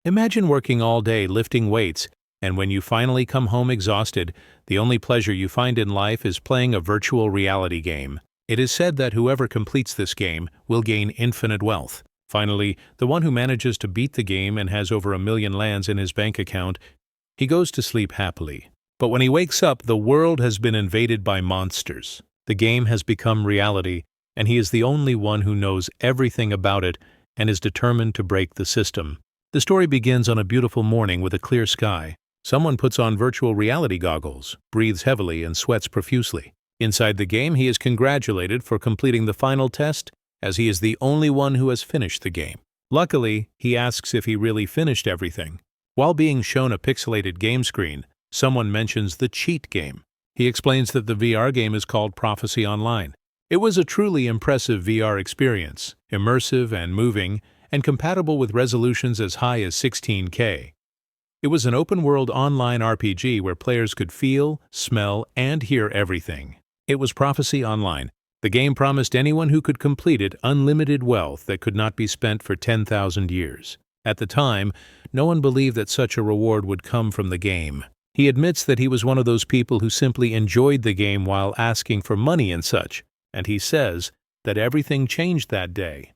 Imagine working all day lifting weights, and when you finally come home exhausted, the only pleasure you find in life is playing a virtual reality game. It is said that whoever completes this game will gain infinite wealth. Finally, the one who manages to beat the game and has over 1,000,000 lands in his bank account, he goes to sleep happily. But when he wakes up, the world has been invaded by monsters. The game has become reality, and he is the only one who knows everything about it and is determined to break the system. The story begins on a beautiful morning with a clear sky. Someone puts on virtual reality goggles, breathes heavily, and sweats profusely. Inside the game, he is congratulated for completing the final test, as he is the only one who has finished the game. Luckily, he asks if he really finished everything. While being shown a pixelated game screen, someone mentions the cheat game. He explains that the VR game is called Prophecy Online. It was a truly impressive VR experience, immersive and moving, and compatible with resolutions as high as 16K. It was an open-world online RPG where players could feel, smell, and hear everything. It was Prophecy Online. The game promised anyone who could complete it unlimited wealth that could not be spent for 10,000 years. At the time, no one believed that such a reward would come from the game. He admits that he was one of those people who simply enjoyed the game while asking for money and such, and he says that everything changed that day,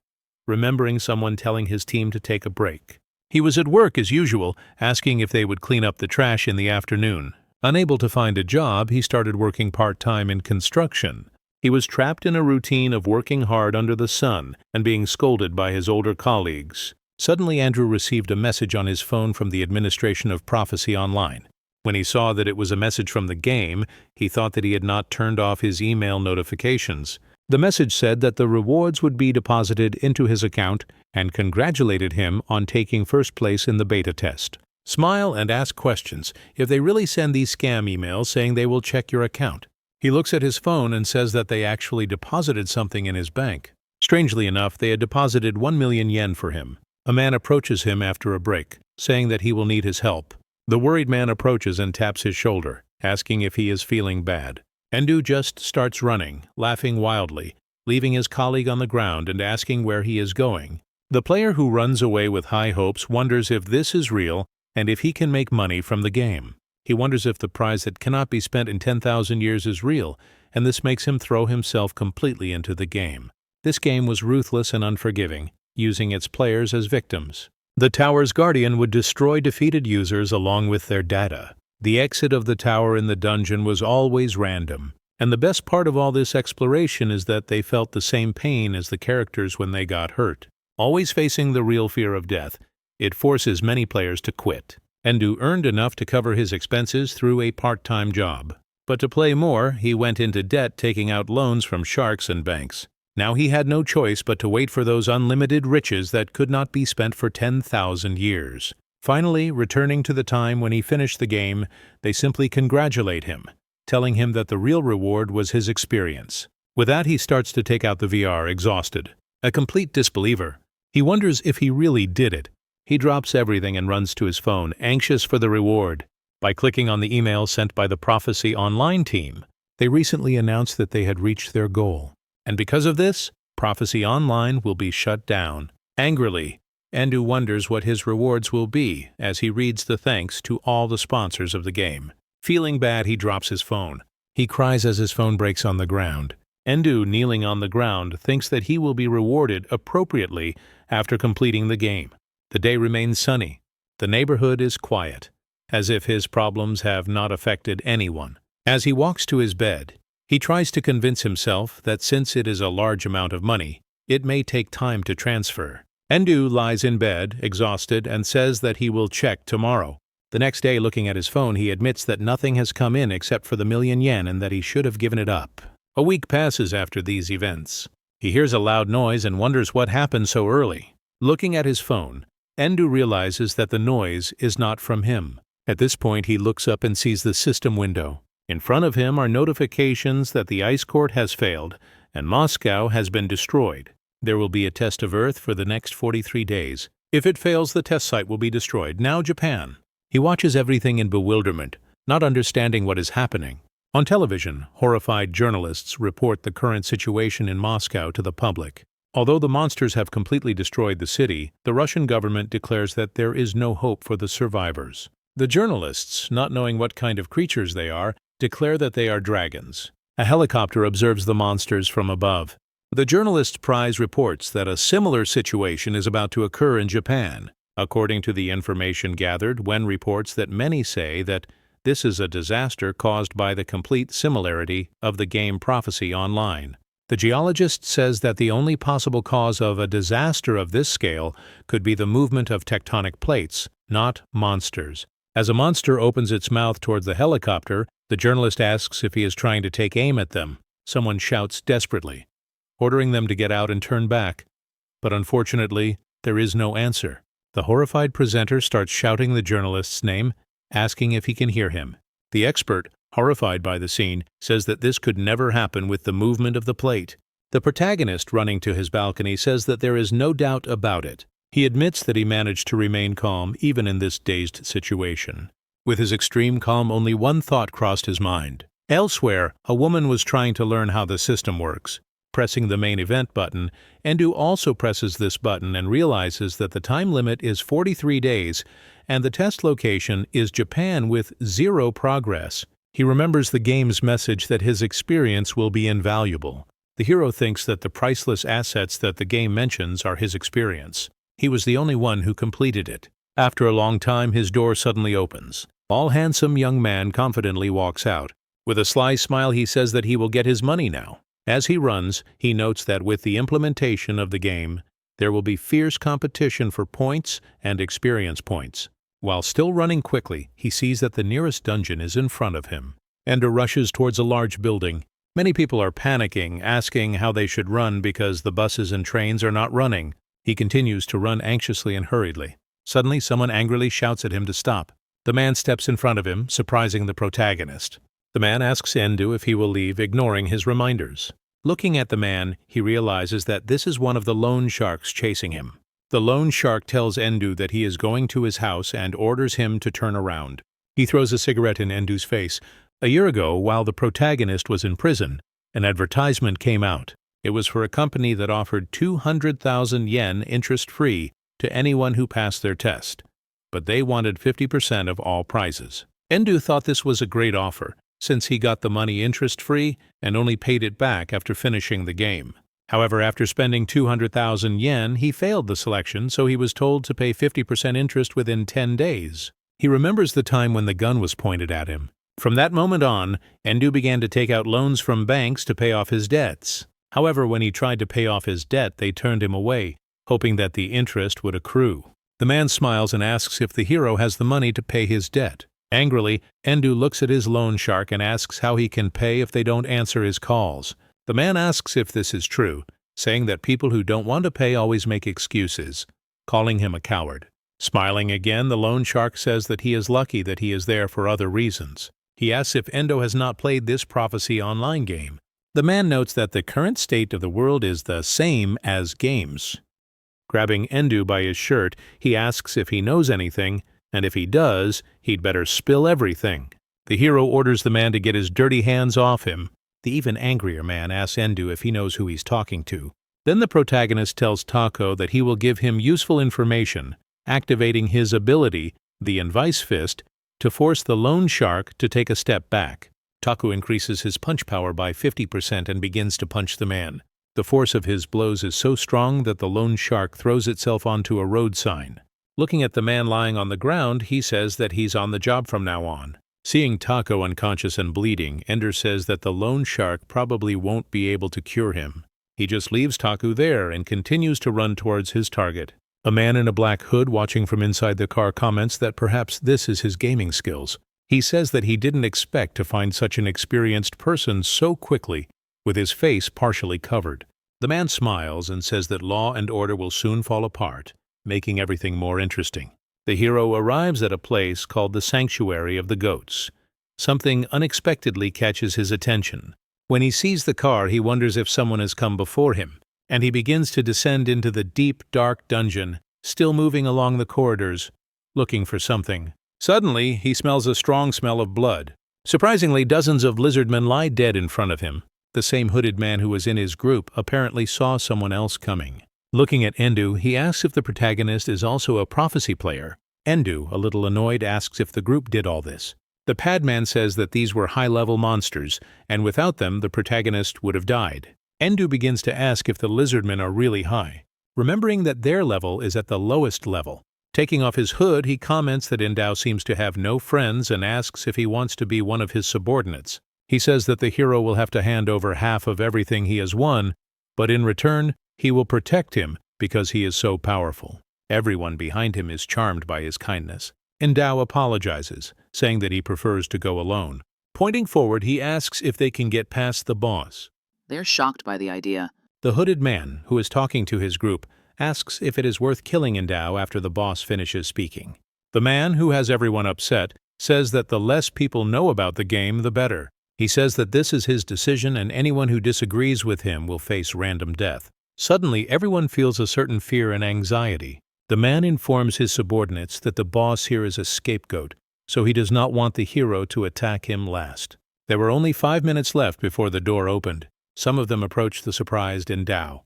remembering someone telling his team to take a break. He was at work as usual, asking if they would clean up the trash in the afternoon. Unable to find a job, he started working part-time in construction. He was trapped in a routine of working hard under the sun and being scolded by his older colleagues. Suddenly, Andrew received a message on his phone from the administration of Prophecy Online. When he saw that it was a message from the game, he thought that he had not turned off his email notifications. The message said that the rewards would be deposited into his account and congratulated him on taking first place in the beta test. Smile and ask questions if they really send these scam emails saying they will check your account. He looks at his phone and says that they actually deposited something in his bank. Strangely enough, they had deposited 1,000,000 yen for him. A man approaches him after a break, saying that he will need his help. The worried man approaches and taps his shoulder, asking if he is feeling bad. Endu just starts running, laughing wildly, leaving his colleague on the ground and asking where he is going. The player who runs away with high hopes wonders if this is real and if he can make money from the game. He wonders if the prize that cannot be spent in 10,000 years is real, and this makes him throw himself completely into the game. This game was ruthless and unforgiving, using its players as victims. The tower's guardian would destroy defeated users along with their data. The exit of the tower in the dungeon was always random, and the best part of all this exploration is that they felt the same pain as the characters when they got hurt. Always facing the real fear of death, it forces many players to quit. Endu earned enough to cover his expenses through a part-time job. But to play more, he went into debt taking out loans from sharks and banks. Now he had no choice but to wait for those unlimited riches that could not be spent for 10,000 years. Finally, returning to the time when he finished the game, they simply congratulate him, telling him that the real reward was his experience. With that, he starts to take out the VR, exhausted. A complete disbeliever. He wonders if he really did it. He drops everything and runs to his phone, anxious for the reward. By clicking on the email sent by the Prophecy Online team, they recently announced that they had reached their goal. And because of this, Prophecy Online will be shut down. Angrily, Endu wonders what his rewards will be as he reads the thanks to all the sponsors of the game. Feeling bad, he drops his phone. He cries as his phone breaks on the ground. Endu, kneeling on the ground, thinks that he will be rewarded appropriately after completing the game. The day remains sunny. The neighborhood is quiet, as if his problems have not affected anyone. As he walks to his bed, he tries to convince himself that since it is a large amount of money, it may take time to transfer. Endu lies in bed, exhausted, and says that he will check tomorrow. The next day, looking at his phone, he admits that nothing has come in except for the 1,000,000 yen and that he should have given it up. A week passes after these events. He hears a loud noise and wonders what happened so early. Looking at his phone, Endu realizes that the noise is not from him. At this point, he looks up and sees the system window. In front of him are notifications that the ice court has failed and Moscow has been destroyed. There will be a test of Earth for the next 43 days. If it fails, the test site will be destroyed. Now Japan. He watches everything in bewilderment, not understanding what is happening. On television, horrified journalists report the current situation in Moscow to the public. Although the monsters have completely destroyed the city, the Russian government declares that there is no hope for the survivors. The journalists, not knowing what kind of creatures they are, declare that they are dragons. A helicopter observes the monsters from above. The journalist's prize reports that a similar situation is about to occur in Japan. According to the information gathered, Wen reports that many say that this is a disaster caused by the complete similarity of the game Prophecy Online. The geologist says that the only possible cause of a disaster of this scale could be the movement of tectonic plates, not monsters. As a monster opens its mouth towards the helicopter, the journalist asks if he is trying to take aim at them. Someone shouts desperately, ordering them to get out and turn back. But unfortunately, there is no answer. The horrified presenter starts shouting the journalist's name, asking if he can hear him. The expert, horrified by the scene, says that this could never happen with the movement of the plate. The protagonist, running to his balcony, says that there is no doubt about it. He admits that he managed to remain calm even in this dazed situation. With his extreme calm, only one thought crossed his mind. Elsewhere, a woman was trying to learn how the system works. Pressing the main event button, Endu also presses this button and realizes that the time limit is 43 days and the test location is Japan with 0 progress. He remembers the game's message that his experience will be invaluable. The hero thinks that the priceless assets that the game mentions are his experience. He was the only one who completed it. After a long time, his door suddenly opens. All-handsome young man confidently walks out. With a sly smile, he says that he will get his money now. As he runs, he notes that with the implementation of the game, there will be fierce competition for points and experience points. While still running quickly, he sees that the nearest dungeon is in front of him. Ender rushes towards a large building. Many people are panicking, asking how they should run because the buses and trains are not running. He continues to run anxiously and hurriedly. Suddenly, someone angrily shouts at him to stop. The man steps in front of him, surprising the protagonist. The man asks Endu if he will leave, ignoring his reminders. Looking at the man, he realizes that this is one of the loan sharks chasing him. The loan shark tells Endu that he is going to his house and orders him to turn around. He throws a cigarette in Endu's face. A year ago, while the protagonist was in prison, an advertisement came out. It was for a company that offered 200,000 yen interest-free to anyone who passed their test. But they wanted 50% of all prizes. Endu thought this was a great offer, since he got the money interest-free and only paid it back after finishing the game. However, after spending 200,000 yen, he failed the selection, so he was told to pay 50% interest within 10 days. He remembers the time when the gun was pointed at him. From that moment on, Endu began to take out loans from banks to pay off his debts. However, when he tried to pay off his debt, they turned him away, hoping that the interest would accrue. The man smiles and asks if the hero has the money to pay his debt. Angrily, Endu looks at his loan shark and asks how he can pay if they don't answer his calls. The man asks if this is true, saying that people who don't want to pay always make excuses, calling him a coward. Smiling again, the loan shark says that he is lucky that he is there for other reasons. He asks if Endo has not played this Prophecy Online game. The man notes that the current state of the world is the same as games. Grabbing Endu by his shirt, he asks if he knows anything, and if he does, he'd better spill everything. The hero orders the man to get his dirty hands off him. The even angrier man asks Endu if he knows who he's talking to. Then the protagonist tells Tako that he will give him useful information, activating his ability, the Advice Fist, to force the loan shark to take a step back. Taku increases his punch power by 50% and begins to punch the man. The force of his blows is so strong that the loan shark throws itself onto a road sign. Looking at the man lying on the ground, he says that he's on the job from now on. Seeing Taco unconscious and bleeding, Ender says that the loan shark probably won't be able to cure him. He just leaves Taku there and continues to run towards his target. A man in a black hood watching from inside the car comments that perhaps this is his gaming skills. He says that he didn't expect to find such an experienced person so quickly, with his face partially covered. The man smiles and says that law and order will soon fall apart, making everything more interesting. The hero arrives at a place called the Sanctuary of the Goats. Something unexpectedly catches his attention. When he sees the car, he wonders if someone has come before him, and he begins to descend into the deep, dark dungeon, still moving along the corridors, looking for something. Suddenly, he smells a strong smell of blood. Surprisingly, dozens of lizardmen lie dead in front of him. The same hooded man who was in his group apparently saw someone else coming. Looking at Endu, he asks if the protagonist is also a prophecy player. Endu, a little annoyed, asks if the group did all this. The Padman says that these were high-level monsters, and without them the protagonist would have died. Endu begins to ask if the lizardmen are really high, remembering that their level is at the lowest level. Taking off his hood, he comments that Endao seems to have no friends and asks if he wants to be one of his subordinates. He says that the hero will have to hand over half of everything he has won, but in return, he will protect him because he is so powerful. Everyone behind him is charmed by his kindness. Endao apologizes, saying that he prefers to go alone. Pointing forward, he asks if they can get past the boss. They're shocked by the idea. The hooded man, who is talking to his group, asks if it is worth killing Endao after the boss finishes speaking. The man, who has everyone upset, says that the less people know about the game, the better. He says that this is his decision and anyone who disagrees with him will face random death. Suddenly, everyone feels a certain fear and anxiety. The man informs his subordinates that the boss here is a scapegoat, so he does not want the hero to attack him last. There were only 5 minutes left before the door opened. Some of them approached the surprised Endao.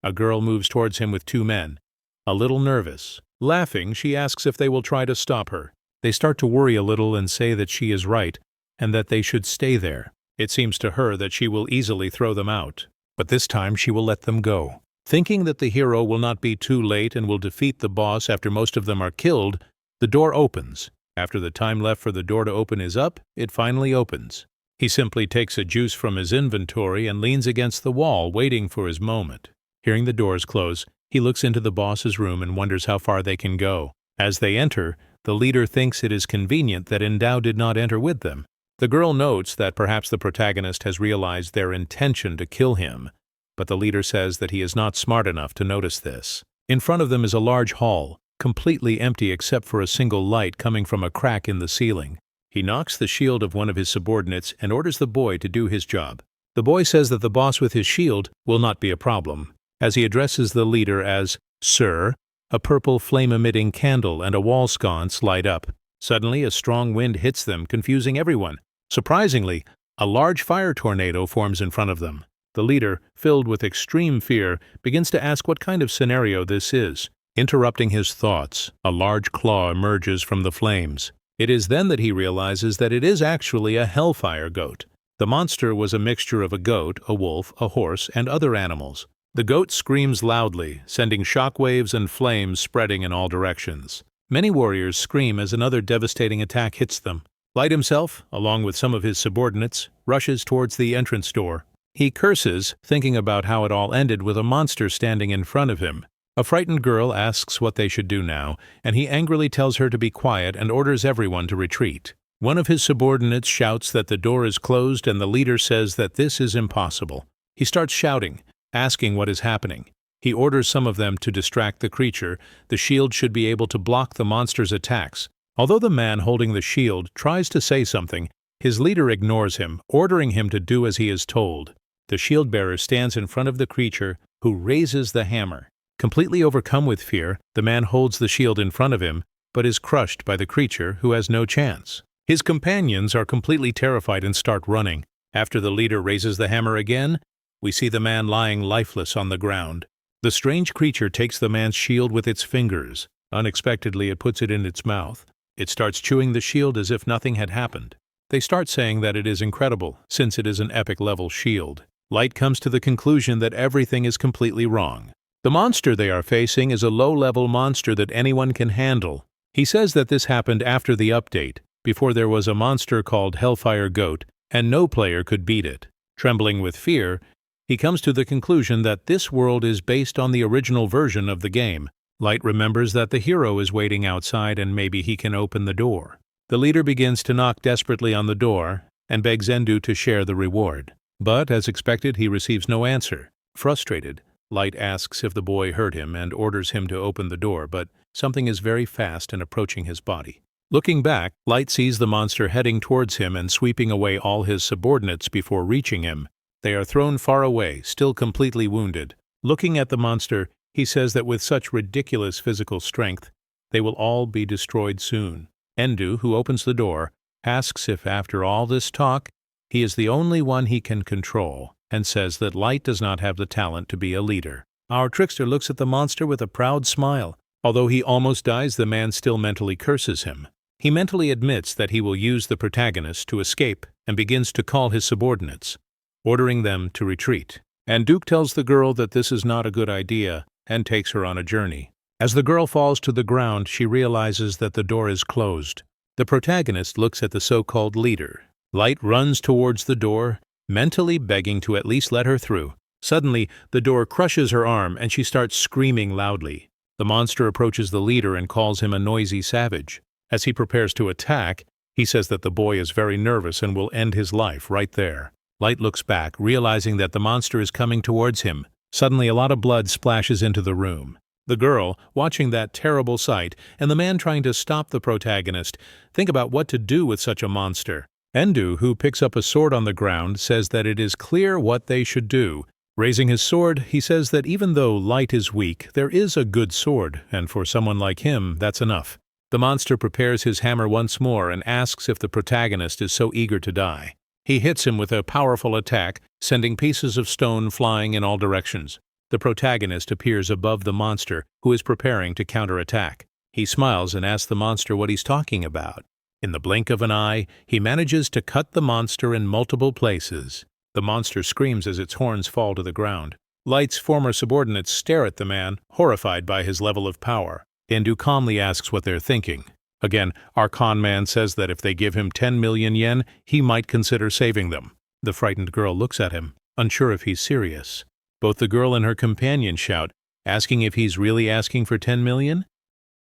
A girl moves towards him with 2 men. A little nervous. Laughing, she asks if they will try to stop her. They start to worry a little and say that she is right, and that they should stay there. It seems to her that she will easily throw them out, but this time she will let them go. Thinking that the hero will not be too late and will defeat the boss after most of them are killed, the door opens. After the time left for the door to open is up, it finally opens. He simply takes a juice from his inventory and leans against the wall, waiting for his moment. Hearing the doors close, he looks into the boss's room and wonders how far they can go. As they enter, the leader thinks it is convenient that Endao did not enter with them. The girl notes that perhaps the protagonist has realized their intention to kill him, but the leader says that he is not smart enough to notice this. In front of them is a large hall, completely empty except for a single light coming from a crack in the ceiling. He knocks the shield of one of his subordinates and orders the boy to do his job. The boy says that the boss with his shield will not be a problem, as he addresses the leader as Sir. A purple flame-emitting candle and a wall sconce light up. Suddenly, a strong wind hits them, confusing everyone. Surprisingly, a large fire tornado forms in front of them. The leader, filled with extreme fear, begins to ask what kind of scenario this is. Interrupting his thoughts, a large claw emerges from the flames. It is then that he realizes that it is actually a hellfire goat. The monster was a mixture of a goat, a wolf, a horse, and other animals. The goat screams loudly, sending shockwaves and flames spreading in all directions. Many warriors scream as another devastating attack hits them. Light himself, along with some of his subordinates, rushes towards the entrance door. He curses, thinking about how it all ended with a monster standing in front of him. A frightened girl asks what they should do now, and he angrily tells her to be quiet and orders everyone to retreat. One of his subordinates shouts that the door is closed and the leader says that this is impossible. He starts shouting, asking what is happening. He orders some of them to distract the creature. The shield should be able to block the monster's attacks. Although the man holding the shield tries to say something, his leader ignores him, ordering him to do as he is told. The shield-bearer stands in front of the creature, who raises the hammer. Completely overcome with fear, the man holds the shield in front of him, but is crushed by the creature, who has no chance. His companions are completely terrified and start running. After the leader raises the hammer again, we see the man lying lifeless on the ground. The strange creature takes the man's shield with its fingers. Unexpectedly, it puts it in its mouth. It starts chewing the shield as if nothing had happened. They start saying that it is incredible, since it is an epic-level shield. Light comes to the conclusion that everything is completely wrong. The monster they are facing is a low-level monster that anyone can handle. He says that this happened after the update, before there was a monster called Hellfire Goat, and no player could beat it. Trembling with fear, he comes to the conclusion that this world is based on the original version of the game. Light remembers that the hero is waiting outside and maybe he can open the door. The leader begins to knock desperately on the door and begs Endu to share the reward. But, as expected, he receives no answer. Frustrated, Light asks if the boy heard him and orders him to open the door, but something is very fast and approaching his body. Looking back, Light sees the monster heading towards him and sweeping away all his subordinates before reaching him. They are thrown far away, still completely wounded. Looking at the monster, he says that with such ridiculous physical strength, they will all be destroyed soon. Endu, who opens the door, asks if after all this talk, he is the only one he can control. and says that Light does not have the talent to be a leader. Our trickster looks at the monster with a proud smile. Although he almost dies, the man still mentally curses him. He mentally admits that he will use the protagonist to escape and begins to call his subordinates, ordering them to retreat. And Duke tells the girl that this is not a good idea and takes her on a journey. As the girl falls to the ground, she realizes that the door is closed. The protagonist looks at the so-called leader. Light runs towards the door, mentally begging to at least let her through. Suddenly, the door crushes her arm and she starts screaming loudly. The monster approaches the leader and calls him a noisy savage. As he prepares to attack, he says that the boy is very nervous and will end his life right there. Light looks back, realizing that the monster is coming towards him. Suddenly, a lot of blood splashes into the room. The girl, watching that terrible sight, and the man trying to stop the protagonist, think about what to do with such a monster. Endu, who picks up a sword on the ground, says that it is clear what they should do. Raising his sword, he says that even though Light is weak, there is a good sword, and for someone like him, that's enough. The monster prepares his hammer once more and asks if the protagonist is so eager to die. He hits him with a powerful attack, sending pieces of stone flying in all directions. The protagonist appears above the monster, who is preparing to counterattack. He smiles and asks the monster what he's talking about. In the blink of an eye, he manages to cut the monster in multiple places. The monster screams as its horns fall to the ground. Light's former subordinates stare at the man, horrified by his level of power. Endu calmly asks what they're thinking. Again, our con man says that if they give him 10 million yen, he might consider saving them. The frightened girl looks at him, unsure if he's serious. Both the girl and her companion shout, asking if he's really asking for 10 million?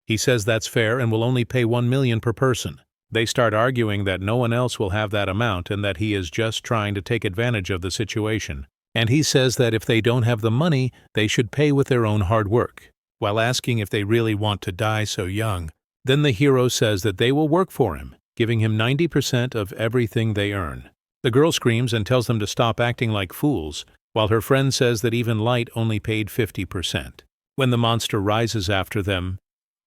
He says that's fair and will only pay 1 million per person. They start arguing that no one else will have that amount and that he is just trying to take advantage of the situation. And he says that if they don't have the money, they should pay with their own hard work, while asking if they really want to die so young. Then the hero says that they will work for him, giving him 90% of everything they earn. The girl screams and tells them to stop acting like fools, while her friend says that even Light only paid 50%. When the monster rises after them,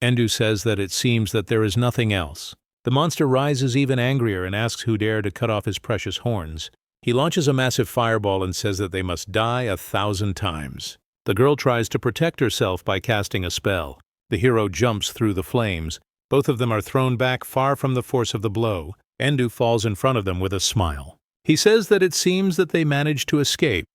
Endu says that it seems that there is nothing else. The monster rises even angrier and asks who dare to cut off his precious horns. He launches a massive fireball and says that they must die 1,000 times. The girl tries to protect herself by casting a spell. The hero jumps through the flames. Both of them are thrown back far from the force of the blow. Endu falls in front of them with a smile. He says that it seems that they managed to escape,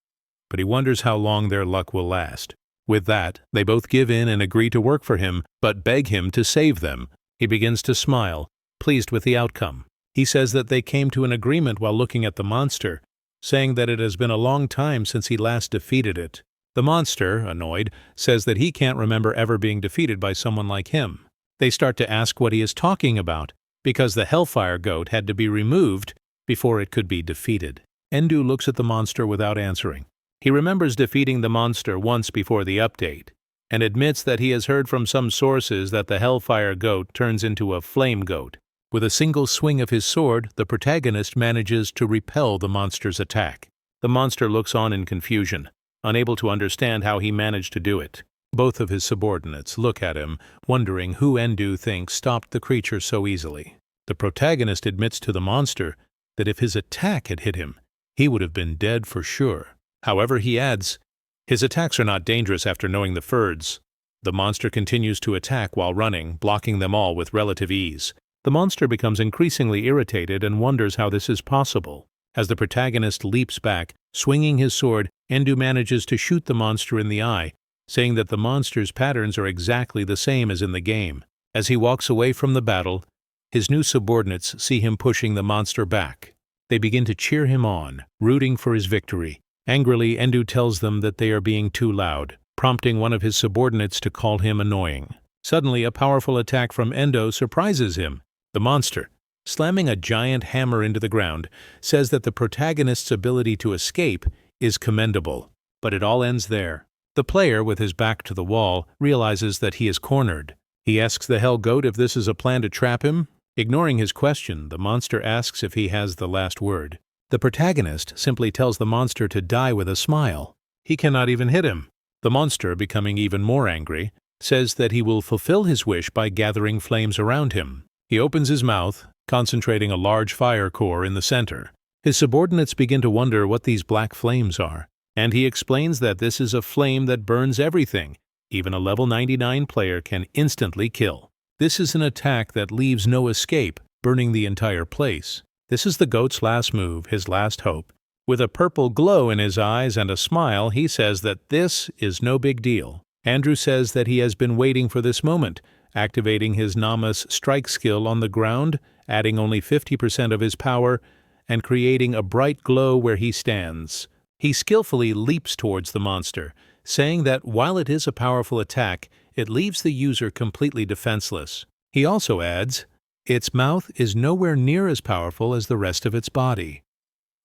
but he wonders how long their luck will last. With that, they both give in and agree to work for him, but beg him to save them. He begins to smile, pleased with the outcome. He says that they came to an agreement while looking at the monster, saying that it has been a long time since he last defeated it. The monster, annoyed, says that he can't remember ever being defeated by someone like him. They start to ask what he is talking about, because the Hellfire Goat had to be removed before it could be defeated. Endu looks at the monster without answering. He remembers defeating the monster once before the update, and admits that he has heard from some sources that the Hellfire Goat turns into a Flame Goat. With a single swing of his sword, the protagonist manages to repel the monster's attack. The monster looks on in confusion, unable to understand how he managed to do it. Both of his subordinates look at him, wondering who Endu thinks stopped the creature so easily. The protagonist admits to the monster that if his attack had hit him, he would have been dead for sure. However, he adds, his attacks are not dangerous after knowing the FORGER. The monster continues to attack while running, blocking them all with relative ease. The monster becomes increasingly irritated and wonders how this is possible. As the protagonist leaps back, swinging his sword, Endu manages to shoot the monster in the eye, saying that the monster's patterns are exactly the same as in the game. As he walks away from the battle, his new subordinates see him pushing the monster back. They begin to cheer him on, rooting for his victory. Angrily, Endu tells them that they are being too loud, prompting one of his subordinates to call him annoying. Suddenly, a powerful attack from Endu surprises him. The monster, slamming a giant hammer into the ground, says that the protagonist's ability to escape is commendable. But it all ends there. The player, with his back to the wall, realizes that he is cornered. He asks the Hell Goat if this is a plan to trap him. Ignoring his question, the monster asks if he has the last word. The protagonist simply tells the monster to die with a smile. He cannot even hit him. The monster, becoming even more angry, says that he will fulfill his wish by gathering flames around him. He opens his mouth, concentrating a large fire core in the center. His subordinates begin to wonder what these black flames are, and he explains that this is a flame that burns everything. Even a level 99 player can instantly kill. This is an attack that leaves no escape, burning the entire place. This is the goat's last move, his last hope. With a purple glow in his eyes and a smile, he says that this is no big deal. Andrew says that he has been waiting for this moment, activating his Namas strike skill on the ground, adding only 50% of his power, and creating a bright glow where he stands. He skillfully leaps towards the monster, saying that while it is a powerful attack, it leaves the user completely defenseless. He also adds, its mouth is nowhere near as powerful as the rest of its body.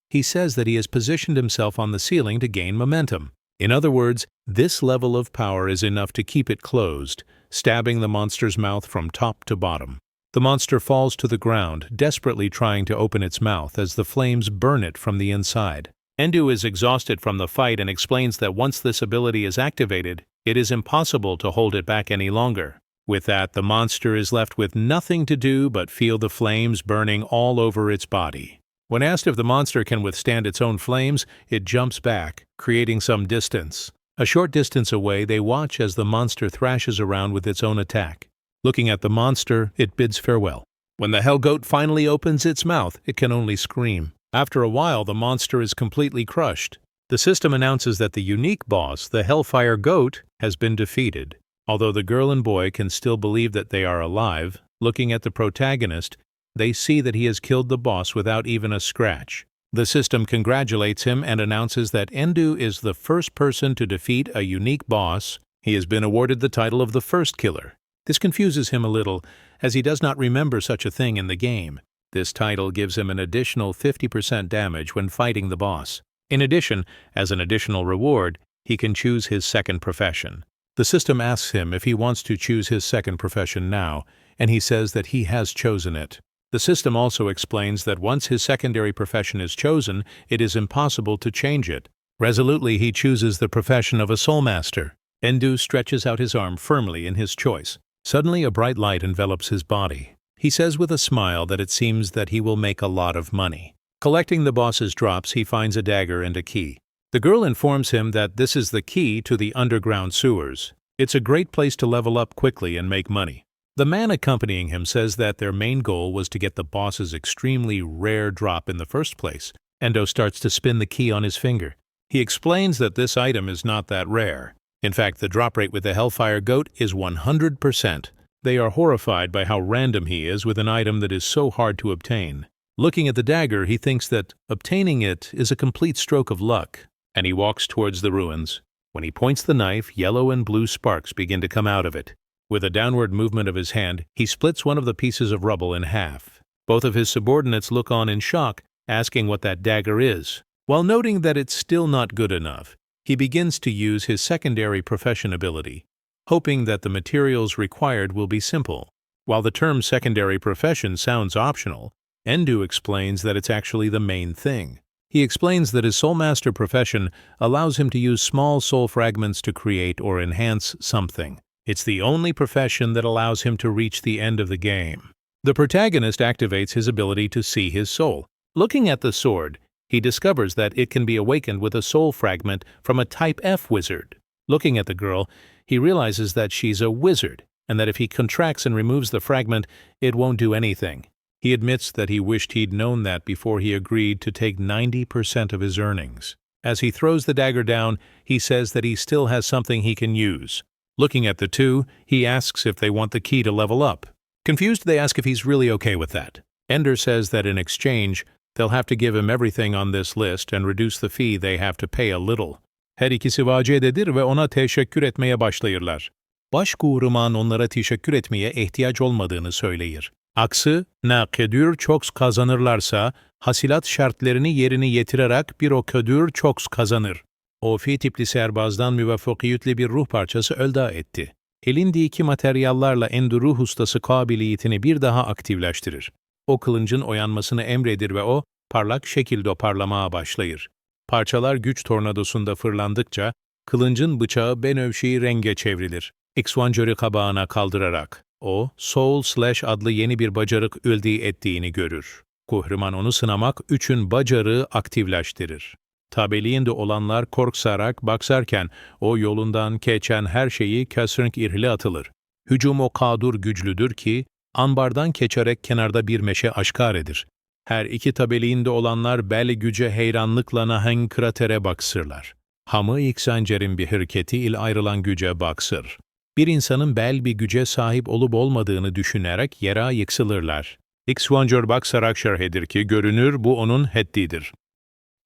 He says that he has positioned himself on the ceiling to gain momentum. In other words, this level of power is enough to keep it closed, stabbing the monster's mouth from top to bottom. The monster falls to the ground, desperately trying to open its mouth as the flames burn it from the inside. Endu is exhausted from the fight and explains that once this ability is activated, it is impossible to hold it back any longer. With that, the monster is left with nothing to do but feel the flames burning all over its body. When asked if the monster can withstand its own flames, it jumps back, creating some distance. A short distance away, they watch as the monster thrashes around with its own attack. Looking at the monster, it bids farewell. When the Hell Goat finally opens its mouth, it can only scream. After a while, the monster is completely crushed. The system announces that the unique boss, the Hellfire Goat, has been defeated. Although the girl and boy can still believe that they are alive, looking at the protagonist, they see that he has killed the boss without even a scratch. The system congratulates him and announces that Endu is the first person to defeat a unique boss. He has been awarded the title of the First Killer. This confuses him a little, as he does not remember such a thing in the game. This title gives him an additional 50% damage when fighting the boss. In addition, as an additional reward, he can choose his second profession. The system asks him if he wants to choose his second profession now, and he says that he has chosen it. The system also explains that once his secondary profession is chosen, it is impossible to change it. Resolutely, he chooses the profession of a soulmaster. Endu stretches out his arm firmly in his choice. Suddenly, a bright light envelops his body. He says with a smile that it seems that he will make a lot of money. Collecting the boss's drops, he finds a dagger and a key. The girl informs him that this is the key to the underground sewers. It's a great place to level up quickly and make money. The man accompanying him says that their main goal was to get the boss's extremely rare drop in the first place. Endo starts to spin the key on his finger. He explains that this item is not that rare. In fact, the drop rate with the Hellfire Goat is 100%. They are horrified by how random he is with an item that is so hard to obtain. Looking at the dagger, he thinks that obtaining it is a complete stroke of luck, and he walks towards the ruins. When he points the knife, yellow and blue sparks begin to come out of it. With a downward movement of his hand, he splits one of the pieces of rubble in half. Both of his subordinates look on in shock, asking what that dagger is. While noting that it's still not good enough, he begins to use his secondary profession ability, hoping that the materials required will be simple. While the term secondary profession sounds optional, Endu explains that it's actually the main thing. He explains that his Soulmaster profession allows him to use small soul fragments to create or enhance something. It's the only profession that allows him to reach the end of the game. The protagonist activates his ability to see his soul. Looking at the sword, he discovers that it can be awakened with a soul fragment from a Type F wizard. Looking at the girl, he realizes that she's a wizard, and that if he contracts and removes the fragment, it won't do anything. He admits that he wished he'd known that before he agreed to take 90% of his earnings. As he throws the dagger down, he says that he still has something he can use. Looking at the two, he asks if they want the key to level up. Confused, they ask if he's really okay with that. Ender says that in exchange, they'll have to give him everything on this list and reduce the fee they have to pay a little. Her ikisi vacidedir ve ona teşekkür etmeye başlayırlar. Başkuğruman onlara teşekkür etmeye ihtiyaç olmadığını söyleyir. Aksi, ne kadar çok kazanırlarsa, hasilat şartlarını yerine getirerek bir o kadar çok kazanır. O fi tipli serbazdan müvaffakiyetli bir ruh parçası elde etti. Elindeki materyallarla Ender ruh ustası kabiliyetini bir daha aktifleştirir. O kılıncın oyanmasını emredir ve o, parlak şekilde parlamaya başlayır. Parçalar güç tornadosunda fırlandıkça, kılıncın bıçağı benövşi renge çevrilir. Exvanjörü kabağına kaldırarak, o, Soul / adlı yeni bir bacarık elde ettiğini görür. Kahraman onu sınamak üçün bacarığı aktifleştirir. Tabeliğinde olanlar korksarak baksarken o yolundan geçen her şeyi kesrink irhile atılır. Hücum o kadar güçlüdür ki ambardan geçerek kenarda bir meşe aşkar edir. Her iki tabeliğinde olanlar belli güce heyranlıkla nahen kratere baksırlar. Hamı ilk zancerin bir hareketi il ayrılan güce baksır. Bir insanın bel bir güce sahip olup olmadığını düşünerek yere yıksılırlar. İlk zancır baksarak şerh edir ki görünür bu onun heddidir.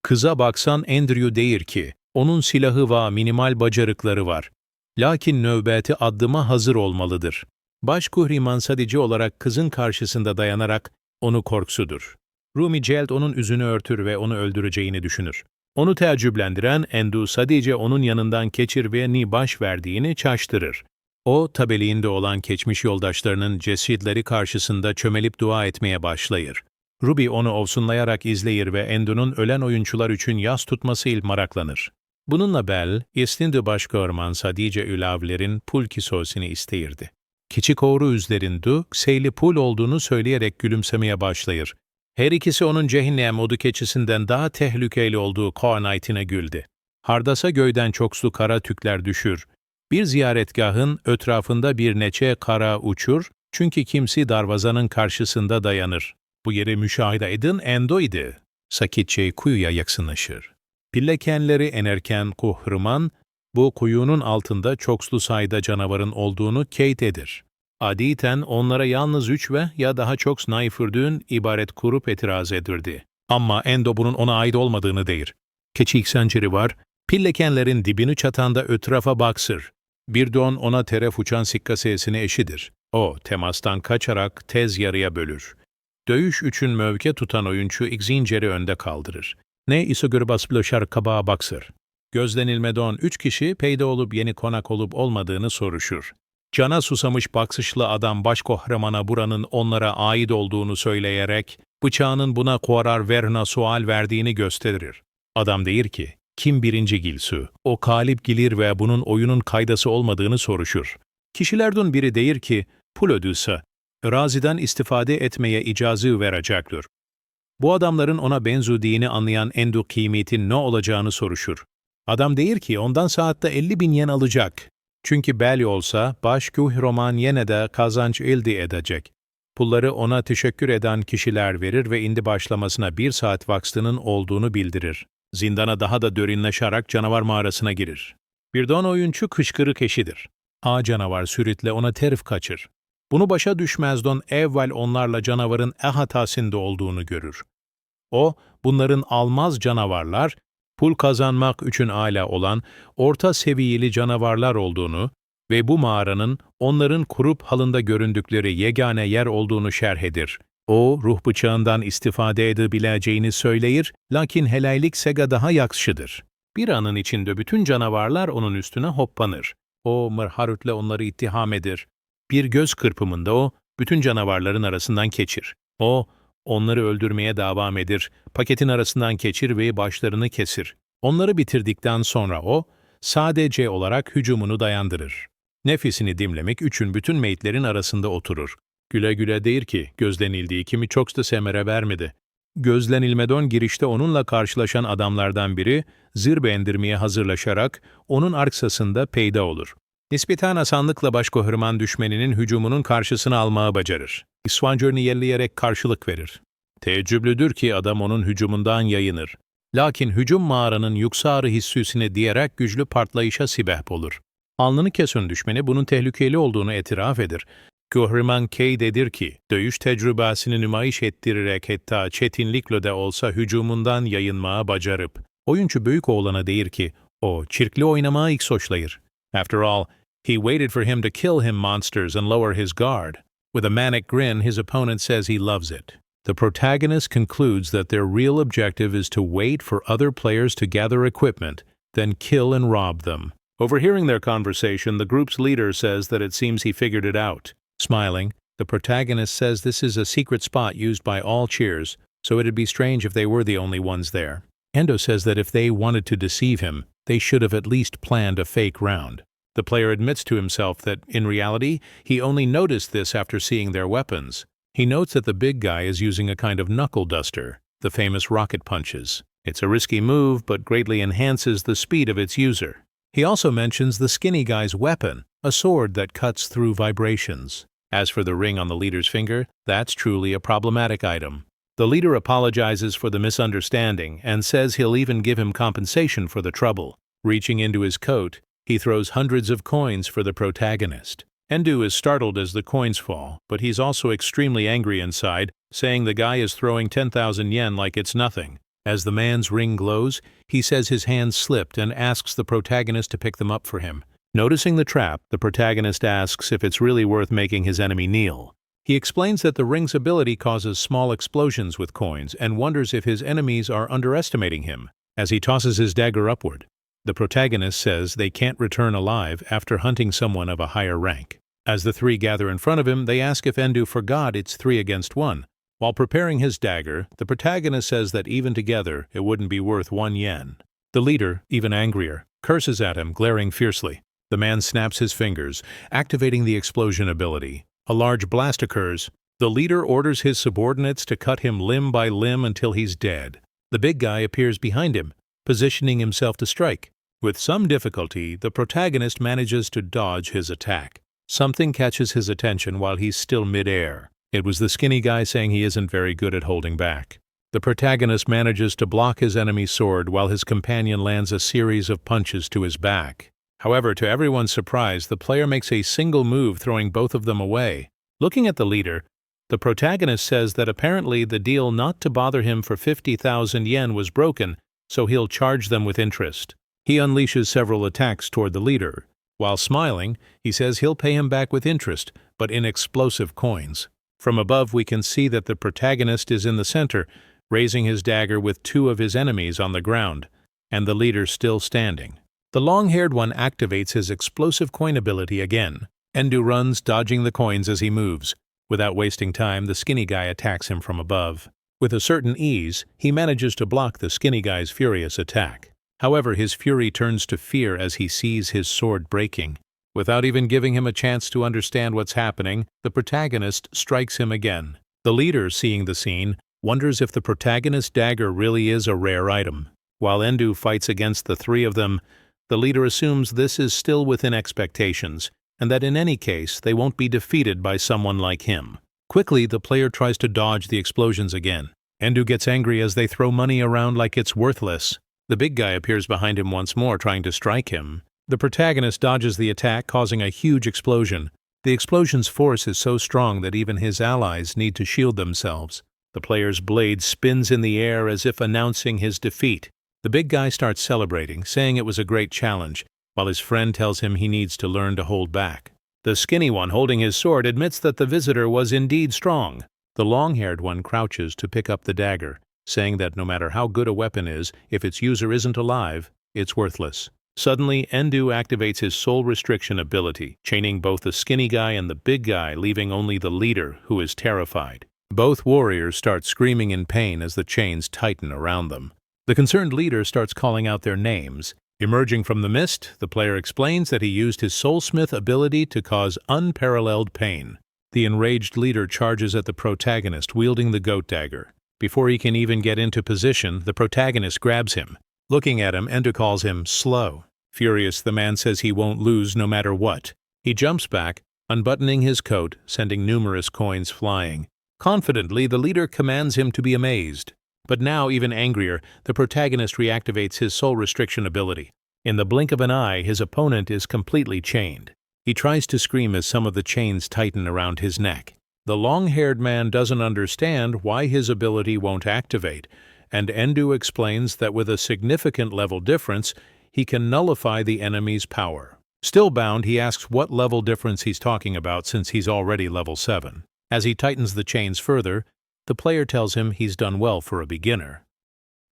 Kıza baksan Andrew değil ki, onun silahı ve minimal bacarıkları var. Lakin nöbeti addıma hazır olmalıdır. Baş kahraman sadece olarak kızın karşısında dayanarak onu korksudur. Rumi Celd onun yüzünü örtür ve onu öldüreceğini düşünür. Onu teəccüblendiren Endu sadece onun yanından geçir ve ni baş verdiğini şaştırır. O, tabeliğinde olan geçmiş yoldaşlarının cesetleri karşısında çömelip dua etmeye başlayır. Ruby onu ovsunlayarak izleyir ve Endu'nun ölen oyuncular için yas tutması il maraklanır. Bununla Bell, istindi baş kahraman sadece ülavlerin pul kisosini isteyirdi. Küçük oğru üzlerinde seyli pul olduğunu söyleyerek gülümsemeye başlayır. Her ikisi onun cehennem odu keçisinden daha tehlikeli olduğu koanaytine güldü. Hardasa göyden çokslu kara tükler düşür. Bir ziyaretgahın etrafında bir neçe kara uçur, çünkü kimsi darvazanın karşısında dayanır. Bu yeri müşahede edin Endo'ydu. Sakitçe kuyuya yakınlaşır. Pillekenleri enerken kahraman, bu kuyunun altında çokslu sayıda canavarın olduğunu keyit edir. Aditen onlara yalnız 3 ve ya daha çok sniper'düğün ibaret kurup itiraz edirdi. Ama Endo bunun ona ait olmadığını deyir. Keçik sanceri var, pillekenlerin dibini çatanda etrafa baksır. Bir don ona teref uçan sikka sesini eşidir. O, temastan kaçarak tez yarıya bölür. Dövüş üçün mövke tutan oyuncu ilk zinceri önde kaldırır. Ne ise göre basbılaşar kabağa baksır. Gözlenilmeden 3 kişi peyda olup yeni konak olup olmadığını soruşur. Cana susamış baksışlı adam baş kahramana buranın onlara ait olduğunu söyleyerek bıçağının buna karar verna sual verdiğini gösterir. Adam deyir ki, kim birinci gilsü, o kalip gilir ve bunun oyunun kaydası olmadığını soruşur. Kişilerden biri deyir ki, pul ödülse, raziden istifade etmeye icazı verecektir. Bu adamların ona benzediğini anlayan Endu kıymetin ne olacağını soruşur. Adam deyir ki ondan saatte 50.000 yen alacak. Çünkü belli olsa baş kahraman yine de kazanç elde edecek. Pulları ona teşekkür eden kişiler verir ve indi başlamasına 1 saat vaktinin olduğunu bildirir. Zindana daha da derinleşerek canavar mağarasına girir. Birden oyuncu kışkırık eşidir. Canavar süritle ona terif kaçır. Bunu başa düşmezden evvel onlarla canavarın hatasında olduğunu görür. O, bunların almaz canavarlar, pul kazanmak için âlâ olan orta seviyeli canavarlar olduğunu ve bu mağaranın onların kurup halında göründükleri yegane yer olduğunu şerh edir. O, ruh bıçağından istifade edebileceğini söyleyir, lakin helallik sega daha yakışıdır. Bir anın içinde bütün canavarlar onun üstüne hoppanır. O, mırharutle onları ittiham edir. Bir göz kırpımında o, bütün canavarların arasından geçir. O, onları öldürmeye devam edir, paketin arasından geçir ve başlarını kesir. Onları bitirdikten sonra o, sadece olarak hücumunu dayandırır. Nefesini dimlemek üçün bütün meyitlerin arasında oturur. Güle güle deyir ki, gözlenildiği kimi çok da semere vermedi. Gözlenilmeden girişte onunla karşılaşan adamlardan biri, zırh indirmeye hazırlaşarak onun arkasında peyda olur. Nispeten asanlıkla baş kahraman düşmanının hücumunun karşısını almaya bacarır. İsvancer'ını yelleyerek karşılık verir. Teəccüblüdür ki adam onun hücumundan yayınır. Lakin hücum mağaranın yuksarı hissüsüne diyerek güçlü partlayışa sebep olur. Alnını kesen düşmanı bunun tehlikeli olduğunu itiraf edir. Kahraman K'dedir ki, dövüş tecrübesini nümayiş ettirerek hatta çetinlikle de olsa hücumundan yayınmaya bacarıp, oyuncu büyük oğlana deyir ki, o çirkli oynamaya ilk soçlayır. After all, he waited for him to kill him monsters and lower his guard. With a manic grin, his opponent says he loves it. The protagonist concludes that their real objective is to wait for other players to gather equipment, then kill and rob them. Overhearing their conversation, the group's leader says that it seems he figured it out. Smiling, the protagonist says this is a secret spot used by all cheers, so it'd be strange if they were the only ones there. Endo says that if they wanted to deceive him, they should have at least planned a fake round. The player admits to himself that, in reality, he only noticed this after seeing their weapons. He notes that the big guy is using a kind of knuckle duster, the famous rocket punches. It's a risky move, but greatly enhances the speed of its user. He also mentions the skinny guy's weapon, a sword that cuts through vibrations. As for the ring on the leader's finger, that's truly a problematic item. The leader apologizes for the misunderstanding and says he'll even give him compensation for the trouble. Reaching into his coat, he throws hundreds of coins for the protagonist. Endu is startled as the coins fall, but he's also extremely angry inside, saying the guy is throwing 10,000 yen like it's nothing. As the man's ring glows, he says his hands slipped and asks the protagonist to pick them up for him. Noticing the trap, the protagonist asks if it's really worth making his enemy kneel. He explains that the ring's ability causes small explosions with coins and wonders if his enemies are underestimating him. As he tosses his dagger upward, the protagonist says they can't return alive after hunting someone of a higher rank. As the three gather in front of him, they ask if Endu forgot it's 3 against 1. While preparing his dagger, the protagonist says that even together, it wouldn't be worth 1 yen. The leader, even angrier, curses at him, glaring fiercely. The man snaps his fingers, activating the explosion ability. A large blast occurs. The leader orders his subordinates to cut him limb by limb until he's dead. The big guy appears behind him, positioning himself to strike. With some difficulty, the protagonist manages to dodge his attack. Something catches his attention while he's still mid-air. It was the skinny guy saying he isn't very good at holding back. The protagonist manages to block his enemy's sword while his companion lands a series of punches to his back. However, to everyone's surprise, the player makes a single move, throwing both of them away. Looking at the leader, the protagonist says that apparently the deal not to bother him for 50,000 yen was broken, so he'll charge them with interest. He unleashes several attacks toward the leader. While smiling, he says he'll pay him back with interest, but in explosive coins. From above, we can see that the protagonist is in the center, raising his dagger with 2 of his enemies on the ground, and the leader still standing. The long-haired one activates his explosive coin ability again. Endu runs, dodging the coins as he moves. Without wasting time, the skinny guy attacks him from above. With a certain ease, he manages to block the skinny guy's furious attack. However, his fury turns to fear as he sees his sword breaking. Without even giving him a chance to understand what's happening, the protagonist strikes him again. The leader, seeing the scene, wonders if the protagonist's dagger really is a rare item. While Endu fights against the 3 of them, the leader assumes this is still within expectations, and that in any case they won't be defeated by someone like him. Quickly, the player tries to dodge the explosions again. Endu gets angry as they throw money around like it's worthless. The big guy appears behind him once more, trying to strike him. The protagonist dodges the attack, causing a huge explosion. The explosion's force is so strong that even his allies need to shield themselves. The player's blade spins in the air as if announcing his defeat. The big guy starts celebrating, saying it was a great challenge, while his friend tells him he needs to learn to hold back. The skinny one holding his sword admits that the visitor was indeed strong. The long-haired one crouches to pick up the dagger, saying that no matter how good a weapon is, if its user isn't alive, it's worthless. Suddenly, Endu activates his soul restriction ability, chaining both the skinny guy and the big guy, leaving only the leader, who is terrified. Both warriors start screaming in pain as the chains tighten around them. The concerned leader starts calling out their names. Emerging from the mist, the player explains that he used his soulsmith ability to cause unparalleled pain. The enraged leader charges at the protagonist, wielding the goat dagger. Before he can even get into position, the protagonist grabs him. Looking at him, Endu calls him slow. Furious, the man says he won't lose no matter what. He jumps back, unbuttoning his coat, sending numerous coins flying. Confidently, the leader commands him to be amazed. But now, even angrier, the protagonist reactivates his soul restriction ability. In the blink of an eye, his opponent is completely chained. He tries to scream as some of the chains tighten around his neck. The long-haired man doesn't understand why his ability won't activate, and Endu explains that with a significant level difference, he can nullify the enemy's power. Still bound, he asks what level difference he's talking about since he's already level 7. As he tightens the chains further, the player tells him he's done well for a beginner.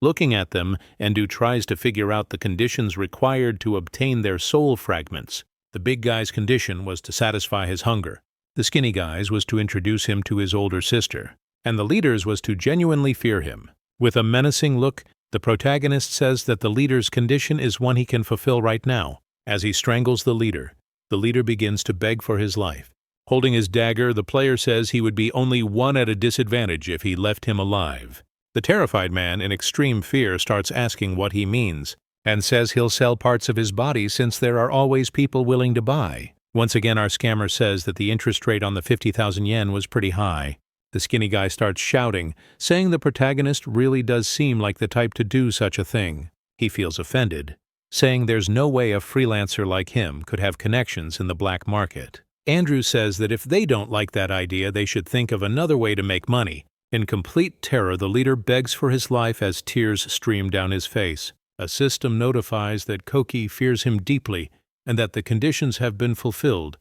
Looking at them, Endu tries to figure out the conditions required to obtain their soul fragments. The big guy's condition was to satisfy his hunger. The skinny guy's was to introduce him to his older sister. And the leader's was to genuinely fear him. With a menacing look, the protagonist says that the leader's condition is one he can fulfill right now. As he strangles the leader begins to beg for his life. Holding his dagger, the player says he would be only one at a disadvantage if he left him alive. The terrified man, in extreme fear, starts asking what he means, and says he'll sell parts of his body since there are always people willing to buy. Once again, our scammer says that the interest rate on the 50,000 yen was pretty high. The skinny guy starts shouting, saying the protagonist really does seem like the type to do such a thing. He feels offended, saying there's no way a freelancer like him could have connections in the black market. Andrew says that if they don't like that idea, they should think of another way to make money. In complete terror, the leader begs for his life as tears stream down his face. A system notifies that Koki fears him deeply and that the conditions have been fulfilled,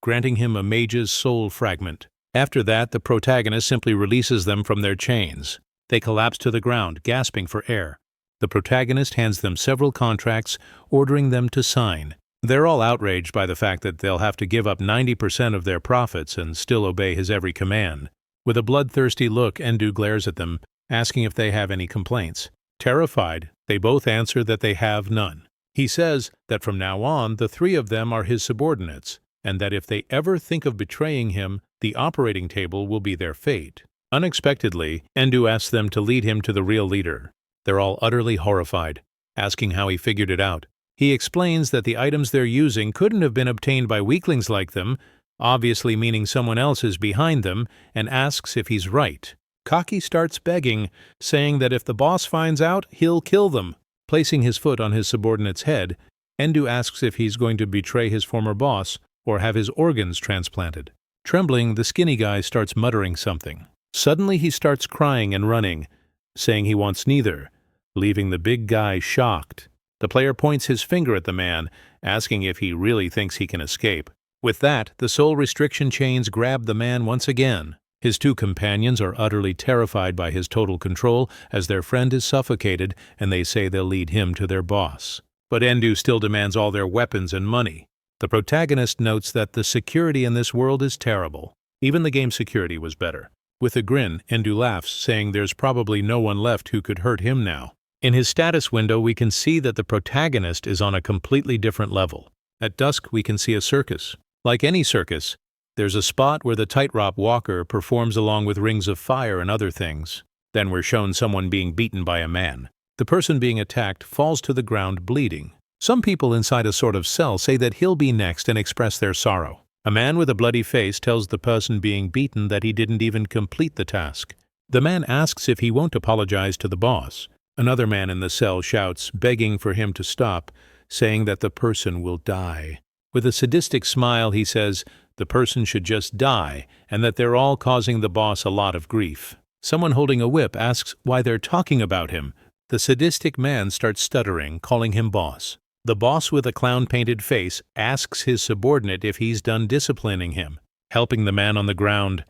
granting him a mage's soul fragment. After that, the protagonist simply releases them from their chains. They collapse to the ground, gasping for air. The protagonist hands them several contracts, ordering them to sign. They're all outraged by the fact that they'll have to give up 90% of their profits and still obey his every command. With a bloodthirsty look, Endu glares at them, asking if they have any complaints. Terrified, they both answer that they have none. He says that from now on, the three of them are his subordinates, and that if they ever think of betraying him, the operating table will be their fate. Unexpectedly, Endu asks them to lead him to the real leader. They're all utterly horrified, asking how he figured it out. He explains that the items they're using couldn't have been obtained by weaklings like them, obviously meaning someone else is behind them, and asks if he's right. Koki starts begging, saying that if the boss finds out, he'll kill them. Placing his foot on his subordinate's head, Endu asks if he's going to betray his former boss or have his organs transplanted. Trembling, the skinny guy starts muttering something. Suddenly he starts crying and running, saying he wants neither, leaving the big guy shocked. The player points his finger at the man, asking if he really thinks he can escape. With that, the soul restriction chains grab the man once again. His two companions are utterly terrified by his total control as their friend is suffocated, and they say they'll lead him to their boss. But Endu still demands all their weapons and money. The protagonist notes that the security in this world is terrible. Even the game's security was better. With a grin, Endu laughs, saying there's probably no one left who could hurt him now. In his status window, we can see that the protagonist is on a completely different level. At dusk, we can see a circus. Like any circus, there's a spot where the tightrope walker performs along with rings of fire and other things. Then we're shown someone being beaten by a man. The person being attacked falls to the ground bleeding. Some people inside a sort of cell say that he'll be next and express their sorrow. A man with a bloody face tells the person being beaten that he didn't even complete the task. The man asks if he won't apologize to the boss. Another man in the cell shouts, begging for him to stop, saying that the person will die. With a sadistic smile, he says the person should just die and that they're all causing the boss a lot of grief. Someone holding a whip asks why they're talking about him. The sadistic man starts stuttering, calling him boss. The boss with a clown-painted face asks his subordinate if he's done disciplining him, helping the man on the ground.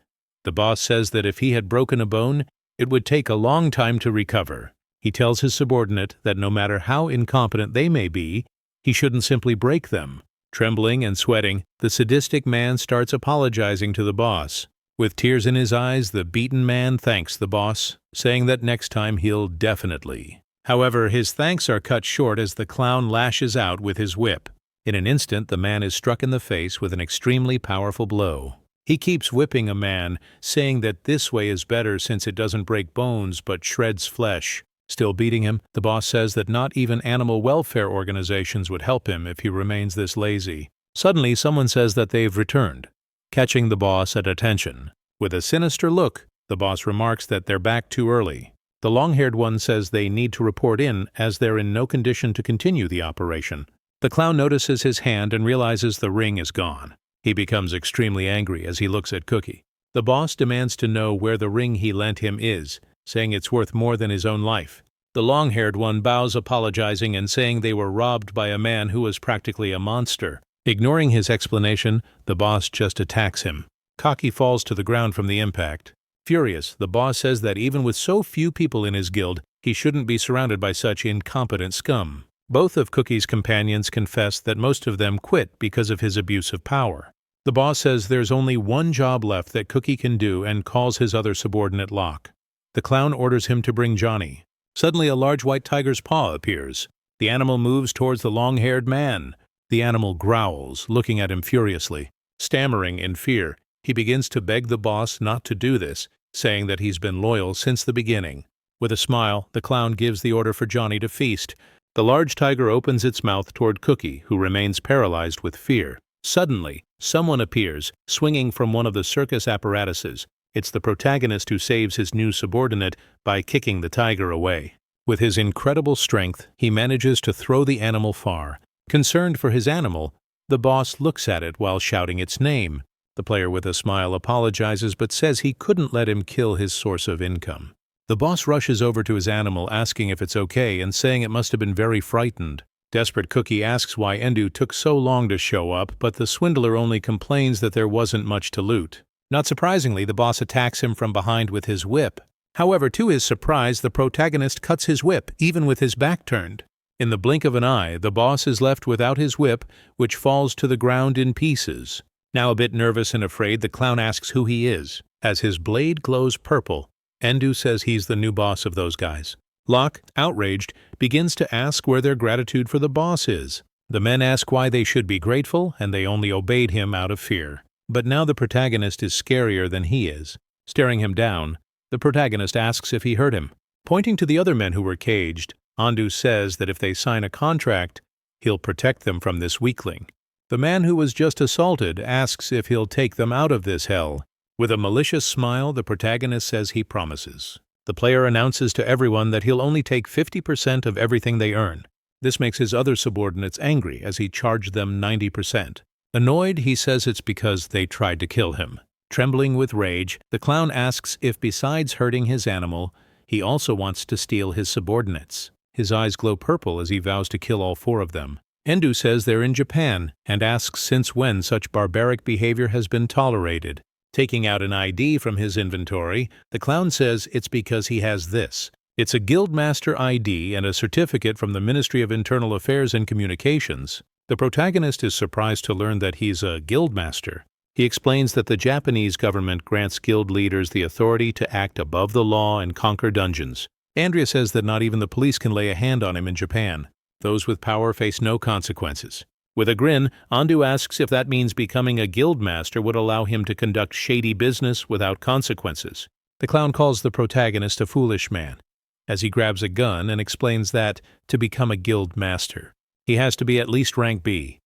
The boss says that if he had broken a bone, it would take a long time to recover. He tells his subordinate that no matter how incompetent they may be, he shouldn't simply break them. Trembling and sweating, the sadistic man starts apologizing to the boss. With tears in his eyes, the beaten man thanks the boss, saying that next time he'll definitely. However, his thanks are cut short as the clown lashes out with his whip. In an instant, the man is struck in the face with an extremely powerful blow. He keeps whipping a man, saying that this way is better since it doesn't break bones but shreds flesh. Still beating him, the boss says that not even animal welfare organizations would help him if he remains this lazy. Suddenly, someone says that they've returned, catching the boss at attention. With a sinister look, the boss remarks that they're back too early. The long-haired one says they need to report in as they're in no condition to continue the operation. The clown notices his hand and realizes the ring is gone. He becomes extremely angry as he looks at Cookie. The boss demands to know where the ring he lent him is, saying it's worth more than his own life. The long-haired one bows, apologizing and saying they were robbed by a man who was practically a monster. Ignoring his explanation, the boss just attacks him. Koki falls to the ground from the impact. Furious, the boss says that even with so few people in his guild, he shouldn't be surrounded by such incompetent scum. Both of Cookie's companions confess that most of them quit because of his abuse of power. The boss says there's only one job left that Cookie can do and calls his other subordinate Locke. The clown orders him to bring Johnny. Suddenly, a large white tiger's paw appears. The animal moves towards the long-haired man. The animal growls, looking at him furiously. Stammering in fear, he begins to beg the boss not to do this, saying that he's been loyal since the beginning. With a smile, the clown gives the order for Johnny to feast. The large tiger opens its mouth toward Cookie, who remains paralyzed with fear. Suddenly, someone appears, swinging from one of the circus apparatuses. It's the protagonist who saves his new subordinate by kicking the tiger away. With his incredible strength, he manages to throw the animal far. Concerned for his animal, the boss looks at it while shouting its name. The player with a smile apologizes but says he couldn't let him kill his source of income. The boss rushes over to his animal asking if it's okay and saying it must have been very frightened. Desperate Cookie asks why Endu took so long to show up, but the swindler only complains that there wasn't much to loot. Not surprisingly, the boss attacks him from behind with his whip. However, to his surprise, the protagonist cuts his whip, even with his back turned. In the blink of an eye, the boss is left without his whip, which falls to the ground in pieces. Now a bit nervous and afraid, the clown asks who he is. As his blade glows purple, Endu says he's the new boss of those guys. Locke, outraged, begins to ask where their gratitude for the boss is. The men ask why they should be grateful, and they only obeyed him out of fear. But now the protagonist is scarier than he is. Staring him down, the protagonist asks if he hurt him. Pointing to the other men who were caged, Endu says that if they sign a contract, he'll protect them from this weakling. The man who was just assaulted asks if he'll take them out of this hell. With a malicious smile, the protagonist says he promises. The player announces to everyone that he'll only take 50% of everything they earn. This makes his other subordinates angry as he charged them 90%. Annoyed, he says it's because they tried to kill him. Trembling with rage, the clown asks if besides hurting his animal, he also wants to steal his subordinates. His eyes glow purple as he vows to kill all 4 of them. Endu says they're in Japan and asks since when such barbaric behavior has been tolerated. Taking out an ID from his inventory, the clown says it's because he has this. It's a Guildmaster ID and a certificate from the Ministry of Internal Affairs and Communications. The protagonist is surprised to learn that he's a Guildmaster. He explains that the Japanese government grants guild leaders the authority to act above the law and conquer dungeons. Andrea says that not even the police can lay a hand on him in Japan. Those with power face no consequences. With a grin, Endu asks if that means becoming a guildmaster would allow him to conduct shady business without consequences. The clown calls the protagonist a foolish man, as he grabs a gun and explains that, to become a guildmaster, he has to be at least rank B.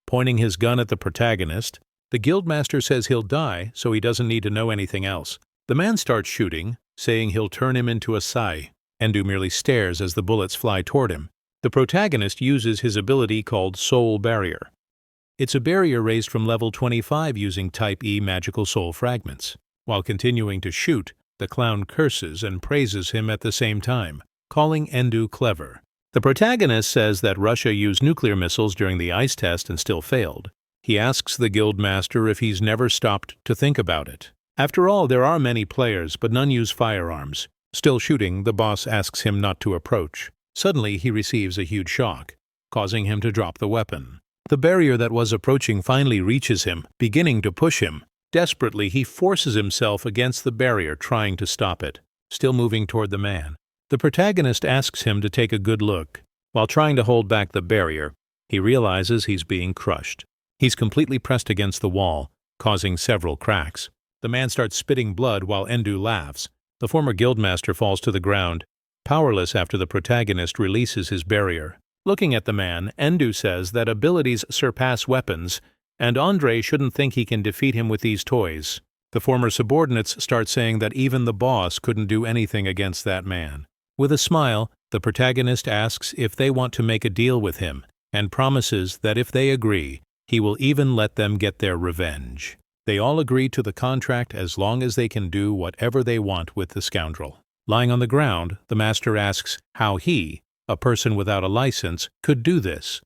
Pointing his gun at the protagonist, the guildmaster says he'll die, so he doesn't need to know anything else. The man starts shooting, saying he'll turn him into a sai. Endu merely stares as the bullets fly toward him. The protagonist uses his ability called Soul Barrier. It's a barrier raised from level 25 using Type E magical soul fragments. While continuing to shoot, the clown curses and praises him at the same time, calling Endu clever. The protagonist says that Russia used nuclear missiles during the ice test and still failed. He asks the guildmaster if he's never stopped to think about it. After all, there are many players, but none use firearms. Still shooting, the boss asks him not to approach. Suddenly, he receives a huge shock, causing him to drop the weapon. The barrier that was approaching finally reaches him, beginning to push him. Desperately, he forces himself against the barrier, trying to stop it, still moving toward the man. The protagonist asks him to take a good look. While trying to hold back the barrier, he realizes he's being crushed. He's completely pressed against the wall, causing several cracks. The man starts spitting blood while Endu laughs. The former guildmaster falls to the ground, powerless after the protagonist releases his barrier. Looking at the man, Endu says that abilities surpass weapons, and Andre shouldn't think he can defeat him with these toys. The former subordinates start saying that even the boss couldn't do anything against that man. With a smile, the protagonist asks if they want to make a deal with him, and promises that if they agree, he will even let them get their revenge. They all agree to the contract as long as they can do whatever they want with the scoundrel. Lying on the ground, the master asks how he, a person without a license, could do this,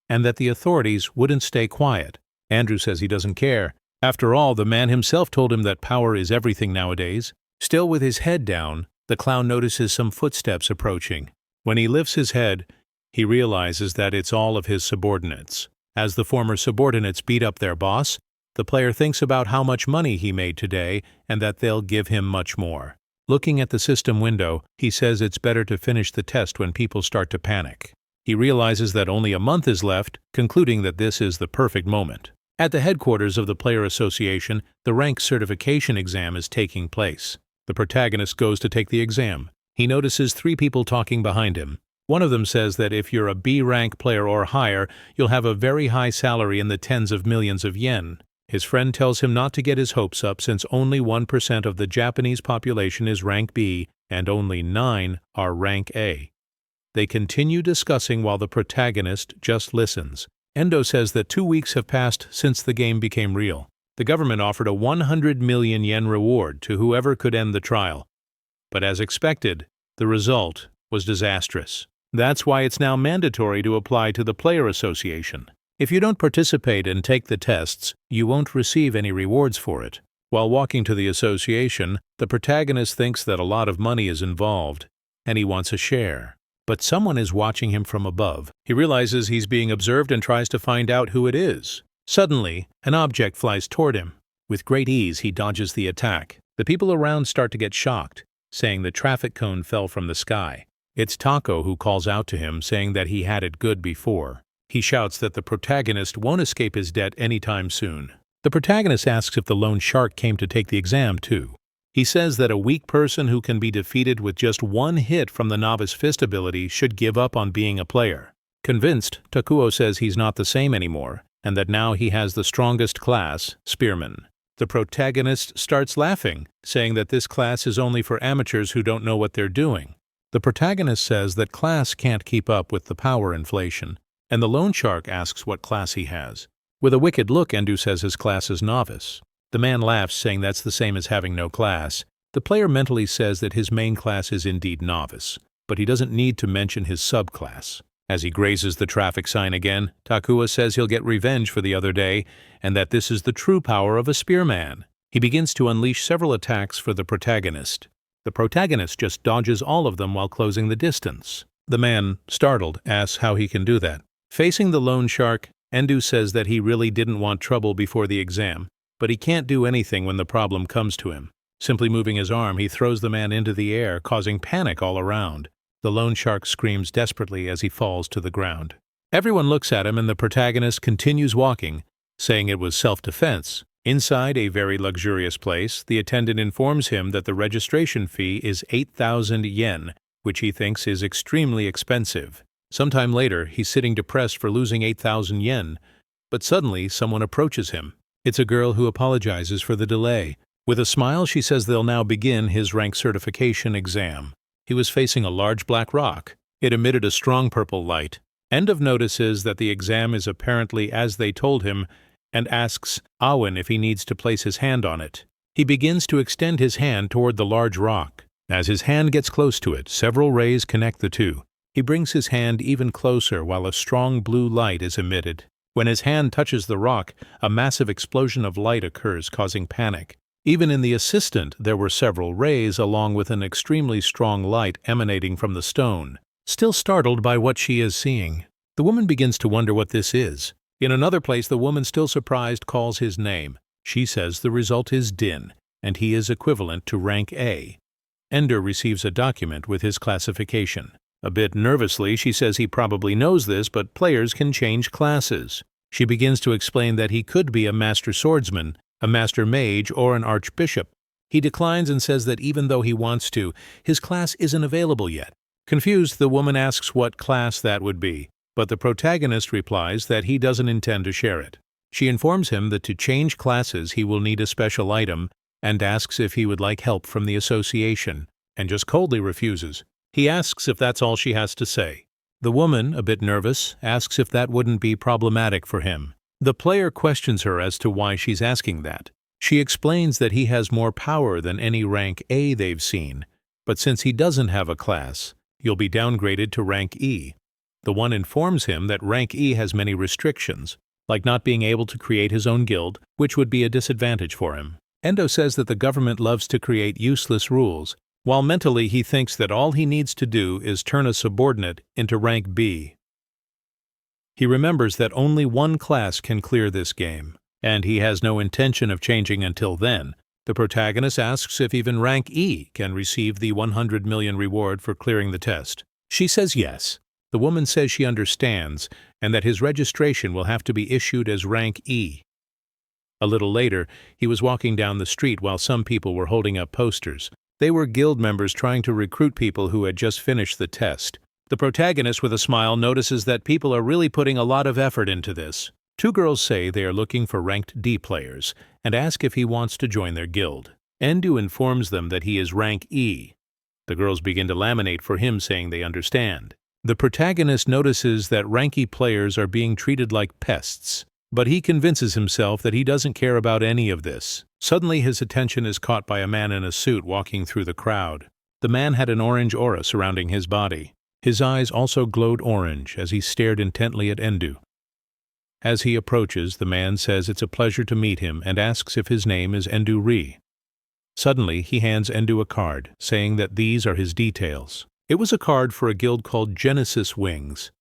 and that the authorities wouldn't stay quiet. Andrew says he doesn't care. After all, the man himself told him that power is everything nowadays. Still with his head down, the clown notices some footsteps approaching. When he lifts his head, he realizes that it's all of his subordinates. As the former subordinates beat up their boss, the player thinks about how much money he made today and that they'll give him much more. Looking at the system window, he says it's better to finish the test when people start to panic. He realizes that only a month is left, concluding that this is the perfect moment. At the headquarters of the player association, the rank certification exam is taking place. The protagonist goes to take the exam. He notices 3 people talking behind him. One of them says that if you're a B rank player or higher, you'll have a very high salary in the tens of millions of yen. His friend tells him not to get his hopes up since only 1% of the Japanese population is rank B and only 9 are rank A. They continue discussing while the protagonist just listens. Endo says that 2 weeks have passed since the game became real. The government offered a 100 million yen reward to whoever could end the trial. But as expected, the result was disastrous. That's why it's now mandatory to apply to the player association. If you don't participate and take the tests, you won't receive any rewards for it. While walking to the association, the protagonist thinks that a lot of money is involved, and he wants a share. But someone is watching him from above. He realizes he's being observed and tries to find out who it is. Suddenly, an object flies toward him. With great ease, he dodges the attack. The people around start to get shocked, saying the traffic cone fell from the sky. It's Taco who calls out to him, saying that he had it good before. He shouts that the protagonist won't escape his debt anytime soon. The protagonist asks if the lone shark came to take the exam too. He says that a weak person who can be defeated with just 1 hit from the novice fist ability should give up on being a player. Convinced, Takuo says he's not the same anymore, and that now he has the strongest class, Spearman. The protagonist starts laughing, saying that this class is only for amateurs who don't know what they're doing. The protagonist says that class can't keep up with the power inflation, and the loan shark asks what class he has. With a wicked look, Endu says his class is novice. The man laughs, saying that's the same as having no class. The player mentally says that his main class is indeed novice, but he doesn't need to mention his subclass. As he grazes the traffic sign again, Takua says he'll get revenge for the other day, and that this is the true power of a spearman. He begins to unleash several attacks for the protagonist. The protagonist just dodges all of them while closing the distance. The man, startled, asks how he can do that. Facing the loan shark, Endu says that he really didn't want trouble before the exam, but he can't do anything when the problem comes to him. Simply moving his arm, he throws the man into the air, causing panic all around. The loan shark screams desperately as he falls to the ground. Everyone looks at him and the protagonist continues walking, saying it was self-defense. Inside a very luxurious place, the attendant informs him that the registration fee is 8,000 yen, which he thinks is extremely expensive. Sometime later, he's sitting depressed for losing 8,000 yen, but suddenly someone approaches him. It's a girl who apologizes for the delay. With a smile, she says they'll now begin his rank certification exam. He was facing a large black rock. It emitted a strong purple light. Endo notices that the exam is apparently as they told him, and asks Awen if he needs to place his hand on it. He begins to extend his hand toward the large rock. As his hand gets close to it, several rays connect the two. He brings his hand even closer while a strong blue light is emitted. When his hand touches the rock, a massive explosion of light occurs, causing panic. Even in the assistant, there were several rays along with an extremely strong light emanating from the stone. Still startled by what she is seeing, the woman begins to wonder what this is. In another place, the woman, still surprised, calls his name. She says the result is Din, and he is equivalent to rank A. Ender receives a document with his classification. A bit nervously, she says he probably knows this, but players can change classes. She begins to explain that he could be a master swordsman, a master mage, or an archbishop. He declines and says that even though he wants to, his class isn't available yet. Confused, the woman asks what class that would be, but the protagonist replies that he doesn't intend to share it. She informs him that to change classes he will need a special item and asks if he would like help from the association, and just coldly refuses. He asks if that's all she has to say. The woman, a bit nervous, asks if that wouldn't be problematic for him. The player questions her as to why she's asking that. She explains that he has more power than any rank A they've seen, but since he doesn't have a class, you'll be downgraded to rank E. The one informs him that rank E has many restrictions, like not being able to create his own guild, which would be a disadvantage for him. Endo says that the government loves to create useless rules, while mentally he thinks that all he needs to do is turn a subordinate into rank B. He remembers that only one class can clear this game, and he has no intention of changing until then. The protagonist asks if even rank E can receive the 100 million reward for clearing the test. She says yes. The woman says she understands, and that his registration will have to be issued as rank E. A little later, he was walking down the street while some people were holding up posters. They were guild members trying to recruit people who had just finished the test. The protagonist, with a smile, notices that people are really putting a lot of effort into this. Two girls say they are looking for ranked D players and ask if he wants to join their guild. Endu informs them that he is rank E. The girls begin to laminate for him, saying they understand. The protagonist notices that rank E players are being treated like pests, but he convinces himself that he doesn't care about any of this. Suddenly his attention is caught by a man in a suit walking through the crowd. The man had an orange aura surrounding his body. His eyes also glowed orange as he stared intently at Endu. As he approaches, the man says it's a pleasure to meet him and asks if his name is Endu Ri. Suddenly, he hands Endu a card, saying that these are his details. It was a card for a guild called Genesis Wings.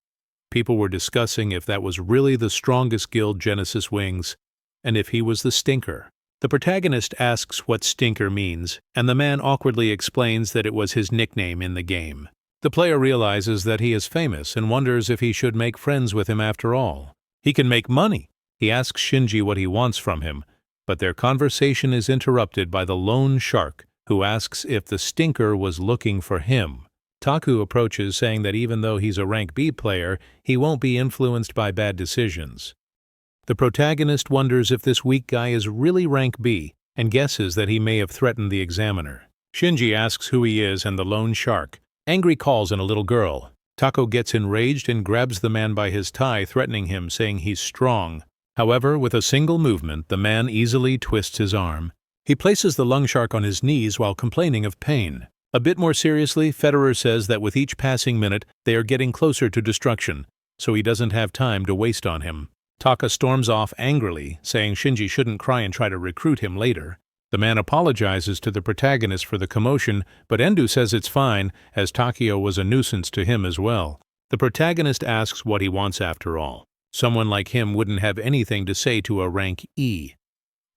People were discussing if that was really the strongest guild, Genesis Wings, and if he was the stinker. The protagonist asks what stinker means, and the man awkwardly explains that it was his nickname in the game. The player realizes that he is famous and wonders if he should make friends with him after all. He can make money. He asks Shinji what he wants from him, but their conversation is interrupted by the lone shark, who asks if the stinker was looking for him. Taku approaches, saying that even though he's a rank B player, he won't be influenced by bad decisions. The protagonist wonders if this weak guy is really rank B and guesses that he may have threatened the examiner. Shinji asks who he is, and the lone shark angry calls on a little girl. Taku gets enraged and grabs the man by his tie, threatening him, saying he's strong. However, with a single movement, the man easily twists his arm. He places the lung shark on his knees while complaining of pain. A bit more seriously, Federer says that with each passing minute, they are getting closer to destruction, so he doesn't have time to waste on him. Taka storms off angrily, saying Shinji shouldn't cry and try to recruit him later. The man apologizes to the protagonist for the commotion, but Endu says it's fine, as Takio was a nuisance to him as well. The protagonist asks what he wants after all. Someone like him wouldn't have anything to say to a rank E.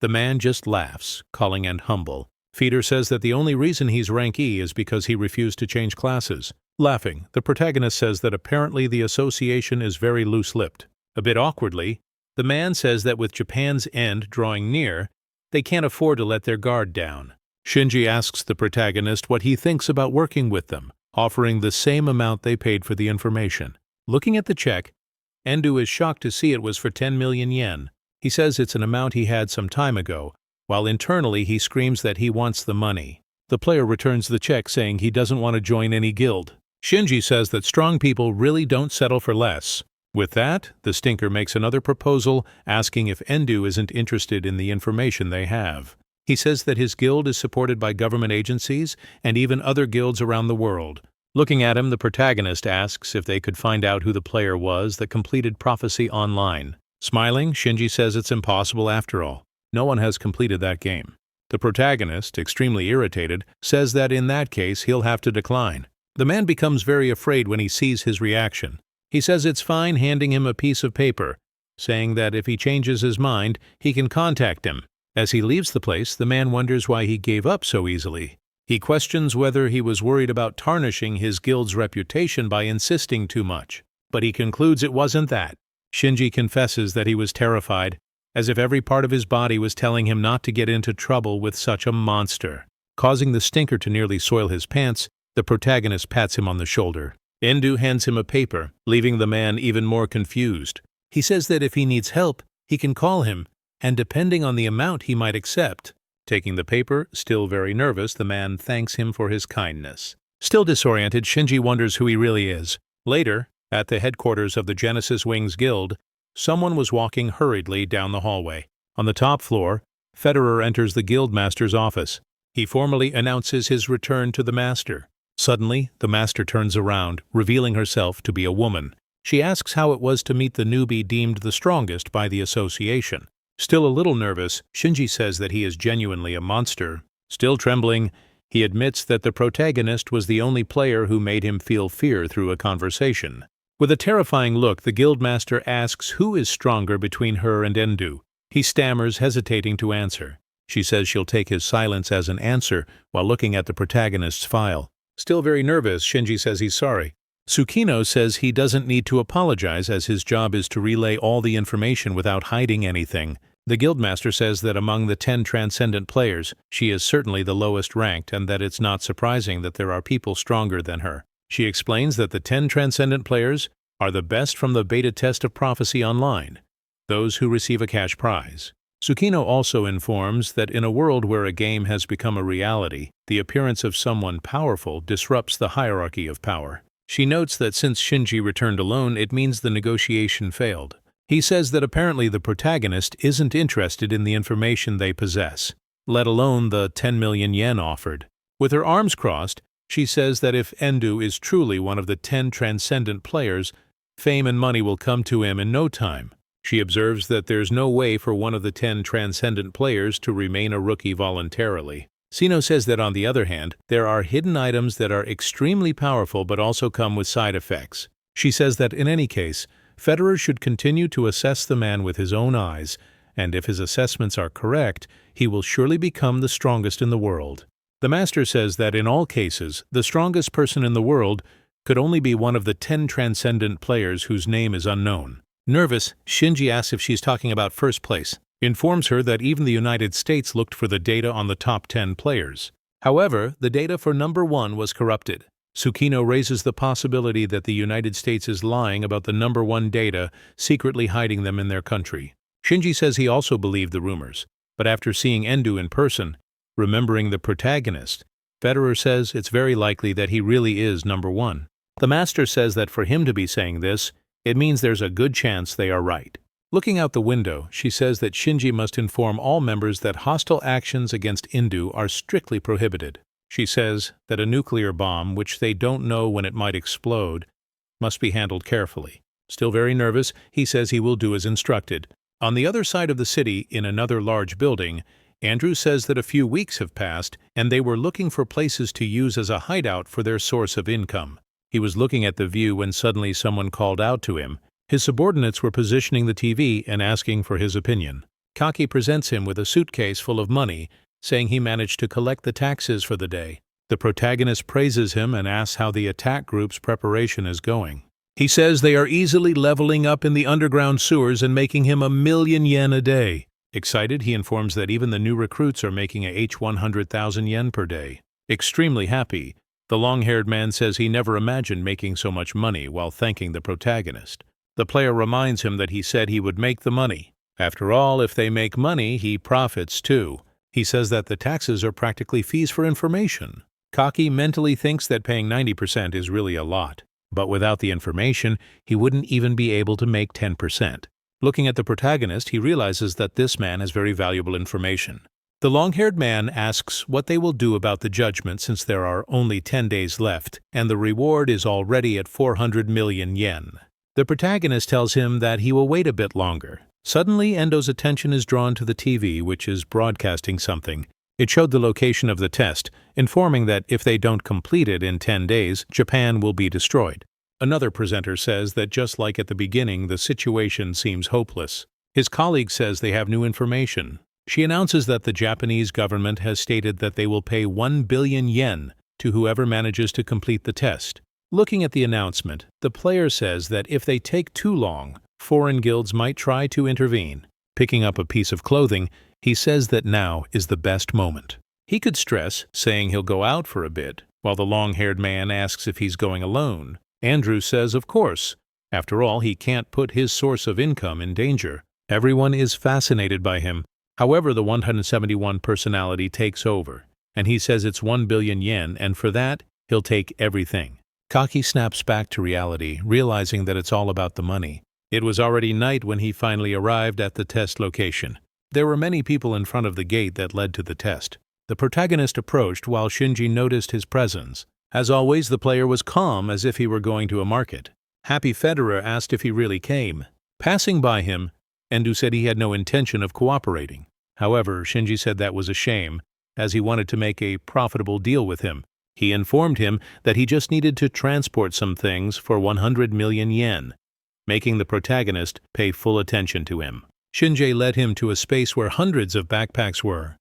The man just laughs, calling and humble. Feeder says that the only reason he's rank E is because he refused to change classes. Laughing, the protagonist says that apparently the association is very loose-lipped. A bit awkwardly, the man says that with Japan's end drawing near, they can't afford to let their guard down. Shinji asks the protagonist what he thinks about working with them, offering the same amount they paid for the information. Looking at the check, Endu is shocked to see it was for 10 million yen. He says it's an amount he had some time ago, while internally he screams that he wants the money. The player returns the check, saying he doesn't want to join any guild. Shinji says that strong people really don't settle for less. With that, the stinker makes another proposal, asking if Endu isn't interested in the information they have. He says that his guild is supported by government agencies and even other guilds around the world. Looking at him, the protagonist asks if they could find out who the player was that completed Prophecy Online. Smiling, Shinji says it's impossible after all. No one has completed that game. The protagonist, extremely irritated, says that in that case he'll have to decline. The man becomes very afraid when he sees his reaction. He says it's fine, handing him a piece of paper, saying that if he changes his mind, he can contact him. As he leaves the place, the man wonders why he gave up so easily. He questions whether he was worried about tarnishing his guild's reputation by insisting too much, but he concludes it wasn't that. Shinji confesses that he was terrified, as if every part of his body was telling him not to get into trouble with such a monster. Causing the stinker to nearly soil his pants, the protagonist pats him on the shoulder. Endu hands him a paper, leaving the man even more confused. He says that if he needs help, he can call him, and depending on the amount he might accept. Taking the paper, still very nervous, the man thanks him for his kindness. Still disoriented, Shinji wonders who he really is. Later, at the headquarters of the Genesis Wings Guild, someone was walking hurriedly down the hallway. On the top floor, Federer enters the guildmaster's office. He formally announces his return to the master. Suddenly, the master turns around, revealing herself to be a woman. She asks how it was to meet the newbie deemed the strongest by the association. Still a little nervous, Shinji says that he is genuinely a monster. Still trembling, he admits that the protagonist was the only player who made him feel fear through a conversation. With a terrifying look, the guildmaster asks who is stronger between her and Endu. He stammers, hesitating to answer. She says she'll take his silence as an answer while looking at the protagonist's file. Still very nervous, Shinji says he's sorry. Tsukino says he doesn't need to apologize as his job is to relay all the information without hiding anything. The guildmaster says that among the 10 transcendent players, she is certainly the lowest ranked and that it's not surprising that there are people stronger than her. She explains that the 10 transcendent players are the best from the beta test of Prophecy Online, those who receive a cash prize. Tsukino also informs that in a world where a game has become a reality, the appearance of someone powerful disrupts the hierarchy of power. She notes that since Shinji returned alone, it means the negotiation failed. He says that apparently the protagonist isn't interested in the information they possess, let alone the 10 million yen offered. With her arms crossed, she says that if Endu is truly one of the 10 transcendent players, fame and money will come to him in no time. She observes that there's no way for one of the 10 transcendent players to remain a rookie voluntarily. Sino says that on the other hand, there are hidden items that are extremely powerful but also come with side effects. She says that in any case, Federer should continue to assess the man with his own eyes, and if his assessments are correct, he will surely become the strongest in the world. The master says that in all cases, the strongest person in the world could only be one of the 10 transcendent players whose name is unknown. Nervous, Shinji asks if she's talking about first place, informs her that even the United States looked for the data on the top 10 players. However, the data for number 1 was corrupted. Tsukino raises the possibility that the United States is lying about the number 1 data, secretly hiding them in their country. Shinji says he also believed the rumors, but after seeing Endu in person, remembering the protagonist, Federer says it's very likely that he really is number 1. The master says that for him to be saying this, it means there's a good chance they are right. Looking out the window, she says that Shinji must inform all members that hostile actions against Endu are strictly prohibited. She says that a nuclear bomb, which they don't know when it might explode, must be handled carefully. Still very nervous, he says he will do as instructed. On the other side of the city, in another large building, Andrew says that a few weeks have passed and they were looking for places to use as a hideout for their source of income. He was looking at the view when suddenly someone called out to him. His subordinates were positioning the TV and asking for his opinion. Kaki presents him with a suitcase full of money, saying he managed to collect the taxes for the day. The protagonist praises him and asks how the attack group's preparation is going. He says they are easily leveling up in the underground sewers and making him 1,000,000 yen a day. Excited, he informs that even the new recruits are making a 100,000 yen per day. Extremely happy, the long-haired man says he never imagined making so much money while thanking the protagonist. The player reminds him that he said he would make the money. After all, if they make money, he profits too. He says that the taxes are practically fees for information. Kaki mentally thinks that paying 90% is really a lot, but without the information, he wouldn't even be able to make 10%. Looking at the protagonist, he realizes that this man has very valuable information. The long-haired man asks what they will do about the judgment since there are only 10 days left, and the reward is already at 400 million yen. The protagonist tells him that he will wait a bit longer. Suddenly, Endo's attention is drawn to the TV, which is broadcasting something. It showed the location of the test, informing that if they don't complete it in 10 days, Japan will be destroyed. Another presenter says that just like at the beginning, the situation seems hopeless. His colleague says they have new information. She announces that the Japanese government has stated that they will pay 1 billion yen to whoever manages to complete the test. Looking at the announcement, the player says that if they take too long, foreign guilds might try to intervene. Picking up a piece of clothing, he says that now is the best moment. He could stress, saying he'll go out for a bit, while the long-haired man asks if he's going alone. Andrew says of course. After all, he can't put his source of income in danger. Everyone is fascinated by him. However, the 171 personality takes over, and he says it's 1 billion yen, and for that, he'll take everything. Kaki snaps back to reality, realizing that it's all about the money. It was already night when he finally arrived at the test location. There were many people in front of the gate that led to the test. The protagonist approached while Shinji noticed his presence. As always, the player was calm as if he were going to a market. Happy Federer asked if he really came. Passing by him, Endu said he had no intention of cooperating. However, Shinji said that was a shame, as he wanted to make a profitable deal with him. He informed him that he just needed to transport some things for 100 million yen, making the protagonist pay full attention to him. Shinji led him to a space where hundreds of backpacks were.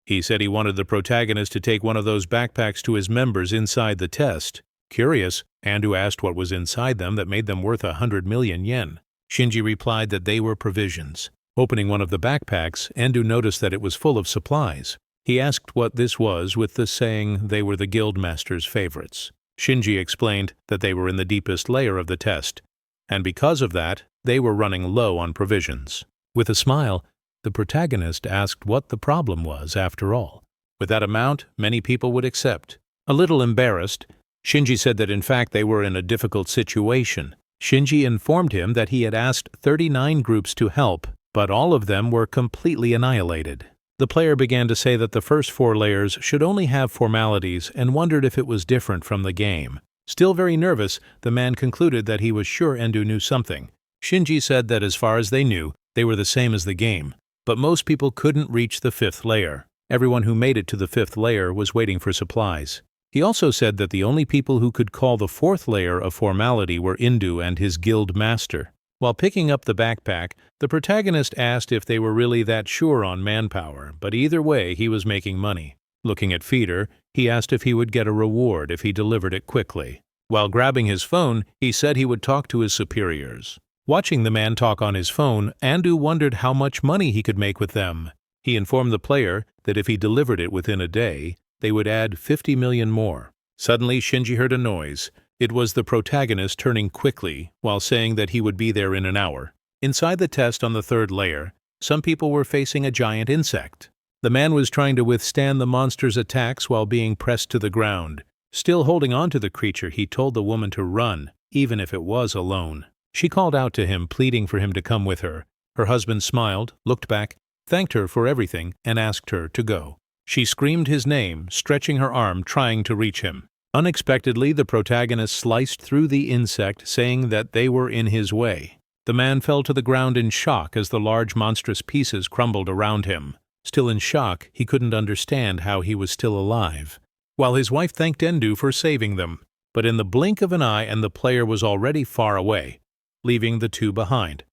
He said he wanted the protagonist to take one of those backpacks to his members inside the test. Curious, Endu asked what was inside them that made them worth 100 million yen. Shinji replied that they were provisions. Opening one of the backpacks, Endu noticed that it was full of supplies. He asked what this was with the saying they were the guildmaster's favorites. Shinji explained that they were in the deepest layer of the test, and because of that, they were running low on provisions. With a smile, the protagonist asked what the problem was after all. With that amount, many people would accept. A little embarrassed, Shinji said that in fact they were in a difficult situation. Shinji informed him that he had asked 39 groups to help, but all of them were completely annihilated. The player began to say that the first 4 layers should only have formalities and wondered if it was different from the game. Still very nervous, the man concluded that he was sure Endu knew something. Shinji said that as far as they knew, they were the same as the game, but most people couldn't reach the 5th layer. Everyone who made it to the 5th layer was waiting for supplies. He also said that the only people who could call the 4th layer a formality were Endu and his guild master. While picking up the backpack, the protagonist asked if they were really that sure on manpower, but either way he was making money. Looking at Feeder, he asked if he would get a reward if he delivered it quickly. While grabbing his phone, he said he would talk to his superiors. Watching the man talk on his phone, Endu wondered how much money he could make with them. He informed the player that if he delivered it within a day, they would add 50 million more. Suddenly, Shinji heard a noise. It was the protagonist turning quickly while saying that he would be there in an hour. Inside the test on the 3rd layer, some people were facing a giant insect. The man was trying to withstand the monster's attacks while being pressed to the ground. Still holding on to the creature, he told the woman to run, even if it was alone. She called out to him, pleading for him to come with her. Her husband smiled, looked back, thanked her for everything, and asked her to go. She screamed his name, stretching her arm, trying to reach him. Unexpectedly, the protagonist sliced through the insect, saying that they were in his way. The man fell to the ground in shock as the large monstrous pieces crumbled around him. Still in shock, he couldn't understand how he was still alive. While his wife thanked Endu for saving them, but in the blink of an eye and the player was already far away, leaving the two behind,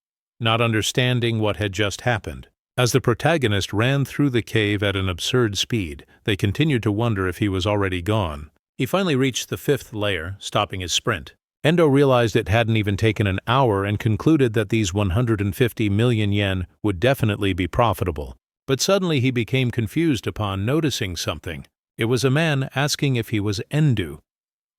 not understanding what had just happened. As the protagonist ran through the cave at an absurd speed, they continued to wonder if he was already gone. He finally reached the 5th layer, stopping his sprint. Endo realized it hadn't even taken an hour and concluded that these 150 million yen would definitely be profitable. But suddenly he became confused upon noticing something. It was a man asking if he was Endu.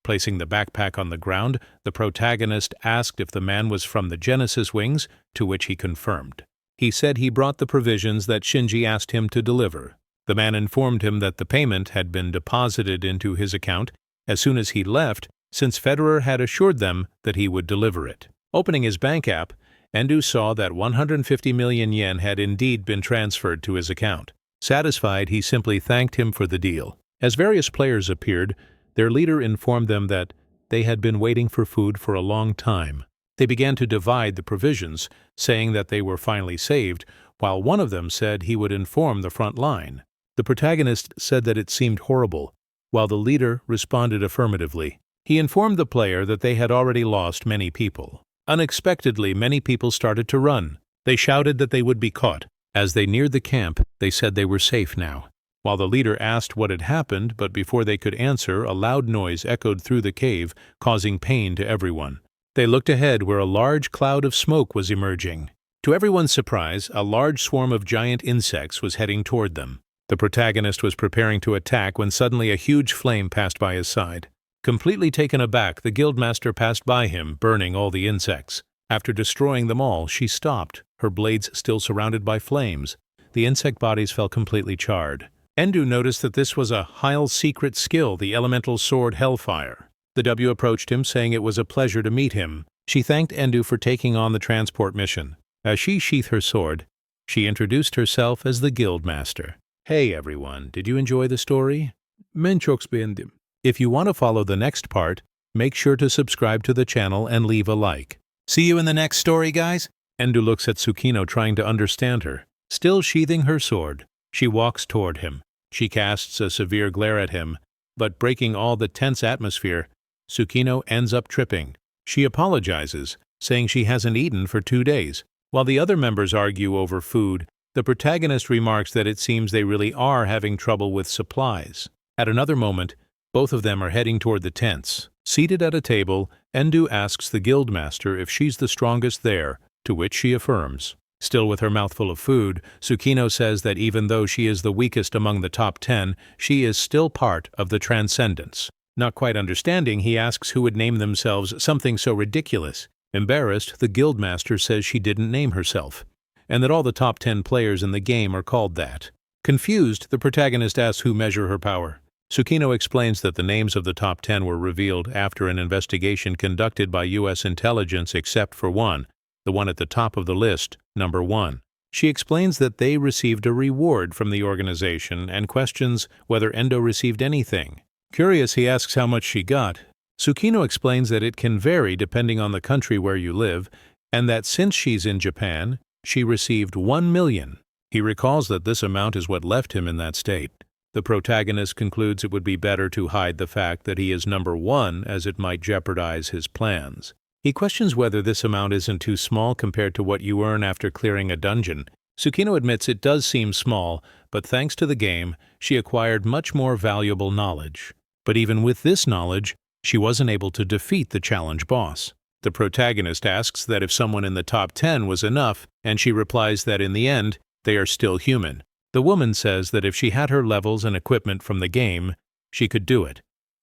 Placing the backpack on the ground, the protagonist asked if the man was from the Genesis Wings, to which he confirmed. He said he brought the provisions that Shinji asked him to deliver. The man informed him that the payment had been deposited into his account as soon as he left, since Federer had assured them that he would deliver it. Opening his bank app, Endu saw that 150 million yen had indeed been transferred to his account. Satisfied, he simply thanked him for the deal. As various players appeared, their leader informed them that they had been waiting for food for a long time. They began to divide the provisions, saying that they were finally saved, while one of them said he would inform the front line. The protagonist said that it seemed horrible, while the leader responded affirmatively. He informed the player that they had already lost many people. Unexpectedly, many people started to run. They shouted that they would be caught. As they neared the camp, they said they were safe now. While the leader asked what had happened, but before they could answer, a loud noise echoed through the cave, causing pain to everyone. They looked ahead where a large cloud of smoke was emerging. To everyone's surprise, a large swarm of giant insects was heading toward them. The protagonist was preparing to attack when suddenly a huge flame passed by his side. Completely taken aback, the guildmaster passed by him, burning all the insects. After destroying them all, she stopped, her blades still surrounded by flames. The insect bodies fell completely charred. Endu noticed that this was a Heil's secret skill, the elemental sword Hellfire. The W approached him, saying it was a pleasure to meet him. She thanked Endu for taking on the transport mission. As she sheathed her sword, she introduced herself as the guildmaster. Hey everyone, did you enjoy the story? Men çok beğendim. If you want to follow the next part, make sure to subscribe to the channel and leave a like. See you in the next story, guys. Endu looks at Tsukino, trying to understand her. Still sheathing her sword, she walks toward him. She casts a severe glare at him, but breaking all the tense atmosphere, Tsukino ends up tripping. She apologizes, saying she hasn't eaten for 2 days. While the other members argue over food, the protagonist remarks that it seems they really are having trouble with supplies. At another moment, both of them are heading toward the tents. Seated at a table, Endu asks the guildmaster if she's the strongest there, to which she affirms. Still with her mouthful of food, Tsukino says that even though she is the weakest among the top 10, she is still part of the Transcendence. Not quite understanding, he asks who would name themselves something so ridiculous. Embarrassed, the guildmaster says she didn't name herself, and that all the top 10 players in the game are called that. Confused, the protagonist asks who measure her power. Tsukino explains that the names of the top 10 were revealed after an investigation conducted by U.S. intelligence except for one, the one at the top of the list, number 1. She explains that they received a reward from the organization and questions whether Endo received anything. Curious, he asks how much she got. Tsukino explains that it can vary depending on the country where you live, and that since she's in Japan, she received 1 million. He recalls that this amount is what left him in that state. The protagonist concludes it would be better to hide the fact that he is number 1 as it might jeopardize his plans. He questions whether this amount isn't too small compared to what you earn after clearing a dungeon. Tsukino admits it does seem small, but thanks to the game, she acquired much more valuable knowledge. But even with this knowledge, she wasn't able to defeat the challenge boss. The protagonist asks that if someone in the top 10 was enough, and she replies that in the end, they are still human. The woman says that if she had her levels and equipment from the game, she could do it.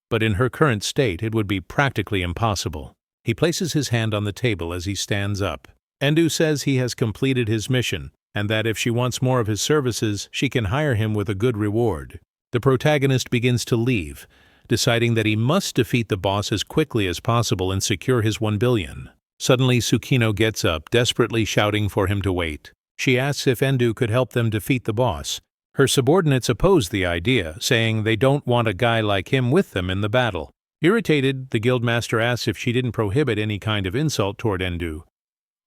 But in her current state, it would be practically impossible. He places his hand on the table as he stands up. Endo says he has completed his mission, and that if she wants more of his services, she can hire him with a good reward. The protagonist begins to leave, deciding that he must defeat the boss as quickly as possible and secure his 1 billion. Suddenly, Tsukino gets up, desperately shouting for him to wait. She asks if Endo could help them defeat the boss. Her subordinates oppose the idea, saying they don't want a guy like him with them in the battle. Irritated, the guildmaster asks if she didn't prohibit any kind of insult toward Endo.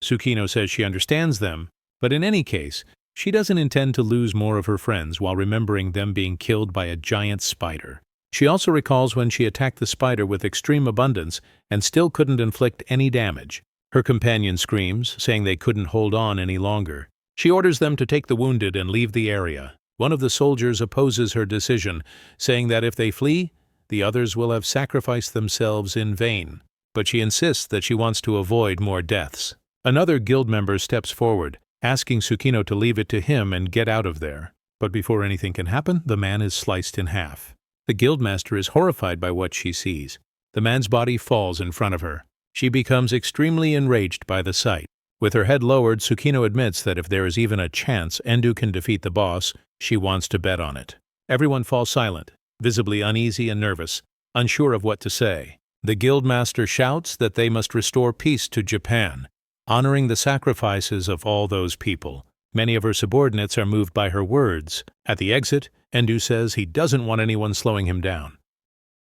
Tsukino says she understands them, but in any case, she doesn't intend to lose more of her friends while remembering them being killed by a giant spider. She also recalls when she attacked the spider with extreme abundance and still couldn't inflict any damage. Her companion screams, saying they couldn't hold on any longer. She orders them to take the wounded and leave the area. One of the soldiers opposes her decision, saying that if they flee, the others will have sacrificed themselves in vain. But she insists that she wants to avoid more deaths. Another guild member steps forward, asking Tsukino to leave it to him and get out of there. But before anything can happen, the man is sliced in half. The guildmaster is horrified by what she sees. The man's body falls in front of her. She becomes extremely enraged by the sight. With her head lowered, Tsukino admits that if there is even a chance Endo can defeat the boss, she wants to bet on it. Everyone falls silent, visibly uneasy and nervous, unsure of what to say. The guildmaster shouts that they must restore peace to Japan, honoring the sacrifices of all those people. Many of her subordinates are moved by her words. At the exit, Endo says he doesn't want anyone slowing him down.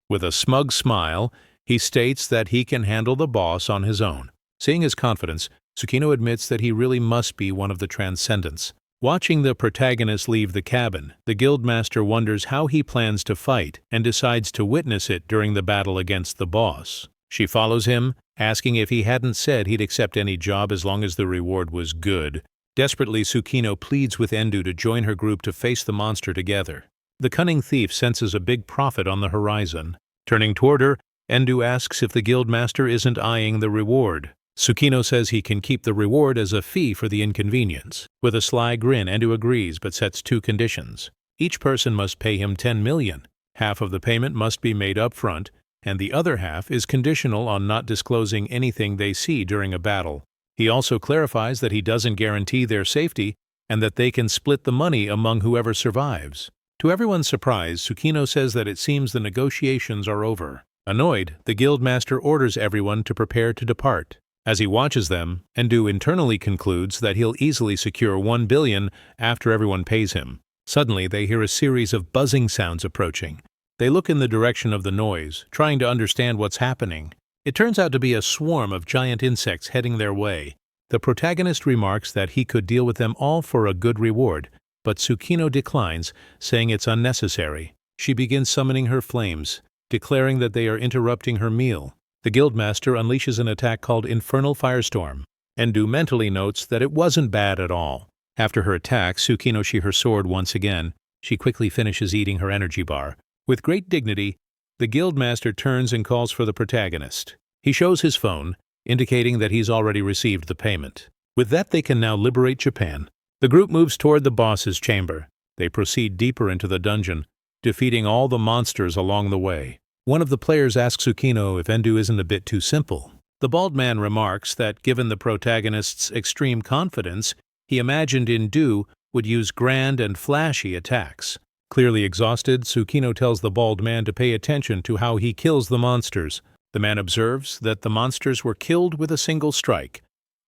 With a smug smile, he states that he can handle the boss on his own. Seeing his confidence, Tsukino admits that he really must be one of the Transcendents. Watching the protagonist leave the cabin, the guildmaster wonders how he plans to fight and decides to witness it during the battle against the boss. She follows him, asking if he hadn't said he'd accept any job as long as the reward was good. Desperately, Tsukino pleads with Endo to join her group to face the monster together. The cunning thief senses a big profit on the horizon. Turning toward her, Endo asks if the guildmaster isn't eyeing the reward. Tsukino says he can keep the reward as a fee for the inconvenience. With a sly grin, Endo agrees but sets 2 conditions. Each person must pay him 10 million. Half of the payment must be made up front, and the other half is conditional on not disclosing anything they see during a battle. He also clarifies that he doesn't guarantee their safety and that they can split the money among whoever survives. To everyone's surprise, Tsukino says that it seems the negotiations are over. Annoyed, the guildmaster orders everyone to prepare to depart. As he watches them, Endo internally concludes that he'll easily secure 1 billion after everyone pays him. Suddenly, they hear a series of buzzing sounds approaching. They look in the direction of the noise, trying to understand what's happening. It turns out to be a swarm of giant insects heading their way. The protagonist remarks that he could deal with them all for a good reward, but Tsukino declines, saying it's unnecessary. She begins summoning her flames, declaring that they are interrupting her meal. The guildmaster unleashes an attack called Infernal Firestorm. Endo mentally notes that it wasn't bad at all. After her attack, Tsukino shears her sword once again. She quickly finishes eating her energy bar. With great dignity, the guildmaster turns and calls for the protagonist. He shows his phone, indicating that he's already received the payment. With that, they can now liberate Japan. The group moves toward the boss's chamber. They proceed deeper into the dungeon, defeating all the monsters along the way. One of the players asks Tsukino if Endu isn't a bit too simple. The bald man remarks that given the protagonist's extreme confidence, he imagined Endu would use grand and flashy attacks. Clearly exhausted, Tsukino tells the bald man to pay attention to how he kills the monsters. The man observes that the monsters were killed with a single strike,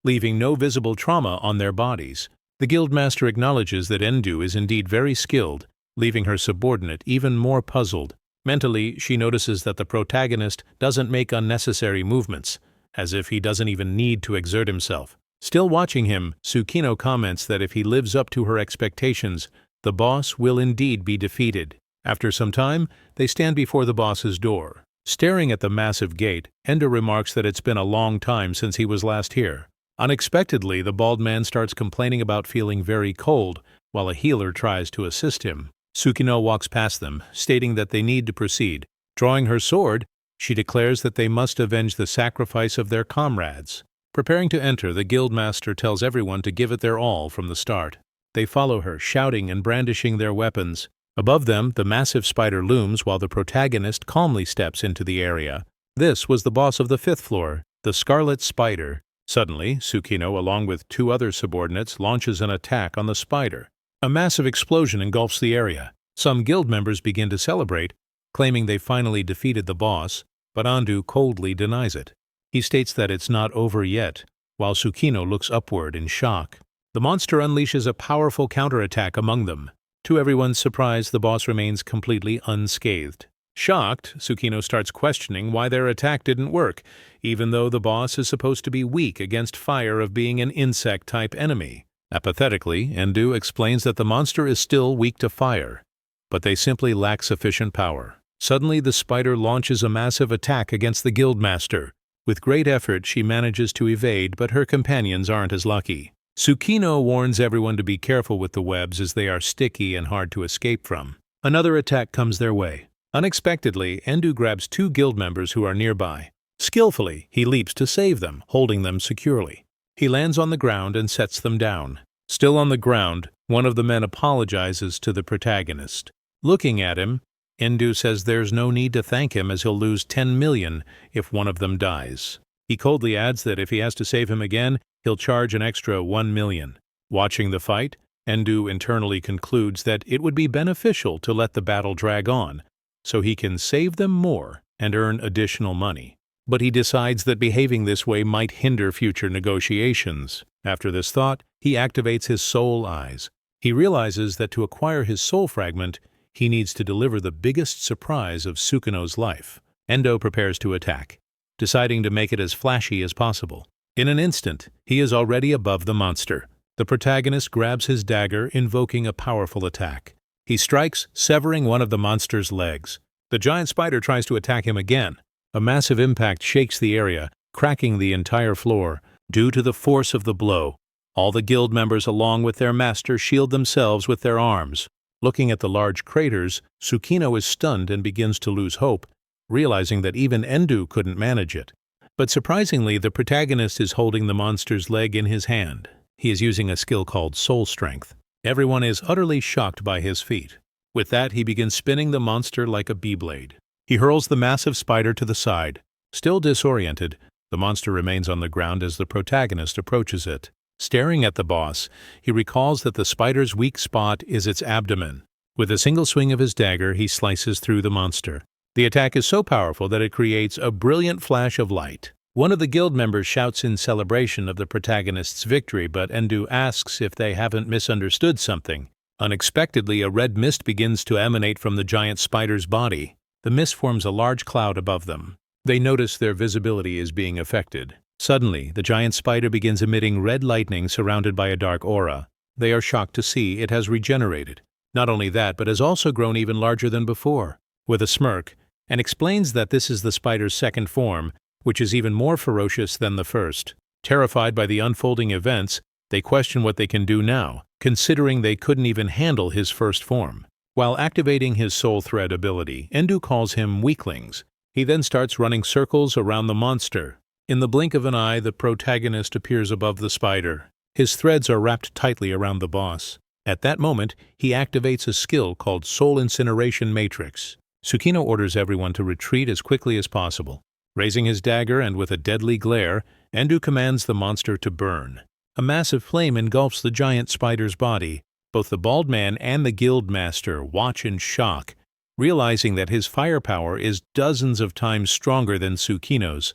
leaving no visible trauma on their bodies. The guildmaster acknowledges that Endu is indeed very skilled, leaving her subordinate even more puzzled. Mentally, she notices that the protagonist doesn't make unnecessary movements, as if he doesn't even need to exert himself. Still watching him, Tsukino comments that if he lives up to her expectations, the boss will indeed be defeated. After some time, they stand before the boss's door. Staring at the massive gate, Endu remarks that it's been a long time since he was last here. Unexpectedly, the bald man starts complaining about feeling very cold, while a healer tries to assist him. Tsukino walks past them, stating that they need to proceed. Drawing her sword, she declares that they must avenge the sacrifice of their comrades. Preparing to enter, the guildmaster tells everyone to give it their all from the start. They follow her, shouting and brandishing their weapons. Above them, the massive spider looms while the protagonist calmly steps into the area. This was the boss of the 5th floor, the Scarlet Spider. Suddenly, Tsukino, along with 2 other subordinates, launches an attack on the spider. A massive explosion engulfs the area. Some guild members begin to celebrate, claiming they finally defeated the boss, but Endu coldly denies it. He states that it's not over yet, while Tsukino looks upward in shock. The monster unleashes a powerful counterattack among them. To everyone's surprise, the boss remains completely unscathed. Shocked, Tsukino starts questioning why their attack didn't work, even though the boss is supposed to be weak against fire of being an insect-type enemy. Apathetically, Endu explains that the monster is still weak to fire, but they simply lack sufficient power. Suddenly, the spider launches a massive attack against the guildmaster. With great effort, she manages to evade, but her companions aren't as lucky. Tsukino warns everyone to be careful with the webs as they are sticky and hard to escape from. Another attack comes their way. Unexpectedly, Endu grabs 2 guild members who are nearby. Skillfully, he leaps to save them, holding them securely. He lands on the ground and sets them down. Still on the ground, one of the men apologizes to the protagonist. Looking at him, Endu says there's no need to thank him as he'll lose 10 million if one of them dies. He coldly adds that if he has to save him again, he'll charge an extra 1 million. Watching the fight, Endu internally concludes that it would be beneficial to let the battle drag on, so he can save them more and earn additional money. But he decides that behaving this way might hinder future negotiations. After this thought, he activates his soul eyes. He realizes that to acquire his soul fragment, he needs to deliver the biggest surprise of Tsukino's life. Endu prepares to attack, deciding to make it as flashy as possible. In an instant, he is already above the monster. The protagonist grabs his dagger, invoking a powerful attack. He strikes, severing one of the monster's legs. The giant spider tries to attack him again. A massive impact shakes the area, cracking the entire floor. Due to the force of the blow, all the guild members along with their master shield themselves with their arms. Looking at the large craters, Tsukino is stunned and begins to lose hope, realizing that even Endu couldn't manage it. But surprisingly, the protagonist is holding the monster's leg in his hand. He is using a skill called Soul Strength. Everyone is utterly shocked by his feat. With that, he begins spinning the monster like a beyblade. He hurls the massive spider to the side. Still disoriented, the monster remains on the ground as the protagonist approaches it. Staring at the boss, he recalls that the spider's weak spot is its abdomen. With a single swing of his dagger, he slices through the monster. The attack is so powerful that it creates a brilliant flash of light. One of the guild members shouts in celebration of the protagonist's victory, but Endu asks if they haven't misunderstood something. Unexpectedly, a red mist begins to emanate from the giant spider's body. The mist forms a large cloud above them. They notice their visibility is being affected. Suddenly, the giant spider begins emitting red lightning surrounded by a dark aura. They are shocked to see it has regenerated. Not only that, but has also grown even larger than before. With a smirk, and explains that this is the spider's second form, which is even more ferocious than the first. Terrified by the unfolding events, they question what they can do now, considering they couldn't even handle his first form. While activating his soul thread ability, Endu calls him weaklings. He then starts running circles around the monster. In the blink of an eye, the protagonist appears above the spider. His threads are wrapped tightly around the boss. At that moment, he activates a skill called Soul Incineration Matrix. Tsukino orders everyone to retreat as quickly as possible. Raising his dagger and with a deadly glare, Endu commands the monster to burn. A massive flame engulfs the giant spider's body. Both the bald man and the guild master watch in shock, realizing that his firepower is dozens of times stronger than Tsukino's.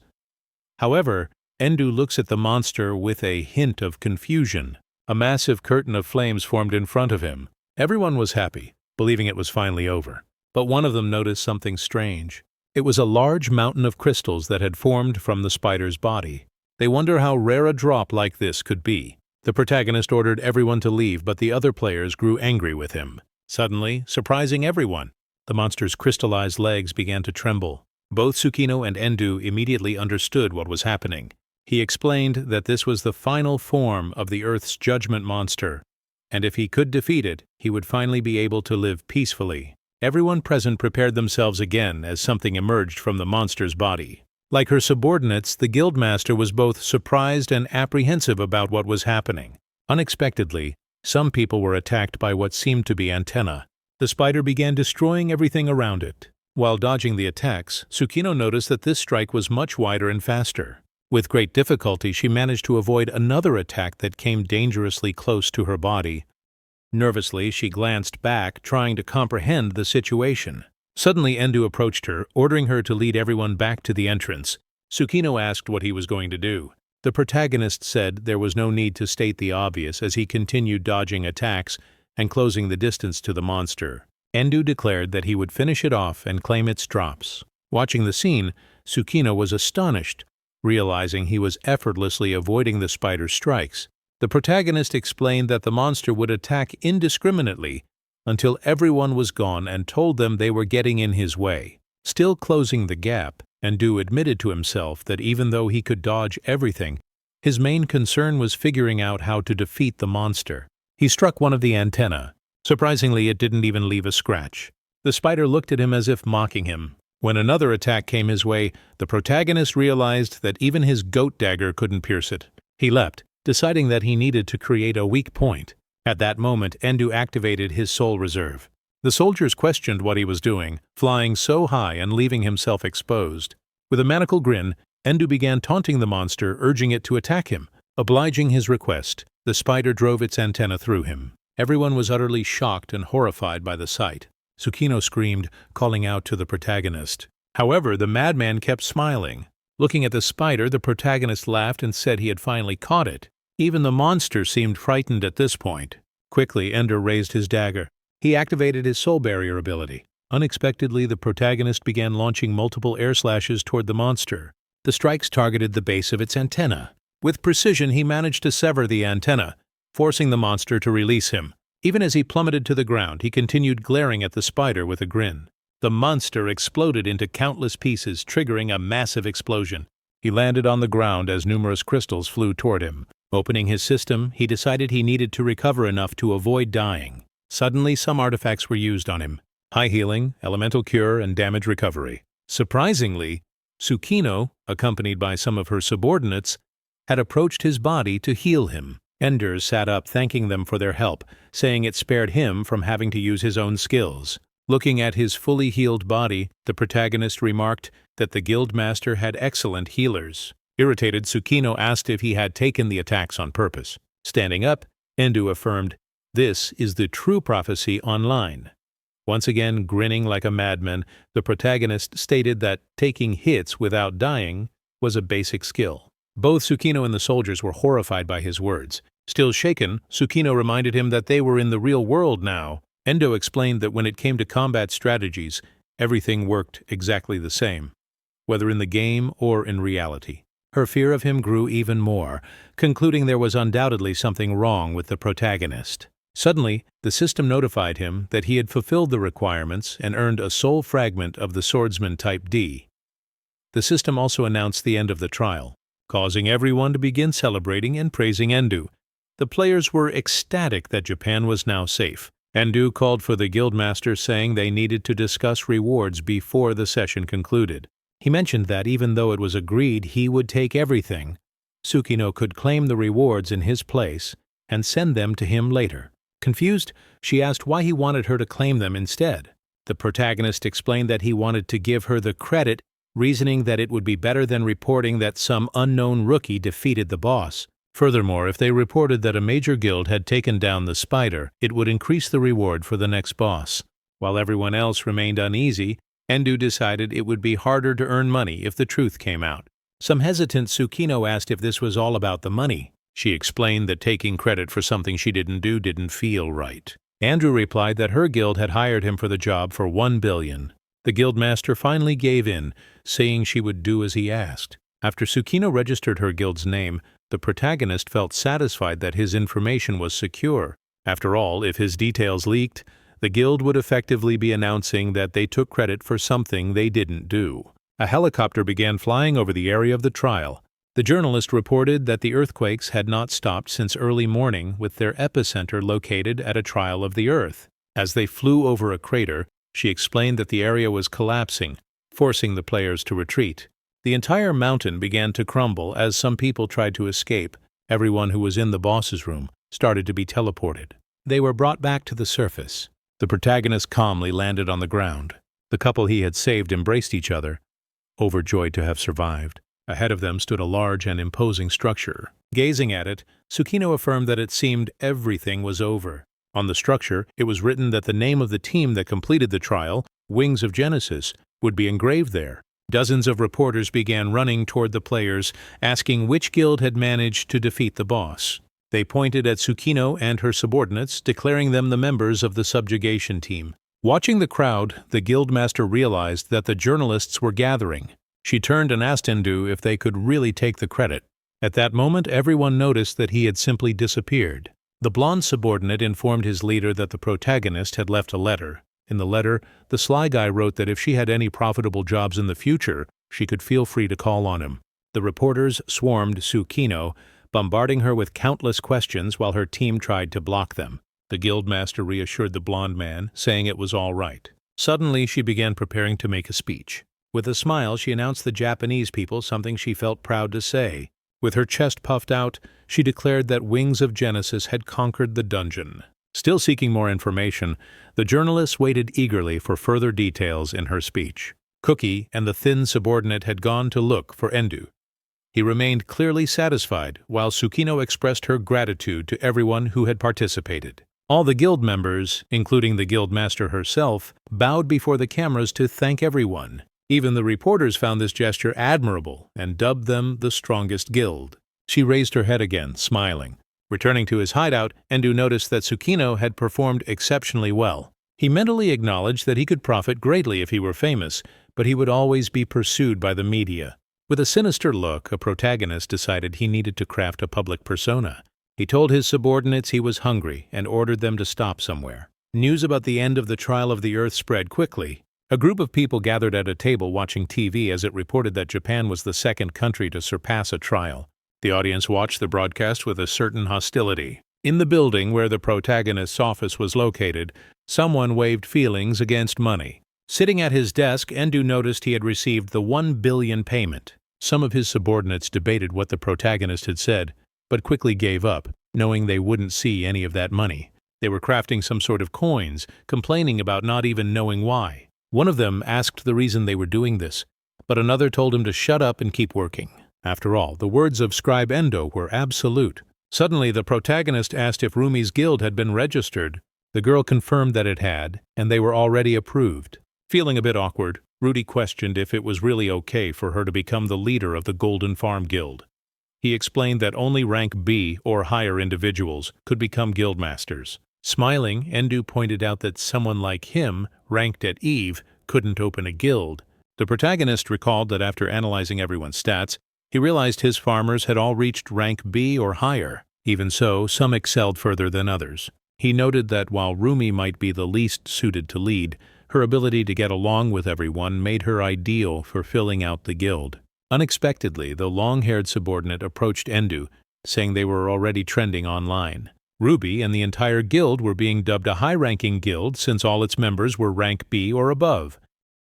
However, Endu looks at the monster with a hint of confusion. A massive curtain of flames formed in front of him. Everyone was happy, believing it was finally over. But one of them noticed something strange. It was a large mountain of crystals that had formed from the spider's body. They wonder how rare a drop like this could be. The protagonist ordered everyone to leave, but the other players grew angry with him. Suddenly, surprising everyone, the monster's crystallized legs began to tremble. Both Tsukino and Endu immediately understood what was happening. He explained that this was the final form of the Earth's judgment monster, and if he could defeat it, he would finally be able to live peacefully. Everyone present prepared themselves again as something emerged from the monster's body. Like her subordinates, the guildmaster was both surprised and apprehensive about what was happening. Unexpectedly, some people were attacked by what seemed to be antennae. The spider began destroying everything around it. While dodging the attacks, Tsukino noticed that this strike was much wider and faster. With great difficulty, she managed to avoid another attack that came dangerously close to her body. Nervously, she glanced back, trying to comprehend the situation. Suddenly, Endu approached her, ordering her to lead everyone back to the entrance. Tsukino asked what he was going to do. The protagonist said there was no need to state the obvious as he continued dodging attacks and closing the distance to the monster. Endu declared that he would finish it off and claim its drops. Watching the scene, Tsukino was astonished, realizing he was effortlessly avoiding the spider's strikes. The protagonist explained that the monster would attack indiscriminately until everyone was gone and told them they were getting in his way. Still closing the gap, Endu admitted to himself that even though he could dodge everything, his main concern was figuring out how to defeat the monster. He struck one of the antennae. Surprisingly, it didn't even leave a scratch. The spider looked at him as if mocking him. When another attack came his way, the protagonist realized that even his goat dagger couldn't pierce it. He leapt, deciding that he needed to create a weak point. At that moment, Endu activated his soul reserve. The soldiers questioned what he was doing, flying so high and leaving himself exposed. With a maniacal grin, Endu began taunting the monster, urging it to attack him. Obliging his request, the spider drove its antenna through him. Everyone was utterly shocked and horrified by the sight. Tsukino screamed, calling out to the protagonist. However, the madman kept smiling. Looking at the spider, the protagonist laughed and said he had finally caught it. Even the monster seemed frightened at this point. Quickly, Endu raised his dagger. He activated his soul barrier ability. Unexpectedly, the protagonist began launching multiple air slashes toward the monster. The strikes targeted the base of its antenna. With precision, he managed to sever the antenna, forcing the monster to release him. Even as he plummeted to the ground, he continued glaring at the spider with a grin. The monster exploded into countless pieces, triggering a massive explosion. He landed on the ground as numerous crystals flew toward him. Opening his system, he decided he needed to recover enough to avoid dying. Suddenly, some artifacts were used on him. High healing, elemental cure, and damage recovery. Surprisingly, Tsukino, accompanied by some of her subordinates, had approached his body to heal him. Endu sat up, thanking them for their help, saying it spared him from having to use his own skills. Looking at his fully healed body, the protagonist remarked that the guildmaster had excellent healers. Irritated, Tsukino asked if he had taken the attacks on purpose. Standing up, Endu affirmed, "This is the true prophecy online." Once again grinning like a madman, the protagonist stated that taking hits without dying was a basic skill. Both Tsukino and the soldiers were horrified by his words. Still shaken, Tsukino reminded him that they were in the real world now. Endu explained that when it came to combat strategies, everything worked exactly the same, whether in the game or in reality. Her fear of him grew even more, concluding there was undoubtedly something wrong with the protagonist. Suddenly, the system notified him that he had fulfilled the requirements and earned a soul fragment of the swordsman type D. The system also announced the end of the trial, causing everyone to begin celebrating and praising Endu. The players were ecstatic that Japan was now safe. Endu called for the guildmaster, saying they needed to discuss rewards before the session concluded. He mentioned that even though it was agreed he would take everything, Tsukino could claim the rewards in his place and send them to him later. Confused, she asked why he wanted her to claim them instead. The protagonist explained that he wanted to give her the credit, reasoning that it would be better than reporting that some unknown rookie defeated the boss. Furthermore, if they reported that a major guild had taken down the spider, it would increase the reward for the next boss. While everyone else remained uneasy, Endu decided it would be harder to earn money if the truth came out. Some hesitant, Tsukino asked if this was all about the money. She explained that taking credit for something she didn't do didn't feel right. Andrew replied that her guild had hired him for the job for 1 billion. The guildmaster finally gave in, saying she would do as he asked. After Tsukino registered her guild's name, the protagonist felt satisfied that his information was secure. After all, if his details leaked, the guild would effectively be announcing that they took credit for something they didn't do. A helicopter began flying over the area of the trial. The journalist reported that the earthquakes had not stopped since early morning, with their epicenter located at a trial of the Earth. As they flew over a crater, she explained that the area was collapsing, forcing the players to retreat. The entire mountain began to crumble as some people tried to escape. Everyone who was in the boss's room started to be teleported. They were brought back to the surface. The protagonist calmly landed on the ground. The couple he had saved embraced each other, overjoyed to have survived. Ahead of them stood a large and imposing structure. Gazing at it, Tsukino affirmed that it seemed everything was over. On the structure, it was written that the name of the team that completed the trial, Wings of Genesis, would be engraved there. Dozens of reporters began running toward the players, asking which guild had managed to defeat the boss. They pointed at Tsukino and her subordinates, declaring them the members of the subjugation team. Watching the crowd, the guildmaster realized that the journalists were gathering. She turned and asked Endu if they could really take the credit. At that moment, everyone noticed that he had simply disappeared. The blonde subordinate informed his leader that the protagonist had left a letter. In the letter, the sly guy wrote that if she had any profitable jobs in the future, she could feel free to call on him. The reporters swarmed Tsukino, bombarding her with countless questions while her team tried to block them. The guildmaster reassured the blonde man, saying it was all right. Suddenly, she began preparing to make a speech. With a smile, she announced the Japanese people something she felt proud to say. With her chest puffed out, she declared that Wings of Genesis had conquered the dungeon. Still seeking more information, the journalists waited eagerly for further details in her speech. Cookie and the thin subordinate had gone to look for Endu. He remained clearly satisfied, while Tsukino expressed her gratitude to everyone who had participated. All the guild members, including the guildmaster herself, bowed before the cameras to thank everyone. Even the reporters found this gesture admirable and dubbed them the strongest guild. She raised her head again, smiling. Returning to his hideout, Endu noticed that Tsukino had performed exceptionally well. He mentally acknowledged that he could profit greatly if he were famous, but he would always be pursued by the media. With a sinister look, a protagonist decided he needed to craft a public persona. He told his subordinates he was hungry and ordered them to stop somewhere. News about the end of the trial of the Earth spread quickly. A group of people gathered at a table watching TV as it reported that Japan was the second country to surpass a trial. The audience watched the broadcast with a certain hostility. In the building where the protagonist's office was located, someone waved feelings against money. Sitting at his desk, Endu noticed he had received the 1 billion payment. Some of his subordinates debated what the protagonist had said, but quickly gave up, knowing they wouldn't see any of that money. They were crafting some sort of coins, complaining about not even knowing why. One of them asked the reason they were doing this, but another told him to shut up and keep working. After all, the words of Scribe Endo were absolute. Suddenly, the protagonist asked if Rumi's guild had been registered. The girl confirmed that it had, and they were already approved. Feeling a bit awkward, Rudy questioned if it was really okay for her to become the leader of the Golden Farm Guild. He explained that only rank B or higher individuals could become guildmasters. Smiling, Endu pointed out that someone like him, ranked at Eve, couldn't open a guild. The protagonist recalled that after analyzing everyone's stats, he realized his farmers had all reached rank B or higher. Even so, some excelled further than others. He noted that while Rumi might be the least suited to lead, her ability to get along with everyone made her ideal for filling out the guild. Unexpectedly, the long-haired subordinate approached Endu, saying they were already trending online. Ruby and the entire guild were being dubbed a high-ranking guild since all its members were rank B or above.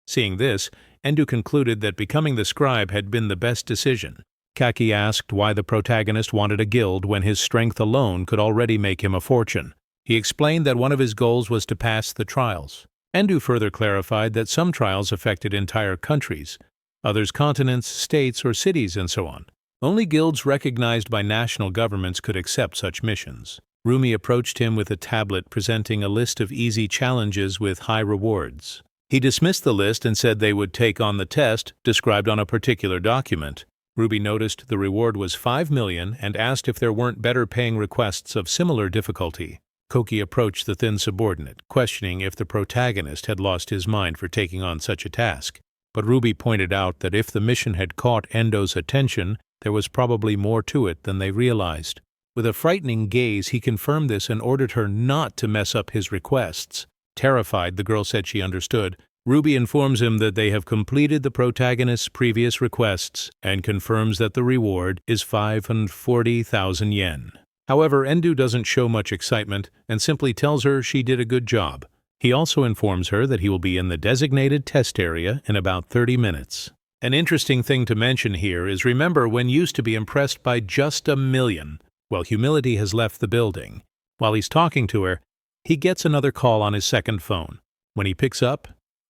Seeing this, Endu concluded that becoming the scribe had been the best decision. Kaki asked why the protagonist wanted a guild when his strength alone could already make him a fortune. He explained that one of his goals was to pass the trials. Endu further clarified that some trials affected entire countries, others continents, states, or cities, and so on. Only guilds recognized by national governments could accept such missions. Rumi approached him with a tablet presenting a list of easy challenges with high rewards. He dismissed the list and said they would take on the test described on a particular document. Ruby noticed the reward was 5 million and asked if there weren't better-paying requests of similar difficulty. Koki approached the thin subordinate, questioning if the protagonist had lost his mind for taking on such a task. But Ruby pointed out that if the mission had caught Endo's attention, there was probably more to it than they realized. With a frightening gaze, he confirmed this and ordered her not to mess up his requests. Terrified, the girl said she understood. Ruby informs him that they have completed the protagonist's previous requests and confirms that the reward is 540,000 yen. However, Endu doesn't show much excitement and simply tells her she did a good job. He also informs her that he will be in the designated test area in about 30 minutes. An interesting thing to mention here is remember when used to be impressed by just 1 million. Well, humility has left the building. While he's talking to her, he gets another call on his second phone. When he picks up,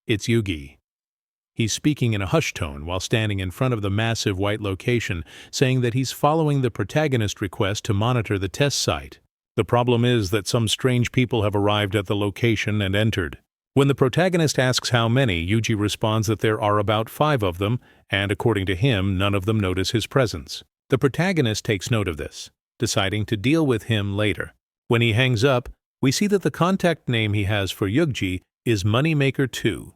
it's Yugi. He's speaking in a hushed tone while standing in front of the massive white location, saying that he's following the protagonist request to monitor the test site. The problem is that some strange people have arrived at the location and entered. When the protagonist asks how many, Yugi responds that there are about 5 of them, and according to him, none of them notice his presence. The protagonist takes note of this, deciding to deal with him later. When he hangs up, we see that the contact name he has for Yugi is Moneymaker 2.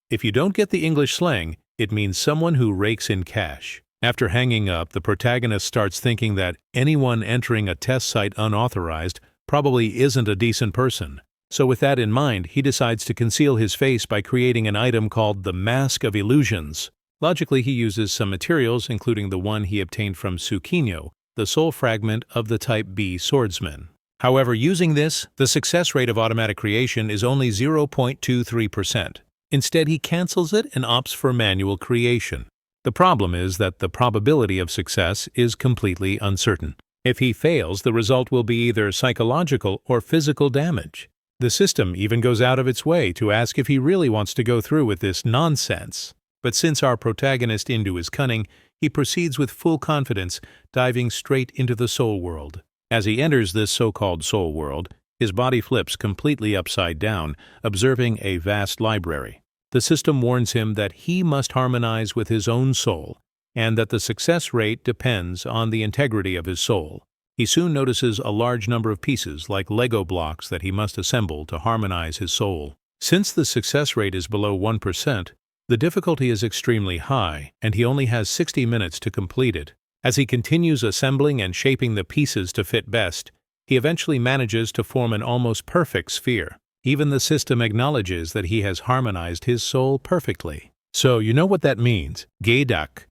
If you don't get the English slang, it means someone who rakes in cash. After hanging up, the protagonist starts thinking that anyone entering a test site unauthorized probably isn't a decent person. So with that in mind, he decides to conceal his face by creating an item called the Mask of Illusions. Logically, he uses some materials, including the one he obtained from Tsukino, the soul fragment of the Type B swordsman. However, using this, the success rate of automatic creation is only 0.23%. Instead, he cancels it and opts for manual creation. The problem is that the probability of success is completely uncertain. If he fails, the result will be either psychological or physical damage. The system even goes out of its way to ask if he really wants to go through with this nonsense. But since our protagonist Indu is cunning, he proceeds with full confidence, diving straight into the soul world. As he enters this so-called soul world, his body flips completely upside down, observing a vast library. The system warns him that he must harmonize with his own soul, and that the success rate depends on the integrity of his soul. He soon notices a large number of pieces like Lego blocks that he must assemble to harmonize his soul. Since the success rate is below 1%, the difficulty is extremely high, and he only has 60 minutes to complete it. As he continues assembling and shaping the pieces to fit best, he eventually manages to form an almost perfect sphere. Even the system acknowledges that he has harmonized his soul perfectly. So you know what that means, Geidak.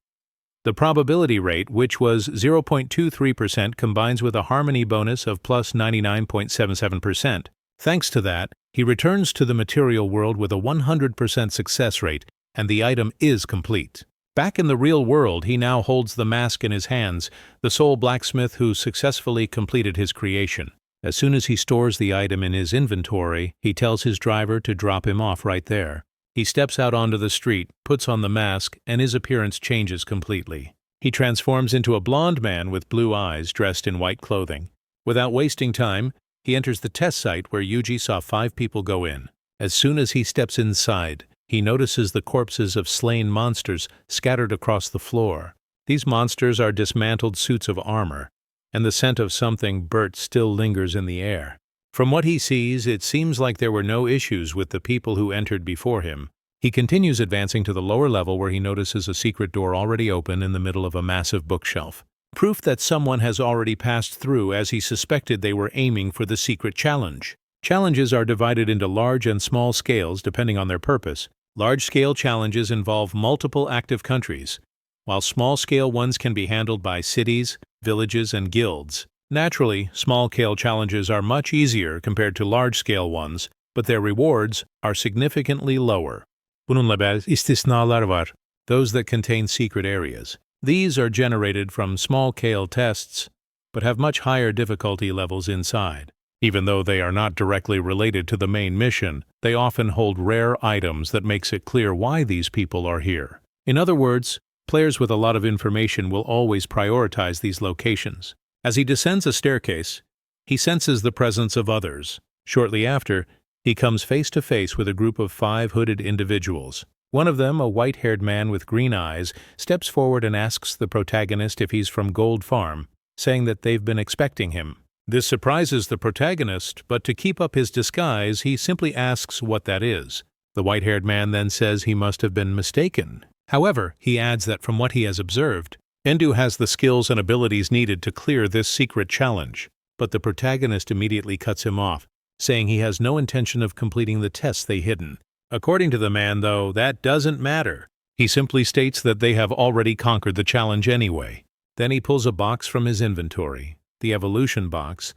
The probability rate, which was 0.23%, combines with a harmony bonus of plus 99.77%. Thanks to that, he returns to the material world with a 100% success rate, and the item is complete. Back in the real world, he now holds the mask in his hands, the soul blacksmith who successfully completed his creation. As soon as he stores the item in his inventory, he tells his driver to drop him off right there. He steps out onto the street, puts on the mask, and his appearance changes completely. He transforms into a blond man with blue eyes dressed in white clothing. Without wasting time, he enters the test site where Yuji saw 5 people go in. As soon as he steps inside, he notices the corpses of slain monsters scattered across the floor. These monsters are dismantled suits of armor, and the scent of something burnt still lingers in the air. From what he sees, it seems like there were no issues with the people who entered before him. He continues advancing to the lower level where he notices a secret door already open in the middle of a massive bookshelf. Proof that someone has already passed through, as he suspected they were aiming for the secret challenge. Challenges are divided into large and small scales depending on their purpose. Large-scale challenges involve multiple active countries, while small-scale ones can be handled by cities, villages, and guilds. Naturally, small-scale challenges are much easier compared to large-scale ones, but their rewards are significantly lower. Bununla beraber istisnalar var. Those that contain secret areas. These are generated from small-scale tests, but have much higher difficulty levels inside. Even though they are not directly related to the main mission, they often hold rare items that makes it clear why these people are here. In other words, players with a lot of information will always prioritize these locations. As he descends a staircase, he senses the presence of others. Shortly after, he comes face to face with a group of 5 hooded individuals. One of them, a white-haired man with green eyes, steps forward and asks the protagonist if he's from Gold Farm, saying that they've been expecting him. This surprises the protagonist, but to keep up his disguise, he simply asks what that is. The white-haired man then says he must have been mistaken. However, he adds that from what he has observed, Endu has the skills and abilities needed to clear this secret challenge, but the protagonist immediately cuts him off, saying he has no intention of completing the tests they hidden. According to the man, though, that doesn't matter. He simply states that they have already conquered the challenge anyway. Then he pulls a box from his inventory, the evolution box,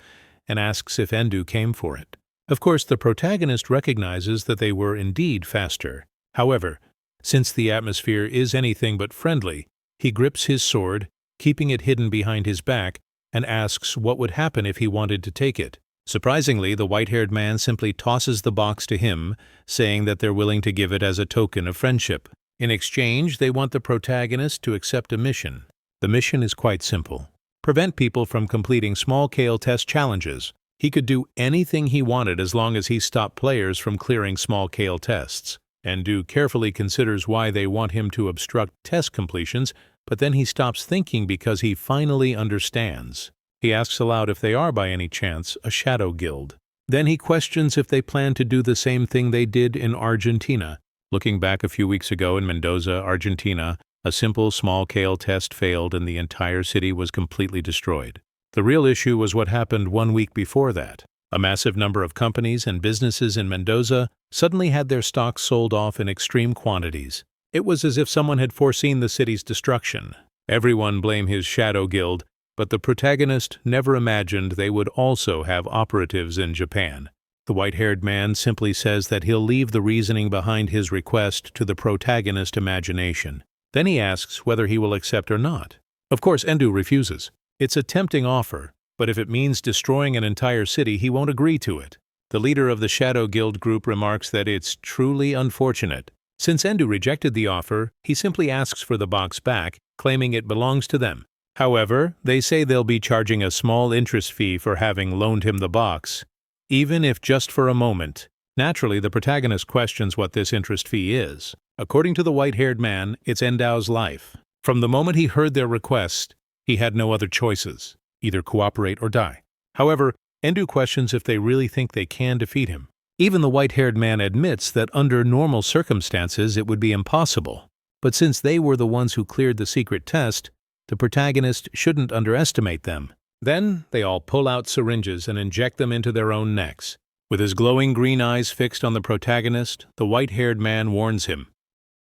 and asks if Endu came for it. Of course, the protagonist recognizes that they were indeed faster. However, since the atmosphere is anything but friendly, he grips his sword, keeping it hidden behind his back, and asks what would happen if he wanted to take it. Surprisingly, the white-haired man simply tosses the box to him, saying that they're willing to give it as a token of friendship. In exchange, they want the protagonist to accept a mission. The mission is quite simple: prevent people from completing small-scale test challenges. He could do anything he wanted as long as he stopped players from clearing small-scale tests. Endu carefully considers why they want him to obstruct test completions, but then he stops thinking because he finally understands. He asks aloud if they are by any chance a shadow guild. Then he questions if they plan to do the same thing they did in Argentina. Looking back a few weeks ago in Mendoza, Argentina, a simple small-scale test failed and the entire city was completely destroyed. The real issue was what happened 1 week before that. A massive number of companies and businesses in Mendoza suddenly had their stocks sold off in extreme quantities. It was as if someone had foreseen the city's destruction. Everyone blamed his shadow guild, but the protagonist never imagined they would also have operatives in Japan. The white-haired man simply says that he'll leave the reasoning behind his request to the protagonist's imagination. Then he asks whether he will accept or not. Of course, Endu refuses. It's a tempting offer, but if it means destroying an entire city, he won't agree to it. The leader of the Shadow Guild group remarks that it's truly unfortunate. Since Endu rejected the offer, he simply asks for the box back, claiming it belongs to them. However, they say they'll be charging a small interest fee for having loaned him the box, even if just for a moment. Naturally, the protagonist questions what this interest fee is. According to the white-haired man, it's Endu's life. From the moment he heard their request, he had no other choices, either cooperate or die. However, Endu questions if they really think they can defeat him. Even the white-haired man admits that under normal circumstances it would be impossible. But since they were the ones who cleared the secret test, the protagonist shouldn't underestimate them. Then they all pull out syringes and inject them into their own necks. With his glowing green eyes fixed on the protagonist, the white-haired man warns him.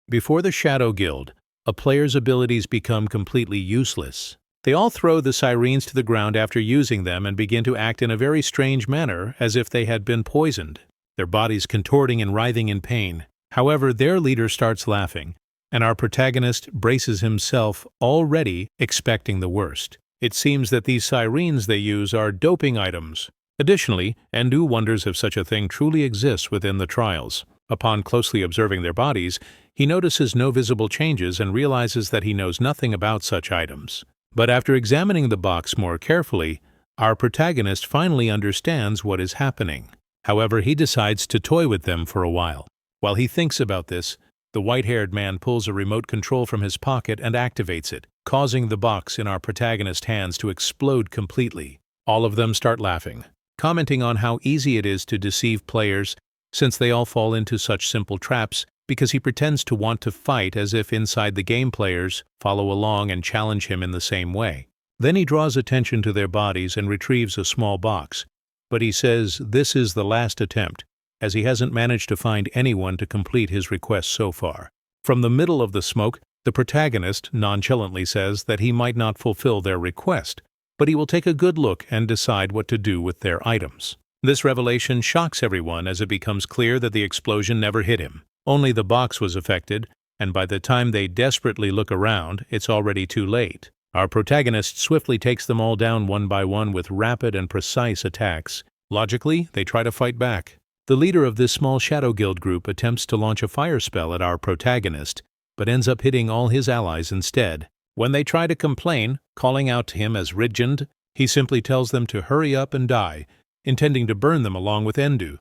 Before the Shadow Guild, a player's abilities become completely useless. They all throw the sirens to the ground after using them and begin to act in a very strange manner, as if they had been poisoned, their bodies contorting and writhing in pain. However, their leader starts laughing, and our protagonist braces himself, already expecting the worst. It seems that these sirens they use are doping items. Additionally, Endu wonders if such a thing truly exists within the trials. Upon closely observing their bodies, he notices no visible changes and realizes that he knows nothing about such items. But after examining the box more carefully, our protagonist finally understands what is happening. However, he decides to toy with them for a while. While he thinks about this, the white-haired man pulls a remote control from his pocket and activates it, causing the box in our protagonist's hands to explode completely. All of them start laughing, commenting on how easy it is to deceive players since they all fall into such simple traps, because he pretends to want to fight as if inside the game players follow along and challenge him in the same way. Then he draws attention to their bodies and retrieves a small box, but he says this is the last attempt, as he hasn't managed to find anyone to complete his request so far. From the middle of the smoke, the protagonist nonchalantly says that he might not fulfill their request, but he will take a good look and decide what to do with their items. This revelation shocks everyone as it becomes clear that the explosion never hit him. Only the box was affected, and by the time they desperately look around, it's already too late. Our protagonist swiftly takes them all down one by one with rapid and precise attacks. Logically, they try to fight back. The leader of this small Shadow Guild group attempts to launch a fire spell at our protagonist, but ends up hitting all his allies instead. When they try to complain, calling out to him as Rigend, he simply tells them to hurry up and die, intending to burn them along with Endu.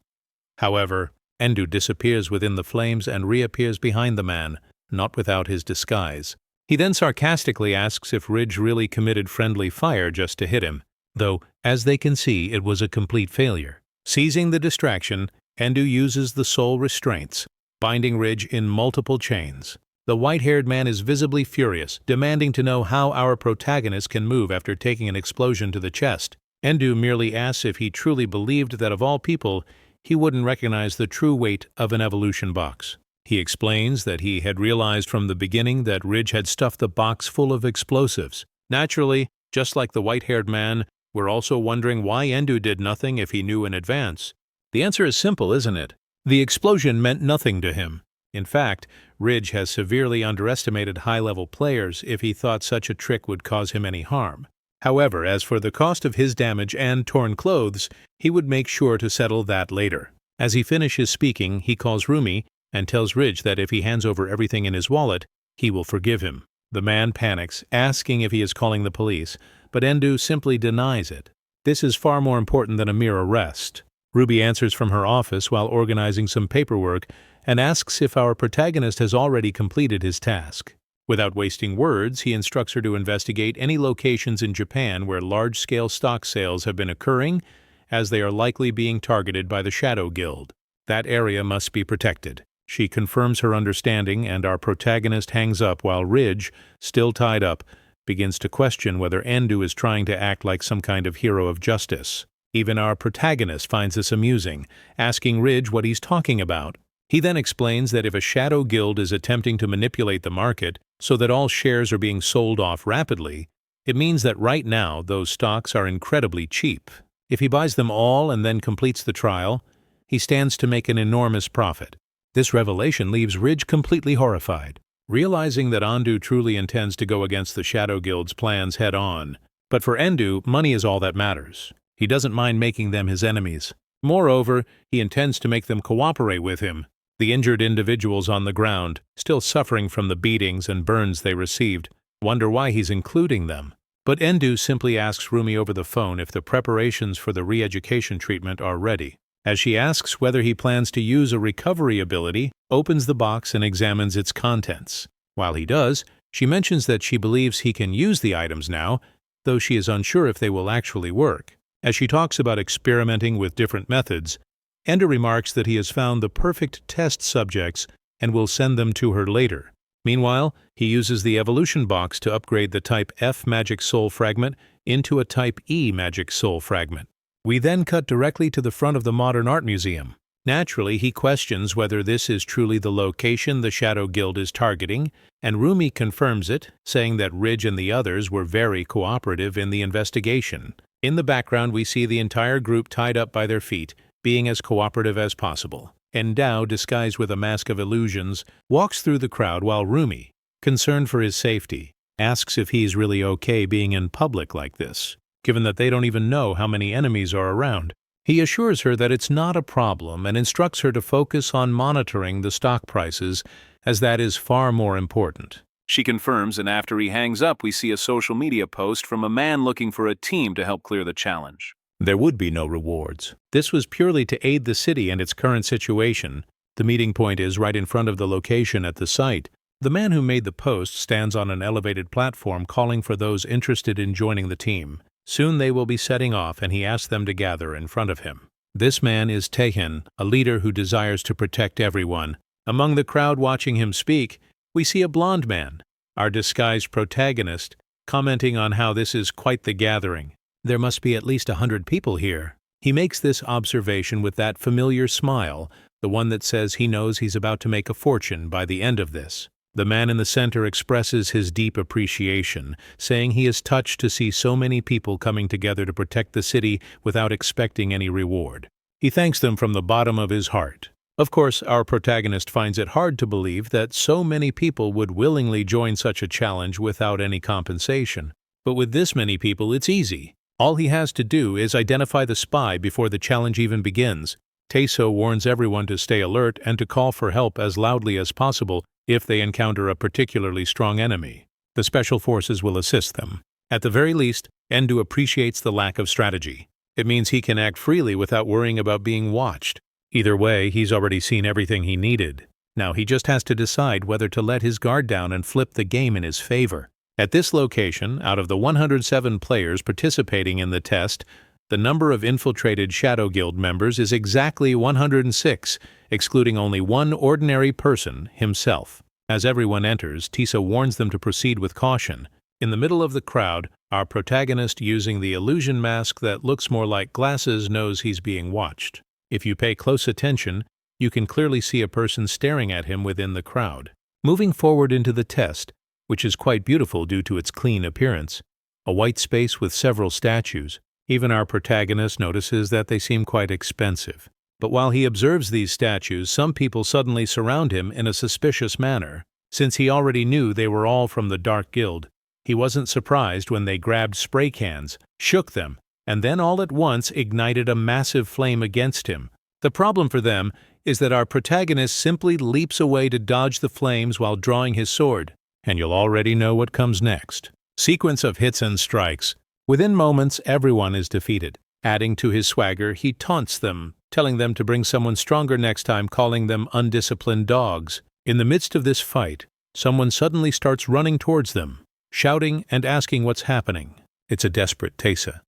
However, Endu disappears within the flames and reappears behind the man, not without his disguise. He then sarcastically asks if Ridge really committed friendly fire just to hit him, though, as they can see, it was a complete failure. Seizing the distraction, Endu uses the soul restraints, binding Ridge in multiple chains. The white-haired man is visibly furious, demanding to know how our protagonist can move after taking an explosion to the chest. Endu merely asks if he truly believed that of all people, he wouldn't recognize the true weight of an evolution box. He explains that he had realized from the beginning that Ridge had stuffed the box full of explosives. Naturally, just like the white-haired man, we're also wondering why Endu did nothing if he knew in advance. The answer is simple, isn't it? The explosion meant nothing to him. In fact, Ridge has severely underestimated high-level players if he thought such a trick would cause him any harm. However, as for the cost of his damage and torn clothes, he would make sure to settle that later. As he finishes speaking, he calls Rumi and tells Ridge that if he hands over everything in his wallet, he will forgive him. The man panics, asking if he is calling the police, but Endu simply denies it. This is far more important than a mere arrest. Ruby answers from her office while organizing some paperwork and asks if our protagonist has already completed his task. Without wasting words, he instructs her to investigate any locations in Japan where large-scale stock sales have been occurring, as they are likely being targeted by the Shadow Guild. That area must be protected. She confirms her understanding, and our protagonist hangs up while Ridge, still tied up, begins to question whether Endu is trying to act like some kind of hero of justice. Even our protagonist finds this amusing, asking Ridge what he's talking about. He then explains that if a Shadow Guild is attempting to manipulate the market so that all shares are being sold off rapidly, it means that right now those stocks are incredibly cheap. If he buys them all and then completes the trial, he stands to make an enormous profit. This revelation leaves Ridge completely horrified, realizing that Endu truly intends to go against the Shadow Guild's plans head-on. But for Endu, money is all that matters. He doesn't mind making them his enemies. Moreover, he intends to make them cooperate with him. The injured individuals on the ground, still suffering from the beatings and burns they received, wonder why he's including them. But Endu simply asks Rumi over the phone if the preparations for the re-education treatment are ready. As she asks whether he plans to use a recovery ability, opens the box and examines its contents. While he does, she mentions that she believes he can use the items now, though she is unsure if they will actually work. As she talks about experimenting with different methods, Endu remarks that he has found the perfect test subjects and will send them to her later. Meanwhile, he uses the evolution box to upgrade the Type F Magic Soul Fragment into a Type E Magic Soul Fragment. We then cut directly to the front of the Modern Art Museum. Naturally, he questions whether this is truly the location the Shadow Guild is targeting, and Rumi confirms it, saying that Ridge and the others were very cooperative in the investigation. In the background, we see the entire group tied up by their feet, being as cooperative as possible. Endao, disguised with a mask of illusions, walks through the crowd while Rumi, concerned for his safety, asks if he's really okay being in public like this, given that they don't even know how many enemies are around. He assures her that it's not a problem and instructs her to focus on monitoring the stock prices, as that is far more important. She confirms, and after he hangs up, we see a social media post from a man looking for a team to help clear the challenge. There would be no rewards. This was purely to aid the city and its current situation. The meeting point is right in front of the location at the site. The man who made the post stands on an elevated platform calling for those interested in joining the team. Soon they will be setting off, and he asks them to gather in front of him. This man is Taehin, a leader who desires to protect everyone. Among the crowd watching him speak, we see a blonde man, our disguised protagonist, commenting on how this is quite the gathering. There must be at least 100 people here. He makes this observation with that familiar smile, the one that says he knows he's about to make a fortune by the end of this. The man in the center expresses his deep appreciation, saying he is touched to see so many people coming together to protect the city without expecting any reward. He thanks them from the bottom of his heart. Of course, our protagonist finds it hard to believe that so many people would willingly join such a challenge without any compensation. But with this many people, it's easy. All he has to do is identify the spy before the challenge even begins. Taeso warns everyone to stay alert and to call for help as loudly as possible if they encounter a particularly strong enemy. The special forces will assist them. At the very least, Endu appreciates the lack of strategy. It means he can act freely without worrying about being watched. Either way, he's already seen everything he needed. Now he just has to decide whether to let his guard down and flip the game in his favor. At this location, out of the 107 players participating in the test, the number of infiltrated Shadow Guild members is exactly 106, excluding only one ordinary person, himself. As everyone enters, Tisa warns them to proceed with caution. In the middle of the crowd, our protagonist, using the illusion mask that looks more like glasses, knows he's being watched. If you pay close attention, you can clearly see a person staring at him within the crowd. Moving forward into the test, which is quite beautiful due to its clean appearance, a white space with several statues. Even our protagonist notices that they seem quite expensive. But while he observes these statues, some people suddenly surround him in a suspicious manner. Since he already knew they were all from the Dark Guild, he wasn't surprised when they grabbed spray cans, shook them, and then all at once ignited a massive flame against him. The problem for them is that our protagonist simply leaps away to dodge the flames while drawing his sword, and you'll already know what comes next. Sequence of hits and strikes. Within moments, everyone is defeated. Adding to his swagger, he taunts them, telling them to bring someone stronger next time, calling them undisciplined dogs. In the midst of this fight, someone suddenly starts running towards them, shouting and asking what's happening. It's a desperate Tesa.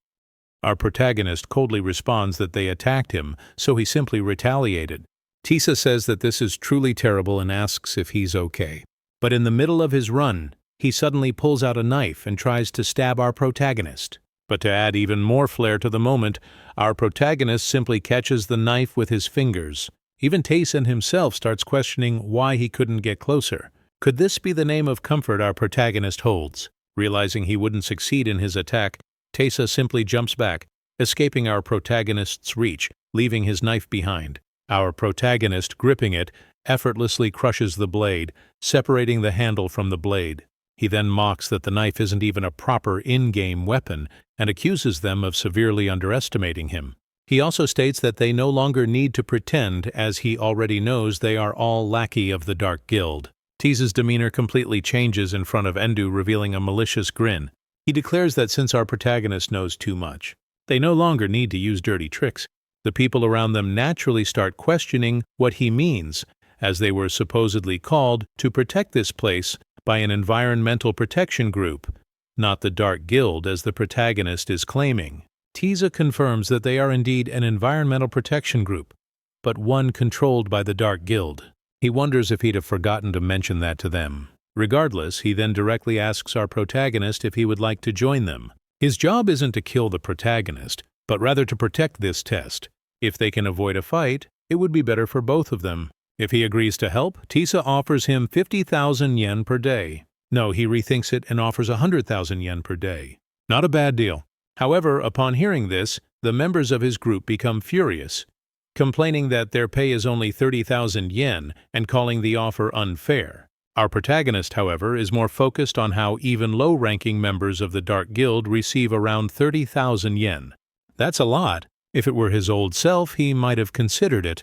Our protagonist coldly responds that they attacked him, so he simply retaliated. Tisa says that this is truly terrible and asks if he's okay. But in the middle of his run, he suddenly pulls out a knife and tries to stab our protagonist. But to add even more flair to the moment, our protagonist simply catches the knife with his fingers. Even Taysen himself starts questioning why he couldn't get closer. Could this be the name of comfort our protagonist holds? Realizing he wouldn't succeed in his attack, Taysa simply jumps back, escaping our protagonist's reach, leaving his knife behind. Our protagonist, gripping it, effortlessly crushes the blade, separating the handle from the blade. He then mocks that the knife isn't even a proper in-game weapon and accuses them of severely underestimating him. He also states that they no longer need to pretend, as he already knows they are all lackey of the Dark Guild. Tease's demeanor completely changes in front of Endu, revealing a malicious grin. He declares that since our protagonist knows too much, they no longer need to use dirty tricks. The people around them naturally start questioning what he means, as they were supposedly called to protect this place by an environmental protection group, not the Dark Guild as the protagonist is claiming. Tisa confirms that they are indeed an environmental protection group, but one controlled by the Dark Guild. He wonders if he'd have forgotten to mention that to them. Regardless, he then directly asks our protagonist if he would like to join them. His job isn't to kill the protagonist, but rather to protect this test. If they can avoid a fight, it would be better for both of them. If he agrees to help, Tisa offers him 50,000 yen per day. No, he rethinks it and offers 100,000 yen per day. Not a bad deal. However, upon hearing this, the members of his group become furious, complaining that their pay is only 30,000 yen and calling the offer unfair. Our protagonist, however, is more focused on how even low-ranking members of the Dark Guild receive around 30,000 yen. That's a lot. If it were his old self, he might have considered it,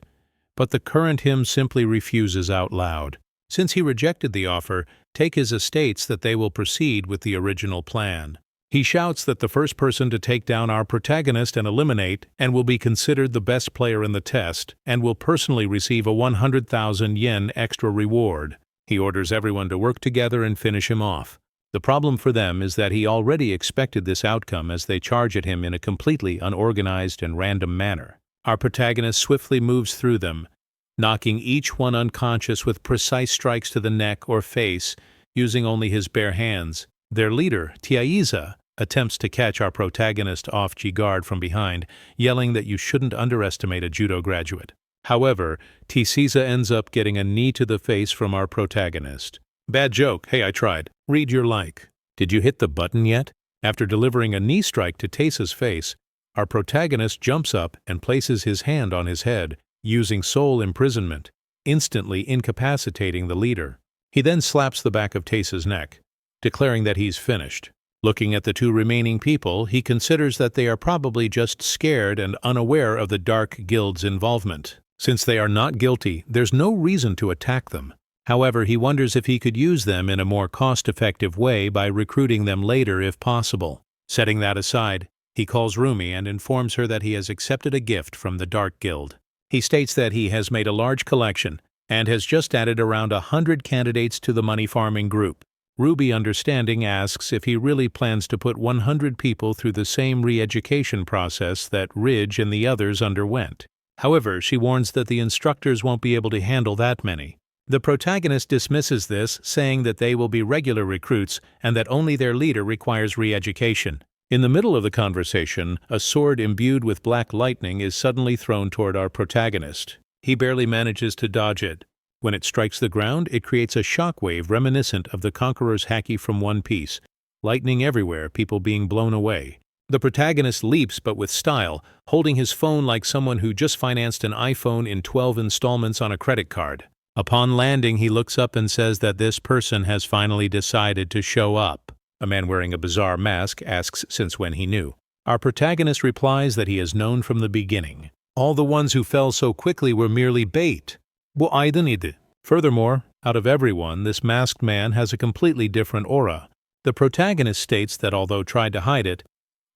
but the current him simply refuses out loud. Since he rejected the offer, Takeza states that they will proceed with the original plan. He shouts that the first person to take down our protagonist and eliminate and will be considered the best player in the test and will personally receive a 100,000 yen extra reward. He orders everyone to work together and finish him off. The problem for them is that he already expected this outcome as they charge at him in a completely unorganized and random manner. Our protagonist swiftly moves through them, knocking each one unconscious with precise strikes to the neck or face, using only his bare hands. Their leader, Tiaiza, attempts to catch our protagonist off guard from behind, yelling that you shouldn't underestimate a judo graduate. However, Tiaiza ends up getting a knee to the face from our protagonist. Bad joke, hey I tried. Read your like. Did you hit the button yet? After delivering a knee strike to Taisa's face, our protagonist jumps up and places his hand on his head, using soul imprisonment, instantly incapacitating the leader. He then slaps the back of Tace's neck, declaring that he's finished. Looking at the two remaining people, he considers that they are probably just scared and unaware of the Dark Guild's involvement. Since they are not guilty, there's no reason to attack them. However, he wonders if he could use them in a more cost-effective way by recruiting them later if possible. Setting that aside, he calls Rumi and informs her that he has accepted a gift from the Dark Guild. He states that he has made a large collection and has just added around 100 candidates to the money-farming group. Ruby, understanding, asks if he really plans to put 100 people through the same re-education process that Ridge and the others underwent. However, she warns that the instructors won't be able to handle that many. The protagonist dismisses this, saying that they will be regular recruits and that only their leader requires re-education. In the middle of the conversation, a sword imbued with black lightning is suddenly thrown toward our protagonist. He barely manages to dodge it. When it strikes the ground, it creates a shockwave reminiscent of the Conqueror's haki from One Piece. Lightning everywhere, people being blown away. The protagonist leaps, but with style, holding his phone like someone who just financed an iPhone in 12 installments on a credit card. Upon landing, he looks up and says that this person has finally decided to show up. A man wearing a bizarre mask asks since when he knew. Our protagonist replies that he has known from the beginning. All the ones who fell so quickly were merely bait. Furthermore, out of everyone, this masked man has a completely different aura. The protagonist states that although tried to hide it,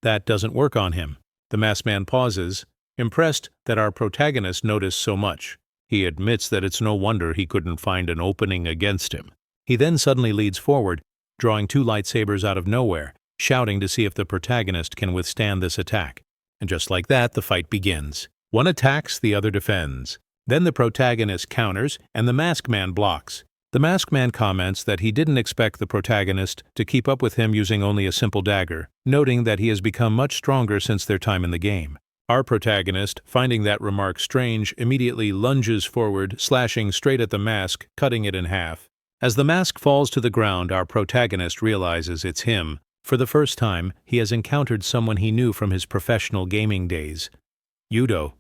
that doesn't work on him. The masked man pauses, impressed that our protagonist noticed so much. He admits that it's no wonder he couldn't find an opening against him. He then suddenly leads forward, drawing two lightsabers out of nowhere, shouting to see if the protagonist can withstand this attack. And just like that, the fight begins. One attacks, the other defends. Then the protagonist counters, and the masked man blocks. The masked man comments that he didn't expect the protagonist to keep up with him using only a simple dagger, noting that he has become much stronger since their time in the game. Our protagonist, finding that remark strange, immediately lunges forward, slashing straight at the mask, cutting it in half. As the mask falls to the ground, our protagonist realizes it's him. For the first time, he has encountered someone he knew from his professional gaming days. Udo.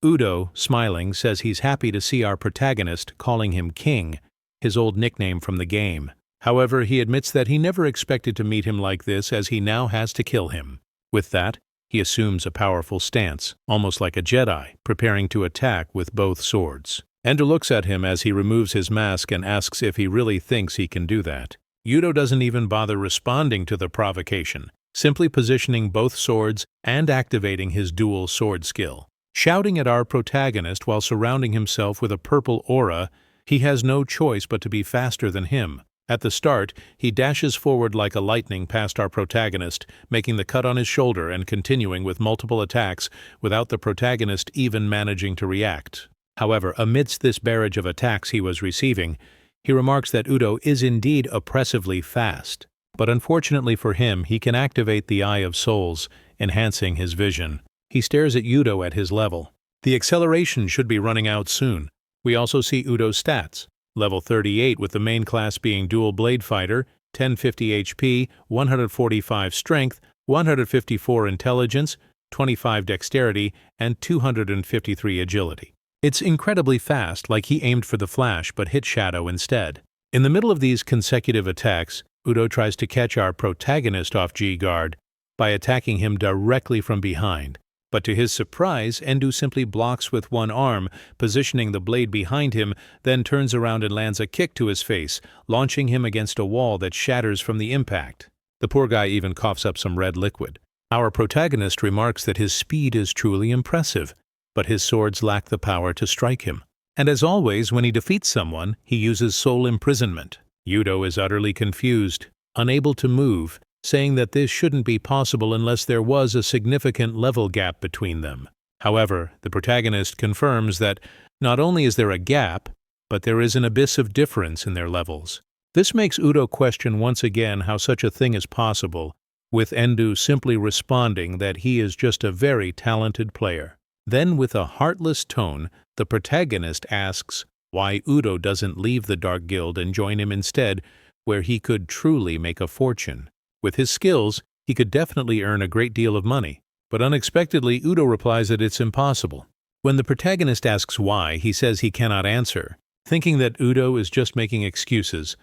Udo, smiling, says he's happy to see our protagonist, calling him King, his old nickname from the game. However, he admits that he never expected to meet him like this, as he now has to kill him. With that, he assumes a powerful stance, almost like a Jedi, preparing to attack with both swords. Ender looks at him as he removes his mask and asks if he really thinks he can do that. Udo doesn't even bother responding to the provocation, simply positioning both swords and activating his dual sword skill. Shouting at our protagonist while surrounding himself with a purple aura, he has no choice but to be faster than him. At the start, he dashes forward like a lightning past our protagonist, making the cut on his shoulder and continuing with multiple attacks without the protagonist even managing to react. However, amidst this barrage of attacks he was receiving, he remarks that Udo is indeed oppressively fast. But unfortunately for him, he can activate the Eye of Souls, enhancing his vision. He stares at Udo at his level. The acceleration should be running out soon. We also see Udo's stats. Level 38 with the main class being Dual Blade Fighter, 1050 HP, 145 Strength, 154 Intelligence, 25 Dexterity, and 253 Agility. It's incredibly fast, like he aimed for the flash but hit Shadow instead. In the middle of these consecutive attacks, Udo tries to catch our protagonist off G-guard by attacking him directly from behind. But to his surprise, Endu simply blocks with one arm, positioning the blade behind him, then turns around and lands a kick to his face, launching him against a wall that shatters from the impact. The poor guy even coughs up some red liquid. Our protagonist remarks that his speed is truly impressive, but his swords lack the power to strike him. And as always, when he defeats someone, he uses soul imprisonment. Udo is utterly confused, unable to move, saying that this shouldn't be possible unless there was a significant level gap between them. However, the protagonist confirms that not only is there a gap, but there is an abyss of difference in their levels. This makes Udo question once again how such a thing is possible, with Endu simply responding that he is just a very talented player. Then, with a heartless tone, the protagonist asks why Udo doesn't leave the Dark Guild and join him instead, where he could truly make a fortune. With his skills, he could definitely earn a great deal of money, but unexpectedly Udo replies that it's impossible. When the protagonist asks why, he says he cannot answer. Thinking that Udo is just making excuses,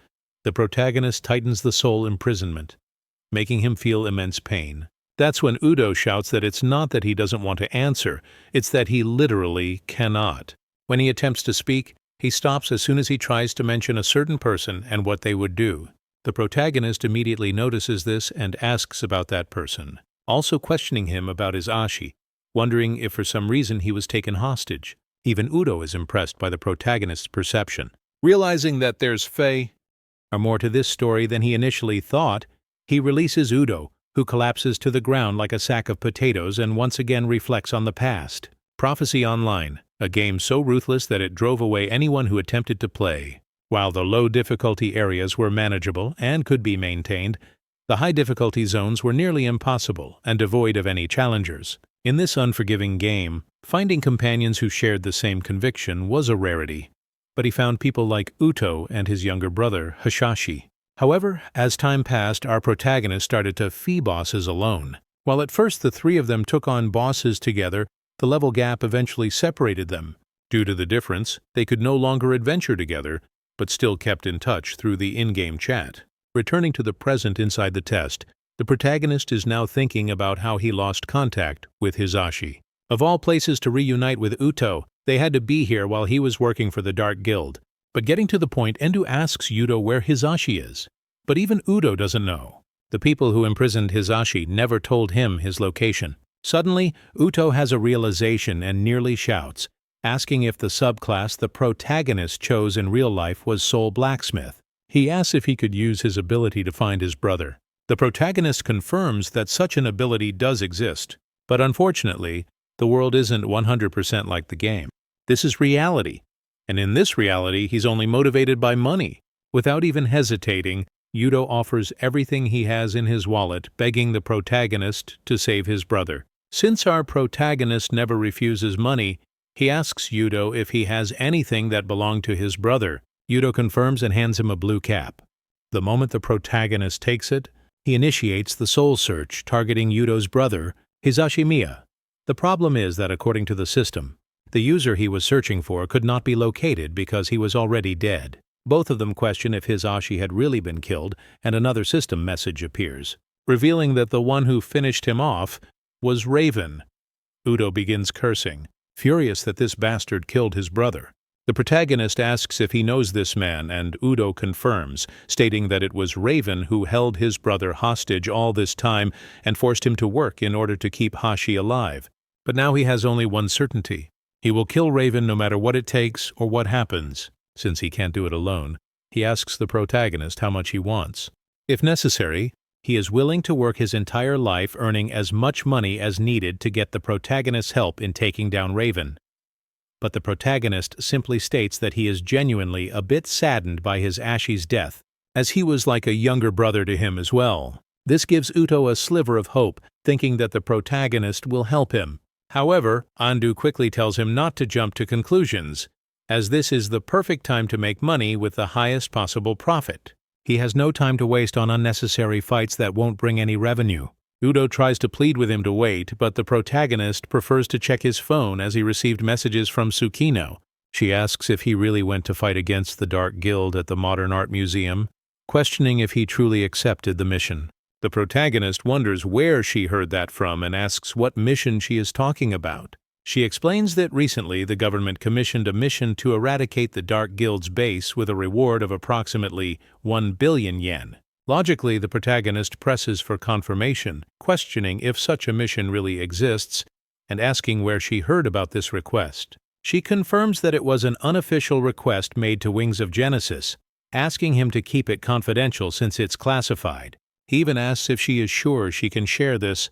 the protagonist tightens the soul imprisonment, making him feel immense pain. That's when Udo shouts that it's not that he doesn't want to answer, it's that he literally cannot. When he attempts to speak, he stops as soon as he tries to mention a certain person and what they would do. The protagonist immediately notices this and asks about that person, also questioning him about his ashi, wondering if for some reason he was taken hostage. Even Udo is impressed by the protagonist's perception. Realizing that there's more to this story than he initially thought, he releases Udo, who collapses to the ground like a sack of potatoes and once again reflects on the past. Prophecy Online, a game so ruthless that it drove away anyone who attempted to play. While the low difficulty areas were manageable and could be maintained, the high difficulty zones were nearly impossible and devoid of any challengers. In this unforgiving game, finding companions who shared the same conviction was a rarity, but he found people like Uto and his younger brother, Hashashi. However, as time passed, our protagonist started to fee bosses alone. While at first the three of them took on bosses together, the level gap eventually separated them. Due to the difference, they could no longer adventure together, but still kept in touch through the in-game chat. Returning to the present inside the test, the protagonist is now thinking about how he lost contact with Hisashi. Of all places to reunite with Uto, they had to be here while he was working for the Dark Guild. But getting to the point, Endo asks Udo where Hisashi is. But even Udo doesn't know. The people who imprisoned Hisashi never told him his location. Suddenly, Uto has a realization and nearly shouts, asking if the subclass the protagonist chose in real life was Soul Blacksmith. He asks if he could use his ability to find his brother. The protagonist confirms that such an ability does exist, but unfortunately, the world isn't 100% like the game. This is reality, and in this reality, he's only motivated by money. Without even hesitating, Udo offers everything he has in his wallet, begging the protagonist to save his brother. Since our protagonist never refuses money, he asks Udo if he has anything that belonged to his brother. Udo confirms and hands him a blue cap. The moment the protagonist takes it, he initiates the soul search, targeting Udo's brother, Hisashimiya. The problem is that according to the system, the user he was searching for could not be located because he was already dead. Both of them question if Hisashi had really been killed, and another system message appears, revealing that the one who finished him off was Raven. Udo begins cursing, furious that this bastard killed his brother. The protagonist asks if he knows this man, and Udo confirms, stating that it was Raven who held his brother hostage all this time and forced him to work in order to keep Hashi alive. But now he has only one certainty. He will kill Raven no matter what it takes or what happens. Since he can't do it alone, he asks the protagonist how much he wants. If necessary, he is willing to work his entire life earning as much money as needed to get the protagonist's help in taking down Raven. But the protagonist simply states that he is genuinely a bit saddened by his Ashi's death, as he was like a younger brother to him as well. This gives Uto a sliver of hope, thinking that the protagonist will help him. However, Andu quickly tells him not to jump to conclusions, as this is the perfect time to make money with the highest possible profit. He has no time to waste on unnecessary fights that won't bring any revenue. Udo tries to plead with him to wait, but the protagonist prefers to check his phone as he received messages from Tsukino. She asks if he really went to fight against the Dark Guild at the Modern Art Museum, questioning if he truly accepted the mission. The protagonist wonders where she heard that from and asks what mission she is talking about. She explains that recently the government commissioned a mission to eradicate the Dark Guild's base with a reward of approximately 1 billion yen. Logically, the protagonist presses for confirmation, questioning if such a mission really exists, and asking where she heard about this request. She confirms that it was an unofficial request made to Wings of Genesis, asking him to keep it confidential since it's classified. He even asks if she is sure she can share this,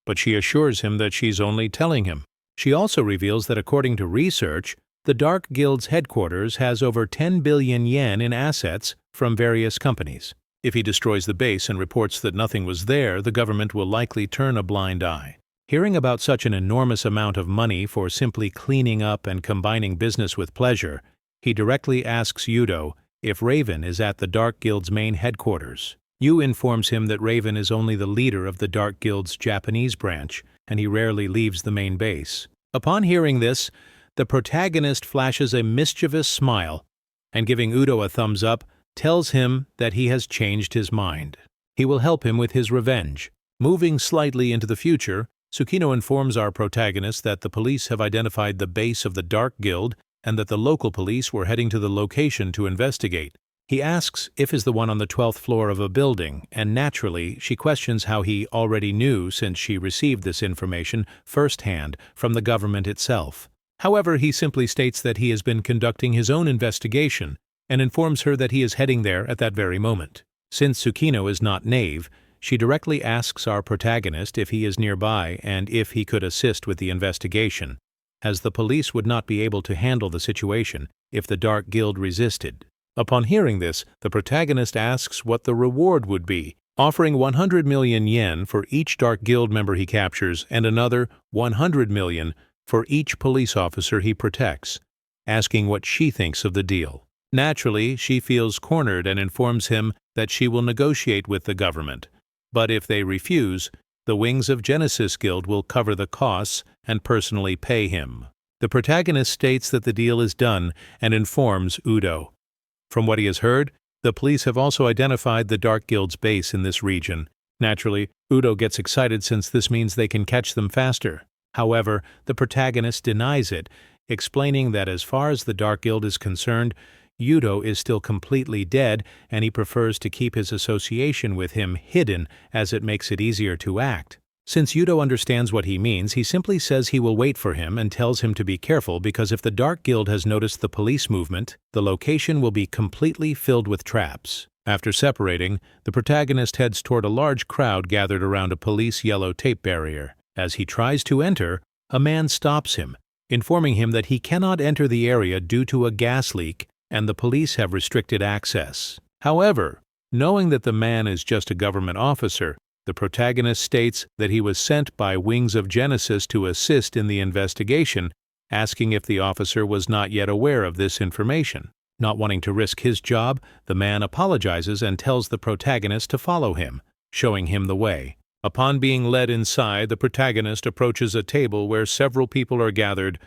but she assures him that she's only telling him. She also reveals that according to research, the Dark Guild's headquarters has over 10 billion yen in assets from various companies. If he destroys the base and reports that nothing was there, the government will likely turn a blind eye. Hearing about such an enormous amount of money for simply cleaning up and combining business with pleasure, he directly asks Udo if Raven is at the Dark Guild's main headquarters. Yu informs him that Raven is only the leader of the Dark Guild's Japanese branch, and he rarely leaves the main base. Upon hearing this, the protagonist flashes a mischievous smile and, giving Udo a thumbs up, tells him that he has changed his mind. He will help him with his revenge. Moving slightly into the future, Tsukino informs our protagonist that the police have identified the base of the Dark Guild and that the local police were heading to the location to investigate. He asks if is the one on the 12th floor of a building, and naturally, she questions how he already knew since she received this information firsthand from the government itself. However, he simply states that he has been conducting his own investigation and informs her that he is heading there at that very moment. Since Tsukino is not knave, she directly asks our protagonist if he is nearby and if he could assist with the investigation, as the police would not be able to handle the situation if the Dark Guild resisted. Upon hearing this, the protagonist asks what the reward would be, offering 100 million yen for each Dark Guild member he captures and another 100 million for each police officer he protects, asking what she thinks of the deal. Naturally, she feels cornered and informs him that she will negotiate with the government, but if they refuse, the Wings of Genesis Guild will cover the costs and personally pay him. The protagonist states that the deal is done and informs Udo. From what he has heard, the police have also identified the Dark Guild's base in this region. Naturally, Udo gets excited since this means they can catch them faster. However, the protagonist denies it, explaining that as far as the Dark Guild is concerned, Udo is still completely dead and he prefers to keep his association with him hidden as it makes it easier to act. Since Udo understands what he means, he simply says he will wait for him and tells him to be careful because if the Dark Guild has noticed the police movement, the location will be completely filled with traps. After separating, the protagonist heads toward a large crowd gathered around a police yellow tape barrier. As he tries to enter, a man stops him, informing him that he cannot enter the area due to a gas leak and the police have restricted access. However, knowing that the man is just a government officer, the protagonist states that he was sent by Wings of Genesis to assist in the investigation, asking if the officer was not yet aware of this information. Not wanting to risk his job, the man apologizes and tells the protagonist to follow him, showing him the way. Upon being led inside, the protagonist approaches a table where several people are gathered,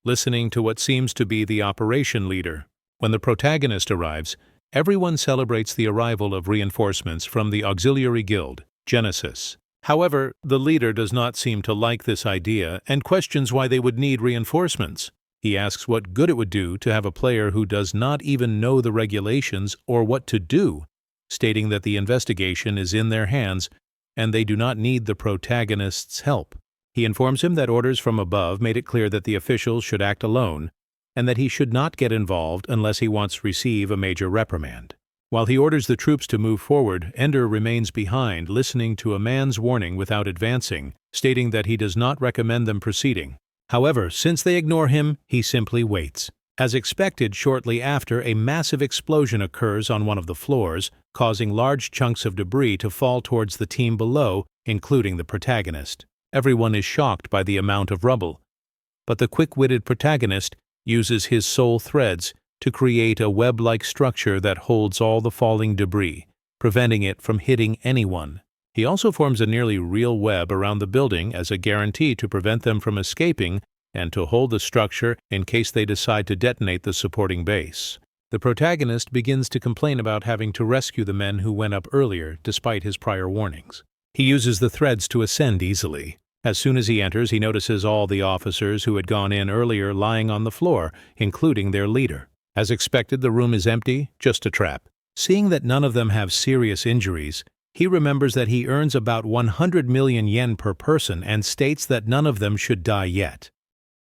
listening to what seems to be the operation leader. When the protagonist arrives, everyone celebrates the arrival of reinforcements from the auxiliary guild, Genesis. However, the leader does not seem to like this idea and questions why they would need reinforcements. He asks what good it would do to have a player who does not even know the regulations or what to do, stating that the investigation is in their hands and they do not need the protagonist's help. He informs him that orders from above made it clear that the officials should act alone and that he should not get involved unless he wants to receive a major reprimand. While he orders the troops to move forward, Ender remains behind, listening to a man's warning without advancing, stating that he does not recommend them proceeding. However, since they ignore him, he simply waits. As expected, shortly after, a massive explosion occurs on one of the floors, causing large chunks of debris to fall towards the team below, including the protagonist. Everyone is shocked by the amount of rubble, but the quick-witted protagonist uses his soul threads to create a web-like structure that holds all the falling debris, preventing it from hitting anyone. He also forms a nearly real web around the building as a guarantee to prevent them from escaping and to hold the structure in case they decide to detonate the supporting base. The protagonist begins to complain about having to rescue the men who went up earlier despite his prior warnings. He uses the threads to ascend easily. As soon as he enters, he notices all the officers who had gone in earlier lying on the floor, including their leader. As expected, the room is empty, just a trap. Seeing that none of them have serious injuries, he remembers that he earns about 100 million yen per person and states that none of them should die yet.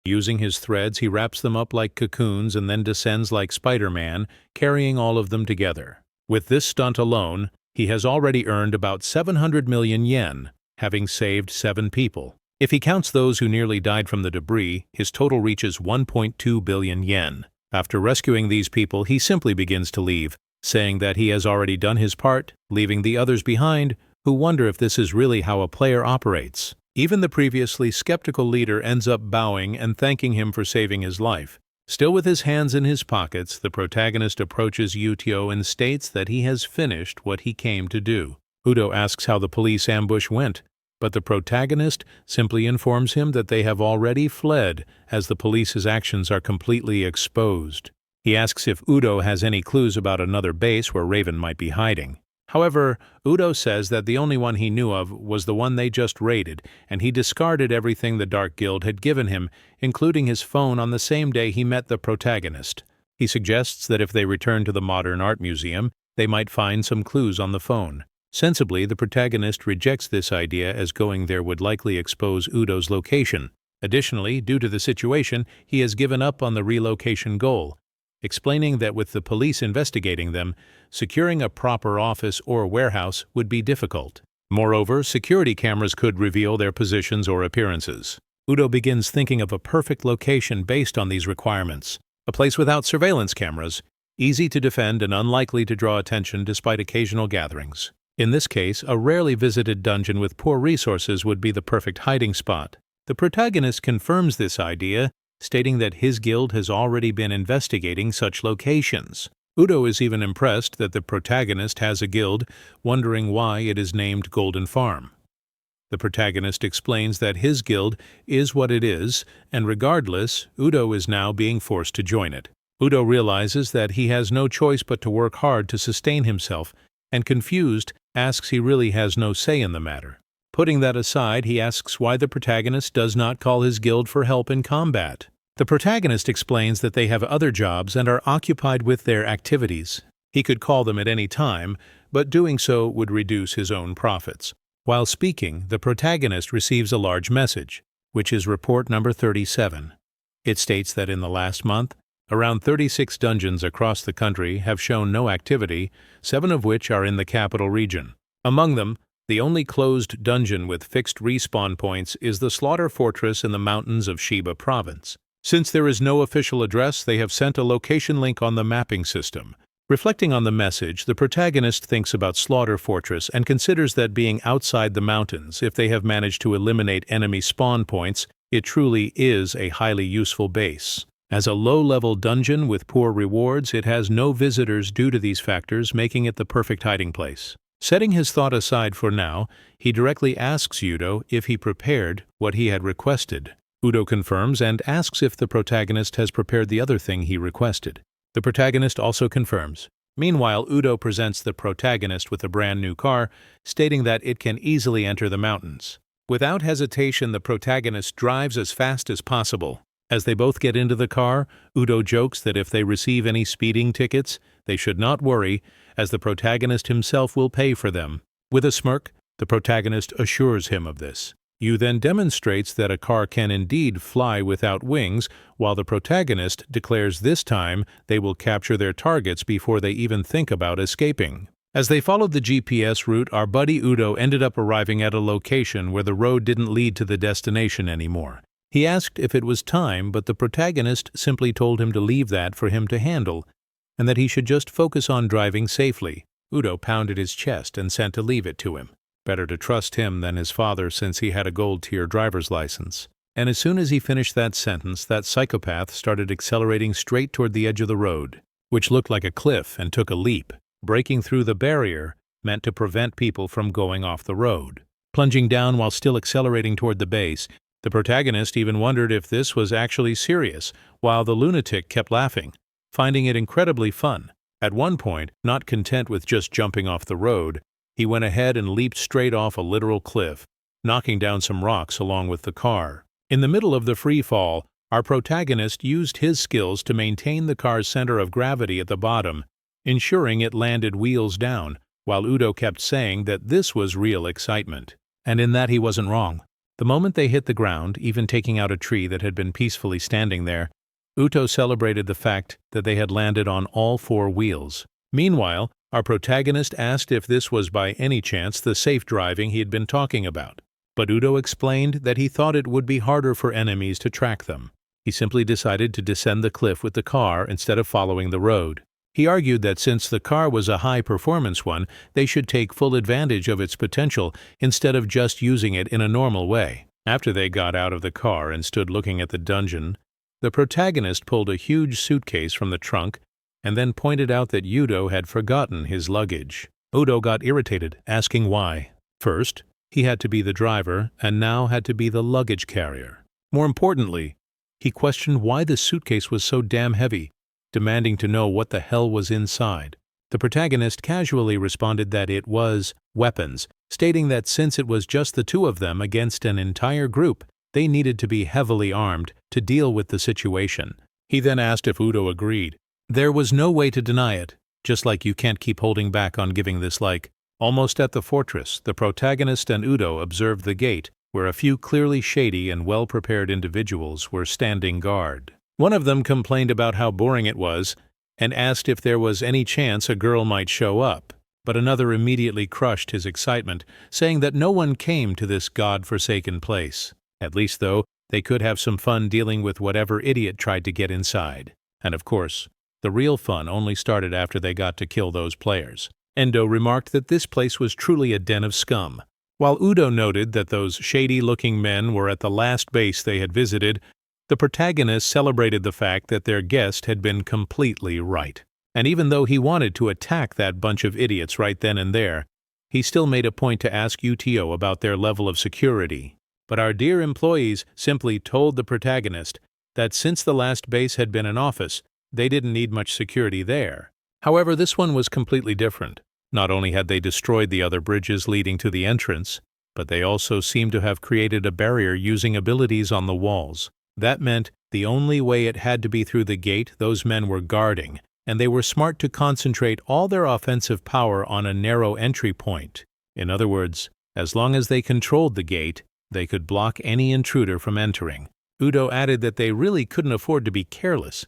Using his threads, he wraps them up like cocoons and then descends like Spider-Man, carrying all of them together. With this stunt alone, he has already earned about 700 million yen, having saved 7 people. If he counts those who nearly died from the debris, his total reaches 1.2 billion yen. After rescuing these people, he simply begins to leave, saying that he has already done his part, leaving the others behind, who wonder if this is really how a player operates. Even the previously skeptical leader ends up bowing and thanking him for saving his life. Still with his hands in his pockets, the protagonist approaches Yutio and states that he has finished what he came to do. Udo asks how the police ambush went, but the protagonist simply informs him that they have already fled as the police's actions are completely exposed. He asks if Udo has any clues about another base where Raven might be hiding. However, Udo says that the only one he knew of was the one they just raided, and he discarded everything the Dark Guild had given him, including his phone, on the same day he met the protagonist. He suggests that if they return to the Modern Art Museum, they might find some clues on the phone. Sensibly, the protagonist rejects this idea as going there would likely expose Udo's location. Additionally, due to the situation, he has given up on the relocation goal, explaining that with the police investigating them, securing a proper office or warehouse would be difficult. Moreover, security cameras could reveal their positions or appearances. Udo begins thinking of a perfect location based on these requirements. A place without surveillance cameras, easy to defend and unlikely to draw attention despite occasional gatherings. In this case, a rarely visited dungeon with poor resources would be the perfect hiding spot. The protagonist confirms this idea, stating that his guild has already been investigating such locations. Udo is even impressed that the protagonist has a guild, wondering why it is named Golden Farm. The protagonist explains that his guild is what it is, and regardless, Udo is now being forced to join it. Udo realizes that he has no choice but to work hard to sustain himself, and confused, asks he really has no say in the matter. Putting that aside, he asks why the protagonist does not call his guild for help in combat. The protagonist explains that they have other jobs and are occupied with their activities. He could call them at any time, but doing so would reduce his own profits. While speaking, the protagonist receives a large message, which is report number 37. It states that in the last month, around 36 dungeons across the country have shown no activity, 7 of which are in the capital region. Among them, the only closed dungeon with fixed respawn points is the Slaughter Fortress in the mountains of Shiba Province. Since there is no official address, they have sent a location link on the mapping system. Reflecting on the message, the protagonist thinks about Slaughter Fortress and considers that being outside the mountains, if they have managed to eliminate enemy spawn points, it truly is a highly useful base. As a low-level dungeon with poor rewards, it has no visitors due to these factors, making it the perfect hiding place. Setting his thought aside for now, he directly asks Udo if he prepared what he had requested. Udo confirms and asks if the protagonist has prepared the other thing he requested. The protagonist also confirms. Meanwhile, Udo presents the protagonist with a brand new car, stating that it can easily enter the mountains. Without hesitation, the protagonist drives as fast as possible. As they both get into the car, Udo jokes that if they receive any speeding tickets, they should not worry, as the protagonist himself will pay for them. With a smirk, the protagonist assures him of this. Yu then demonstrates that a car can indeed fly without wings, while the protagonist declares this time they will capture their targets before they even think about escaping. As they followed the GPS route, our buddy Udo ended up arriving at a location where the road didn't lead to the destination anymore. He asked if it was time, but the protagonist simply told him to leave that for him to handle, and that he should just focus on driving safely. Udo pounded his chest and sent to leave it to him. Better to trust him than his father since he had a gold-tier driver's license. And as soon as he finished that sentence, that psychopath started accelerating straight toward the edge of the road, which looked like a cliff, and took a leap. Breaking through the barrier meant to prevent people from going off the road. Plunging down while still accelerating toward the base, the protagonist even wondered if this was actually serious, while the lunatic kept laughing, finding it incredibly fun. At one point, not content with just jumping off the road, he went ahead and leaped straight off a literal cliff, knocking down some rocks along with the car. In the middle of the free fall, our protagonist used his skills to maintain the car's center of gravity at the bottom, ensuring it landed wheels down, while Udo kept saying that this was real excitement. And in that he wasn't wrong. The moment they hit the ground, even taking out a tree that had been peacefully standing there, Udo celebrated the fact that they had landed on all 4 wheels. Meanwhile, our protagonist asked if this was by any chance the safe driving he had been talking about, but Udo explained that he thought it would be harder for enemies to track them. He simply decided to descend the cliff with the car instead of following the road. He argued that since the car was a high-performance one, they should take full advantage of its potential instead of just using it in a normal way. After they got out of the car and stood looking at the dungeon, the protagonist pulled a huge suitcase from the trunk and then pointed out that Udo had forgotten his luggage. Udo got irritated, asking why. First, He had to be the driver, and now had to be the luggage carrier. More importantly, he questioned why the suitcase was so damn heavy, demanding to know what the hell was inside. The protagonist casually responded that it was weapons, stating that since it was just the two of them against an entire group, they needed to be heavily armed to deal with the situation. He then asked if Udo agreed. There was no way to deny it, just like you can't keep holding back on giving this like. Almost at the fortress, the protagonist and Udo observed the gate, where a few clearly shady and well-prepared individuals were standing guard. One of them complained about how boring it was, and asked if there was any chance a girl might show up, but another immediately crushed his excitement, saying that no one came to this god-forsaken place. At least, though, they could have some fun dealing with whatever idiot tried to get inside. And of course, the real fun only started after they got to kill those players. Endo remarked that this place was truly a den of scum, while Udo noted that those shady-looking men were at the last base they had visited. The protagonist celebrated the fact that their guest had been completely right. And even though he wanted to attack that bunch of idiots right then and there, he still made a point to ask UTO about their level of security. But our dear employees simply told the protagonist that since the last base had been an office, they didn't need much security there. However, this one was completely different. Not only had they destroyed the other bridges leading to the entrance, but they also seemed to have created a barrier using abilities on the walls. That meant the only way it had to be through the gate those men were guarding, and they were smart to concentrate all their offensive power on a narrow entry point. In other words, as long as they controlled the gate, they could block any intruder from entering. Udo added that they really couldn't afford to be careless,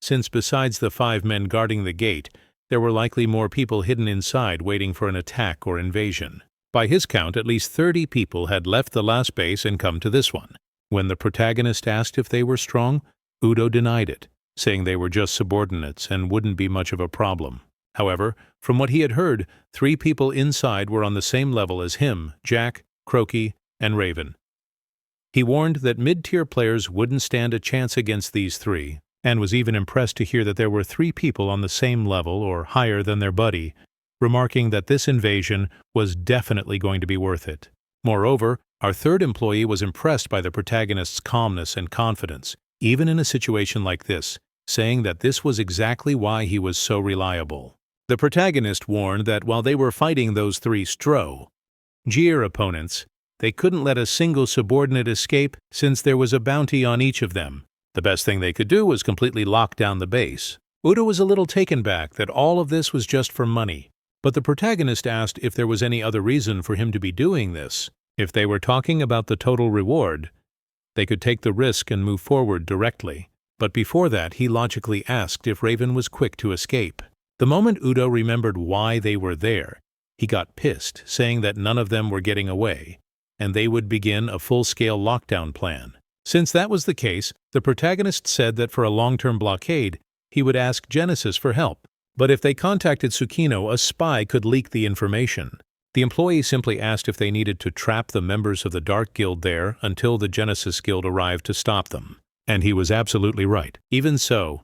since besides the 5 men guarding the gate, there were likely more people hidden inside waiting for an attack or invasion. By his count, at least 30 people had left the last base and come to this one. When the protagonist asked if they were strong, Udo denied it, saying they were just subordinates and wouldn't be much of a problem. However, from what he had heard, 3 people inside were on the same level as him, Jack, Croaky, and Raven. He warned that mid-tier players wouldn't stand a chance against these 3, and was even impressed to hear that there were 3 people on the same level or higher than their buddy, remarking that this invasion was definitely going to be worth it. Moreover, our 3rd employee was impressed by the protagonist's calmness and confidence, even in a situation like this, saying that this was exactly why he was so reliable. The protagonist warned that while they were fighting those 3 Gear opponents, they couldn't let a single subordinate escape since there was a bounty on each of them. The best thing they could do was completely lock down the base. Udo was a little taken back that all of this was just for money, but the protagonist asked if there was any other reason for him to be doing this. If they were talking about the total reward, they could take the risk and move forward directly. But before that, he logically asked if Raven was quick to escape. The moment Udo remembered why they were there, he got pissed, saying that none of them were getting away, and they would begin a full-scale lockdown plan. Since that was the case, the protagonist said that for a long-term blockade, he would ask Genesis for help. But if they contacted Tsukino, a spy could leak the information. The employee simply asked if they needed to trap the members of the Dark Guild there until the Genesis Guild arrived to stop them. And he was absolutely right. Even so,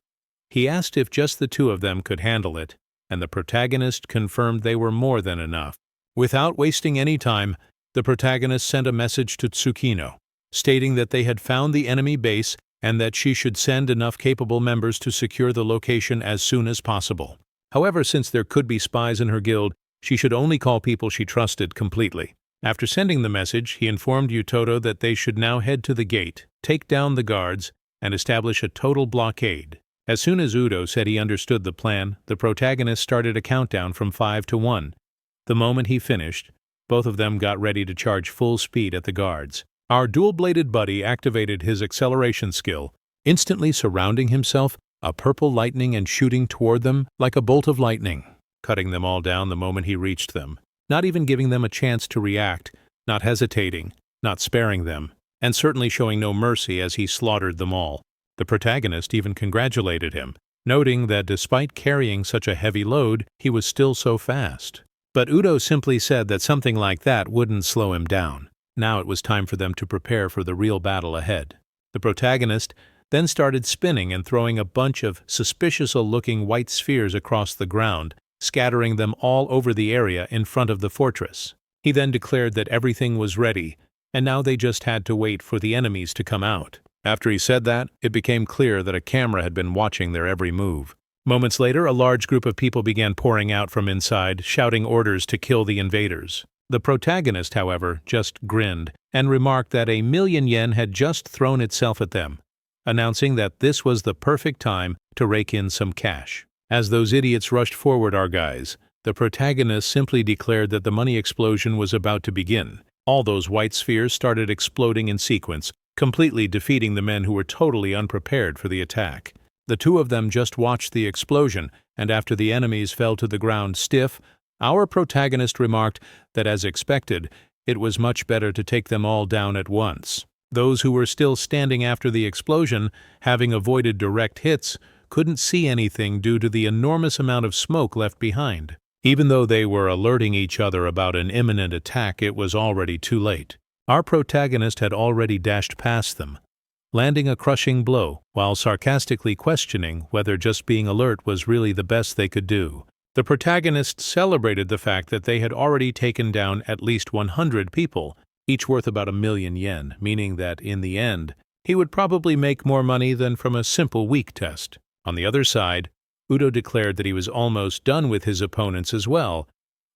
he asked if just the 2 of them could handle it, and the protagonist confirmed they were more than enough. Without wasting any time, the protagonist sent a message to Tsukino, stating that they had found the enemy base and that she should send enough capable members to secure the location as soon as possible. However, since there could be spies in her guild, she should only call people she trusted completely. After sending the message, he informed Utoto that they should now head to the gate, take down the guards, and establish a total blockade. As soon as Udo said he understood the plan, the protagonist started a countdown from 5 to 1. The moment he finished, both of them got ready to charge full speed at the guards. Our dual-bladed buddy activated his acceleration skill, instantly surrounding himself, a purple lightning and shooting toward them like a bolt of lightning, cutting them all down the moment he reached them, not even giving them a chance to react, not hesitating, not sparing them, and certainly showing no mercy as he slaughtered them all. The protagonist even congratulated him, noting that despite carrying such a heavy load, he was still so fast. But Udo simply said that something like that wouldn't slow him down. Now it was time for them to prepare for the real battle ahead. The protagonist then started spinning and throwing a bunch of suspicious-looking white spheres across the ground, scattering them all over the area in front of the fortress. He then declared that everything was ready, and now they just had to wait for the enemies to come out. After he said that, it became clear that a camera had been watching their every move. Moments later, a large group of people began pouring out from inside, shouting orders to kill the invaders. The protagonist, however, just grinned and remarked that 1,000,000 yen had just thrown itself at them, announcing that this was the perfect time to rake in some cash. As those idiots rushed forward, our guys, the protagonist simply declared that the money explosion was about to begin. All those white spheres started exploding in sequence, completely defeating the men who were totally unprepared for the attack. The two of them just watched the explosion, and after the enemies fell to the ground stiff, our protagonist remarked that, as expected, it was much better to take them all down at once. Those who were still standing after the explosion, having avoided direct hits, couldn't see anything due to the enormous amount of smoke left behind. Even though they were alerting each other about an imminent attack, it was already too late. Our protagonist had already dashed past them, landing a crushing blow while sarcastically questioning whether just being alert was really the best they could do. The protagonist celebrated the fact that they had already taken down at least 100 people, each worth about 1,000,000 yen, meaning that, in the end, he would probably make more money than from a simple weak test. On the other side, Udo declared that he was almost done with his opponents as well,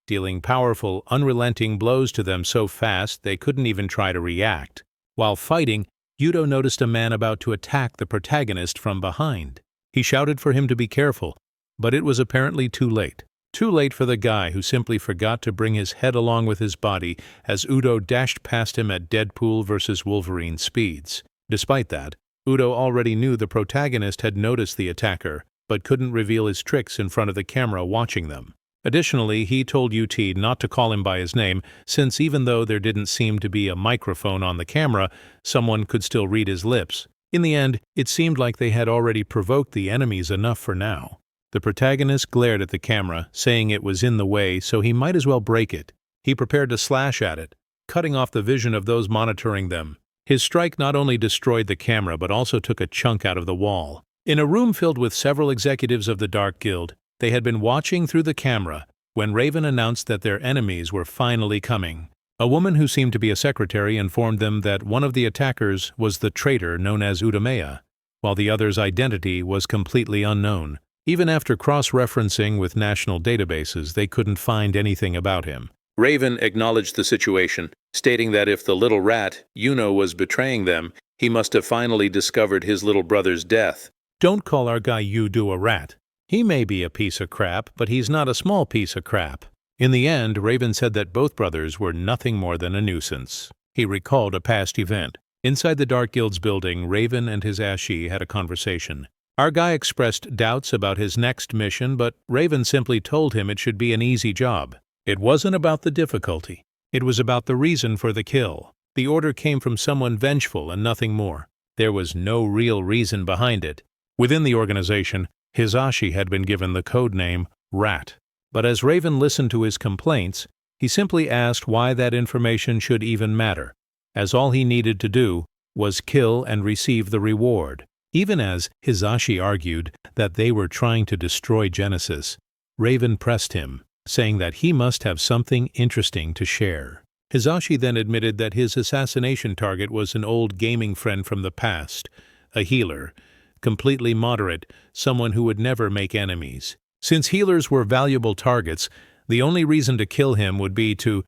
dealing powerful, unrelenting blows to them so fast they couldn't even try to react. While fighting, Udo noticed a man about to attack the protagonist from behind. He shouted for him to be careful, but it was apparently too late. Too late for the guy who simply forgot to bring his head along with his body as Udo dashed past him at Deadpool vs. Wolverine speeds. Despite that, Udo already knew the protagonist had noticed the attacker, but couldn't reveal his tricks in front of the camera watching them. Additionally, he told UT not to call him by his name, since even though there didn't seem to be a microphone on the camera, someone could still read his lips. In the end, it seemed like they had already provoked the enemies enough for now. The protagonist glared at the camera, saying it was in the way, so he might as well break it. He prepared to slash at it, cutting off the vision of those monitoring them. His strike not only destroyed the camera but also took a chunk out of the wall. In a room filled with several executives of the Dark Guild, they had been watching through the camera when Raven announced that their enemies were finally coming. A woman who seemed to be a secretary informed them that one of the attackers was the traitor known as Udameya, while the other's identity was completely unknown. Even after cross-referencing with national databases, they couldn't find anything about him. Raven acknowledged the situation, stating that if the little rat, Yuno, was betraying them, he must have finally discovered his little brother's death. Don't call our guy Yudo a rat. He may be a piece of crap, but he's not a small piece of crap. In the end, Raven said that both brothers were nothing more than a nuisance. He recalled a past event. Inside the Dark Guild's building, Raven and his Ashi had a conversation. Our guy expressed doubts about his next mission, but Raven simply told him it should be an easy job. It wasn't about the difficulty. It was about the reason for the kill. The order came from someone vengeful and nothing more. There was no real reason behind it. Within the organization, Hisashi had been given the code name Rat. But as Raven listened to his complaints, he simply asked why that information should even matter, as all he needed to do was kill and receive the reward. Even as Hisashi argued that they were trying to destroy Genesis, Raven pressed him, saying that he must have something interesting to share. Hisashi then admitted that his assassination target was an old gaming friend from the past, a healer, completely moderate, someone who would never make enemies. Since healers were valuable targets, the only reason to kill him would be to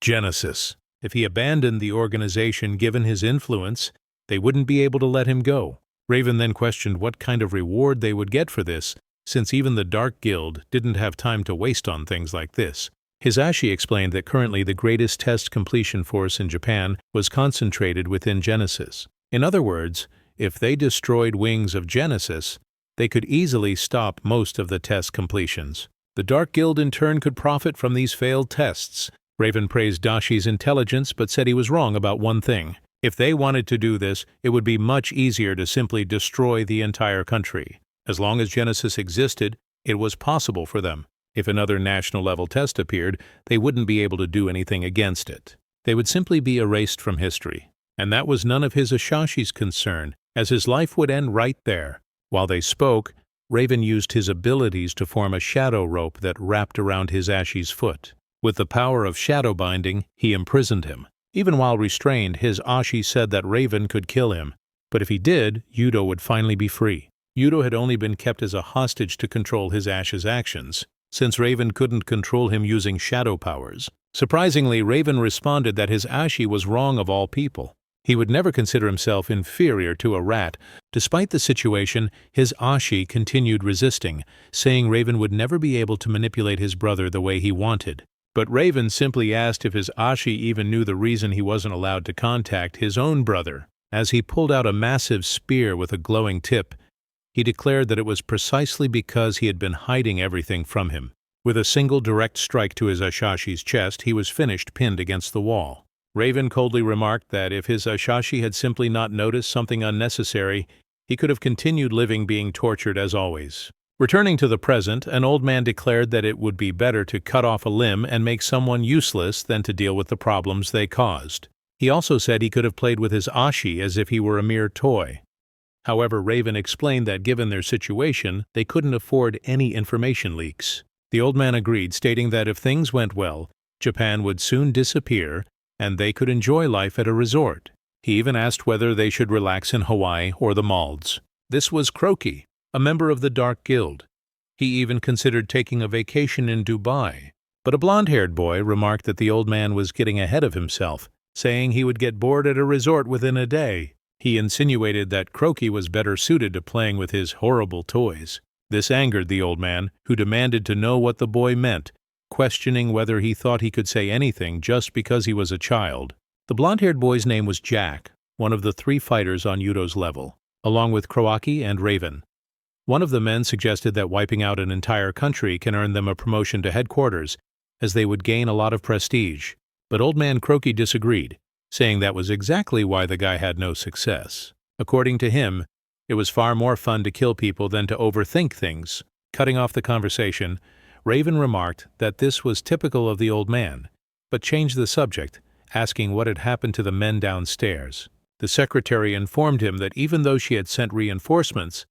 Genesis. If he abandoned the organization given his influence, they wouldn't be able to let him go. Raven then questioned what kind of reward they would get for this, since even the Dark Guild didn't have time to waste on things like this. Hisashi explained that currently the greatest test completion force in Japan was concentrated within Genesis. In other words, if they destroyed wings of Genesis, they could easily stop most of the test completions. The Dark Guild in turn could profit from these failed tests. Raven praised Dashi's intelligence but said he was wrong about one thing. If they wanted to do this, it would be much easier to simply destroy the entire country. As long as Genesis existed, it was possible for them. If another national-level test appeared, they wouldn't be able to do anything against it. They would simply be erased from history. And that was none of Hisashi's concern, as his life would end right there. While they spoke, Raven used his abilities to form a shadow rope that wrapped around Hisashi's foot. With the power of shadow binding, he imprisoned him. Even while restrained, his Ashi said that Raven could kill him, but if he did, Yudo would finally be free. Yudo had only been kept as a hostage to control his Ash's actions, since Raven couldn't control him using shadow powers. Surprisingly, Raven responded that his Ashi was wrong of all people. He would never consider himself inferior to a rat. Despite the situation, his Ashi continued resisting, saying Raven would never be able to manipulate his brother the way he wanted. But Raven simply asked if his Ashi even knew the reason he wasn't allowed to contact his own brother. As he pulled out a massive spear with a glowing tip, he declared that it was precisely because he had been hiding everything from him. With a single direct strike to his Ashashi's chest, he was finished, pinned against the wall. Raven coldly remarked that if his Ashashi had simply not noticed something unnecessary, he could have continued living being tortured as always. Returning to the present, an old man declared that it would be better to cut off a limb and make someone useless than to deal with the problems they caused. He also said he could have played with his Ashi as if he were a mere toy. However, Raven explained that given their situation, they couldn't afford any information leaks. The old man agreed, stating that if things went well, Japan would soon disappear and they could enjoy life at a resort. He even asked whether they should relax in Hawaii or the Maldives. This was Croaky, a member of the Dark Guild. He even considered taking a vacation in Dubai. But a blonde-haired boy remarked that the old man was getting ahead of himself, saying he would get bored at a resort within a day. He insinuated that Croaky was better suited to playing with his horrible toys. This angered the old man, who demanded to know what the boy meant, questioning whether he thought he could say anything just because he was a child. The blonde-haired boy's name was Jack, one of the 3 fighters on Yudo's level, along with Croaky and Raven. One of the men suggested that wiping out an entire country can earn them a promotion to headquarters, as they would gain a lot of prestige. But old man Croaky disagreed, saying that was exactly why the guy had no success. According to him, it was far more fun to kill people than to overthink things. Cutting off the conversation, Raven remarked that this was typical of the old man, but changed the subject, asking what had happened to the men downstairs. The secretary informed him that even though she had sent reinforcements,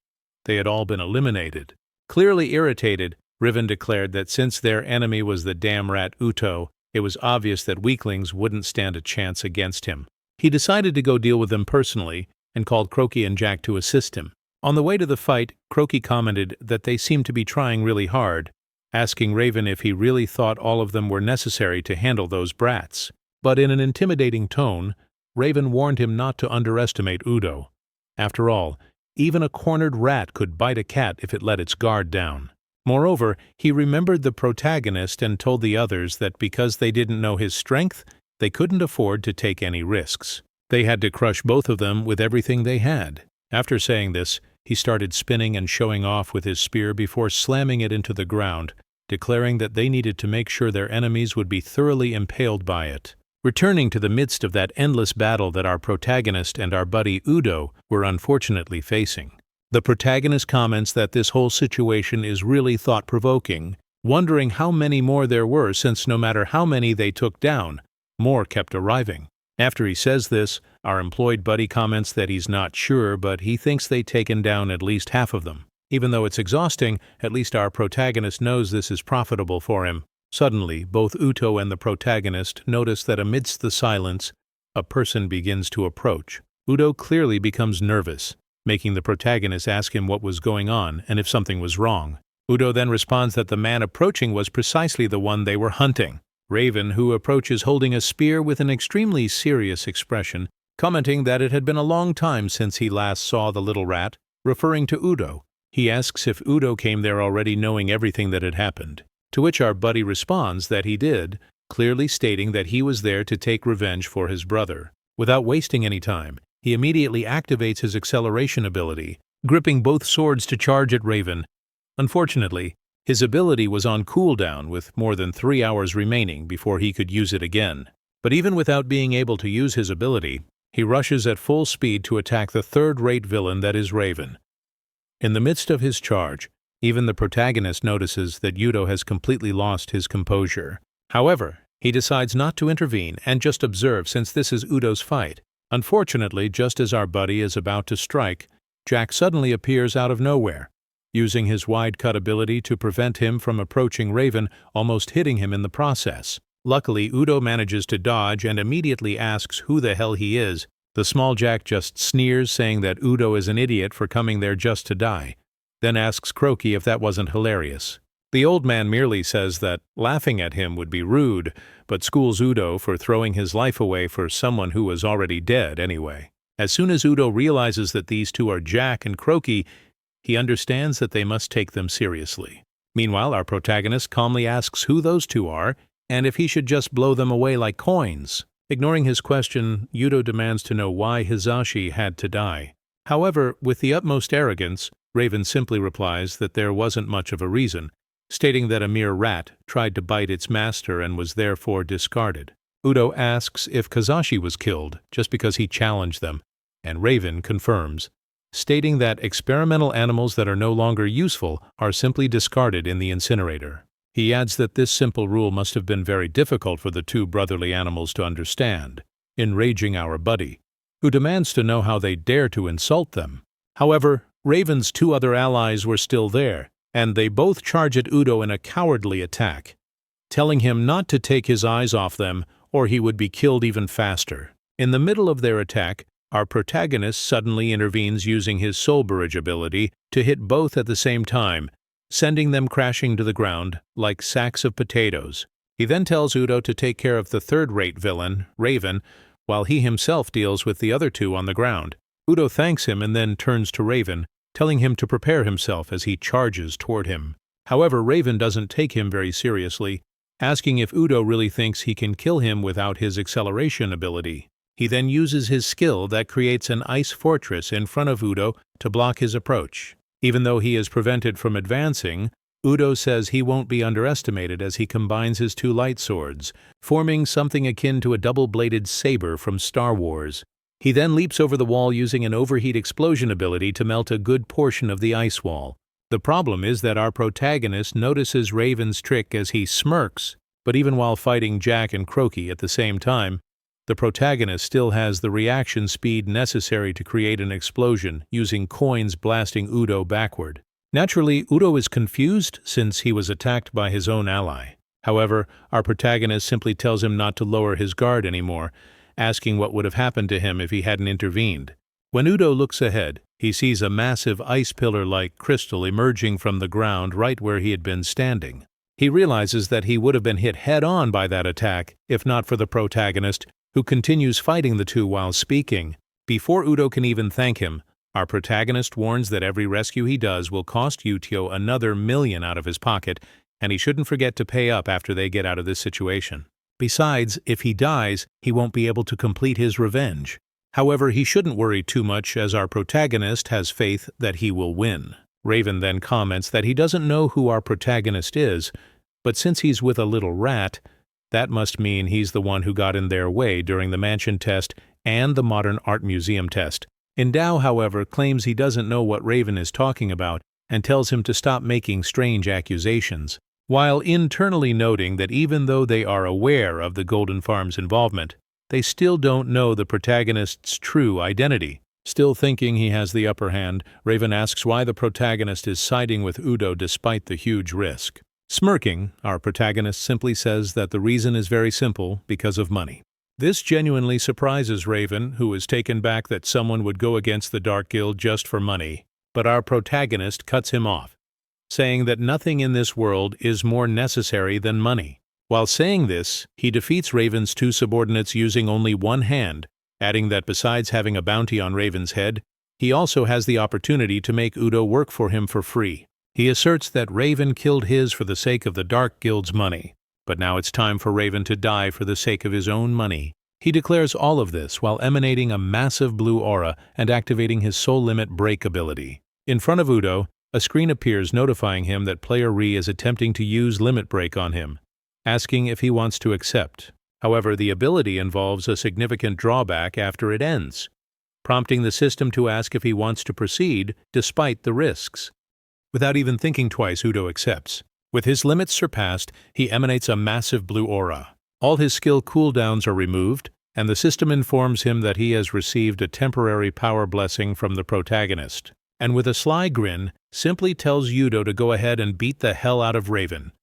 they had all been eliminated. Clearly irritated, Raven declared that since their enemy was the damn rat Uto, it was obvious that weaklings wouldn't stand a chance against him. He decided to go deal with them personally and called Croaky and Jack to assist him. On the way to the fight, Croaky commented that they seemed to be trying really hard, asking Raven if he really thought all of them were necessary to handle those brats. But in an intimidating tone, Raven warned him not to underestimate Udo. After all, even a cornered rat could bite a cat if it let its guard down. Moreover, he remembered the protagonist and told the others that because they didn't know his strength, they couldn't afford to take any risks. They had to crush both of them with everything they had. After saying this, he started spinning and showing off with his spear before slamming it into the ground, declaring that they needed to make sure their enemies would be thoroughly impaled by it. Returning to the midst of that endless battle that our protagonist and our buddy Udo were unfortunately facing. The protagonist comments that this whole situation is really thought-provoking, wondering how many more there were since no matter how many they took down, more kept arriving. After he says this, our employed buddy comments that he's not sure, but he thinks they've taken down at least half of them. Even though it's exhausting, at least our protagonist knows this is profitable for him. Suddenly, both Uto and the protagonist notice that amidst the silence, a person begins to approach. Udo clearly becomes nervous, making the protagonist ask him what was going on and if something was wrong. Udo then responds that the man approaching was precisely the one they were hunting. Raven, who approaches holding a spear with an extremely serious expression, commenting that it had been a long time since he last saw the little rat, referring to Udo. He asks if Udo came there already knowing everything that had happened, to which our buddy responds that he did, clearly stating that he was there to take revenge for his brother. Without wasting any time, he immediately activates his acceleration ability, gripping both swords to charge at Raven. Unfortunately, his ability was on cooldown with more than 3 hours remaining before he could use it again. But even without being able to use his ability, he rushes at full speed to attack the third-rate villain that is Raven. In the midst of his charge, even the protagonist notices that Udo has completely lost his composure. However, he decides not to intervene and just observe since this is Udo's fight. Unfortunately, just as our buddy is about to strike, Jack suddenly appears out of nowhere, using his wide-cut ability to prevent him from approaching Raven, almost hitting him in the process. Luckily, Udo manages to dodge and immediately asks who the hell he is. The small jack just sneers, saying that Udo is an idiot for coming there just to die, then asks Croaky if that wasn't hilarious. The old man merely says that laughing at him would be rude, but schools Udo for throwing his life away for someone who was already dead anyway. As soon as Udo realizes that these two are Jack and Croaky, he understands that they must take them seriously. Meanwhile, our protagonist calmly asks who those two are, and if he should just blow them away like coins. Ignoring his question, Udo demands to know why Hizashi had to die. However, with the utmost arrogance, Raven simply replies that there wasn't much of a reason, stating that a mere rat tried to bite its master and was therefore discarded. Udo asks if Kazashi was killed just because he challenged them, and Raven confirms, stating that experimental animals that are no longer useful are simply discarded in the incinerator. He adds that this simple rule must have been very difficult for the two brotherly animals to understand, enraging our buddy, who demands to know how they dare to insult them. However, Raven's two other allies were still there, and they both charge at Udo in a cowardly attack, telling him not to take his eyes off them or he would be killed even faster. In the middle of their attack, our protagonist suddenly intervenes using his soul bridge ability to hit both at the same time, sending them crashing to the ground like sacks of potatoes. He then tells Udo to take care of the third-rate villain, Raven, while he himself deals with the other two on the ground. Udo thanks him and then turns to Raven, telling him to prepare himself as he charges toward him. However, Raven doesn't take him very seriously, asking if Udo really thinks he can kill him without his acceleration ability. He then uses his skill that creates an ice fortress in front of Udo to block his approach. Even though he is prevented from advancing, Udo says he won't be underestimated as he combines his two light swords, forming something akin to a double-bladed saber from Star Wars. He then leaps over the wall using an overheat explosion ability to melt a good portion of the ice wall. The problem is that our protagonist notices Raven's trick as he smirks, but even while fighting Jack and Croaky at the same time, the protagonist still has the reaction speed necessary to create an explosion using coins blasting Udo backward. Naturally, Udo is confused since he was attacked by his own ally. However, our protagonist simply tells him not to lower his guard anymore, asking what would have happened to him if he hadn't intervened. When Udo looks ahead, he sees a massive ice pillar-like crystal emerging from the ground right where he had been standing. He realizes that he would have been hit head-on by that attack if not for the protagonist, who continues fighting the two while speaking. Before Udo can even thank him, our protagonist warns that every rescue he does will cost Yutio another million out of his pocket, and he shouldn't forget to pay up after they get out of this situation. Besides, if he dies, he won't be able to complete his revenge. However, he shouldn't worry too much as our protagonist has faith that he will win. Raven then comments that he doesn't know who our protagonist is, but since he's with a little rat, that must mean he's the one who got in their way during the mansion test and the modern art museum test. Endao, however, claims he doesn't know what Raven is talking about and tells him to stop making strange accusations, while internally noting that even though they are aware of the Golden Farm's involvement, they still don't know the protagonist's true identity. Still thinking he has the upper hand, Raven asks why the protagonist is siding with Udo despite the huge risk. Smirking, our protagonist simply says that the reason is very simple, because of money. This genuinely surprises Raven, who is taken back that someone would go against the Dark Guild just for money, but our protagonist cuts him off, saying that nothing in this world is more necessary than money. While saying this, he defeats Raven's two subordinates using only one hand, adding that besides having a bounty on Raven's head, he also has the opportunity to make Udo work for him for free. He asserts that Raven killed his for the sake of the Dark Guild's money, but now it's time for Raven to die for the sake of his own money. He declares all of this while emanating a massive blue aura and activating his Soul Limit Break ability. In front of Udo, a screen appears notifying him that Player Ri is attempting to use Limit Break on him, asking if he wants to accept. However, the ability involves a significant drawback after it ends, prompting the system to ask if he wants to proceed despite the risks. Without even thinking twice, Udo accepts. With his limits surpassed, he emanates a massive blue aura. All his skill cooldowns are removed, and the system informs him that he has received a temporary power blessing from the protagonist, and with a sly grin, simply tells Udo to go ahead and beat the hell out of Raven,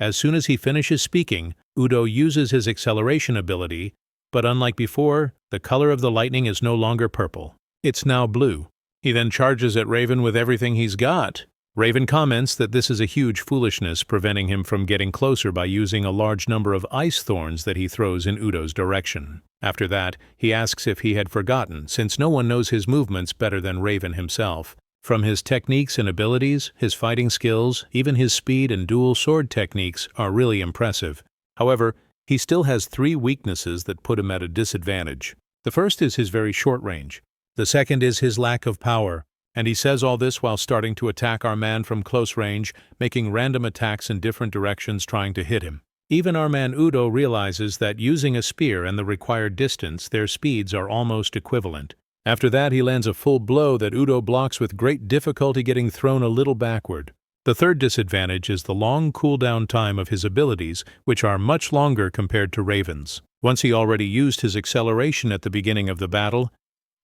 As soon as he finishes speaking, Udo uses his acceleration ability, but unlike before, the color of the lightning is no longer purple. It's now blue. He then charges at Raven with everything he's got. Raven comments that this is a huge foolishness, preventing him from getting closer by using a large number of ice thorns that he throws in Udo's direction. After that, he asks if he had forgotten, since no one knows his movements better than Raven himself. From his techniques and abilities, his fighting skills, even his speed and dual sword techniques are really impressive. However, he still has 3 weaknesses that put him at a disadvantage. The first is his very short range. The second is his lack of power. And he says all this while starting to attack our man from close range, making random attacks in different directions trying to hit him. Even our man Udo realizes that using a spear and the required distance, their speeds are almost equivalent. After that, he lands a full blow that Udo blocks with great difficulty, getting thrown a little backward. The third disadvantage is the long cooldown time of his abilities, which are much longer compared to Raven's. Once he already used his acceleration at the beginning of the battle,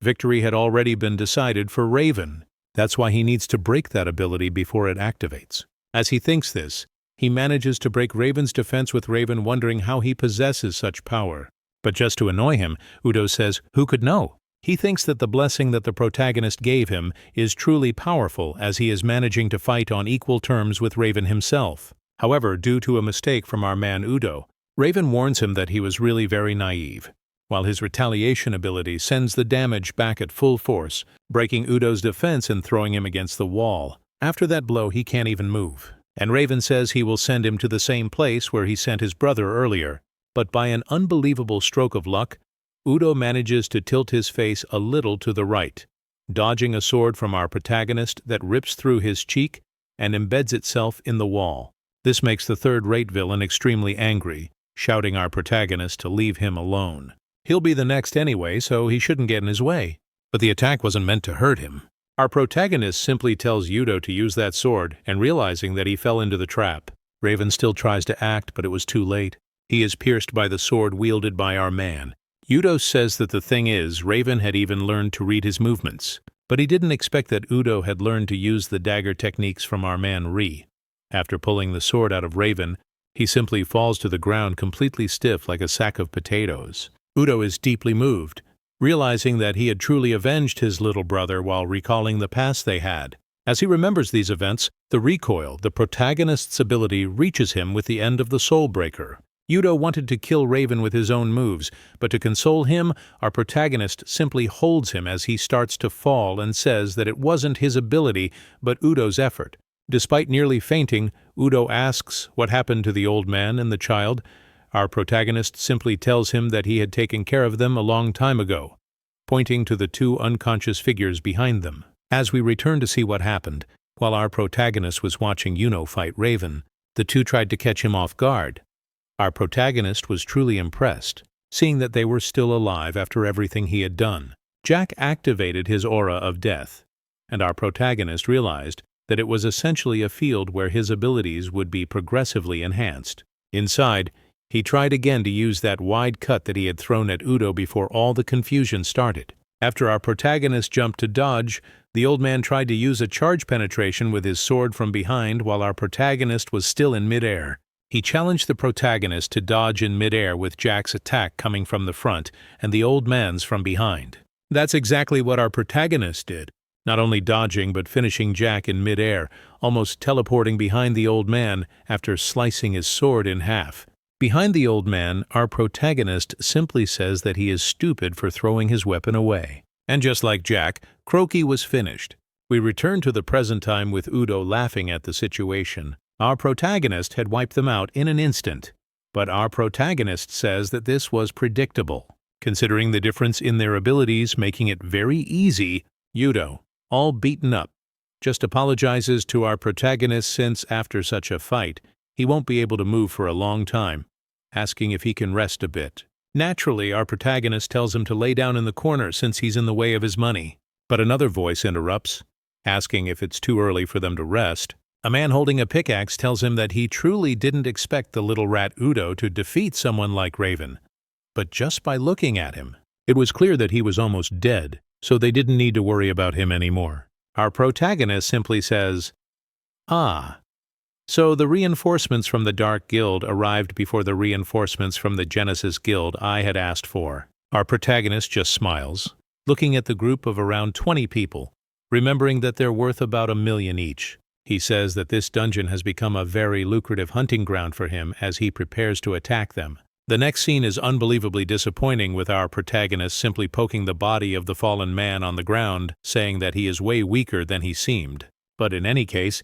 victory had already been decided for Raven. That's why he needs to break that ability before it activates. As he thinks this, he manages to break Raven's defense, with Raven wondering how he possesses such power. But just to annoy him, Udo says, who could know? He thinks that the blessing that the protagonist gave him is truly powerful, as he is managing to fight on equal terms with Raven himself. However, due to a mistake from our man Udo, Raven warns him that he was really very naive, while his retaliation ability sends the damage back at full force, breaking Udo's defense and throwing him against the wall. After that blow, he can't even move, and Raven says he will send him to the same place where he sent his brother earlier. But by an unbelievable stroke of luck, Udo manages to tilt his face a little to the right, dodging a sword from our protagonist that rips through his cheek and embeds itself in the wall. This makes the third-rate villain extremely angry, shouting our protagonist to leave him alone. He'll be the next anyway, so he shouldn't get in his way. But the attack wasn't meant to hurt him. Our protagonist simply tells Udo to use that sword, and realizing that he fell into the trap, Raven still tries to act, but it was too late. He is pierced by the sword wielded by our man. Udo says that the thing is, Raven had even learned to read his movements, but he didn't expect that Udo had learned to use the dagger techniques from our man Ri. After pulling the sword out of Raven, he simply falls to the ground completely stiff like a sack of potatoes. Udo is deeply moved, realizing that he had truly avenged his little brother while recalling the past they had. As he remembers these events, the recoil, the protagonist's ability, reaches him with the end of the Soul Breaker. Udo wanted to kill Raven with his own moves, but to console him, our protagonist simply holds him as he starts to fall and says that it wasn't his ability, but Udo's effort. Despite nearly fainting, Udo asks what happened to the old man and the child. Our protagonist simply tells him that he had taken care of them a long time ago, pointing to the 2 unconscious figures behind them. As we return to see what happened, while our protagonist was watching Udo fight Raven, the 2 tried to catch him off guard. Our protagonist was truly impressed, seeing that they were still alive after everything he had done. Jack activated his aura of death, and our protagonist realized that it was essentially a field where his abilities would be progressively enhanced. Inside, he tried again to use that wide cut that he had thrown at Udo before all the confusion started. After our protagonist jumped to dodge, the old man tried to use a charge penetration with his sword from behind while our protagonist was still in midair. He challenged the protagonist to dodge in midair with Jack's attack coming from the front and the old man's from behind. That's exactly what our protagonist did, not only dodging but finishing Jack in midair, almost teleporting behind the old man after slicing his sword in half. Behind the old man, our protagonist simply says that he is stupid for throwing his weapon away. And just like Jack, Croaky was finished. We return to the present time with Udo laughing at the situation. Our protagonist had wiped them out in an instant, but our protagonist says that this was predictable, considering the difference in their abilities, making it very easy. Udo, all beaten up, just apologizes to our protagonist since after such a fight, he won't be able to move for a long time, asking if he can rest a bit. Naturally, our protagonist tells him to lay down in the corner since he's in the way of his money. But another voice interrupts, asking if it's too early for them to rest. A man holding a pickaxe tells him that he truly didn't expect the little rat Udo to defeat someone like Raven. But just by looking at him, it was clear that he was almost dead, so they didn't need to worry about him anymore. Our protagonist simply says, "Ah." So the reinforcements from the Dark Guild arrived before the reinforcements from the Genesis Guild I had asked for. Our protagonist just smiles, looking at the group of around 20 people, remembering that they're worth about 1 million each. He says that this dungeon has become a very lucrative hunting ground for him as he prepares to attack them. The next scene is unbelievably disappointing, with our protagonist simply poking the body of the fallen man on the ground, saying that he is way weaker than he seemed. But in any case,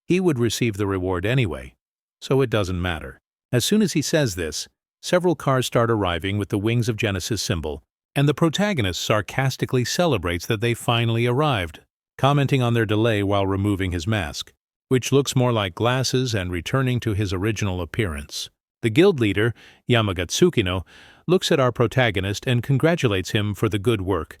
he would receive the reward anyway, so it doesn't matter. As soon as he says this, several cars start arriving with the Wings of Genesis symbol, and the protagonist sarcastically celebrates that they finally arrived, commenting on their delay while removing his mask, which looks more like glasses, and returning to his original appearance. The guild leader, Yamagatsukino, looks at our protagonist and congratulates him for the good work,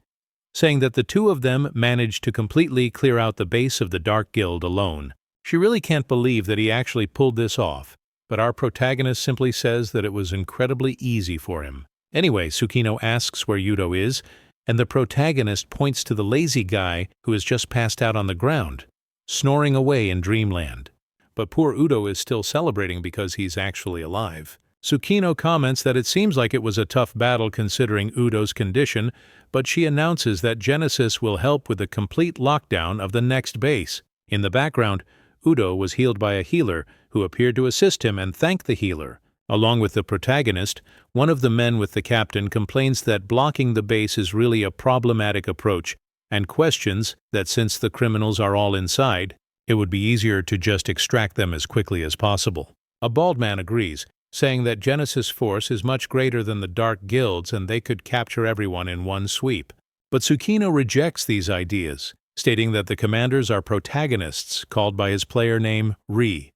saying that the two of them managed to completely clear out the base of the Dark Guild alone. She really can't believe that he actually pulled this off, but our protagonist simply says that it was incredibly easy for him. Anyway, Tsukino asks where Yudo is, and the protagonist points to the lazy guy who has just passed out on the ground, snoring away in dreamland. But poor Udo is still celebrating because he's actually alive. Tsukino comments that it seems like it was a tough battle considering Udo's condition, but she announces that Genesis will help with the complete lockdown of the next base. In the background, Udo was healed by a healer who appeared to assist him and thank the healer. Along with the protagonist, one of the men with the captain complains that blocking the base is really a problematic approach, and questions that since the criminals are all inside, it would be easier to just extract them as quickly as possible. A bald man agrees, saying that Genesis' force is much greater than the Dark Guilds and they could capture everyone in one sweep. But Tsukino rejects these ideas, stating that the commanders are protagonists called by his player name Ri.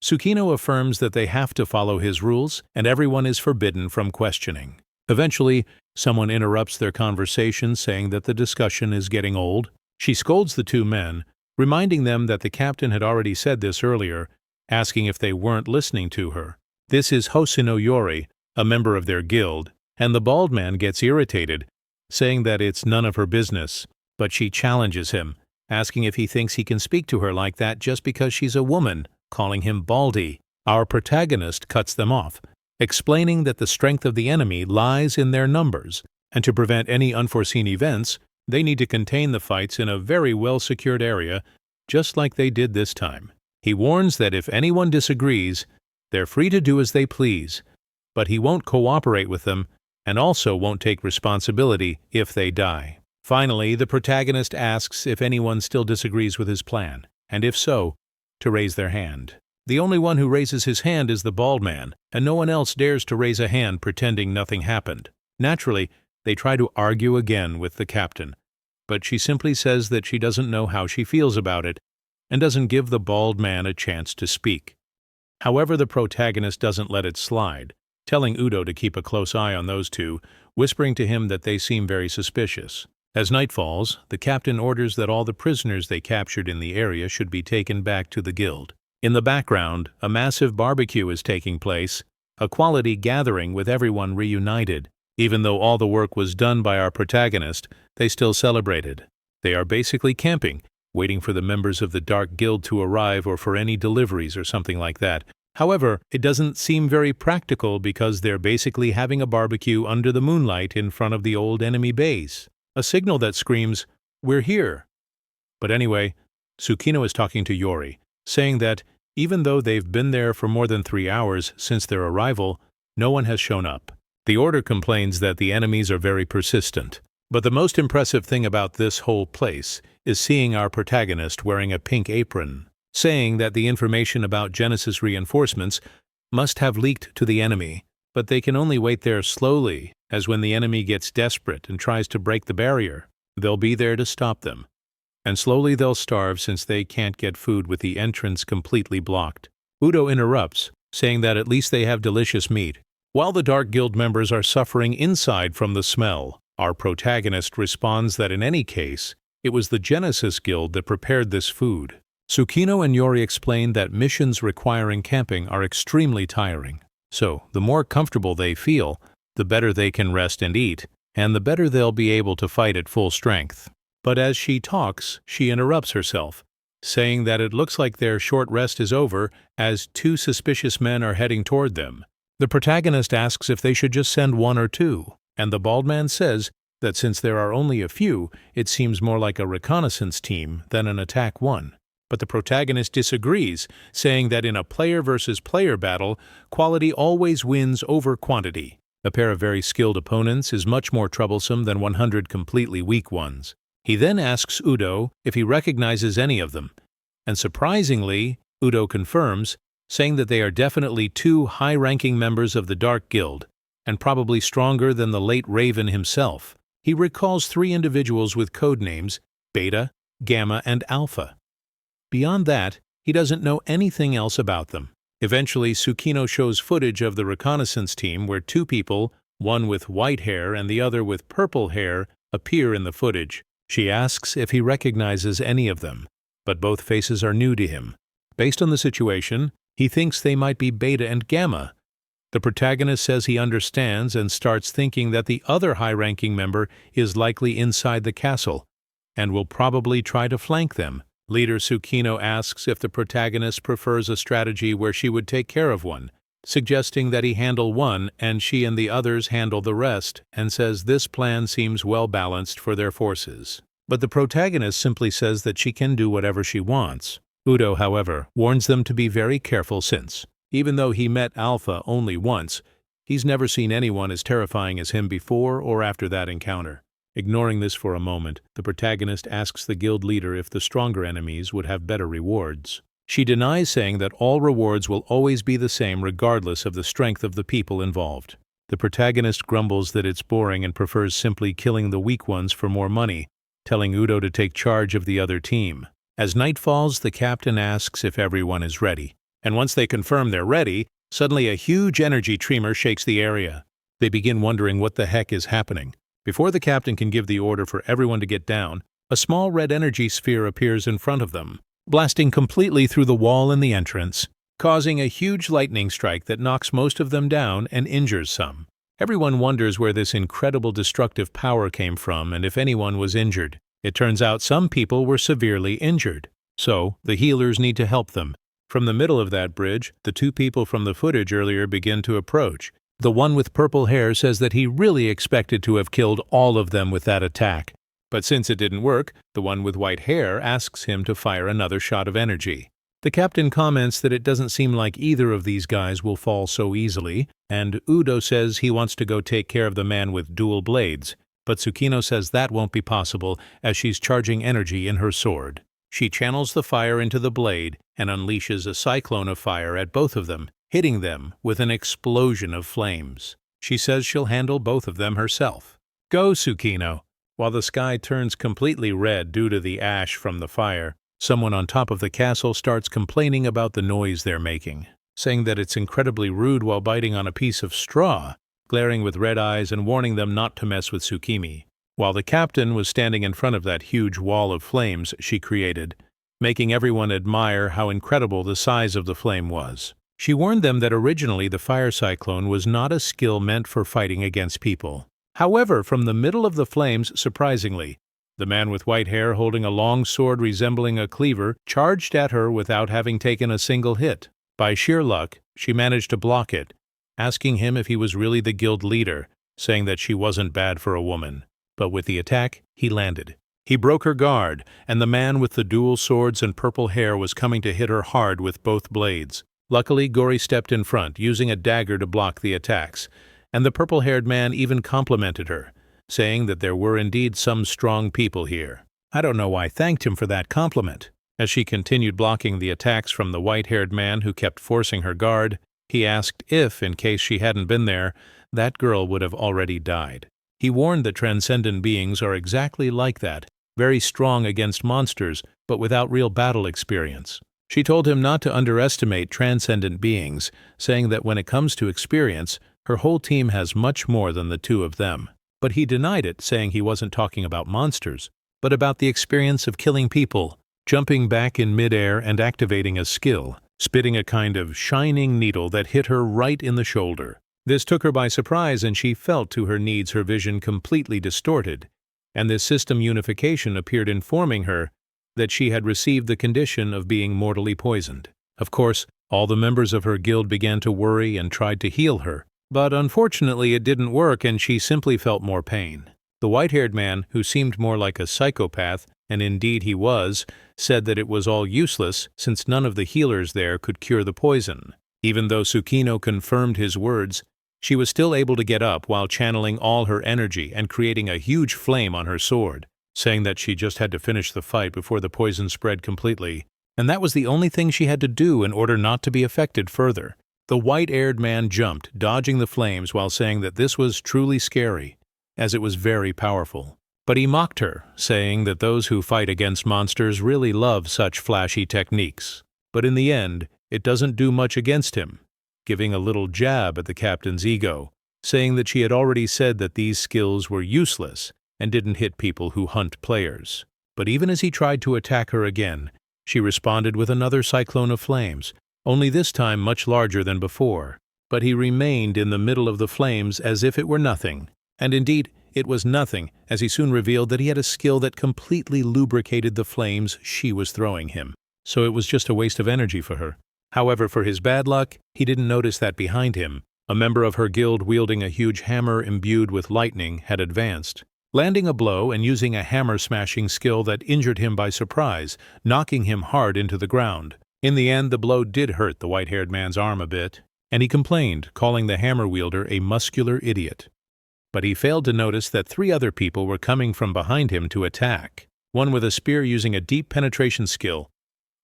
Tsukino affirms that they have to follow his rules and everyone is forbidden from questioning. Eventually, someone interrupts their conversation, saying that the discussion is getting old. She scolds the two men, reminding them that the captain had already said this earlier, asking if they weren't listening to her. This is Hosono Yori, a member of their guild, and the bald man gets irritated, saying that it's none of her business. But she challenges him, asking if he thinks he can speak to her like that just because she's a woman, calling him Baldy. Our protagonist cuts them off, explaining that the strength of the enemy lies in their numbers, and to prevent any unforeseen events, they need to contain the fights in a very well-secured area, just like they did this time. He warns that if anyone disagrees, they're free to do as they please, but he won't cooperate with them, and also won't take responsibility if they die. Finally, the protagonist asks if anyone still disagrees with his plan, and if so, to raise their hand. The only one who raises his hand is the bald man, and no one else dares to raise a hand pretending nothing happened. Naturally, they try to argue again with the captain, but she simply says that she doesn't know how she feels about it, and doesn't give the bald man a chance to speak. However, the protagonist doesn't let it slide, telling Udo to keep a close eye on those two, whispering to him that they seem very suspicious. As night falls, the captain orders that all the prisoners they captured in the area should be taken back to the guild. In the background, a massive barbecue is taking place, a quality gathering with everyone reunited. Even though all the work was done by our protagonist, they still celebrated. They are basically camping, waiting for the members of the Dark Guild to arrive or for any deliveries or something like that. However, it doesn't seem very practical because they're basically having a barbecue under the moonlight in front of the old enemy base. A signal that screams, "We're here." But anyway, Tsukino is talking to Yori, saying that even though they've been there for more than 3 hours since their arrival, no one has shown up. The order complains that the enemies are very persistent. But the most impressive thing about this whole place is seeing our protagonist wearing a pink apron, saying that the information about Genesis reinforcements must have leaked to the enemy, but they can only wait there slowly, as when the enemy gets desperate and tries to break the barrier, they'll be there to stop them. And slowly they'll starve since they can't get food with the entrance completely blocked. Udo interrupts, saying that at least they have delicious meat. While the Dark Guild members are suffering inside from the smell, our protagonist responds that in any case, it was the Genesis Guild that prepared this food. Tsukino and Yori explain that missions requiring camping are extremely tiring. So, the more comfortable they feel, the better they can rest and eat, and the better they'll be able to fight at full strength. But as she talks, she interrupts herself, saying that it looks like their short rest is over as two suspicious men are heading toward them. The protagonist asks if they should just send one or two, and the bald man says that since there are only a few, it seems more like a reconnaissance team than an attack one. But the protagonist disagrees, saying that in a player versus player battle, quality always wins over quantity. A pair of very skilled opponents is much more troublesome than 100 completely weak ones. He then asks Udo if he recognizes any of them, and surprisingly, Udo confirms, saying that they are definitely two high-ranking members of the Dark Guild, and probably stronger than the late Raven himself. He recalls three individuals with code names, Beta, Gamma, and Alpha. Beyond that, he doesn't know anything else about them. Eventually, Tsukino shows footage of the reconnaissance team where two people, one with white hair and the other with purple hair, appear in the footage. She asks if he recognizes any of them, but both faces are new to him. Based on the situation, he thinks they might be Beta and Gamma. The protagonist says he understands and starts thinking that the other high-ranking member is likely inside the castle and will probably try to flank them. Leader Tsukino asks if the protagonist prefers a strategy where she would take care of one, suggesting that he handle one and she and the others handle the rest, and says this plan seems well-balanced for their forces. But the protagonist simply says that she can do whatever she wants. Udo, however, warns them to be very careful since, even though he met Alpha only once, he's never seen anyone as terrifying as him before or after that encounter. Ignoring this for a moment, the protagonist asks the guild leader if the stronger enemies would have better rewards. She denies, saying that all rewards will always be the same regardless of the strength of the people involved. The protagonist grumbles that it's boring and prefers simply killing the weak ones for more money, telling Udo to take charge of the other team. As night falls, the captain asks if everyone is ready. And once they confirm they're ready, suddenly a huge energy tremor shakes the area. They begin wondering what the heck is happening. Before the captain can give the order for everyone to get down, a small red energy sphere appears in front of them, blasting completely through the wall in the entrance, causing a huge lightning strike that knocks most of them down and injures some. Everyone wonders where this incredible destructive power came from and if anyone was injured. It turns out some people were severely injured, so the healers need to help them. From the middle of that bridge, the two people from the footage earlier begin to approach. The one with purple hair says that he really expected to have killed all of them with that attack. But since it didn't work, the one with white hair asks him to fire another shot of energy. The captain comments that it doesn't seem like either of these guys will fall so easily, and Udo says he wants to go take care of the man with dual blades. But Tsukino says that won't be possible as she's charging energy in her sword. She channels the fire into the blade and unleashes a cyclone of fire at both of them, hitting them with an explosion of flames. She says she'll handle both of them herself. Go, Tsukino! While the sky turns completely red due to the ash from the fire, someone on top of the castle starts complaining about the noise they're making, saying that it's incredibly rude while biting on a piece of straw, glaring with red eyes and warning them not to mess with Tsukimi, while the captain was standing in front of that huge wall of flames she created, making everyone admire how incredible the size of the flame was. She warned them that originally the fire cyclone was not a skill meant for fighting against people. However, from the middle of the flames, surprisingly, the man with white hair holding a long sword resembling a cleaver charged at her without having taken a single hit. By sheer luck, she managed to block it, asking him if he was really the guild leader, saying that she wasn't bad for a woman. But with the attack, he landed. He broke her guard, and the man with the dual swords and purple hair was coming to hit her hard with both blades. Luckily, Gori stepped in front, using a dagger to block the attacks, and the purple-haired man even complimented her, saying that there were indeed some strong people here. I don't know why I thanked him for that compliment. As she continued blocking the attacks from the white-haired man who kept forcing her guard, he asked if, in case she hadn't been there, that girl would have already died. He warned that transcendent beings are exactly like that, very strong against monsters, but without real battle experience. She told him not to underestimate transcendent beings, saying that when it comes to experience, her whole team has much more than the two of them. But he denied it, saying he wasn't talking about monsters, but about the experience of killing people, jumping back in midair and activating a skill, spitting a kind of shining needle that hit her right in the shoulder. This took her by surprise, and she felt to her needs her vision completely distorted, and this system unification appeared informing her that she had received the condition of being mortally poisoned. Of course, all the members of her guild began to worry and tried to heal her, but unfortunately it didn't work and she simply felt more pain. The white-haired man, who seemed more like a psychopath, and indeed he was, said that it was all useless since none of the healers there could cure the poison. Even though Tsukino confirmed his words, she was still able to get up while channeling all her energy and creating a huge flame on her sword, saying that she just had to finish the fight before the poison spread completely, and that was the only thing she had to do in order not to be affected further. The white-haired man jumped, dodging the flames while saying that this was truly scary, as it was very powerful. But he mocked her, saying that those who fight against monsters really love such flashy techniques. But in the end, it doesn't do much against him, giving a little jab at the captain's ego, saying that she had already said that these skills were useless and didn't hit people who hunt players. But even as he tried to attack her again, she responded with another cyclone of flames, only this time much larger than before. But he remained in the middle of the flames as if it were nothing. And indeed, it was nothing, as he soon revealed that he had a skill that completely lubricated the flames she was throwing him. So it was just a waste of energy for her. However, for his bad luck, he didn't notice that behind him, a member of her guild wielding a huge hammer imbued with lightning had advanced, landing a blow and using a hammer-smashing skill that injured him by surprise, knocking him hard into the ground. In the end, the blow did hurt the white-haired man's arm a bit, and he complained, calling the hammer wielder a muscular idiot. But he failed to notice that 3 other people were coming from behind him to attack, one with a spear using a deep penetration skill,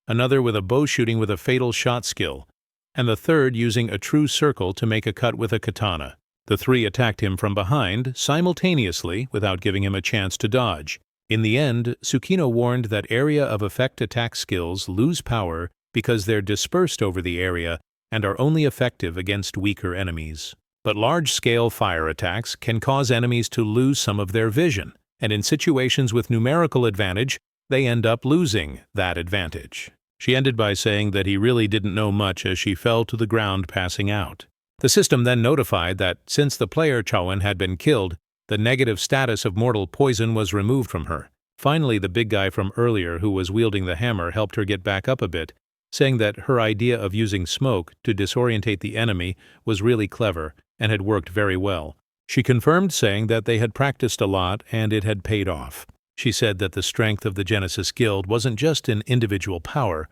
another with a bow shooting with a fatal shot skill, and the third using a true circle to make a cut with a katana. The 3 attacked him from behind, simultaneously, without giving him a chance to dodge. In the end, Tsukino warned that area of effect attack skills lose power because they're dispersed over the area and are only effective against weaker enemies. But large-scale fire attacks can cause enemies to lose some of their vision, and in situations with numerical advantage, they end up losing that advantage. She ended by saying that he really didn't know much as she fell to the ground passing out. The system then notified that since the player Chawen had been killed, the negative status of mortal poison was removed from her. Finally, the big guy from earlier who was wielding the hammer helped her get back up a bit, saying that her idea of using smoke to disorientate the enemy was really clever and had worked very well. She confirmed, saying that they had practiced a lot and it had paid off. She said that the strength of the Genesis Guild wasn't just in individual power,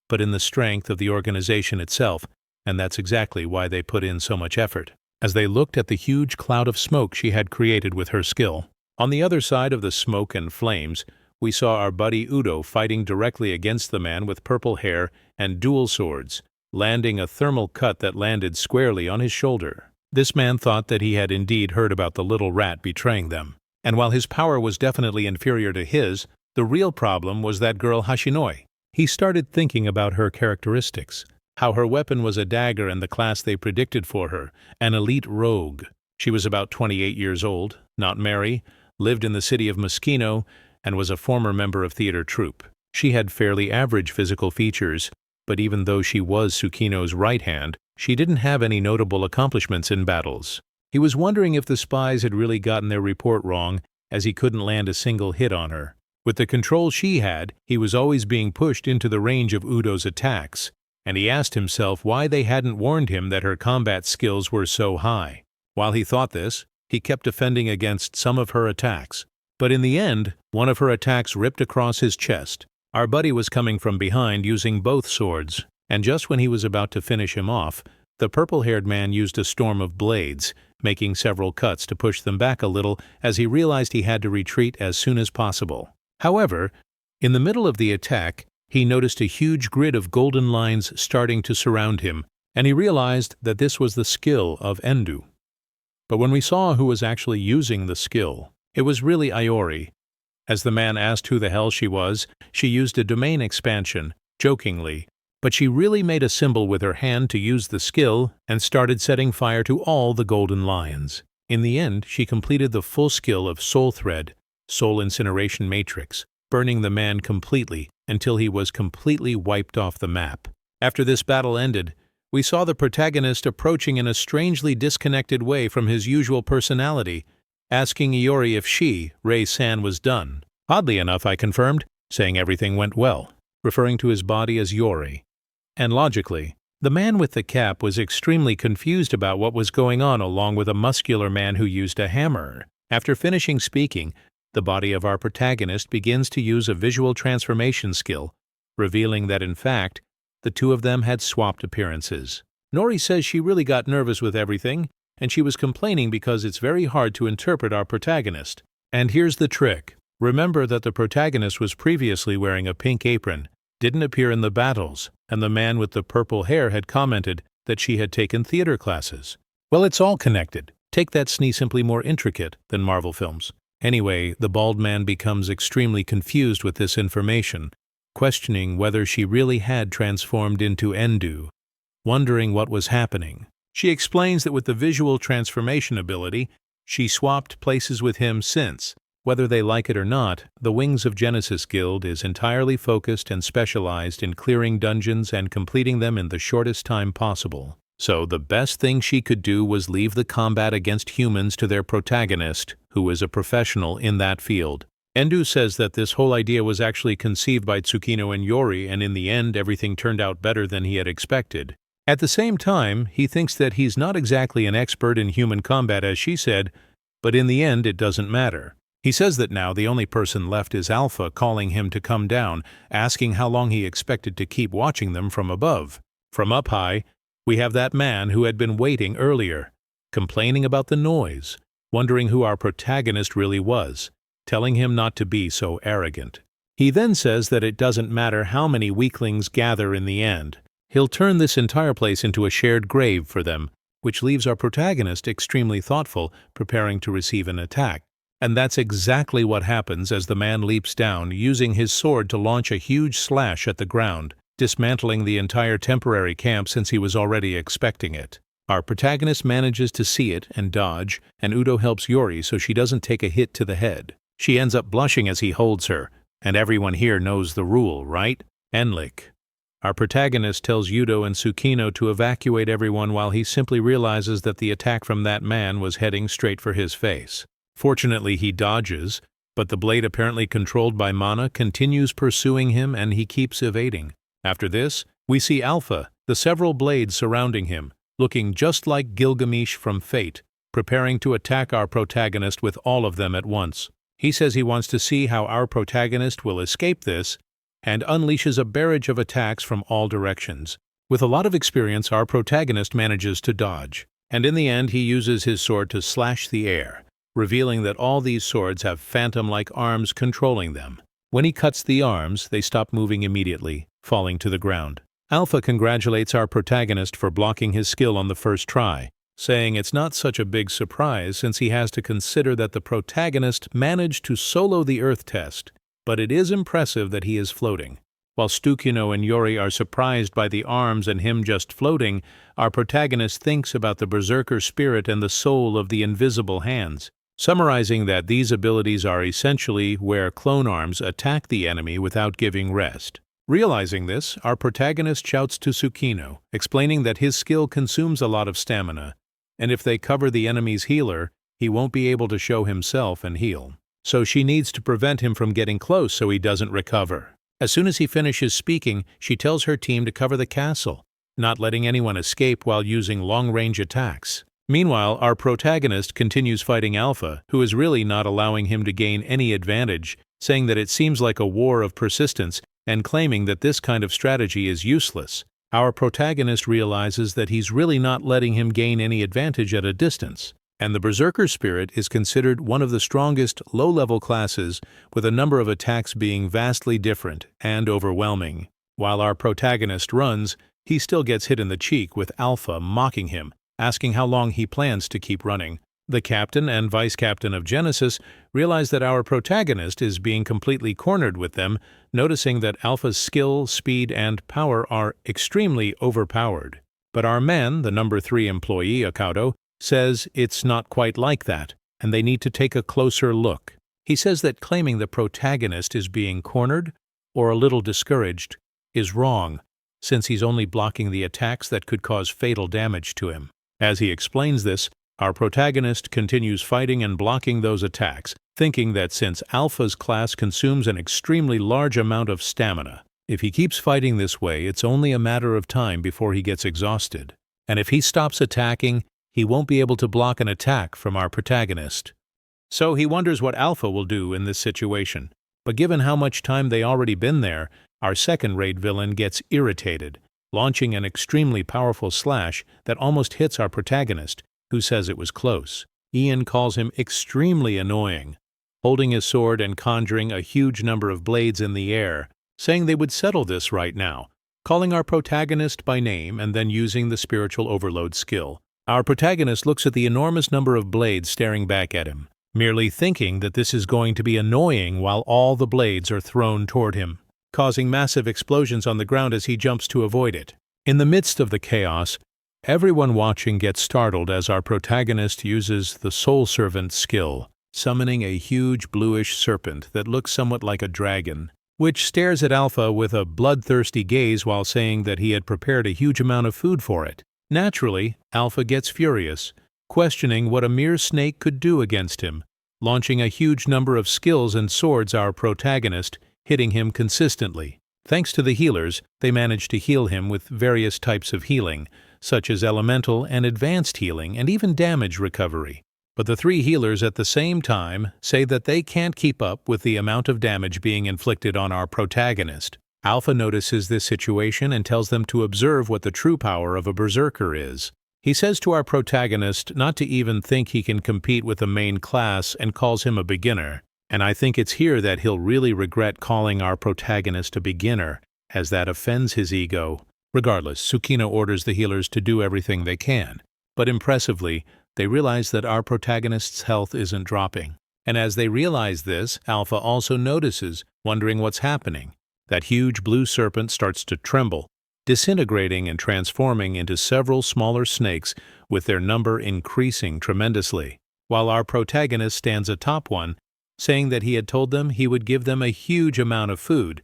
but in the strength of the organization itself, and that's exactly why they put in so much effort. As they looked at the huge cloud of smoke she had created with her skill. On the other side of the smoke and flames, we saw our buddy Udo fighting directly against the man with purple hair and dual swords, landing a thermal cut that landed squarely on his shoulder. This man thought that he had indeed heard about the little rat betraying them. And while his power was definitely inferior to his, the real problem was that girl Hashinoi. He started thinking about her characteristics, how her weapon was a dagger in the class they predicted for her, an elite rogue. She was about 28 years old, not married, lived in the city of Moschino, and was a former member of theater troupe. She had fairly average physical features, but even though she was Tsukino's right hand, she didn't have any notable accomplishments in battles. He was wondering if the spies had really gotten their report wrong, as he couldn't land a single hit on her. With the control she had, he was always being pushed into the range of Udo's attacks, and he asked himself why they hadn't warned him that her combat skills were so high. While he thought this, he kept defending against some of her attacks. But in the end, one of her attacks ripped across his chest. Our buddy was coming from behind using both swords, and just when he was about to finish him off, the purple-haired man used a storm of blades, making several cuts to push them back a little as he realized he had to retreat as soon as possible. However, in the middle of the attack, he noticed a huge grid of golden lines starting to surround him, and he realized that this was the skill of Endu. But when we saw who was actually using the skill, it was really Iori. As the man asked who the hell she was, she used a domain expansion, jokingly, but she really made a symbol with her hand to use the skill and started setting fire to all the golden lions. In the end, she completed the full skill of Soul Thread, Soul Incineration Matrix, burning the man completely until he was completely wiped off the map. After this battle ended, we saw the protagonist approaching in a strangely disconnected way from his usual personality, asking Iori if she, Rei-san, was done. Oddly enough, I confirmed, saying everything went well, referring to his body as Yori. And logically, the man with the cap was extremely confused about what was going on along with a muscular man who used a hammer. After finishing speaking, the body of our protagonist begins to use a visual transformation skill, revealing that in fact, the two of them had swapped appearances. Nori says she really got nervous with everything, and she was complaining because it's very hard to interpret our protagonist. And here's the trick. Remember that the protagonist was previously wearing a pink apron, didn't appear in the battles, and the man with the purple hair had commented that she had taken theater classes. Well, it's all connected. Take that simply more intricate than Marvel films. Anyway, the bald man becomes extremely confused with this information, questioning whether she really had transformed into Endu, wondering what was happening. She explains that with the visual transformation ability, she swapped places with him since, whether they like it or not, the Wings of Genesis Guild is entirely focused and specialized in clearing dungeons and completing them in the shortest time possible. So the best thing she could do was leave the combat against humans to their protagonist, who is a professional in that field. Endu says that this whole idea was actually conceived by Tsukino and Yori, and in the end everything turned out better than he had expected. At the same time, he thinks that he's not exactly an expert in human combat as she said, but in the end it doesn't matter. He says that now the only person left is Alpha calling him to come down, asking how long he expected to keep watching them from above. From up high, we have that man who had been waiting earlier, complaining about the noise, wondering who our protagonist really was, telling him not to be so arrogant. He then says that it doesn't matter how many weaklings gather in the end. He'll turn this entire place into a shared grave for them, which leaves our protagonist extremely thoughtful, preparing to receive an attack. And that's exactly what happens as the man leaps down, using his sword to launch a huge slash at the ground, dismantling the entire temporary camp since he was already expecting it. Our protagonist manages to see it and dodge, and Udo helps Yori so she doesn't take a hit to the head. She ends up blushing as he holds her, and everyone here knows the rule, right? Enlik. Our protagonist tells Udo and Tsukino to evacuate everyone while he simply realizes that the attack from that man was heading straight for his face. Fortunately, he dodges, but the blade apparently controlled by Mana continues pursuing him and he keeps evading. After this, we see Alpha, the several blades surrounding him, looking just like Gilgamesh from Fate, preparing to attack our protagonist with all of them at once. He says he wants to see how our protagonist will escape this and unleashes a barrage of attacks from all directions. With a lot of experience, our protagonist manages to dodge, and in the end he uses his sword to slash the air, revealing that all these swords have phantom-like arms controlling them. When he cuts the arms, they stop moving immediately, falling to the ground. Alpha congratulates our protagonist for blocking his skill on the first try, saying it's not such a big surprise since he has to consider that the protagonist managed to solo the Earth test, but it is impressive that he is floating. While Tsukino and Yori are surprised by the arms and him just floating, our protagonist thinks about the berserker spirit and the soul of the invisible hands, summarizing that these abilities are essentially where clone arms attack the enemy without giving rest. Realizing this, our protagonist shouts to Tsukino, explaining that his skill consumes a lot of stamina, and if they cover the enemy's healer, he won't be able to show himself and heal. So she needs to prevent him from getting close so he doesn't recover. As soon as he finishes speaking, she tells her team to cover the castle, not letting anyone escape while using long-range attacks. Meanwhile, our protagonist continues fighting Alpha, who is really not allowing him to gain any advantage, saying that it seems like a war of persistence and claiming that this kind of strategy is useless. Our protagonist realizes that he's really not letting him gain any advantage at a distance, and the Berserker Spirit is considered one of the strongest low-level classes, with a number of attacks being vastly different and overwhelming. While our protagonist runs, he still gets hit in the cheek with Alpha mocking him, asking how long he plans to keep running. The captain and vice captain of Genesis realize that our protagonist is being completely cornered with them, noticing that Alpha's skill, speed, and power are extremely overpowered. But our man, the number 3 employee, Akado, says it's not quite like that, and they need to take a closer look. He says that claiming the protagonist is being cornered, or a little discouraged, is wrong, since he's only blocking the attacks that could cause fatal damage to him. As he explains this, our protagonist continues fighting and blocking those attacks, thinking that since Alpha's class consumes an extremely large amount of stamina, if he keeps fighting this way, it's only a matter of time before he gets exhausted. And if he stops attacking, he won't be able to block an attack from our protagonist. So he wonders what Alpha will do in this situation. But given how much time they already been there, our second-rate villain gets irritated, launching an extremely powerful slash that almost hits our protagonist, who says it was close. Ian calls him extremely annoying, holding his sword and conjuring a huge number of blades in the air, saying they would settle this right now, calling our protagonist by name and then using the spiritual overload skill. Our protagonist looks at the enormous number of blades staring back at him, merely thinking that this is going to be annoying while all the blades are thrown toward him, causing massive explosions on the ground as he jumps to avoid it. In the midst of the chaos, everyone watching gets startled as our protagonist uses the Soul Servant skill, summoning a huge bluish serpent that looks somewhat like a dragon, which stares at Alpha with a bloodthirsty gaze while saying that he had prepared a huge amount of food for it. Naturally, Alpha gets furious, questioning what a mere snake could do against him, launching a huge number of skills and swords our protagonist, hitting him consistently. Thanks to the healers, they manage to heal him with various types of healing, such as elemental and advanced healing and even damage recovery. But the three healers at the same time say that they can't keep up with the amount of damage being inflicted on our protagonist. Alpha notices this situation and tells them to observe what the true power of a berserker is. He says to our protagonist not to even think he can compete with the main class and calls him a beginner. And I think it's here that he'll really regret calling our protagonist a beginner, as that offends his ego. Regardless, Tsukino orders the healers to do everything they can. But impressively, they realize that our protagonist's health isn't dropping. And as they realize this, Alpha also notices, wondering what's happening. That huge blue serpent starts to tremble, disintegrating and transforming into several smaller snakes with their number increasing tremendously, while our protagonist stands atop one, saying that he had told them he would give them a huge amount of food,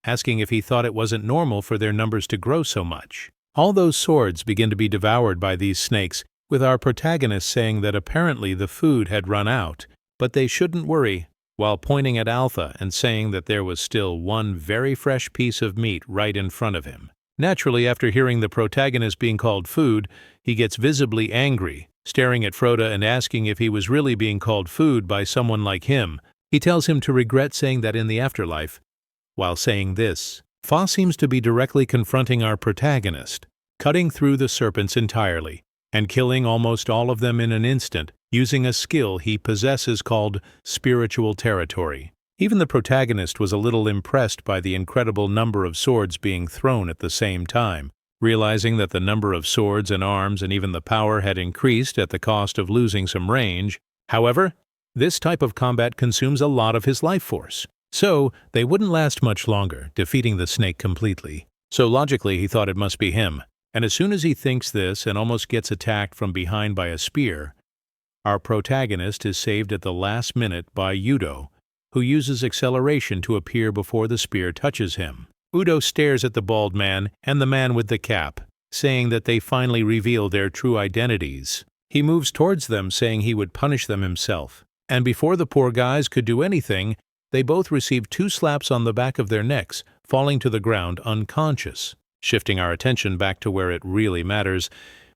asking if he thought it wasn't normal for their numbers to grow so much. All those swords begin to be devoured by these snakes, with our protagonist saying that apparently the food had run out, but they shouldn't worry, while pointing at Alpha and saying that there was still one very fresh piece of meat right in front of him. Naturally, after hearing the protagonist being called food, he gets visibly angry, staring at Froda and asking if he was really being called food by someone like him. He tells him to regret saying that in the afterlife. While saying this, Fa seems to be directly confronting our protagonist, cutting through the serpents entirely, and killing almost all of them in an instant, using a skill he possesses called spiritual territory. Even the protagonist was a little impressed by the incredible number of swords being thrown at the same time, realizing that the number of swords and arms and even the power had increased at the cost of losing some range. However, this type of combat consumes a lot of his life force, so they wouldn't last much longer, defeating the snake completely. So logically he thought it must be him, and as soon as he thinks this and almost gets attacked from behind by a spear, our protagonist is saved at the last minute by Udo, who uses acceleration to appear before the spear touches him. Udo stares at the bald man and the man with the cap, saying that they finally reveal their true identities. He moves towards them, saying he would punish them himself. And before the poor guys could do anything, they both receive 2 slaps on the back of their necks, falling to the ground unconscious. Shifting our attention back to where it really matters,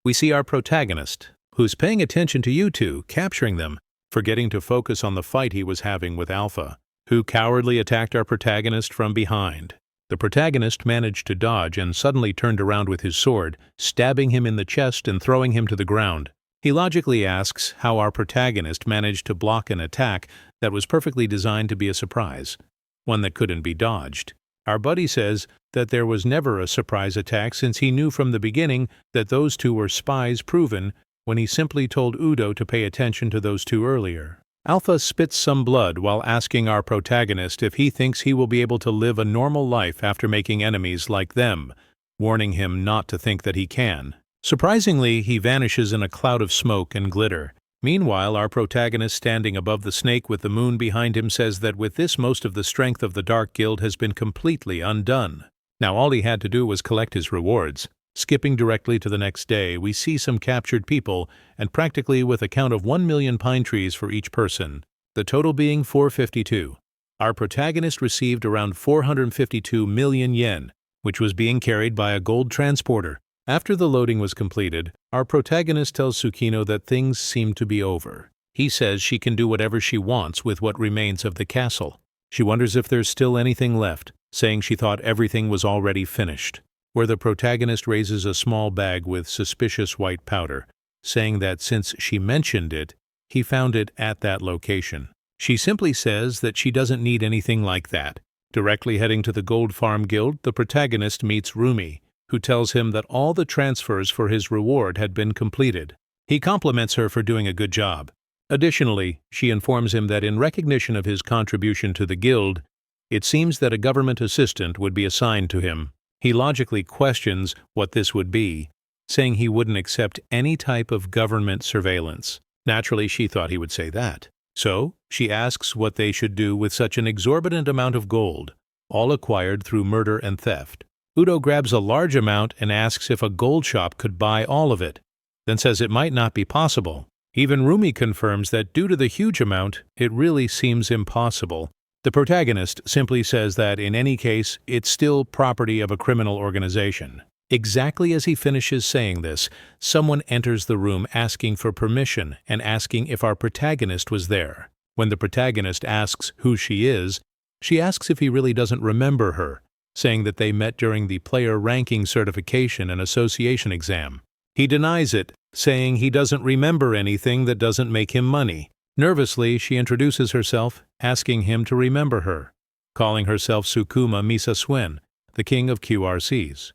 we see our protagonist, who's paying attention to you two, capturing them, forgetting to focus on the fight he was having with Alpha, who cowardly attacked our protagonist from behind. The protagonist managed to dodge and suddenly turned around with his sword, stabbing him in the chest and throwing him to the ground. He logically asks how our protagonist managed to block an attack that was perfectly designed to be a surprise, one that couldn't be dodged. Our buddy says that there was never a surprise attack since he knew from the beginning that those two were spies proven when he simply told Udo to pay attention to those two earlier. Alpha spits some blood while asking our protagonist if he thinks he will be able to live a normal life after making enemies like them, warning him not to think that he can. Surprisingly, he vanishes in a cloud of smoke and glitter. Meanwhile, our protagonist standing above the snake with the moon behind him says that with this most of the strength of the Dark Guild has been completely undone. Now all he had to do was collect his rewards. Skipping directly to the next day, we see some captured people, and practically with a count of 1 million pine trees for each person. the total being 452. Our protagonist received around 452 million yen, which was being carried by a gold transporter. After the loading was completed, our protagonist tells Tsukino that things seem to be over. He says she can do whatever she wants with what remains of the castle. She wonders if there's still anything left, saying she thought everything was already finished. Where the protagonist raises a small bag with suspicious white powder, saying that since she mentioned it, he found it at that location. She simply says that she doesn't need anything like that. Directly heading to the Gold Farm Guild, the protagonist meets Rumi, who tells him that all the transfers for his reward had been completed. He compliments her for doing a good job. Additionally, she informs him that in recognition of his contribution to the guild, it seems that a government assistant would be assigned to him. He logically questions what this would be, saying he wouldn't accept any type of government surveillance. Naturally, she thought he would say that. So, she asks what they should do with such an exorbitant amount of gold, all acquired through murder and theft. Udo grabs a large amount and asks if a gold shop could buy all of it, then says it might not be possible. Even Rumi confirms that due to the huge amount, it really seems impossible. The protagonist simply says that in any case, it's still property of a criminal organization. Exactly as he finishes saying this, someone enters the room asking for permission and asking if our protagonist was there. When the protagonist asks who she is, she asks if he really doesn't remember her, saying that they met during the player ranking certification and association exam. He denies it, saying he doesn't remember anything that doesn't make him money. Nervously, she introduces herself, asking him to remember her, calling herself Sukuma Misasuen, the king of QRCs.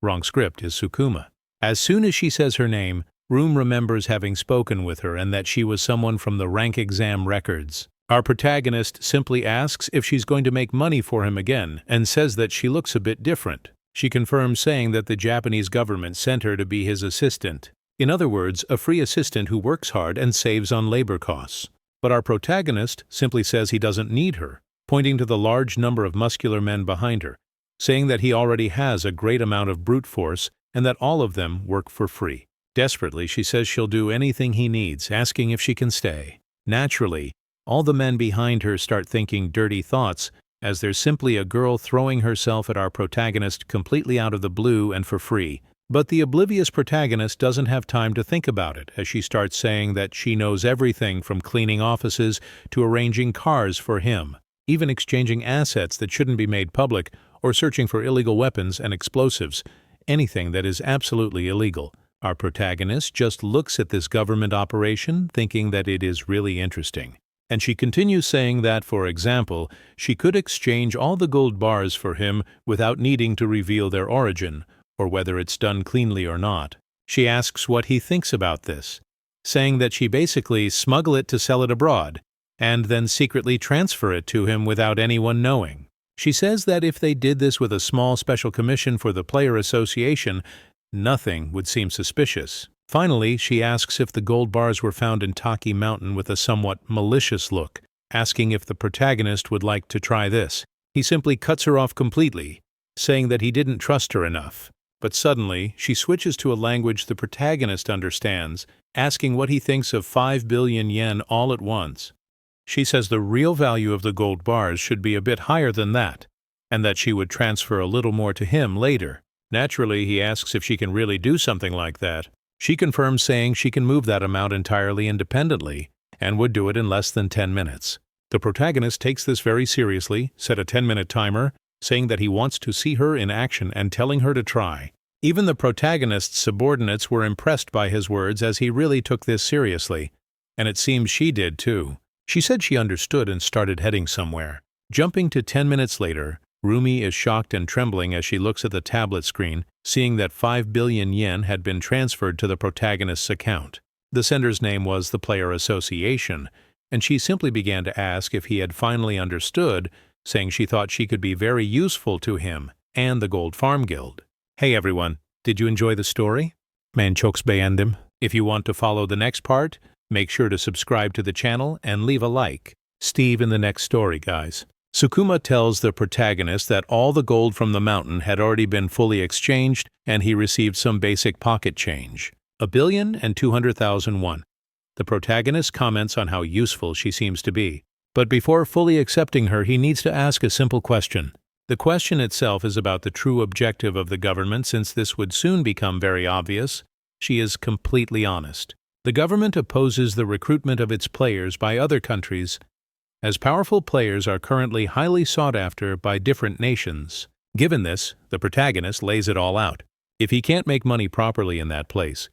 Wrong script is Sukuma. As soon as she says her name, Room remembers having spoken with her and that she was someone from the rank exam records. Our protagonist simply asks if she's going to make money for him again and says that she looks a bit different. She confirms saying that the Japanese government sent her to be his assistant. In other words, a free assistant who works hard and saves on labor costs. But our protagonist simply says he doesn't need her, pointing to the large number of muscular men behind her, saying that he already has a great amount of brute force and that all of them work for free. Desperately, she says she'll do anything he needs, asking if she can stay. Naturally, all the men behind her start thinking dirty thoughts, as there's simply a girl throwing herself at our protagonist completely out of the blue and for free. But the oblivious protagonist doesn't have time to think about it, as she starts saying that she knows everything from cleaning offices to arranging cars for him, even exchanging assets that shouldn't be made public or searching for illegal weapons and explosives, anything that is absolutely illegal. Our protagonist just looks at this government operation, thinking that it is really interesting. And she continues saying that, for example, she could exchange all the gold bars for him without needing to reveal their origin, or whether it's done cleanly or not. She asks what he thinks about this, saying that she basically smuggle it to sell it abroad, and then secretly transfer it to him without anyone knowing. She says that if they did this with a small special commission for the player association, nothing would seem suspicious. Finally, she asks if the gold bars were found in Taki Mountain with a somewhat malicious look, asking if the protagonist would like to try this. He simply cuts her off completely, saying that he didn't trust her enough. But suddenly, she switches to a language the protagonist understands, asking what he thinks of 5 billion yen all at once. She says the real value of the gold bars should be a bit higher than that, and that she would transfer a little more to him later. Naturally, he asks if she can really do something like that. She confirms, saying she can move that amount entirely independently, and would do it in less than 10 minutes. The protagonist takes this very seriously, set a 10-minute timer, saying that he wants to see her in action and telling her to try. Even the protagonist's subordinates were impressed by his words, as he really took this seriously, and it seems she did too. She said she understood and started heading somewhere. Jumping to 10 minutes later, Rumi is shocked and trembling as she looks at the tablet screen, seeing that 5 billion yen had been transferred to the protagonist's account. The sender's name was the Player Association, and she simply began to ask if he had finally understood, saying she thought she could be very useful to him and the Gold Farm Guild. Hey everyone, did you enjoy the story? Man chokes beğendim. If you want to follow the next part, make sure to subscribe to the channel and leave a like. Steve in the next story, guys. Sukuma tells the protagonist that all the gold from the mountain had already been fully exchanged and he received some basic pocket change. 1,200,000 won. The protagonist comments on how useful she seems to be. But before fully accepting her, he needs to ask a simple question. The question itself is about the true objective of the government, since this would soon become very obvious. She is completely honest. The government opposes the recruitment of its players by other countries, as powerful players are currently highly sought after by different nations. Given this, the protagonist lays it all out. If he can't make money properly in that place,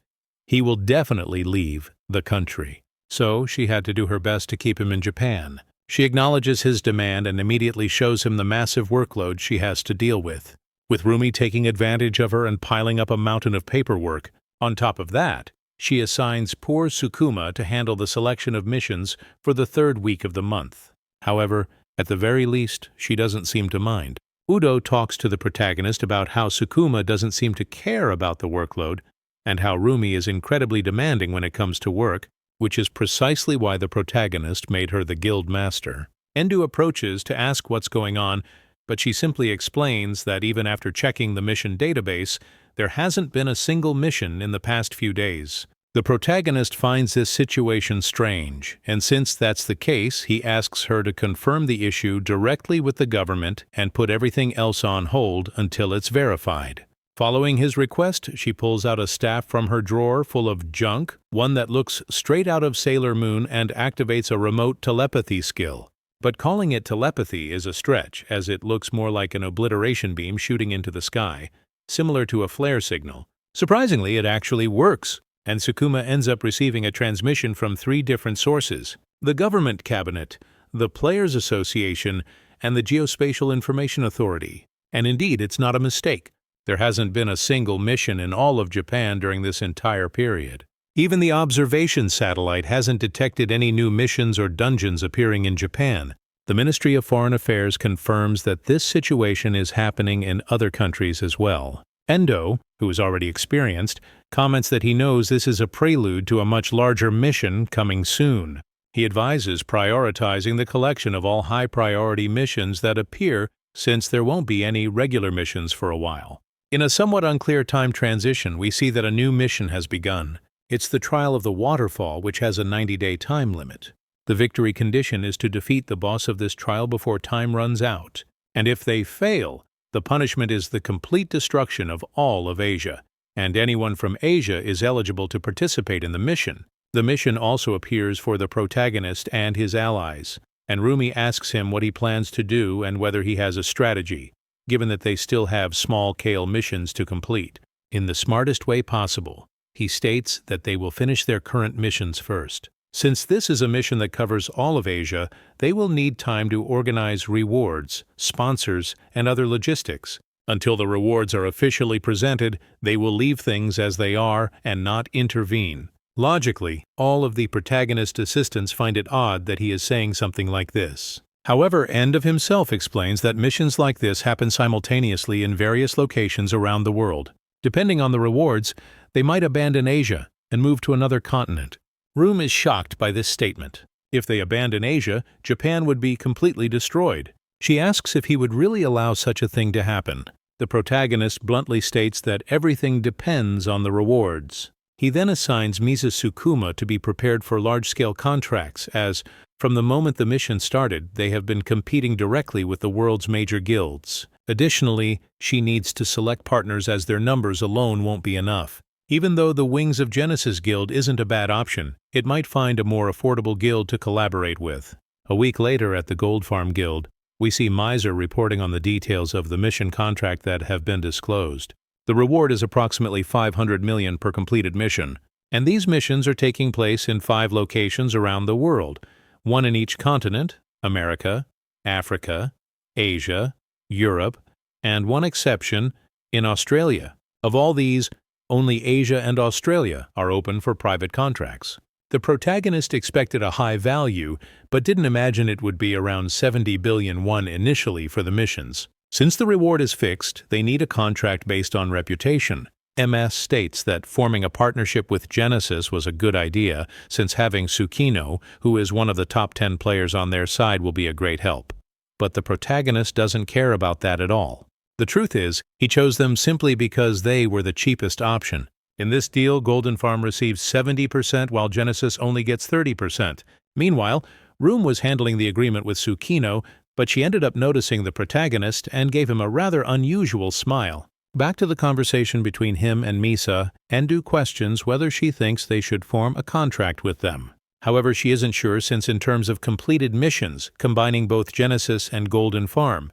he will definitely leave the country. So she had to do her best to keep him in Japan. She acknowledges his demand and immediately shows him the massive workload she has to deal with Rumi taking advantage of her and piling up a mountain of paperwork. On top of that, she assigns poor Sukuma to handle the selection of missions for the 3rd week of the month. However, at the very least, she doesn't seem to mind. Udo talks to the protagonist about how Sukuma doesn't seem to care about the workload and how Rumi is incredibly demanding when it comes to work, which is precisely why the protagonist made her the guild master. Endo approaches to ask what's going on, but she simply explains that even after checking the mission database, there hasn't been a single mission in the past few days. The protagonist finds this situation strange, and since that's the case, he asks her to confirm the issue directly with the government and put everything else on hold until it's verified. Following his request, she pulls out a staff from her drawer full of junk, one that looks straight out of Sailor Moon, and activates a remote telepathy skill. But calling it telepathy is a stretch, as it looks more like an obliteration beam shooting into the sky, similar to a flare signal. Surprisingly, it actually works, and Sukuma ends up receiving a transmission from 3 different sources: the Government Cabinet, the Players Association, and the Geospatial Information Authority. And indeed, it's not a mistake. There hasn't been a single mission in all of Japan during this entire period. Even the observation satellite hasn't detected any new missions or dungeons appearing in Japan. The Ministry of Foreign Affairs confirms that this situation is happening in other countries as well. Endo, who is already experienced, comments that he knows this is a prelude to a much larger mission coming soon. He advises prioritizing the collection of all high-priority missions that appear, since there won't be any regular missions for a while. In a somewhat unclear time transition, we see that a new mission has begun. It's the trial of the waterfall, which has a 90-day time limit. The victory condition is to defeat the boss of this trial before time runs out. And if they fail, the punishment is the complete destruction of all of Asia. And anyone from Asia is eligible to participate in the mission. The mission also appears for the protagonist and his allies, and Rumi asks him what he plans to do and whether he has a strategy, given that they still have small-scale missions to complete. In the smartest way possible, he states that they will finish their current missions first. Since this is a mission that covers all of Asia, they will need time to organize rewards, sponsors, and other logistics. Until the rewards are officially presented, they will leave things as they are and not intervene. Logically, all of the protagonist's assistants find it odd that he is saying something like this. However, Endo himself explains that missions like this happen simultaneously in various locations around the world. Depending on the rewards, they might abandon Asia and move to another continent. Room is shocked by this statement. If they abandon Asia, Japan would be completely destroyed. She asks if he would really allow such a thing to happen. The protagonist bluntly states that everything depends on the rewards. He then assigns Misa Sukuma to be prepared for large-scale contracts, as, from the moment the mission started, they have been competing directly with the world's major guilds. Additionally, she needs to select partners as their numbers alone won't be enough. Even though the Wings of Genesis guild isn't a bad option, it might find a more affordable guild to collaborate with. A week later at the Gold Farm Guild, we see Miser reporting on the details of the mission contract that have been disclosed. The reward is approximately 500 million per completed mission, and these missions are taking place in 5 locations around the world, one in each continent: America, Africa, Asia, Europe, and one exception, in Australia. Of all these, only Asia and Australia are open for private contracts. The protagonist expected a high value, but didn't imagine it would be around 70 billion won initially for the missions. Since the reward is fixed, they need a contract based on reputation. MS states that forming a partnership with Genesis was a good idea, since having Tsukino, who is one of the top 10 players on their side, will be a great help. But the protagonist doesn't care about that at all. The truth is, he chose them simply because they were the cheapest option. In this deal, Golden Farm receives 70% while Genesis only gets 30%. Meanwhile, Room was handling the agreement with Tsukino, but she ended up noticing the protagonist and gave him a rather unusual smile. Back to the conversation between him and Misa, Endu questions whether she thinks they should form a contract with them. However, she isn't sure since in terms of completed missions, combining both Genesis and Golden Farm,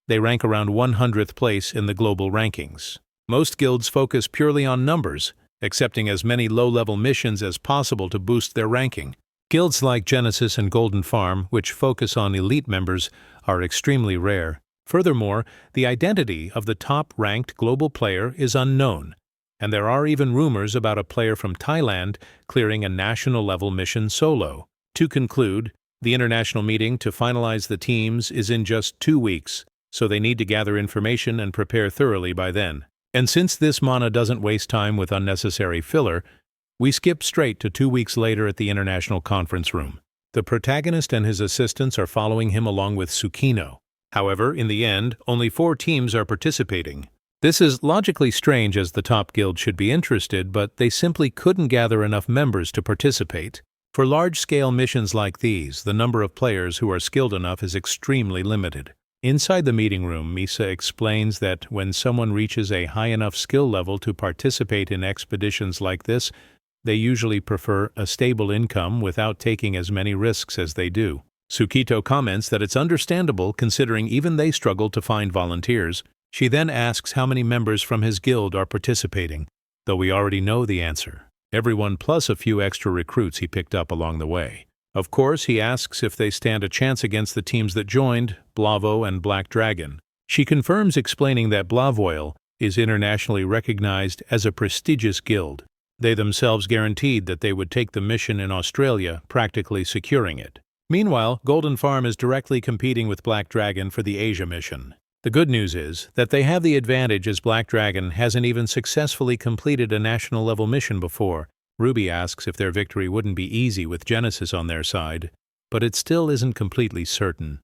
they rank around 100th place in the global rankings. Most guilds focus purely on numbers, accepting as many low-level missions as possible to boost their ranking. Guilds like Genesis and Golden Farm, which focus on elite members, are extremely rare. Furthermore, the identity of the top-ranked global player is unknown, and there are even rumors about a player from Thailand clearing a national-level mission solo. To conclude, the international meeting to finalize the teams is in just 2 weeks, so they need to gather information and prepare thoroughly by then. And since this mana doesn't waste time with unnecessary filler, we skip straight to 2 weeks later at the International Conference Room. The protagonist and his assistants are following him along with Tsukino. However, in the end, only 4 teams are participating. This is logically strange as the top guild should be interested, but they simply couldn't gather enough members to participate. For large-scale missions like these, the number of players who are skilled enough is extremely limited. Inside the meeting room, Misa explains that when someone reaches a high enough skill level to participate in expeditions like this, they usually prefer a stable income without taking as many risks as they do. Tsukito comments that it's understandable considering even they struggle to find volunteers. She then asks how many members from his guild are participating, though we already know the answer. Everyone plus a few extra recruits he picked up along the way. Of course, he asks if they stand a chance against the teams that joined, Blavo and Black Dragon. She confirms, explaining that Blavoil is internationally recognized as a prestigious guild. They themselves guaranteed that they would take the mission in Australia, practically securing it. Meanwhile, Golden Farm is directly competing with Black Dragon for the Asia mission. The good news is that they have the advantage as Black Dragon hasn't even successfully completed a national-level mission before. Ruby asks if their victory wouldn't be easy with Genesis on their side, but it still isn't completely certain.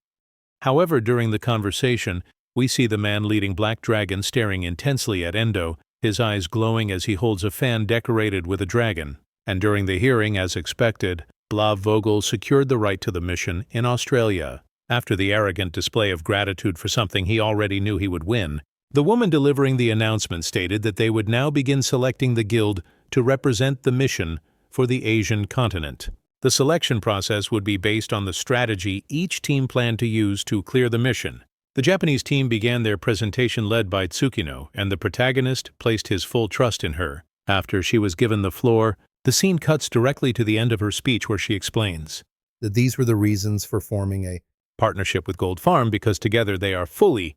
However, during the conversation, we see the man leading Black Dragon staring intensely at Endo, his eyes glowing as he holds a fan decorated with a dragon. And during the hearing, as expected, Blav Vogel secured the right to the mission in Australia. After the arrogant display of gratitude for something he already knew he would win, the woman delivering the announcement stated that they would now begin selecting the guild to represent the mission for the Asian continent. The selection process would be based on the strategy each team planned to use to clear the mission. The Japanese team began their presentation led by Tsukino, and the protagonist placed his full trust in her. After she was given the floor, the scene cuts directly to the end of her speech where she explains that these were the reasons for forming a partnership with Gold Farm because together they are fully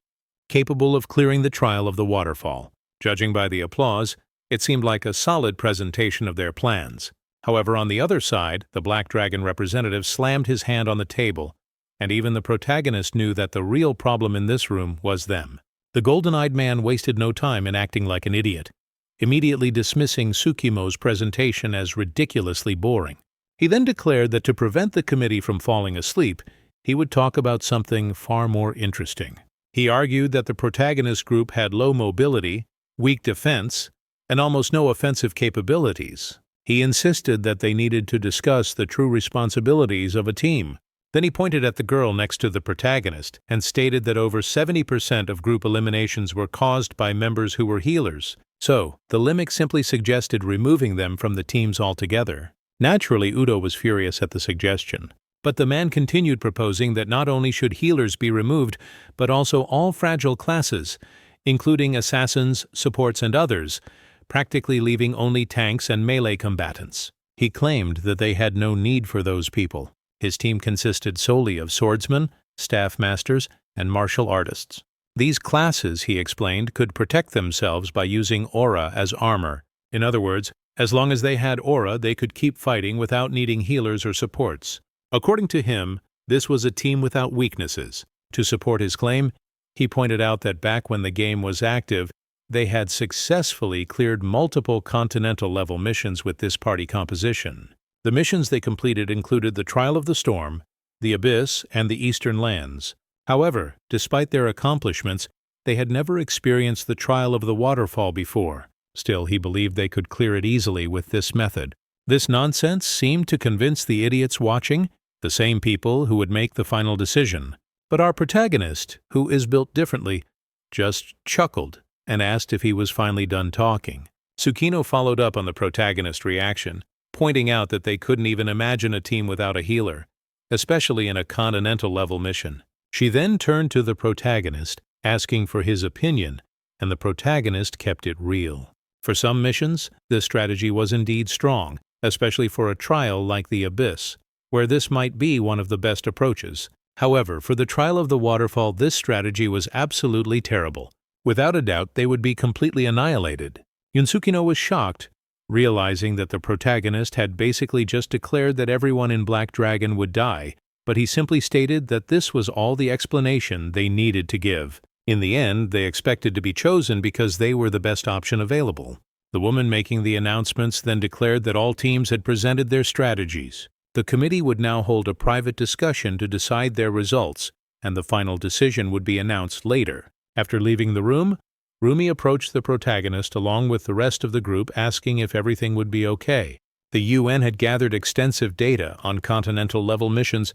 capable of clearing the trial of the waterfall. Judging by the applause, it seemed like a solid presentation of their plans. However, on the other side, the Black Dragon representative slammed his hand on the table, and even the protagonist knew that the real problem in this room was them. The golden-eyed man wasted no time in acting like an idiot, immediately dismissing Tsukimo's presentation as ridiculously boring. He then declared that to prevent the committee from falling asleep, he would talk about something far more interesting. He argued that the protagonist group had low mobility, weak defense, and almost no offensive capabilities. He insisted that they needed to discuss the true responsibilities of a team. Then he pointed at the girl next to the protagonist and stated that over 70% of group eliminations were caused by members who were healers. So, the Limik simply suggested removing them from the teams altogether. Naturally, Udo was furious at the suggestion. But the man continued proposing that not only should healers be removed, but also all fragile classes, including assassins, supports, and others, practically leaving only tanks and melee combatants. He claimed that they had no need for those people. His team consisted solely of swordsmen, staff masters, and martial artists. These classes, he explained, could protect themselves by using aura as armor. In other words, as long as they had aura, they could keep fighting without needing healers or supports. According to him, this was a team without weaknesses. To support his claim, he pointed out that back when the game was active, they had successfully cleared multiple continental-level missions with this party composition. The missions they completed included the Trial of the Storm, the Abyss, and the Eastern Lands. However, despite their accomplishments, they had never experienced the Trial of the Waterfall before. Still, he believed they could clear it easily with this method. This nonsense seemed to convince the idiots watching, the same people who would make the final decision. But our protagonist, who is built differently, just chuckled and asked if he was finally done talking. Tsukino followed up on the protagonist's reaction, pointing out that they couldn't even imagine a team without a healer, especially in a continental-level mission. She then turned to the protagonist, asking for his opinion, and the protagonist kept it real. For some missions, this strategy was indeed strong, especially for a trial like the Abyss, where this might be one of the best approaches. However, for the trial of the waterfall, this strategy was absolutely terrible. Without a doubt, they would be completely annihilated. Yunsukino was shocked, realizing that the protagonist had basically just declared that everyone in Black Dragon would die, but he simply stated that this was all the explanation they needed to give. In the end, they expected to be chosen because they were the best option available. The woman making the announcements then declared that all teams had presented their strategies. The committee would now hold a private discussion to decide their results, and the final decision would be announced later. After leaving the room, Rumi approached the protagonist along with the rest of the group, asking if everything would be okay. The UN had gathered extensive data on continental-level missions,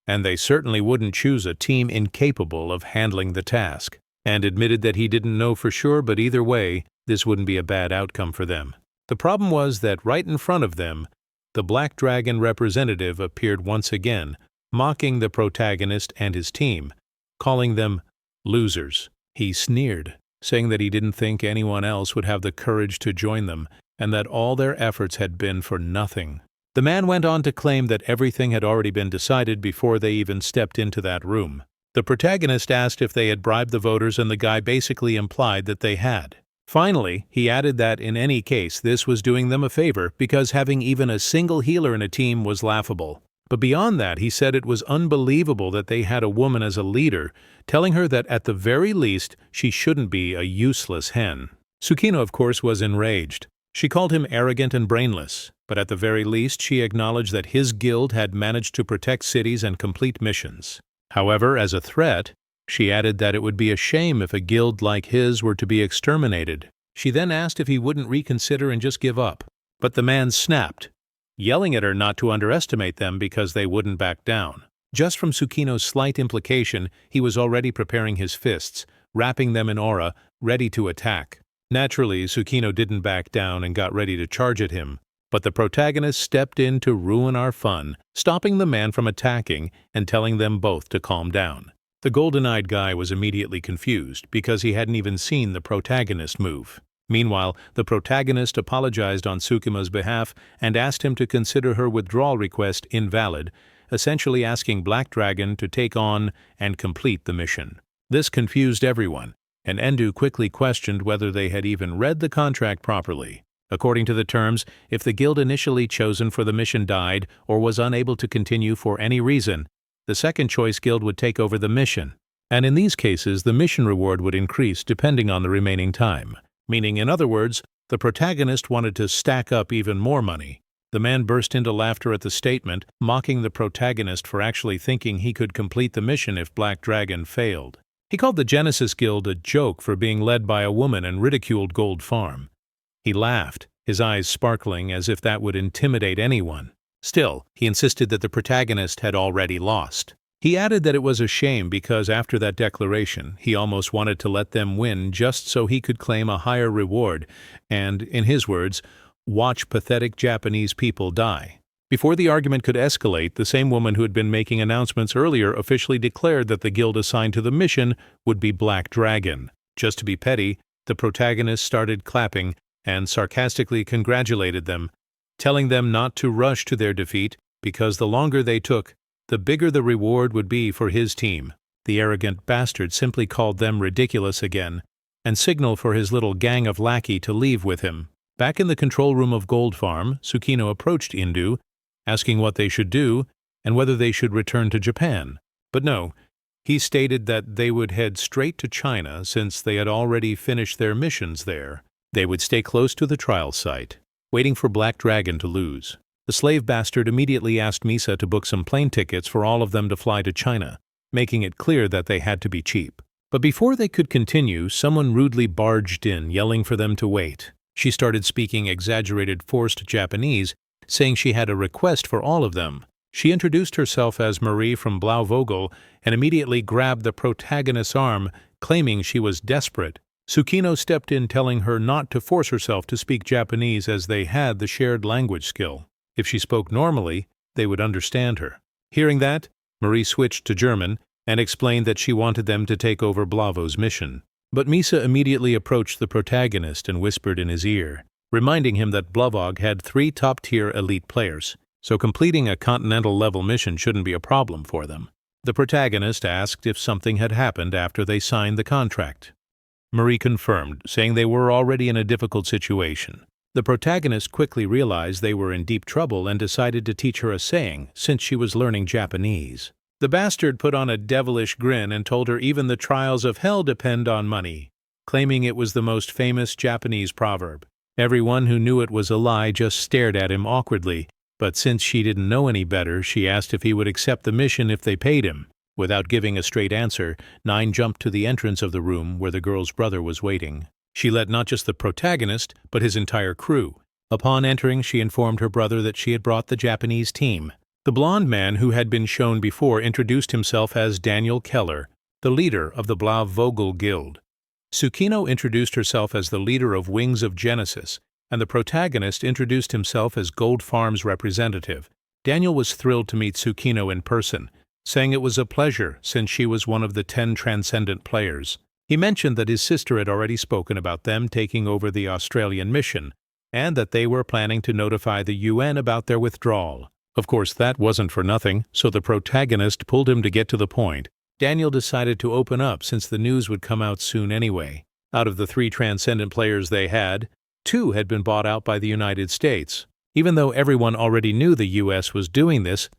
and they certainly wouldn't choose a team incapable of handling the task, and admitted that he didn't know for sure, but either way, this wouldn't be a bad outcome for them. The problem was that right in front of them, the Black Dragon representative appeared once again, mocking the protagonist and his team, calling them losers. He sneered, saying that he didn't think anyone else would have the courage to join them, and that all their efforts had been for nothing. The man went on to claim that everything had already been decided before they even stepped into that room. The protagonist asked if they had bribed the voters, and the guy basically implied that they had. Finally, he added that in any case this was doing them a favor because having even a single healer in a team was laughable. But beyond that, he said it was unbelievable that they had a woman as a leader, telling her that at the very least she shouldn't be a useless hen. Tsukino, of course, was enraged. She called him arrogant and brainless, but at the very least she acknowledged that his guild had managed to protect cities and complete missions. However, as a threat, she added that it would be a shame if a guild like his were to be exterminated. She then asked if he wouldn't reconsider and just give up. But the man snapped, yelling at her not to underestimate them because they wouldn't back down. Just from Tsukino's slight implication, he was already preparing his fists, wrapping them in aura, ready to attack. Naturally, Tsukino didn't back down and got ready to charge at him, but the protagonist stepped in to ruin our fun, stopping the man from attacking and telling them both to calm down. The golden-eyed guy was immediately confused because he hadn't even seen the protagonist move. Meanwhile, the protagonist apologized on Tsukima's behalf and asked him to consider her withdrawal request invalid, essentially asking Black Dragon to take on and complete the mission. This confused everyone, and Endu quickly questioned whether they had even read the contract properly. According to the terms, if the guild initially chosen for the mission died or was unable to continue for any reason, the second-choice guild would take over the mission, and in these cases the mission reward would increase depending on the remaining time. Meaning, in other words, the protagonist wanted to stack up even more money. The man burst into laughter at the statement, mocking the protagonist for actually thinking he could complete the mission if Black Dragon failed. He called the Genesis Guild a joke for being led by a woman and ridiculed Gold Farm. He laughed, his eyes sparkling as if that would intimidate anyone. Still, he insisted that the protagonist had already lost. He added that it was a shame because after that declaration, he almost wanted to let them win just so he could claim a higher reward and, in his words, watch pathetic Japanese people die. Before the argument could escalate, the same woman who had been making announcements earlier officially declared that the guild assigned to the mission would be Black Dragon. Just to be petty, the protagonist started clapping and sarcastically congratulated them, telling them not to rush to their defeat because the longer they took, the bigger the reward would be for his team. The arrogant bastard simply called them ridiculous again and signaled for his little gang of lackey to leave with him. Back in the control room of Gold Farm, Tsukino approached Indu, asking what they should do and whether they should return to Japan. But no, he stated that they would head straight to China since they had already finished their missions there. They would stay close to the trial site, waiting for Black Dragon to lose. The slave bastard immediately asked Misa to book some plane tickets for all of them to fly to China, making it clear that they had to be cheap. But before they could continue, someone rudely barged in, yelling for them to wait. She started speaking exaggerated forced Japanese, saying she had a request for all of them. She introduced herself as Marie from Blauvogel and immediately grabbed the protagonist's arm, claiming she was desperate. Tsukino stepped in, telling her not to force herself to speak Japanese as they had the shared language skill. If she spoke normally, they would understand her. Hearing that, Marie switched to German and explained that she wanted them to take over Blavo's mission. But Misa immediately approached the protagonist and whispered in his ear, reminding him that Blavog had 3 top-tier elite players, so completing a continental-level mission shouldn't be a problem for them. The protagonist asked if something had happened after they signed the contract. Marie confirmed, saying they were already in a difficult situation. The protagonist quickly realized they were in deep trouble and decided to teach her a saying, since she was learning Japanese. The bastard put on a devilish grin and told her even the trials of hell depend on money, claiming it was the most famous Japanese proverb. Everyone who knew it was a lie just stared at him awkwardly, but since she didn't know any better, she asked if he would accept the mission if they paid him. Without giving a straight answer, Nine jumped to the entrance of the room where the girl's brother was waiting. She let not just the protagonist, but his entire crew. Upon entering, she informed her brother that she had brought the Japanese team. The blond man who had been shown before introduced himself as Daniel Keller, the leader of the Blauvogel Guild. Tsukino introduced herself as the leader of Wings of Genesis, and the protagonist introduced himself as Gold Farm's representative. Daniel was thrilled to meet Tsukino in person, saying it was a pleasure since she was one of the 10 transcendent players. He mentioned that his sister had already spoken about them taking over the Australian mission, and that they were planning to notify the UN about their withdrawal. Of course, that wasn't for nothing, so the protagonist pulled him to get to the point. Daniel decided to open up since the news would come out soon anyway. Out of the 3 transcendent players they had, 2 had been bought out by the United States. Even though everyone already knew the US was doing this,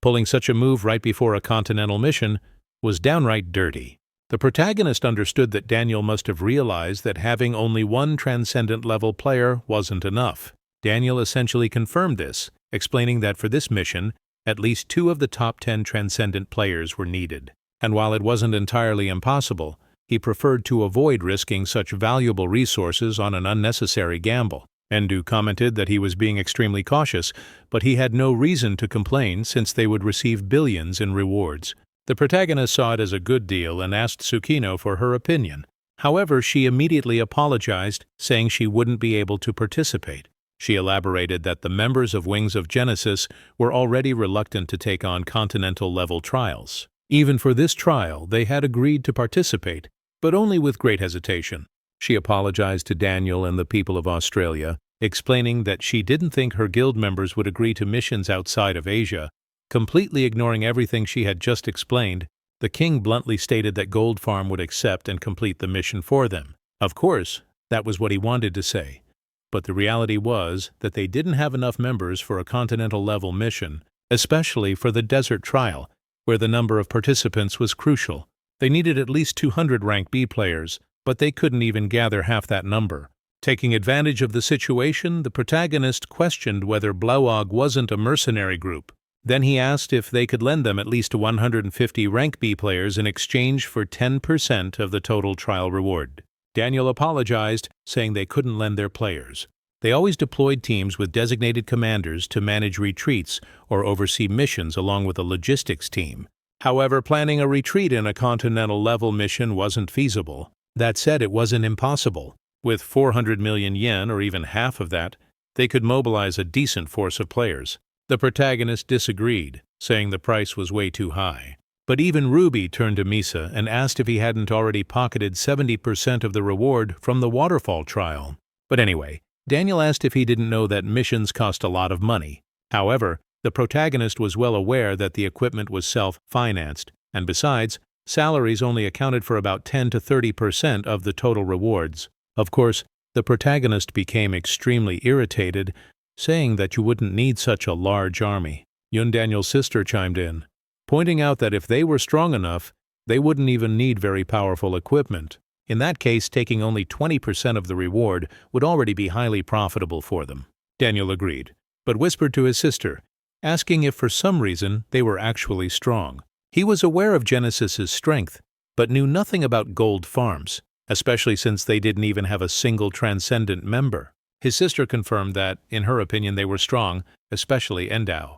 pulling such a move right before a continental mission was downright dirty. The protagonist understood that Daniel must have realized that having only 1 transcendent-level player wasn't enough. Daniel essentially confirmed this, explaining that for this mission, at least 2 of the top 10 transcendent players were needed. And while it wasn't entirely impossible, he preferred to avoid risking such valuable resources on an unnecessary gamble. Endu commented that he was being extremely cautious, but he had no reason to complain since they would receive billions in rewards. The protagonist saw it as a good deal and asked Tsukino for her opinion. However, she immediately apologized, saying she wouldn't be able to participate. She elaborated that the members of Wings of Genesis were already reluctant to take on continental-level trials. Even for this trial, they had agreed to participate, but only with great hesitation. She apologized to Daniel and the people of Australia, explaining that she didn't think her guild members would agree to missions outside of Asia. Completely ignoring everything she had just explained, the king bluntly stated that Gold Farm would accept and complete the mission for them. Of course, that was what he wanted to say. But the reality was that they didn't have enough members for a continental-level mission, especially for the desert trial, where the number of participants was crucial. They needed at least 200 rank B players, but they couldn't even gather half that number. Taking advantage of the situation, the protagonist questioned whether Blauog wasn't a mercenary group. Then he asked if they could lend them at least 150 rank B players in exchange for 10% of the total trial reward. Daniel apologized, saying they couldn't lend their players. They always deployed teams with designated commanders to manage retreats or oversee missions along with a logistics team. However, planning a retreat in a continental-level mission wasn't feasible. That said, it wasn't impossible. With 400 million yen, or even half of that, they could mobilize a decent force of players. The protagonist disagreed, saying the price was way too high. But even Ruby turned to Misa and asked if he hadn't already pocketed 70% of the reward from the waterfall trial. But anyway, Daniel asked if he didn't know that missions cost a lot of money. However, the protagonist was well aware that the equipment was self-financed, and besides, salaries only accounted for about 10 to 30% of the total rewards. Of course, the protagonist became extremely irritated, saying that you wouldn't need such a large army. Yun Daniel's sister chimed in, pointing out that if they were strong enough, they wouldn't even need very powerful equipment. In that case, taking only 20% of the reward would already be highly profitable for them. Daniel agreed, but whispered to his sister, asking if for some reason they were actually strong. He was aware of Genesis's strength, but knew nothing about Gold Farms, especially since they didn't even have a single transcendent member. His sister confirmed that, in her opinion, they were strong, especially Endao.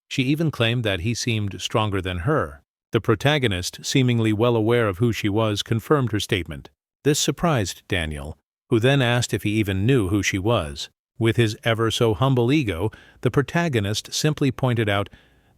She even claimed that he seemed stronger than her. The protagonist, seemingly well aware of who she was, confirmed her statement. This surprised Daniel, who then asked if he even knew who she was. With his ever-so-humble ego, the protagonist simply pointed out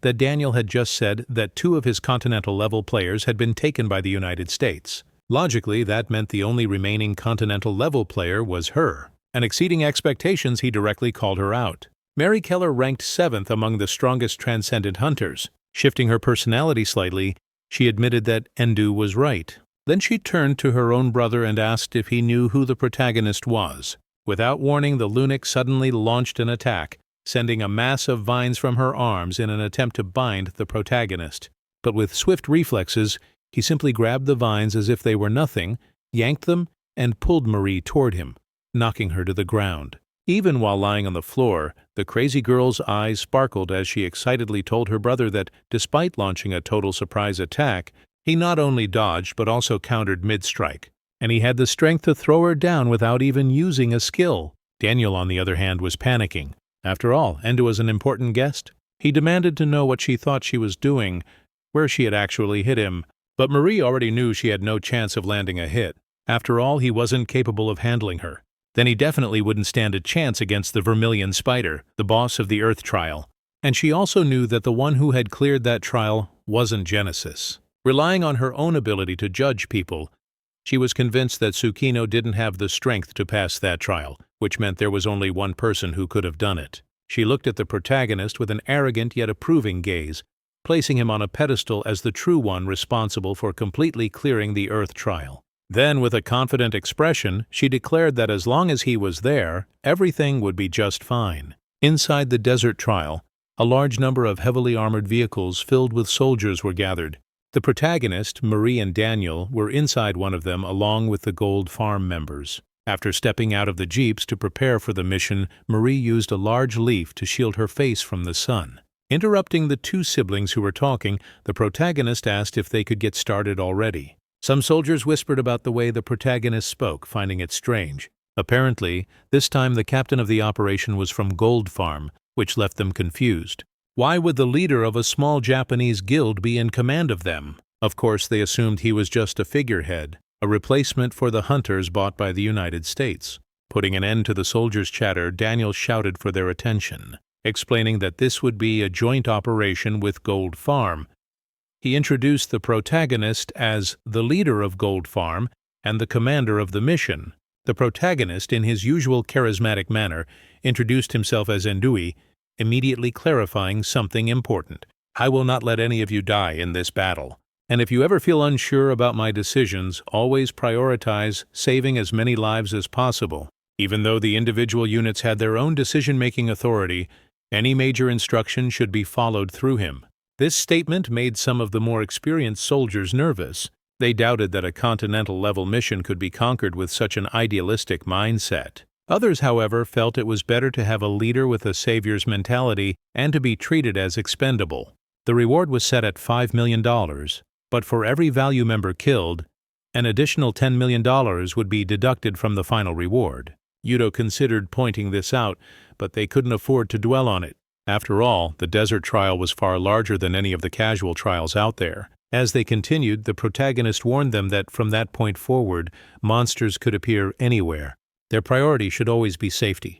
that Daniel had just said that 2 of his continental-level players had been taken by the United States. Logically, that meant the only remaining continental-level player was her, and exceeding expectations, he directly called her out. Mary Keller ranked 7th among the strongest transcendent hunters. Shifting her personality slightly, she admitted that Endu was right. Then she turned to her own brother and asked if he knew who the protagonist was. Without warning, the Lunac suddenly launched an attack, sending a mass of vines from her arms in an attempt to bind the protagonist. But with swift reflexes, he simply grabbed the vines as if they were nothing, yanked them, and pulled Marie toward him, knocking her to the ground. Even while lying on the floor, the crazy girl's eyes sparkled as she excitedly told her brother that, despite launching a total surprise attack, he not only dodged but also countered mid-strike, and he had the strength to throw her down without even using a skill. Daniel, on the other hand, was panicking. After all, Endu was an important guest. He demanded to know what she thought she was doing, where she had actually hit him, but Marie already knew she had no chance of landing a hit. After all, he wasn't capable of handling her. Then he definitely wouldn't stand a chance against the Vermilion Spider, the boss of the Earth trial. And she also knew that the one who had cleared that trial wasn't Genesis. Relying on her own ability to judge people, she was convinced that Tsukino didn't have the strength to pass that trial, which meant there was only one person who could have done it. She looked at the protagonist with an arrogant yet approving gaze, placing him on a pedestal as the true one responsible for completely clearing the Earth trial. Then, with a confident expression, she declared that as long as he was there, everything would be just fine. Inside the desert trial, a large number of heavily armored vehicles filled with soldiers were gathered. The protagonist, Marie and Daniel, were inside one of them along with the Gold Farm members. After stepping out of the jeeps to prepare for the mission, Marie used a large leaf to shield her face from the sun. Interrupting the 2 siblings who were talking, the protagonist asked if they could get started already. Some soldiers whispered about the way the protagonist spoke, finding it strange. Apparently, this time the captain of the operation was from Gold Farm, which left them confused. Why would the leader of a small Japanese guild be in command of them? Of course, they assumed he was just a figurehead, a replacement for the hunters bought by the United States. Putting an end to the soldiers' chatter, Daniel shouted for their attention, explaining that this would be a joint operation with Gold Farm. He introduced the protagonist as the leader of Gold Farm and the commander of the mission. The protagonist, in his usual charismatic manner, introduced himself as Endui, immediately clarifying something important. "I will not let any of you die in this battle. And if you ever feel unsure about my decisions, always prioritize saving as many lives as possible." Even though the individual units had their own decision-making authority, any major instruction should be followed through him. This statement made some of the more experienced soldiers nervous. They doubted that a continental-level mission could be conquered with such an idealistic mindset. Others, however, felt it was better to have a leader with a savior's mentality and to be treated as expendable. The reward was set at $5 million, but for every value member killed, an additional $10 million would be deducted from the final reward. Yudo considered pointing this out, but they couldn't afford to dwell on it. After all, the desert trial was far larger than any of the casual trials out there. As they continued, the protagonist warned them that from that point forward, monsters could appear anywhere. Their priority should always be safety.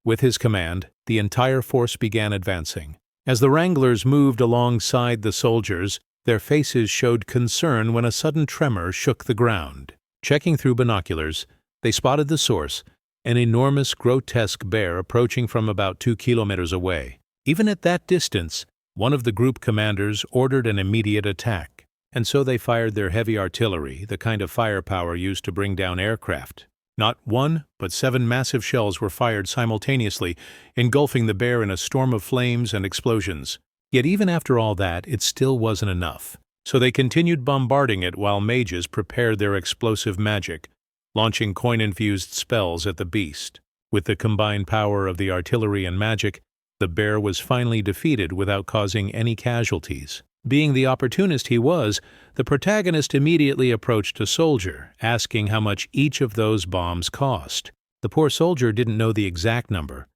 With his command, the entire force began advancing. As the wranglers moved alongside the soldiers, their faces showed concern when a sudden tremor shook the ground. Checking through binoculars, they spotted the source, an enormous, grotesque bear approaching from about 2 kilometers away. Even at that distance, one of the group commanders ordered an immediate attack, and so they fired their heavy artillery, the kind of firepower used to bring down aircraft. Not 1, but 7 massive shells were fired simultaneously, engulfing the bear in a storm of flames and explosions. Yet even after all that, it still wasn't enough. So they continued bombarding it while mages prepared their explosive magic, launching coin-infused spells at the beast. With the combined power of the artillery and magic, the bear was finally defeated without causing any casualties. Being the opportunist he was, the protagonist immediately approached a soldier, asking how much each of those bombs cost. The poor soldier didn't know the exact number,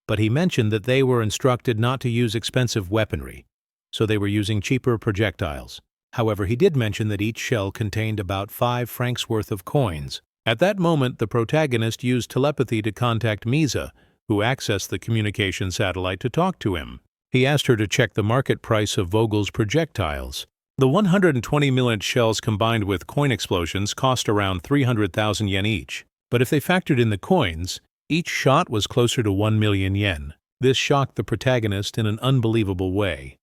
but he mentioned that they were instructed not to use expensive weaponry, so they were using cheaper projectiles. However, he did mention that each shell contained about 5 francs worth of coins. At that moment, the protagonist used telepathy to contact Misa, who accessed the communication satellite to talk to him. He asked her to check the market price of Vogel's projectiles. The 120 millet shells combined with coin explosions cost around 300,000 yen each. But if they factored in the coins, each shot was closer to 1 million yen. This shocked the protagonist in an unbelievable way.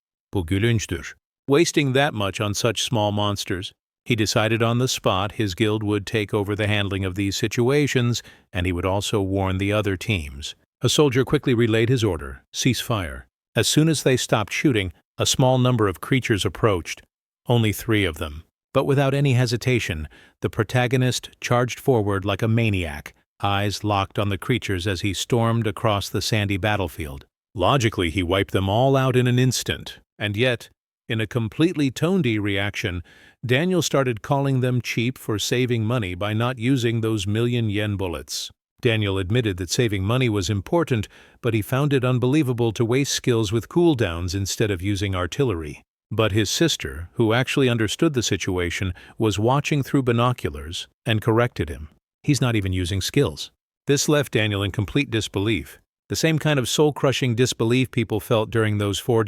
Wasting that much on such small monsters, he decided on the spot his guild would take over the handling of these situations, and he would also warn the other teams. A soldier quickly relayed his order: cease fire. As soon as they stopped shooting, a small number of creatures approached. Only 3 of them. But without any hesitation, the protagonist charged forward like a maniac, eyes locked on the creatures as he stormed across the sandy battlefield. Logically, he wiped them all out in an instant, and yet, in a completely tone-deaf reaction, Daniel started calling them cheap for saving money by not using those million-yen bullets. Daniel admitted that saving money was important, but he found it unbelievable to waste skills with cooldowns instead of using artillery. But his sister, who actually understood the situation, was watching through binoculars and corrected him. He's not even using skills. This left Daniel in complete disbelief. The same kind of soul-crushing disbelief people felt during those 4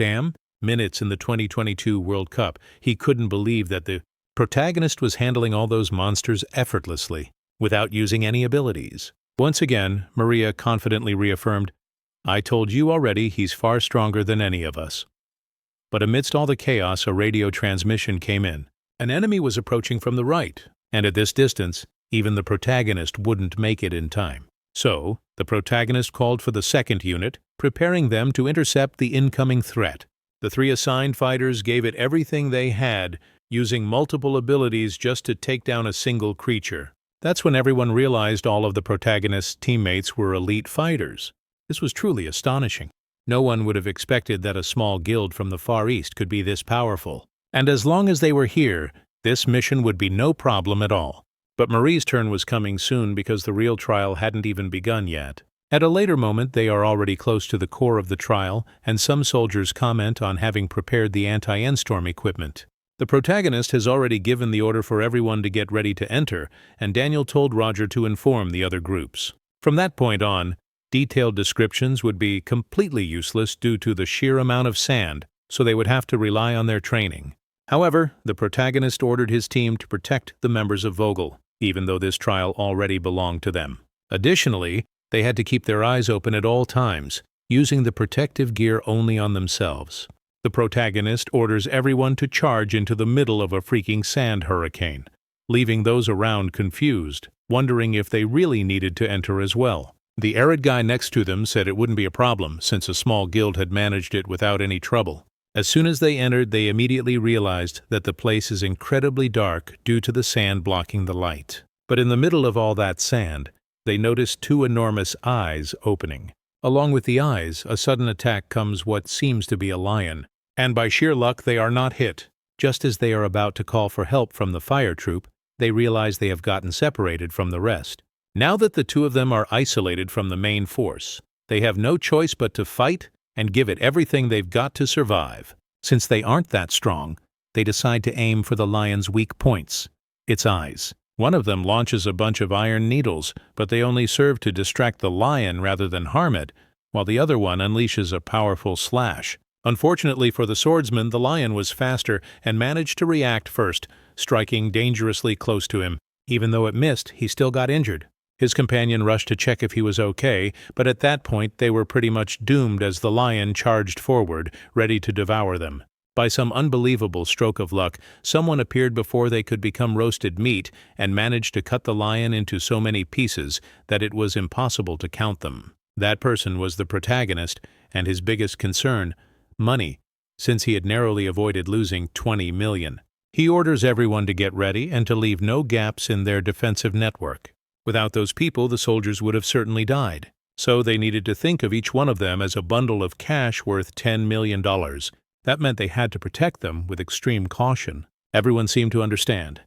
minutes in the 2022 World Cup. He couldn't believe that the protagonist was handling all those monsters effortlessly, without using any abilities. Once again, Maria confidently reaffirmed, "I told you already, he's far stronger than any of us." But amidst all the chaos, a radio transmission came in. An enemy was approaching from the right, and at this distance, even the protagonist wouldn't make it in time. So, the protagonist called for the 2nd unit, preparing them to intercept the incoming threat. The 3 assigned fighters gave it everything they had, using multiple abilities just to take down a single creature. That's when everyone realized all of the protagonist's teammates were elite fighters. This was truly astonishing. No one would have expected that a small guild from the Far East could be this powerful. And as long as they were here, this mission would be no problem at all. But Marie's turn was coming soon because the real trial hadn't even begun yet. At a later moment, they are already close to the core of the trial, and some soldiers comment on having prepared the anti-endstorm equipment. The protagonist has already given the order for everyone to get ready to enter, and Daniel told Roger to inform the other groups. From that point on, detailed descriptions would be completely useless due to the sheer amount of sand, so they would have to rely on their training. However, the protagonist ordered his team to protect the members of Vogel, even though this trial already belonged to them. Additionally, they had to keep their eyes open at all times, using the protective gear only on themselves. The protagonist orders everyone to charge into the middle of a freaking sand hurricane, leaving those around confused, wondering if they really needed to enter as well. The arid guy next to them said it wouldn't be a problem since a small guild had managed it without any trouble. As soon as they entered, they immediately realized that the place is incredibly dark due to the sand blocking the light. But in the middle of all that sand, they noticed 2 enormous eyes opening. Along with the eyes, a sudden attack comes what seems to be a lion, and by sheer luck they are not hit. Just as they are about to call for help from the fire troop, they realize they have gotten separated from the rest. Now that the 2 of them are isolated from the main force, they have no choice but to fight and give it everything they've got to survive. Since they aren't that strong, they decide to aim for the lion's weak points, its eyes. One of them launches a bunch of iron needles, but they only serve to distract the lion rather than harm it, while the other one unleashes a powerful slash. Unfortunately for the swordsman, the lion was faster and managed to react first, striking dangerously close to him. Even though it missed, he still got injured. His companion rushed to check if he was okay, but at that point they were pretty much doomed as the lion charged forward, ready to devour them. By some unbelievable stroke of luck, someone appeared before they could become roasted meat and managed to cut the lion into so many pieces that it was impossible to count them. That person was the protagonist, and his biggest concern, money, since he had narrowly avoided losing 20 million. He orders everyone to get ready and to leave no gaps in their defensive network. Without those people, the soldiers would have certainly died. So they needed to think of each one of them as a bundle of cash worth $10 million. That meant they had to protect them with extreme caution. Everyone seemed to understand,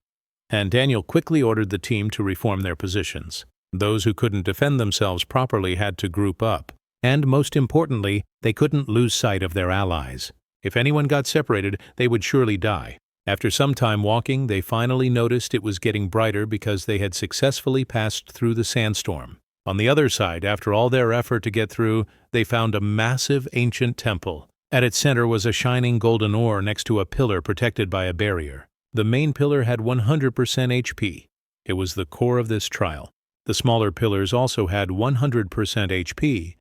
and Daniel quickly ordered the team to reform their positions. Those who couldn't defend themselves properly had to group up. And most importantly, they couldn't lose sight of their allies. If anyone got separated, they would surely die. After some time walking, they finally noticed it was getting brighter because they had successfully passed through the sandstorm. On the other side, after all their effort to get through, they found a massive ancient temple. At its center was a shining golden ore next to a pillar protected by a barrier. The main pillar had 100% HP. It was the core of this trial. The smaller pillars also had 100% HP,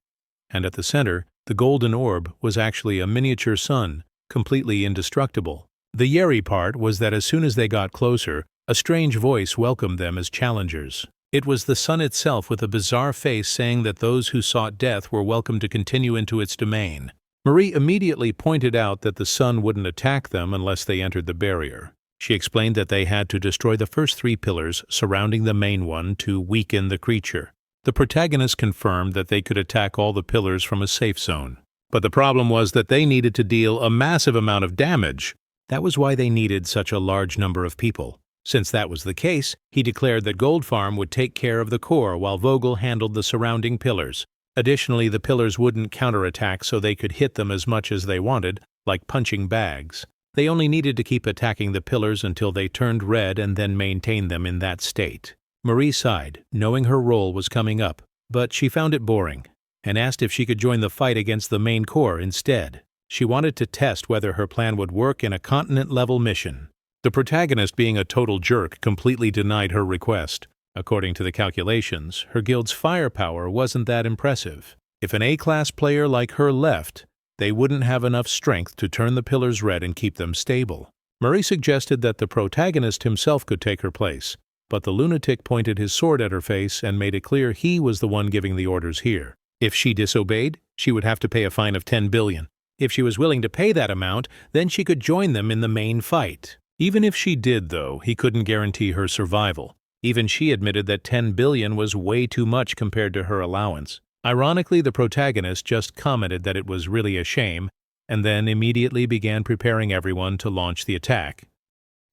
and at the center, the golden orb was actually a miniature sun, completely indestructible. The Yeri part was that as soon as they got closer, a strange voice welcomed them as challengers. It was the sun itself with a bizarre face saying that those who sought death were welcome to continue into its domain. Marie immediately pointed out that the sun wouldn't attack them unless they entered the barrier. She explained that they had to destroy the first 3 pillars surrounding the main one to weaken the creature. The protagonist confirmed that they could attack all the pillars from a safe zone. But the problem was that they needed to deal a massive amount of damage. That was why they needed such a large number of people. Since that was the case, he declared that Goldfarm would take care of the core while Vogel handled the surrounding pillars. Additionally, the pillars wouldn't counterattack so they could hit them as much as they wanted, like punching bags. They only needed to keep attacking the pillars until they turned red and then maintain them in that state. Marie sighed, knowing her role was coming up, but she found it boring, and asked if she could join the fight against the main core instead. She wanted to test whether her plan would work in a continent-level mission. The protagonist, being a total jerk, completely denied her request. According to the calculations, her guild's firepower wasn't that impressive. If an A-class player like her left, they wouldn't have enough strength to turn the pillars red and keep them stable. Marie suggested that the protagonist himself could take her place, but the lunatic pointed his sword at her face and made it clear he was the one giving the orders here. If she disobeyed, she would have to pay a fine of 10 billion. If she was willing to pay that amount, then she could join them in the main fight. Even if she did, though, he couldn't guarantee her survival. Even she admitted that 10 billion was way too much compared to her allowance. Ironically, the protagonist just commented that it was really a shame, and then immediately began preparing everyone to launch the attack.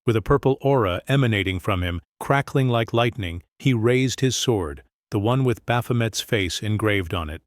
With a purple aura emanating from him, crackling like lightning, he raised his sword, the one with Baphomet's face engraved on it.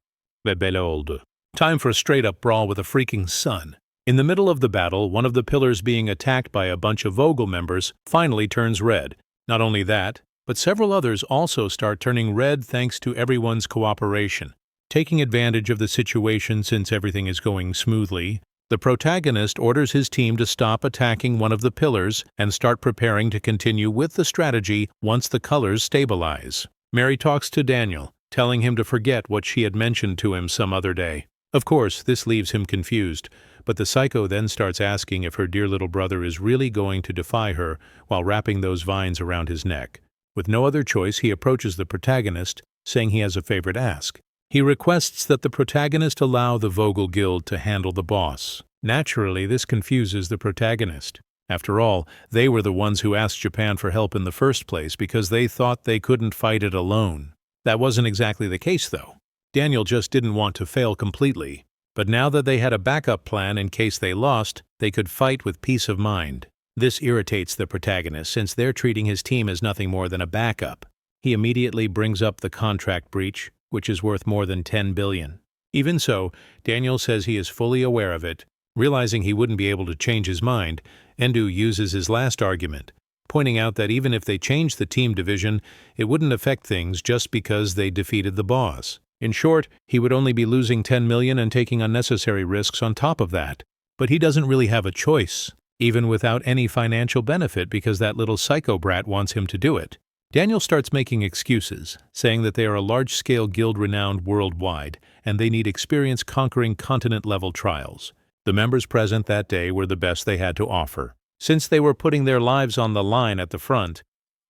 Bebelold. Time for a straight-up brawl with a freaking sun. In the middle of the battle, one of the pillars being attacked by a bunch of Vogel members finally turns red. Not only that, but several others also start turning red thanks to everyone's cooperation. Taking advantage of the situation since everything is going smoothly, the protagonist orders his team to stop attacking one of the pillars and start preparing to continue with the strategy once the colors stabilize. Mary talks to Daniel, telling him to forget what she had mentioned to him some other day. Of course, this leaves him confused, but the psycho then starts asking if her dear little brother is really going to defy her while wrapping those vines around his neck. With no other choice, he approaches the protagonist, saying he has a favorite ask. He requests that the protagonist allow the Vogel Guild to handle the boss. Naturally, this confuses the protagonist. After all, they were the ones who asked Japan for help in the first place because they thought they couldn't fight it alone. That wasn't exactly the case, though. Daniel just didn't want to fail completely. But now that they had a backup plan in case they lost, they could fight with peace of mind. This irritates the protagonist since they're treating his team as nothing more than a backup. He immediately brings up the contract breach, which is worth more than 10 billion. Even so, Daniel says he is fully aware of it. Realizing he wouldn't be able to change his mind, Endu uses his last argument, pointing out that even if they changed the team division, it wouldn't affect things just because they defeated the boss. In short, he would only be losing 10 million and taking unnecessary risks on top of that. But he doesn't really have a choice, even without any financial benefit because that little psycho brat wants him to do it. Daniel starts making excuses, saying that they are a large-scale guild renowned worldwide, and they need experience conquering continent-level trials. The members present that day were the best they had to offer. Since they were putting their lives on the line at the front,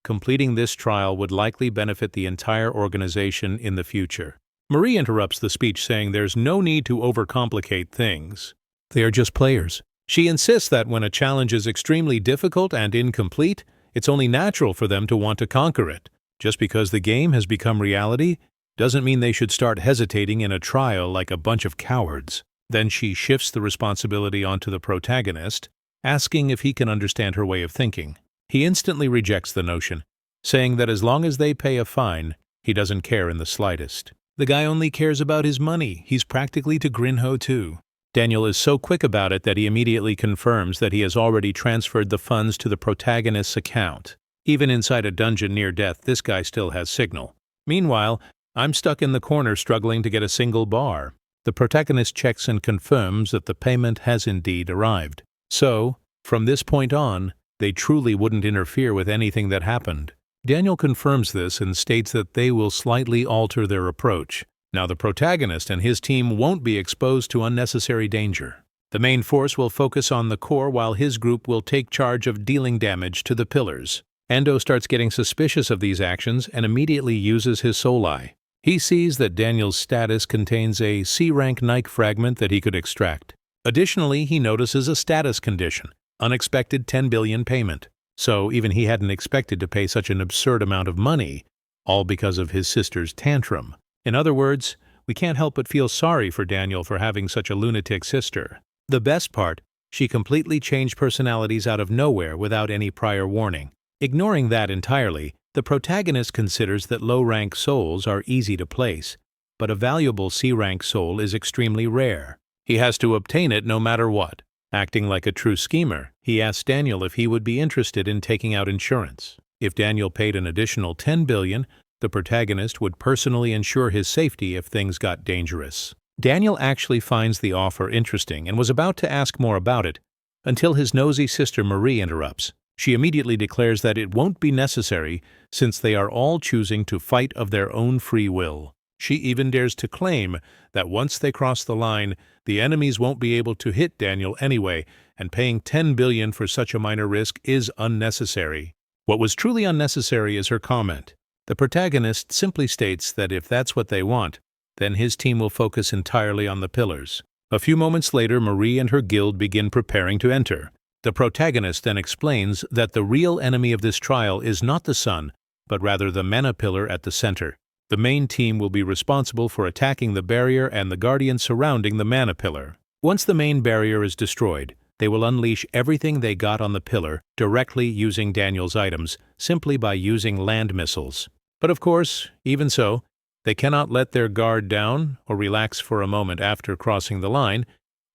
completing this trial would likely benefit the entire organization in the future. Marie interrupts the speech saying there's no need to overcomplicate things. They are just players. She insists that when a challenge is extremely difficult and incomplete, it's only natural for them to want to conquer it. Just because the game has become reality doesn't mean they should start hesitating in a trial like a bunch of cowards. Then she shifts the responsibility onto the protagonist, asking if he can understand her way of thinking. He instantly rejects the notion, saying that as long as they pay a fine, He doesn't care in the slightest. The guy only cares about his money. He's practically to Grinho too. Daniel is so quick about it that he immediately confirms that he has already transferred the funds to the protagonist's account. Even inside a dungeon near death, this guy still has signal. Meanwhile, I'm stuck in the corner struggling to get a single bar. The protagonist checks and confirms that the payment has indeed arrived. So, from this point on, they truly wouldn't interfere with anything that happened. Daniel confirms this and states that they will slightly alter their approach. Now the protagonist and his team won't be exposed to unnecessary danger. The main force will focus on the core while his group will take charge of dealing damage to the pillars. Endo starts getting suspicious of these actions and immediately uses his soul eye. He sees that Daniel's status contains a C-rank Nike fragment that he could extract. Additionally, he notices a status condition, unexpected 10 billion payment. So even he hadn't expected to pay such an absurd amount of money, all because of his sister's tantrum. In other words, we can't help but feel sorry for Daniel for having such a lunatic sister. The best part, she completely changed personalities out of nowhere without any prior warning. Ignoring that entirely, the protagonist considers that low-rank souls are easy to place, but a valuable C-rank soul is extremely rare. He has to obtain it no matter what. Acting like a true schemer, he asks Daniel if he would be interested in taking out insurance. If Daniel paid an additional 10 billion, the protagonist would personally ensure his safety if things got dangerous. Daniel actually finds the offer interesting and was about to ask more about it until his nosy sister Marie interrupts. She immediately declares that it won't be necessary since they are all choosing to fight of their own free will. She even dares to claim that once they cross the line, the enemies won't be able to hit Daniel anyway, and paying 10 billion for such a minor risk is unnecessary. What was truly unnecessary is her comment. The protagonist simply states that if that's what they want, then his team will focus entirely on the pillars. A few moments later, Marie and her guild begin preparing to enter. The protagonist then explains that the real enemy of this trial is not the sun, but rather the mana pillar at the center. The main team will be responsible for attacking the barrier and the guardians surrounding the mana pillar. Once the main barrier is destroyed, they will unleash everything they got on the pillar directly using Daniel's items, simply by using land missiles. But of course, even so, they cannot let their guard down or relax for a moment after crossing the line,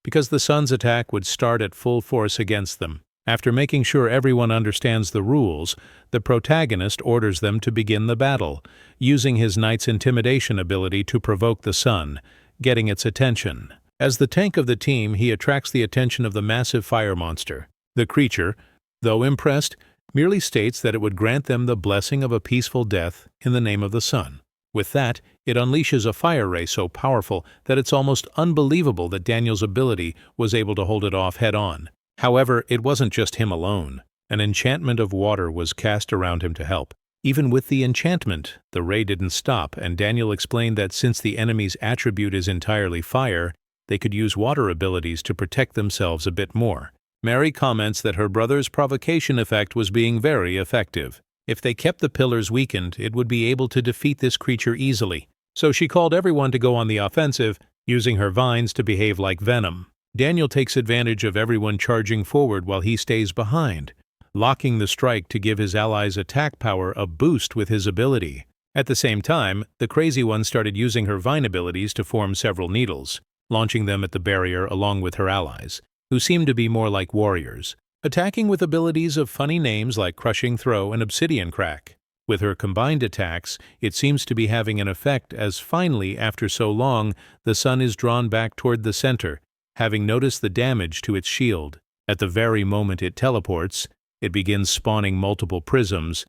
because the sun's attack would start at full force against them. After making sure everyone understands the rules, the protagonist orders them to begin the battle, using his knight's intimidation ability to provoke the sun, getting its attention. As the tank of the team, he attracts the attention of the massive fire monster. The creature, though impressed, merely states that it would grant them the blessing of a peaceful death in the name of the sun. With that, it unleashes a fire ray so powerful that it's almost unbelievable that Daniel's ability was able to hold it off head-on. However, it wasn't just him alone. An enchantment of water was cast around him to help. Even with the enchantment, the ray didn't stop, and Daniel explained that since the enemy's attribute is entirely fire, they could use water abilities to protect themselves a bit more. Mary comments that her brother's provocation effect was being very effective. If they kept the pillars weakened, it would be able to defeat this creature easily. So she called everyone to go on the offensive, using her vines to behave like venom. Daniel takes advantage of everyone charging forward while he stays behind, locking the strike to give his allies' attack power a boost with his ability. At the same time, the crazy one started using her vine abilities to form several needles, launching them at the barrier along with her allies, who seemed to be more like warriors, attacking with abilities of funny names like Crushing Throw and Obsidian Crack. With her combined attacks, it seems to be having an effect as finally, after so long, the sun is drawn back toward the center, having noticed the damage to its shield. At the very moment it teleports, it begins spawning multiple prisms,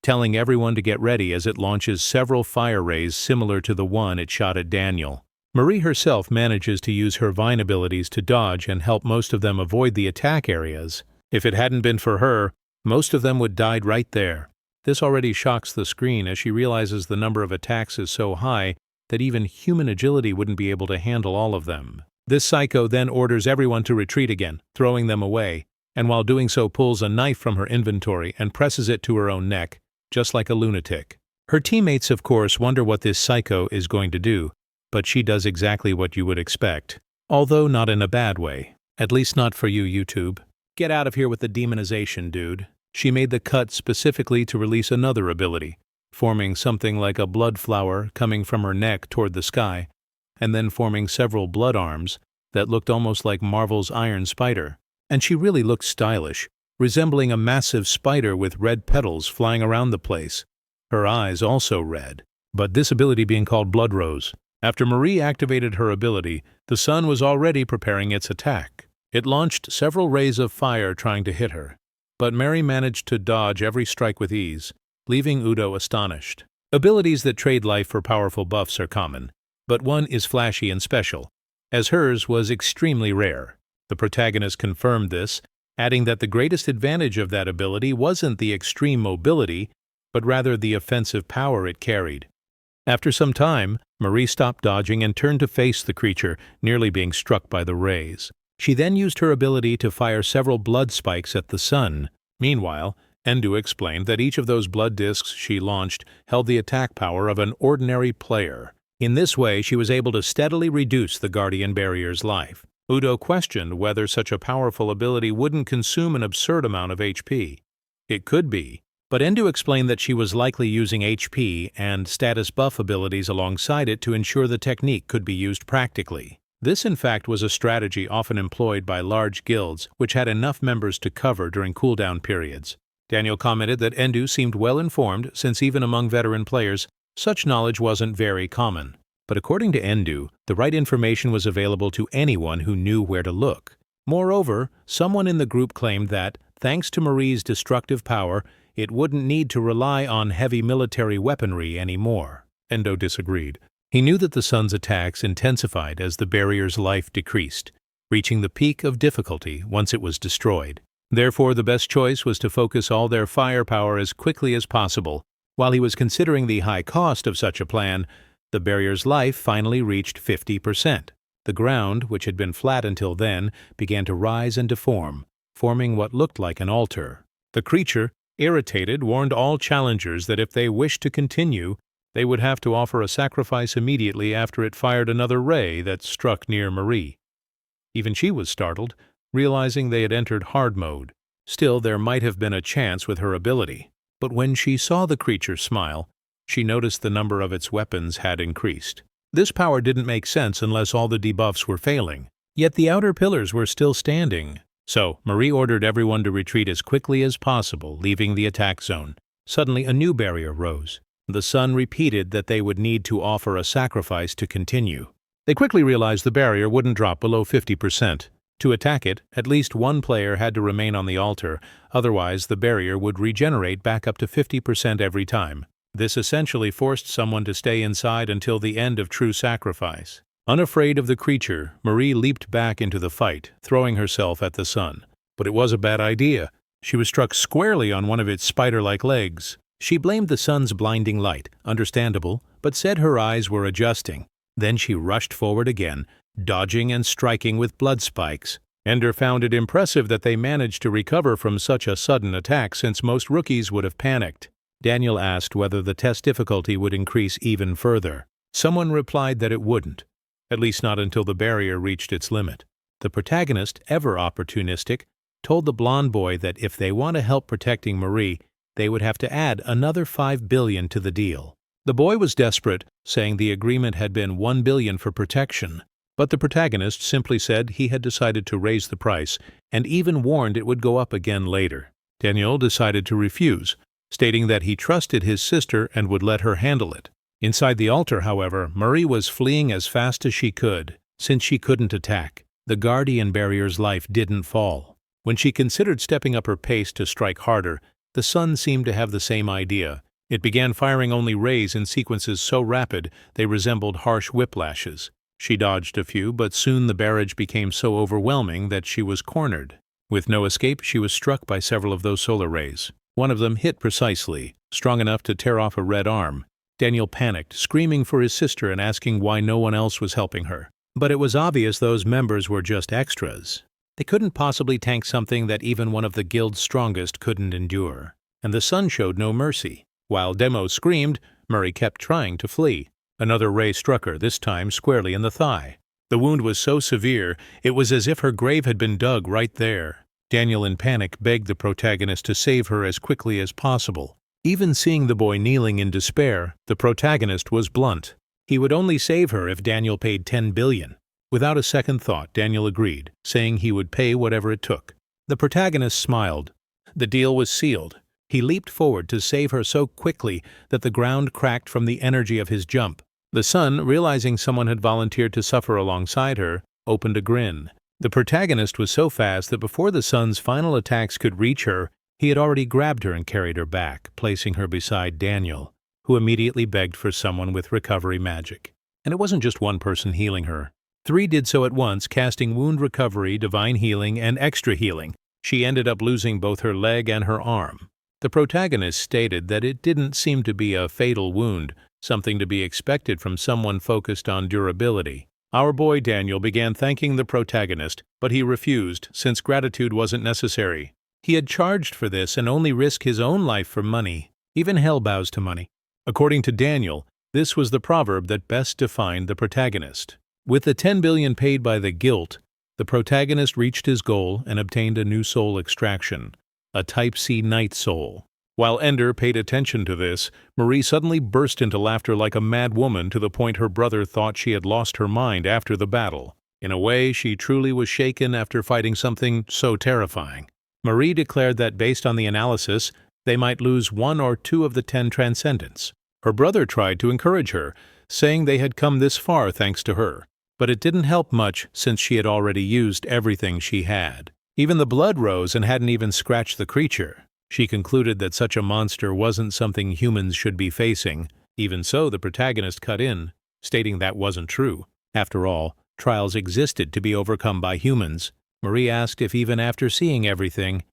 telling everyone to get ready as it launches several fire rays similar to the one it shot at Daniel. Marie herself manages to use her vine abilities to dodge and help most of them avoid the attack areas. If it hadn't been for her, most of them would died right there. This already shocks the screen as she realizes the number of attacks is so high that even human agility wouldn't be able to handle all of them. This psycho then orders everyone to retreat again, throwing them away, and while doing so pulls a knife from her inventory and presses it to her own neck, just like a lunatic. Her teammates, of course, wonder what this psycho is going to do, but she does exactly what you would expect, although not in a bad way. At least not for you, YouTube. Get out of here with the demonization, dude. She made the cut specifically to release another ability, forming something like a blood flower coming from her neck toward the sky, and then forming several blood arms that looked almost like Marvel's Iron Spider. And she really looked stylish, resembling a massive spider with red petals flying around the place, her eyes also red, but this ability being called Blood Rose. After Marie activated her ability, the sun was already preparing its attack. It launched several rays of fire trying to hit her, but Mary managed to dodge every strike with ease, leaving Udo astonished. Abilities that trade life for powerful buffs are common, but one is flashy and special, as hers was extremely rare. The protagonist confirmed this, adding that the greatest advantage of that ability wasn't the extreme mobility, but rather the offensive power it carried. After some time, Marie stopped dodging and turned to face the creature, nearly being struck by the rays. She then used her ability to fire several blood spikes at the sun. Meanwhile, Endu explained that each of those blood discs she launched held the attack power of an ordinary player. In this way, she was able to steadily reduce the Guardian Barrier's life. Udo questioned whether such a powerful ability wouldn't consume an absurd amount of HP. It could be, but Endu explained that she was likely using HP and status buff abilities alongside it to ensure the technique could be used practically. This, in fact, was a strategy often employed by large guilds which had enough members to cover during cooldown periods. Daniel commented that Endu seemed well informed since even among veteran players, such knowledge wasn't very common. But according to Endu, the right information was available to anyone who knew where to look. Moreover, someone in the group claimed that, thanks to Marie's destructive power, it wouldn't need to rely on heavy military weaponry anymore. Endo disagreed. He knew that the sun's attacks intensified as the barrier's life decreased, reaching the peak of difficulty once it was destroyed. Therefore, the best choice was to focus all their firepower as quickly as possible. While he was considering the high cost of such a plan, the barrier's life finally reached 50%. The ground, which had been flat until then, began to rise and deform, forming what looked like an altar. The creature, irritated, warned all challengers that if they wished to continue, they would have to offer a sacrifice immediately after it fired another ray that struck near Marie. Even she was startled, realizing they had entered hard mode. Still, there might have been a chance with her ability. But when she saw the creature smile, she noticed the number of its weapons had increased. This power didn't make sense unless all the debuffs were failing. Yet the outer pillars were still standing. So, Marie ordered everyone to retreat as quickly as possible, leaving the attack zone. Suddenly, a new barrier rose. The sun repeated that they would need to offer a sacrifice to continue. They quickly realized the barrier wouldn't drop below 50%. To attack it, at least one player had to remain on the altar, otherwise the barrier would regenerate back up to 50% every time. This essentially forced someone to stay inside until the end of true sacrifice. Unafraid of the creature, Marie leaped back into the fight, throwing herself at the sun. But it was a bad idea. She was struck squarely on one of its spider-like legs. She blamed the sun's blinding light, understandable, but said her eyes were adjusting. Then she rushed forward again, dodging and striking with blood spikes. Ender found it impressive that they managed to recover from such a sudden attack since most rookies would have panicked. Daniel asked whether the test difficulty would increase even further. Someone replied that it wouldn't, at least not until the barrier reached its limit. The protagonist, ever opportunistic, told the blonde boy that if they want to help protecting Marie, they would have to add another $5 billion to the deal. The boy was desperate, saying the agreement had been $1 billion for protection. But the protagonist simply said he had decided to raise the price, and even warned it would go up again later. Daniel decided to refuse, stating that he trusted his sister and would let her handle it. Inside the altar, however, Marie was fleeing as fast as she could. Since she couldn't attack, the Guardian Barrier's life didn't fall. When she considered stepping up her pace to strike harder, the sun seemed to have the same idea. It began firing only rays in sequences so rapid they resembled harsh whiplashes. She dodged a few, but soon the barrage became so overwhelming that she was cornered. With no escape, she was struck by several of those solar rays. One of them hit precisely, strong enough to tear off a red arm. Daniel panicked, screaming for his sister and asking why no one else was helping her. But it was obvious those members were just extras. They couldn't possibly tank something that even one of the guild's strongest couldn't endure. And the sun showed no mercy. While Demo screamed, Murray kept trying to flee. Another ray struck her, this time squarely in the thigh. The wound was so severe, it was as if her grave had been dug right there. Daniel, in panic, begged the protagonist to save her as quickly as possible. Even seeing the boy kneeling in despair, the protagonist was blunt. He would only save her if Daniel paid 10 billion. Without a second thought, Daniel agreed, saying he would pay whatever it took. The protagonist smiled. The deal was sealed. He leaped forward to save her so quickly that the ground cracked from the energy of his jump. The sun, realizing someone had volunteered to suffer alongside her, opened a grin. The protagonist was so fast that before the sun's final attacks could reach her, he had already grabbed her and carried her back, placing her beside Daniel, who immediately begged for someone with recovery magic. And it wasn't just one person healing her. 3 did so at once, casting wound recovery, divine healing, and extra healing. She ended up losing both her leg and her arm. The protagonist stated that it didn't seem to be a fatal wound, something to be expected from someone focused on durability. Our boy Daniel began thanking the protagonist, but he refused, since gratitude wasn't necessary. He had charged for this and only risked his own life for money. Even hell bows to money. According to Daniel, this was the proverb that best defined the protagonist. With the 10 billion paid by the guilt, the protagonist reached his goal and obtained a new soul extraction, a Type C Night Soul. While Ender paid attention to this, Marie suddenly burst into laughter like a mad woman to the point her brother thought she had lost her mind after the battle. In a way, she truly was shaken after fighting something so terrifying. Marie declared that based on the analysis, they might lose 1 or 2 of the 10 transcendents. Her brother tried to encourage her, saying they had come this far thanks to her. But it didn't help much since she had already used everything she had. Even the blood rose and hadn't even scratched the creature. She concluded that such a monster wasn't something humans should be facing. Even so, the protagonist cut in, stating that wasn't true. After all, trials existed to be overcome by humans. Marie asked if even after seeing everything,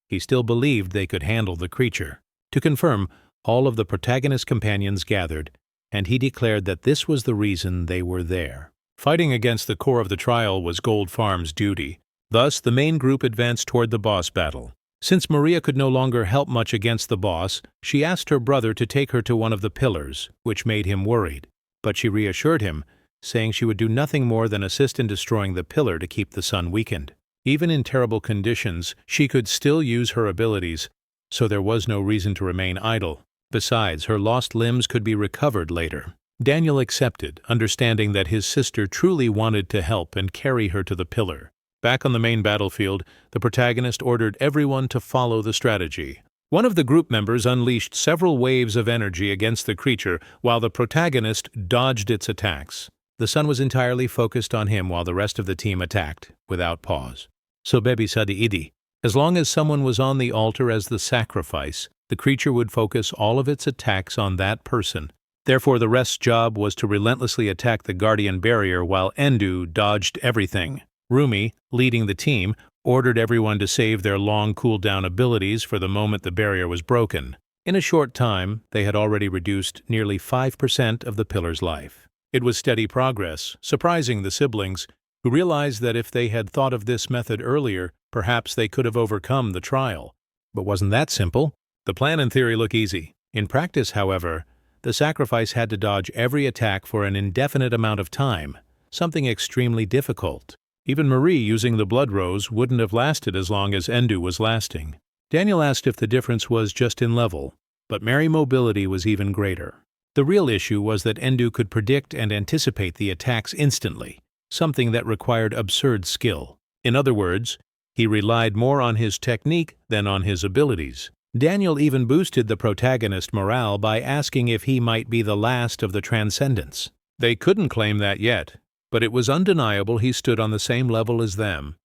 he still believed they could handle the creature. To confirm, all of the protagonist's companions gathered, and he declared that this was the reason they were there. Fighting against the core of the trial was Gold Farm's duty. Thus, the main group advanced toward the boss battle. Since Maria could no longer help much against the boss, she asked her brother to take her to one of the pillars, which made him worried. But she reassured him, saying she would do nothing more than assist in destroying the pillar to keep the sun weakened. Even in terrible conditions, she could still use her abilities, so there was no reason to remain idle. Besides, her lost limbs could be recovered later. Daniel accepted, understanding that his sister truly wanted to help and carry her to the pillar. Back on the main battlefield, the protagonist ordered everyone to follow the strategy. One of the group members unleashed several waves of energy against the creature while the protagonist dodged its attacks. The sun was entirely focused on him while the rest of the team attacked, without pause. So Bebi Sadi Idi. As long as someone was on the altar as the sacrifice, the creature would focus all of its attacks on that person. Therefore, the rest's job was to relentlessly attack the guardian barrier while Endu dodged everything. Rumi, leading the team, ordered everyone to save their long cooldown abilities for the moment the barrier was broken. In a short time, they had already reduced nearly 5% of the pillar's life. It was steady progress, surprising the siblings, who realized that if they had thought of this method earlier, perhaps they could have overcome the trial. But wasn't that simple? The plan in theory looked easy. In practice, however, the sacrifice had to dodge every attack for an indefinite amount of time, something extremely difficult. Even Marie, using the blood rose, wouldn't have lasted as long as Endu was lasting. Daniel asked if the difference was just in level, but Mary mobility was even greater. The real issue was that Endu could predict and anticipate the attacks instantly, something that required absurd skill. In other words, he relied more on his technique than on his abilities. Daniel even boosted the protagonist's morale by asking if he might be the last of the Transcendents. They couldn't claim that yet, but it was undeniable he stood on the same level as them.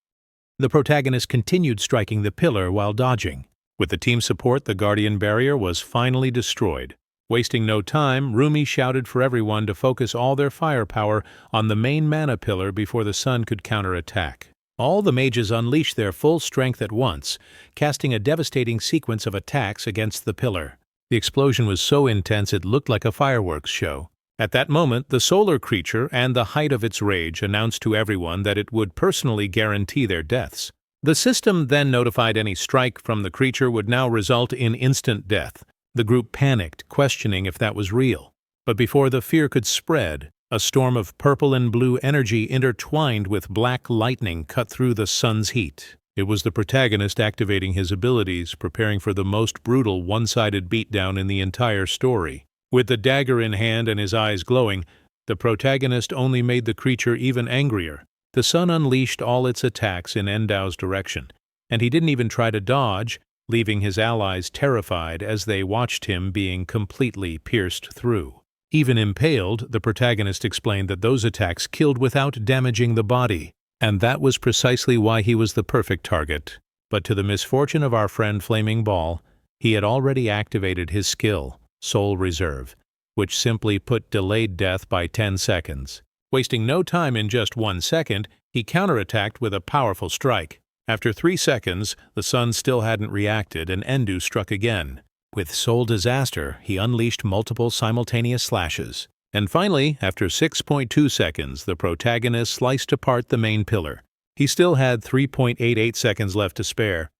The protagonist continued striking the pillar while dodging. With the team's support, the Guardian Barrier was finally destroyed. Wasting no time, Rumi shouted for everyone to focus all their firepower on the main mana pillar before the sun could counterattack. All the mages unleashed their full strength at once, casting a devastating sequence of attacks against the pillar. The explosion was so intense it looked like a fireworks show. At that moment, the solar creature and the height of its rage announced to everyone that it would personally guarantee their deaths. The system then notified any strike from the creature would now result in instant death. The group panicked, questioning if that was real. But before the fear could spread, a storm of purple and blue energy intertwined with black lightning cut through the sun's heat. It was the protagonist activating his abilities, preparing for the most brutal one-sided beatdown in the entire story. With the dagger in hand and his eyes glowing, the protagonist only made the creature even angrier. The sun unleashed all its attacks in Endao's direction, and he didn't even try to dodge, leaving his allies terrified as they watched him being completely pierced through. Even impaled, the protagonist explained that those attacks killed without damaging the body, and that was precisely why he was the perfect target. But to the misfortune of our friend Flaming Ball, he had already activated his skill, Soul Reserve, which simply put delayed death by 10 seconds. Wasting no time in just 1 second, he counterattacked with a powerful strike. After 3 seconds, the sun still hadn't reacted and Endu struck again. With Soul Disaster, he unleashed multiple simultaneous slashes. And finally, after 6.2 seconds, the protagonist sliced apart the main pillar. He still had 3.88 seconds left to spare,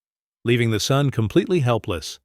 leaving the sun completely helpless,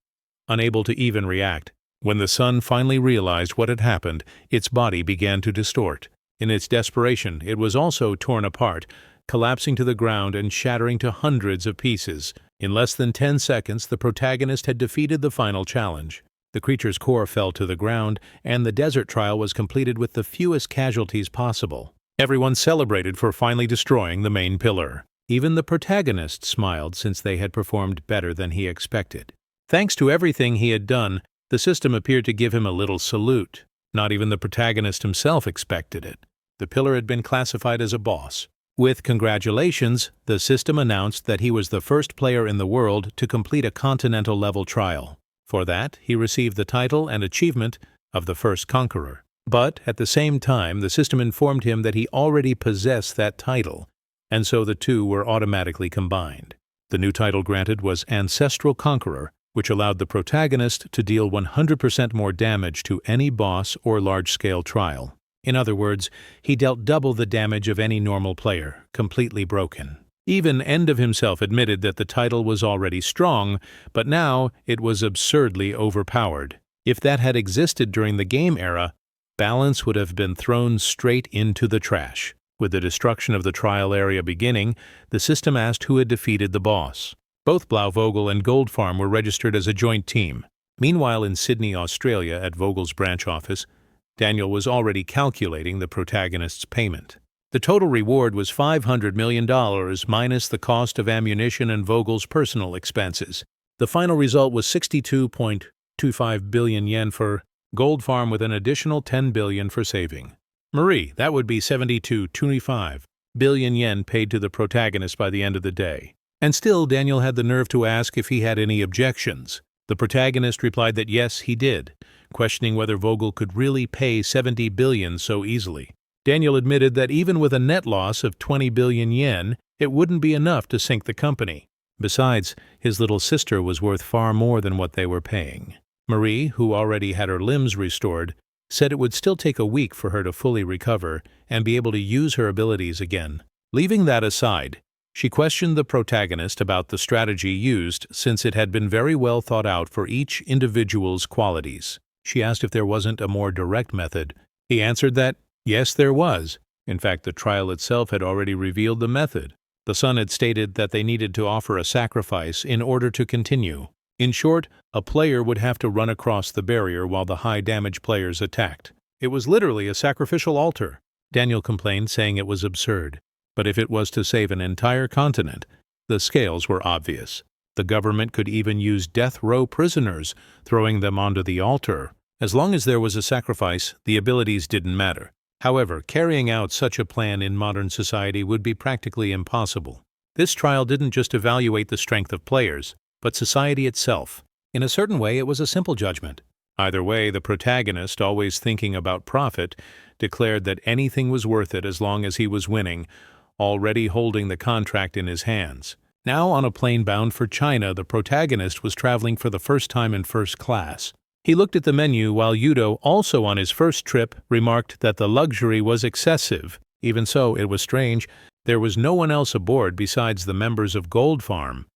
unable to even react. When the sun finally realized what had happened, its body began to distort. In its desperation, it was also torn apart, collapsing to the ground and shattering to hundreds of pieces. In less than 10 seconds, the protagonist had defeated the final challenge. The creature's core fell to the ground, and the desert trial was completed with the fewest casualties possible. Everyone celebrated for finally destroying the main pillar. Even the protagonist smiled since they had performed better than he expected. Thanks to everything he had done, the system appeared to give him a little salute. Not even the protagonist himself expected it. The pillar had been classified as a boss. With congratulations, the system announced that he was the first player in the world to complete a continental-level trial. For that, he received the title and achievement of the first conqueror. But at the same time, the system informed him that he already possessed that title, and so the two were automatically combined. The new title granted was Ancestral Conqueror, which allowed the protagonist to deal 100% more damage to any boss or large-scale trial. In other words, he dealt double the damage of any normal player, completely broken. Even End of himself admitted that the title was already strong, but now it was absurdly overpowered. If that had existed during the game era, balance would have been thrown straight into the trash. With the destruction of the trial area beginning, the system asked who had defeated the boss. Both Blauvogel and Goldfarm were registered as a joint team. Meanwhile, in Sydney, Australia, at Vogel's branch office, Daniel was already calculating the protagonist's payment. The total reward was $500 million minus the cost of ammunition and Vogel's personal expenses. The final result was 62.25 billion yen for Goldfarm, with an additional 10 billion for saving. Marie, that would be 72.25 billion yen paid to the protagonist by the end of the day. And still, Daniel had the nerve to ask if he had any objections. The protagonist replied that yes, he did, questioning whether Vogel could really pay 70 billion so easily. Daniel admitted that even with a net loss of 20 billion yen, it wouldn't be enough to sink the company. Besides, his little sister was worth far more than what they were paying. Marie, who already had her limbs restored, said it would still take a week for her to fully recover and be able to use her abilities again. Leaving that aside, she questioned the protagonist about the strategy used, since it had been very well thought out for each individual's qualities. She asked if there wasn't a more direct method. He answered that, yes, there was. In fact, the trial itself had already revealed the method. The Sun had stated that they needed to offer a sacrifice in order to continue. In short, a player would have to run across the barrier while the high-damage players attacked. It was literally a sacrificial altar. Daniel complained, saying it was absurd. But if it was to save an entire continent, the scales were obvious. The government could even use death row prisoners, throwing them onto the altar. As long as there was a sacrifice, the abilities didn't matter. However, carrying out such a plan in modern society would be practically impossible. This trial didn't just evaluate the strength of players, but society itself. In a certain way, it was a simple judgment. Either way, the protagonist, always thinking about profit, declared that anything was worth it as long as he was winning, already holding the contract in his hands. Now, on a plane bound for China, the protagonist was traveling for the first time in first class. He looked at the menu while Yudo, also on his first trip, remarked that the luxury was excessive. Even so, it was strange. There was no one else aboard besides the members of Gold Farm.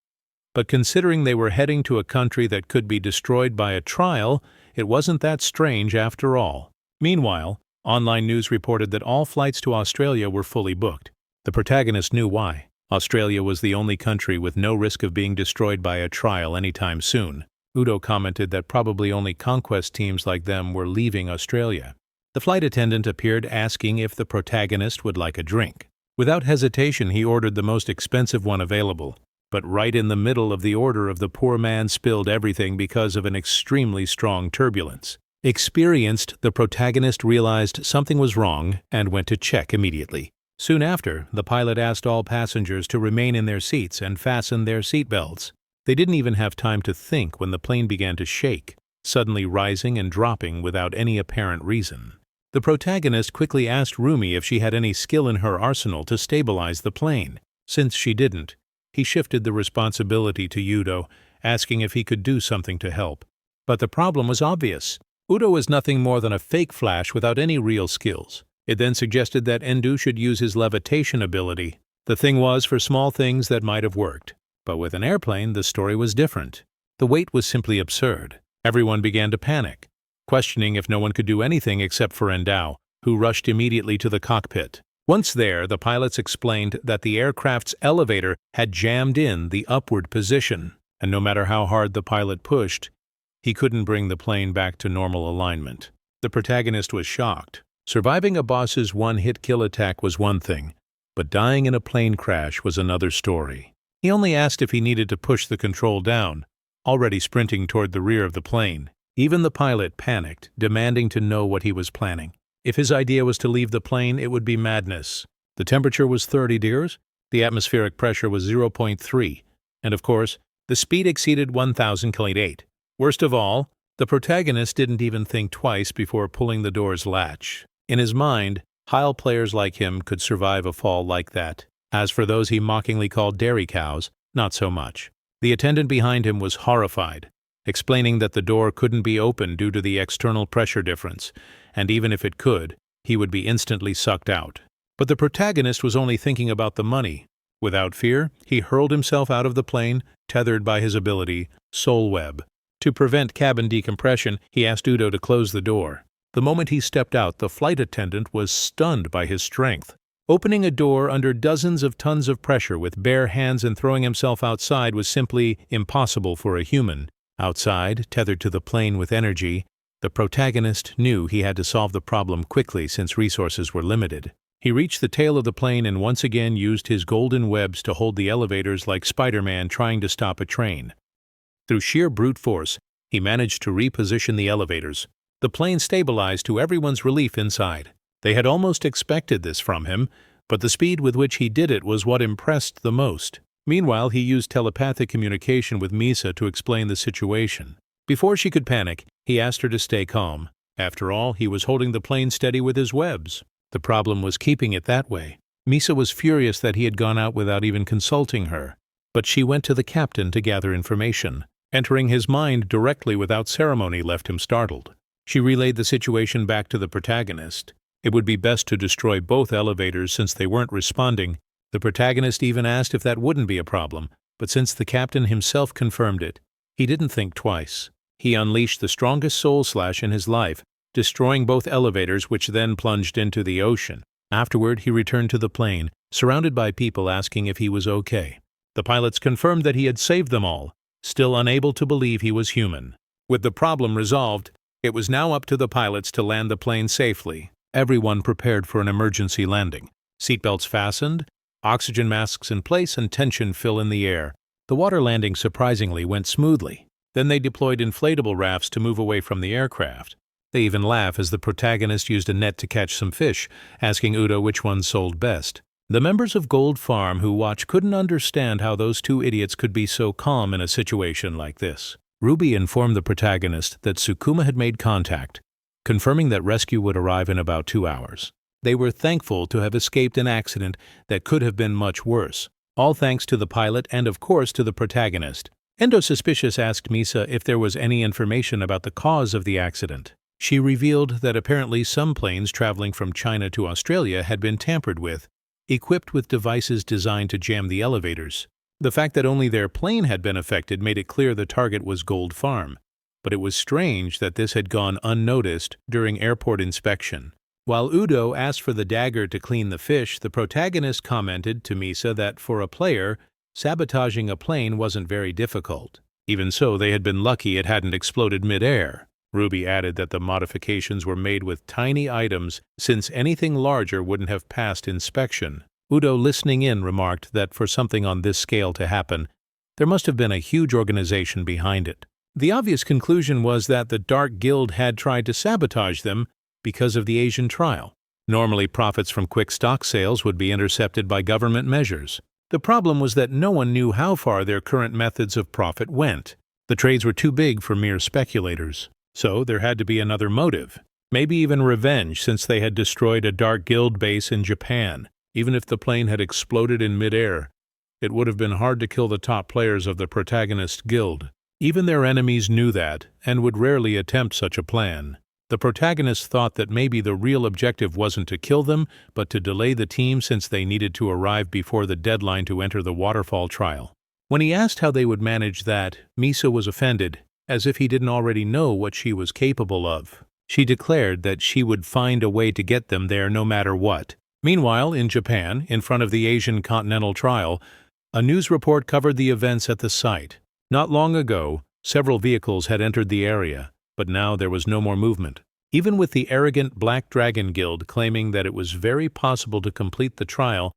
But considering they were heading to a country that could be destroyed by a trial, it wasn't that strange after all. Meanwhile, online news reported that all flights to Australia were fully booked. The protagonist knew why. Australia was the only country with no risk of being destroyed by a trial anytime soon. Udo commented that probably only conquest teams like them were leaving Australia. The flight attendant appeared asking if the protagonist would like a drink. Without hesitation, he ordered the most expensive one available. But right in the middle of the order the poor man spilled everything because of an extremely strong turbulence. Experienced, the protagonist realized something was wrong and went to check immediately. Soon after, the pilot asked all passengers to remain in their seats and fasten their seatbelts. They didn't even have time to think when the plane began to shake, suddenly rising and dropping without any apparent reason. The protagonist quickly asked Rumi if she had any skill in her arsenal to stabilize the plane. Since she didn't, he shifted the responsibility to Udo, asking if he could do something to help. But the problem was obvious. Udo was nothing more than a fake Flash without any real skills. It then suggested that Endu should use his levitation ability. The thing was, for small things that might have worked. But with an airplane, the story was different. The wait was simply absurd. Everyone began to panic, questioning if no one could do anything except for Endao, who rushed immediately to the cockpit. Once there, the pilots explained that the aircraft's elevator had jammed in the upward position, and no matter how hard the pilot pushed, he couldn't bring the plane back to normal alignment. The protagonist was shocked. Surviving a boss's one-hit kill attack was one thing, but dying in a plane crash was another story. He only asked if he needed to push the control down, already sprinting toward the rear of the plane. Even the pilot panicked, demanding to know what he was planning. If his idea was to leave the plane, it would be madness. The temperature was 30 degrees, the atmospheric pressure was 0.3, and of course, the speed exceeded 1,000 km/h. Worst of all, the protagonist didn't even think twice before pulling the door's latch. In his mind, Heil players like him could survive a fall like that. As for those he mockingly called dairy cows, not so much. The attendant behind him was horrified, explaining that the door couldn't be opened due to the external pressure difference, and even if it could, he would be instantly sucked out. But the protagonist was only thinking about the money. Without fear, he hurled himself out of the plane, tethered by his ability, Soul Web. To prevent cabin decompression, he asked Udo to close the door. The moment he stepped out, the flight attendant was stunned by his strength. Opening a door under dozens of tons of pressure with bare hands and throwing himself outside was simply impossible for a human. Outside, tethered to the plane with energy, the protagonist knew he had to solve the problem quickly since resources were limited. He reached the tail of the plane and once again used his golden webs to hold the elevators like Spider-Man trying to stop a train. Through sheer brute force, he managed to reposition the elevators. The plane stabilized to everyone's relief inside. They had almost expected this from him, but the speed with which he did it was what impressed the most. Meanwhile, he used telepathic communication with Misa to explain the situation. Before she could panic, he asked her to stay calm. After all, he was holding the plane steady with his webs. The problem was keeping it that way. Misa was furious that he had gone out without even consulting her, but she went to the captain to gather information. Entering his mind directly without ceremony left him startled. She relayed the situation back to the protagonist. It would be best to destroy both elevators since they weren't responding. The protagonist even asked if that wouldn't be a problem, but since the captain himself confirmed it, he didn't think twice. He unleashed the strongest soul slash in his life, destroying both elevators, which then plunged into the ocean. Afterward, he returned to the plane, surrounded by people asking if he was okay. The pilots confirmed that he had saved them all, still unable to believe he was human. With the problem resolved, it was now up to the pilots to land the plane safely. Everyone prepared for an emergency landing. Seatbelts fastened, oxygen masks in place, and tension fill in the air. The water landing surprisingly went smoothly. Then they deployed inflatable rafts to move away from the aircraft. They even laugh as the protagonist used a net to catch some fish, asking Udo which one sold best. The members of Gold Farm who watched couldn't understand how those two idiots could be so calm in a situation like this. Ruby informed the protagonist that Sukuma had made contact, confirming that rescue would arrive in about 2 hours. They were thankful to have escaped an accident that could have been much worse, all thanks to the pilot and of course to the protagonist. Endo Suspicious asked Misa if there was any information about the cause of the accident. She revealed that apparently some planes traveling from China to Australia had been tampered with, equipped with devices designed to jam the elevators. The fact that only their plane had been affected made it clear the target was Gold Farm, but it was strange that this had gone unnoticed during airport inspection. While Udo asked for the dagger to clean the fish, the protagonist commented to Misa that for a player, sabotaging a plane wasn't very difficult. Even so, they had been lucky it hadn't exploded mid-air. Ruby added that the modifications were made with tiny items since anything larger wouldn't have passed inspection. Udo, listening in, remarked that for something on this scale to happen, there must have been a huge organization behind it. The obvious conclusion was that the Dark Guild had tried to sabotage them because of the Asian trial. Normally, profits from quick stock sales would be intercepted by government measures. The problem was that no one knew how far their current methods of profit went. The trades were too big for mere speculators. So there had to be another motive. Maybe even revenge, since they had destroyed a Dark Guild base in Japan. Even if the plane had exploded in midair, it would have been hard to kill the top players of the protagonist guild. Even their enemies knew that, and would rarely attempt such a plan. The protagonists thought that maybe the real objective wasn't to kill them, but to delay the team since they needed to arrive before the deadline to enter the waterfall trial. When he asked how they would manage that, Misa was offended, as if he didn't already know what she was capable of. She declared that she would find a way to get them there no matter what. Meanwhile, in Japan, in front of the Asian Continental Trial, a news report covered the events at the site. Not long ago, several vehicles had entered the area, but now there was no more movement. Even with the arrogant Black Dragon Guild claiming that it was very possible to complete the trial,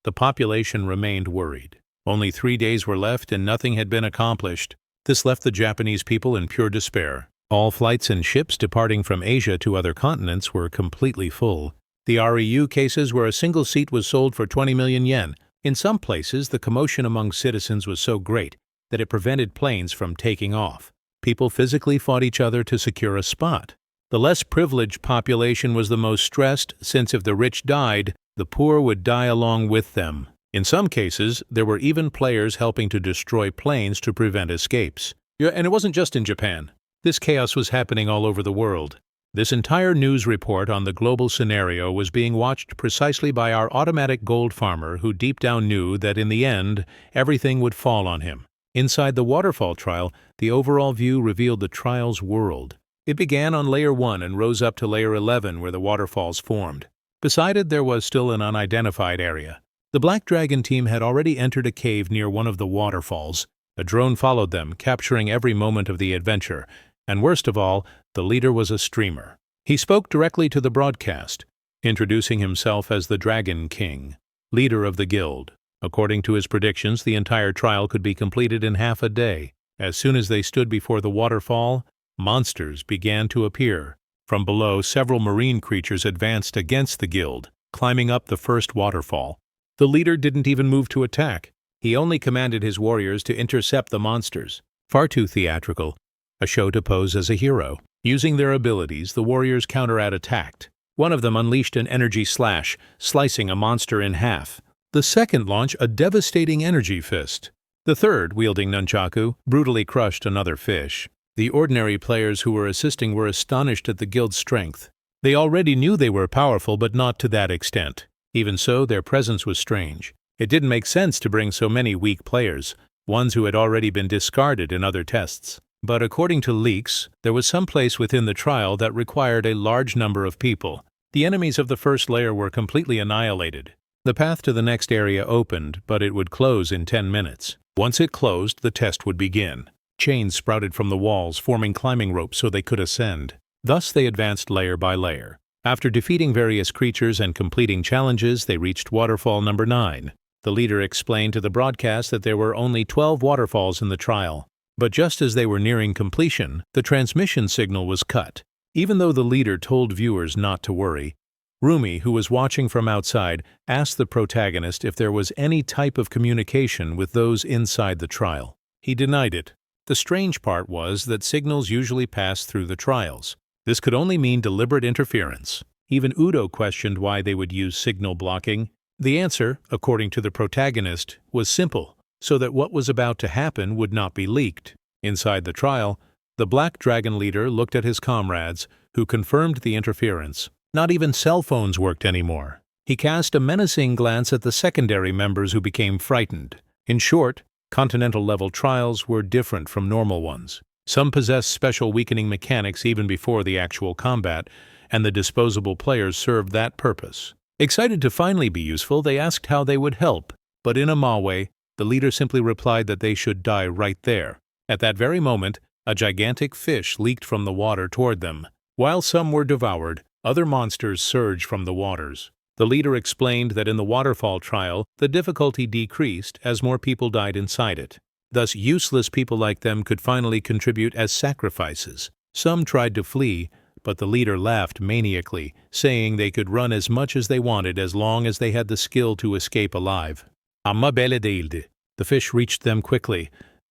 the population remained worried. Only 3 days were left and nothing had been accomplished. This left the Japanese people in pure despair. All flights and ships departing from Asia to other continents were completely full. The REU cases where a single seat was sold for 20 million yen. In some places, the commotion among citizens was so great that it prevented planes from taking off. People physically fought each other to secure a spot. The less privileged population was the most stressed, since if the rich died, the poor would die along with them. In some cases, there were even players helping to destroy planes to prevent escapes. Yeah, and it wasn't just in Japan. This chaos was happening all over the world. This entire news report on the global scenario was being watched precisely by our automatic gold farmer who deep down knew that in the end, everything would fall on him. Inside the waterfall trial, the overall view revealed the trial's world. It began on Layer 1 and rose up to Layer 11 where the waterfalls formed. Beside it, there was still an unidentified area. The Black Dragon team had already entered a cave near one of the waterfalls. A drone followed them, capturing every moment of the adventure. And worst of all, the leader was a streamer. He spoke directly to the broadcast, introducing himself as the Dragon King, leader of the guild. According to his predictions, the entire trial could be completed in half a day. As soon as they stood before the waterfall, monsters began to appear. From below, several marine creatures advanced against the guild, climbing up the first waterfall. The leader didn't even move to attack. He only commanded his warriors to intercept the monsters. Far too theatrical. A show to pose as a hero. Using their abilities, the warriors counter-attacked. One of them unleashed an energy slash, slicing a monster in half. The second launched a devastating energy fist. The third, wielding nunchaku, brutally crushed another fish. The ordinary players who were assisting were astonished at the guild's strength. They already knew they were powerful, but not to that extent. Even so, their presence was strange. It didn't make sense to bring so many weak players, ones who had already been discarded in other tests. But according to leaks, there was some place within the trial that required a large number of people. The enemies of the first layer were completely annihilated. The path to the next area opened, but it would close in 10 minutes. Once it closed, the test would begin. Chains sprouted from the walls, forming climbing ropes so they could ascend. Thus they advanced layer by layer. After defeating various creatures and completing challenges, they reached waterfall number 9. The leader explained to the broadcast that there were only 12 waterfalls in the trial. But just as they were nearing completion, the transmission signal was cut. Even though the leader told viewers not to worry, Rumi, who was watching from outside, asked the protagonist if there was any type of communication with those inside the trial. He denied it. The strange part was that signals usually passed through the trials. This could only mean deliberate interference. Even Udo questioned why they would use signal blocking. The answer, according to the protagonist, was simple, so that what was about to happen would not be leaked. Inside the trial, the Black Dragon leader looked at his comrades, who confirmed the interference. Not even cell phones worked anymore. He cast a menacing glance at the secondary members who became frightened. In short, Continental-level trials were different from normal ones. Some possessed special weakening mechanics even before the actual combat, and the disposable players served that purpose. Excited to finally be useful, they asked how they would help, but in a Ma way, the leader simply replied that they should die right there. At that very moment, a gigantic fish leaked from the water toward them. While some were devoured, other monsters surged from the waters. The leader explained that in the waterfall trial, the difficulty decreased as more people died inside it. Thus, useless people like them could finally contribute as sacrifices. Some tried to flee, but the leader laughed maniacally, saying they could run as much as they wanted as long as they had the skill to escape alive. Amma belle değildi. The fish reached them quickly,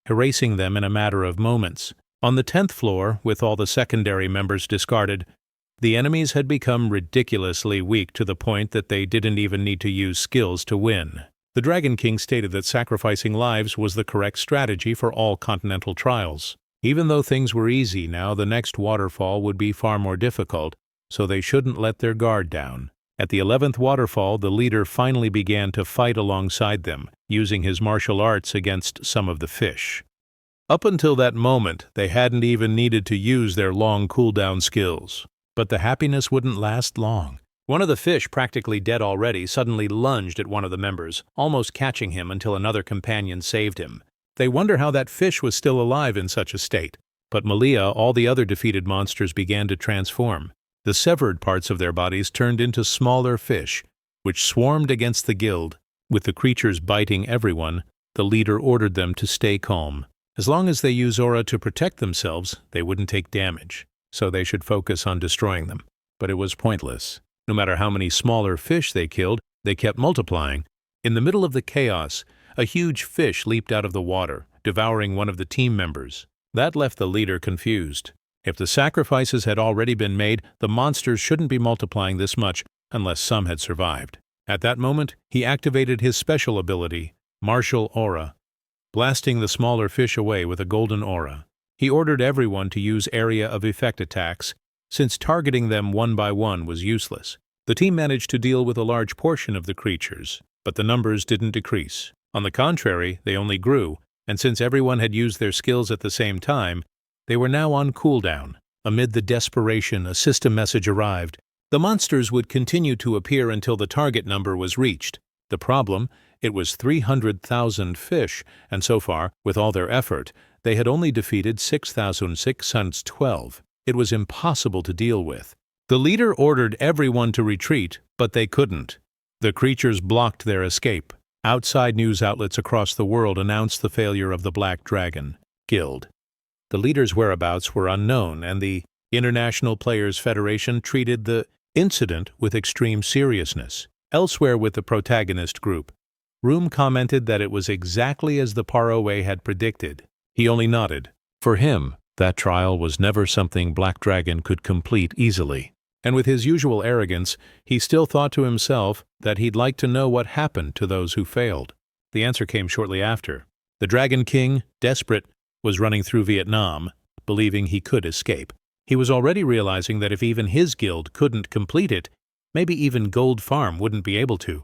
erasing them in a matter of moments. On the 10th floor, with all the secondary members discarded, the enemies had become ridiculously weak to the point that they didn't even need to use skills to win. The Dragon King stated that sacrificing lives was the correct strategy for all continental trials. Even though things were easy now, the next waterfall would be far more difficult, so they shouldn't let their guard down. At the 11th waterfall, the leader finally began to fight alongside them, using his martial arts against some of the fish. Up until that moment, they hadn't even needed to use their long cooldown skills. But the happiness wouldn't last long. One of the fish, practically dead already, suddenly lunged at one of the members, almost catching him until another companion saved him. They wonder how that fish was still alive in such a state. But Malia, all the other defeated monsters began to transform. The severed parts of their bodies turned into smaller fish, which swarmed against the guild. With the creatures biting everyone, the leader ordered them to stay calm. As long as they use aura to protect themselves, they wouldn't take damage, so they should focus on destroying them. But it was pointless. No matter how many smaller fish they killed, they kept multiplying. In the middle of the chaos, a huge fish leaped out of the water, devouring one of the team members. That left the leader confused. If the sacrifices had already been made, the monsters shouldn't be multiplying this much unless some had survived. At that moment, he activated his special ability, Martial Aura, blasting the smaller fish away with a golden aura. He ordered everyone to use area of effect attacks, since targeting them one by one was useless. The team managed to deal with a large portion of the creatures, but the numbers didn't decrease. On the contrary, they only grew, and since everyone had used their skills at the same time, they were now on cooldown. Amid the desperation, a system message arrived. The monsters would continue to appear until the target number was reached. The problem? It was 300,000 fish, and so far, with all their effort, they had only defeated 6,612. It was impossible to deal with. The leader ordered everyone to retreat, but they couldn't. The creatures blocked their escape. Outside news outlets across the world announced the failure of the Black Dragon Guild. The leader's whereabouts were unknown, and the International Players Federation treated the incident with extreme seriousness. Elsewhere with the protagonist group, Room commented that it was exactly as the Paroe had predicted. He only nodded. For him, that trial was never something Black Dragon could complete easily. And with his usual arrogance, he still thought to himself that he'd like to know what happened to those who failed. The answer came shortly after. The Dragon King, desperate, was running through Vietnam, believing he could escape. He was already realizing that if even his guild couldn't complete it, maybe even Gold Farm wouldn't be able to.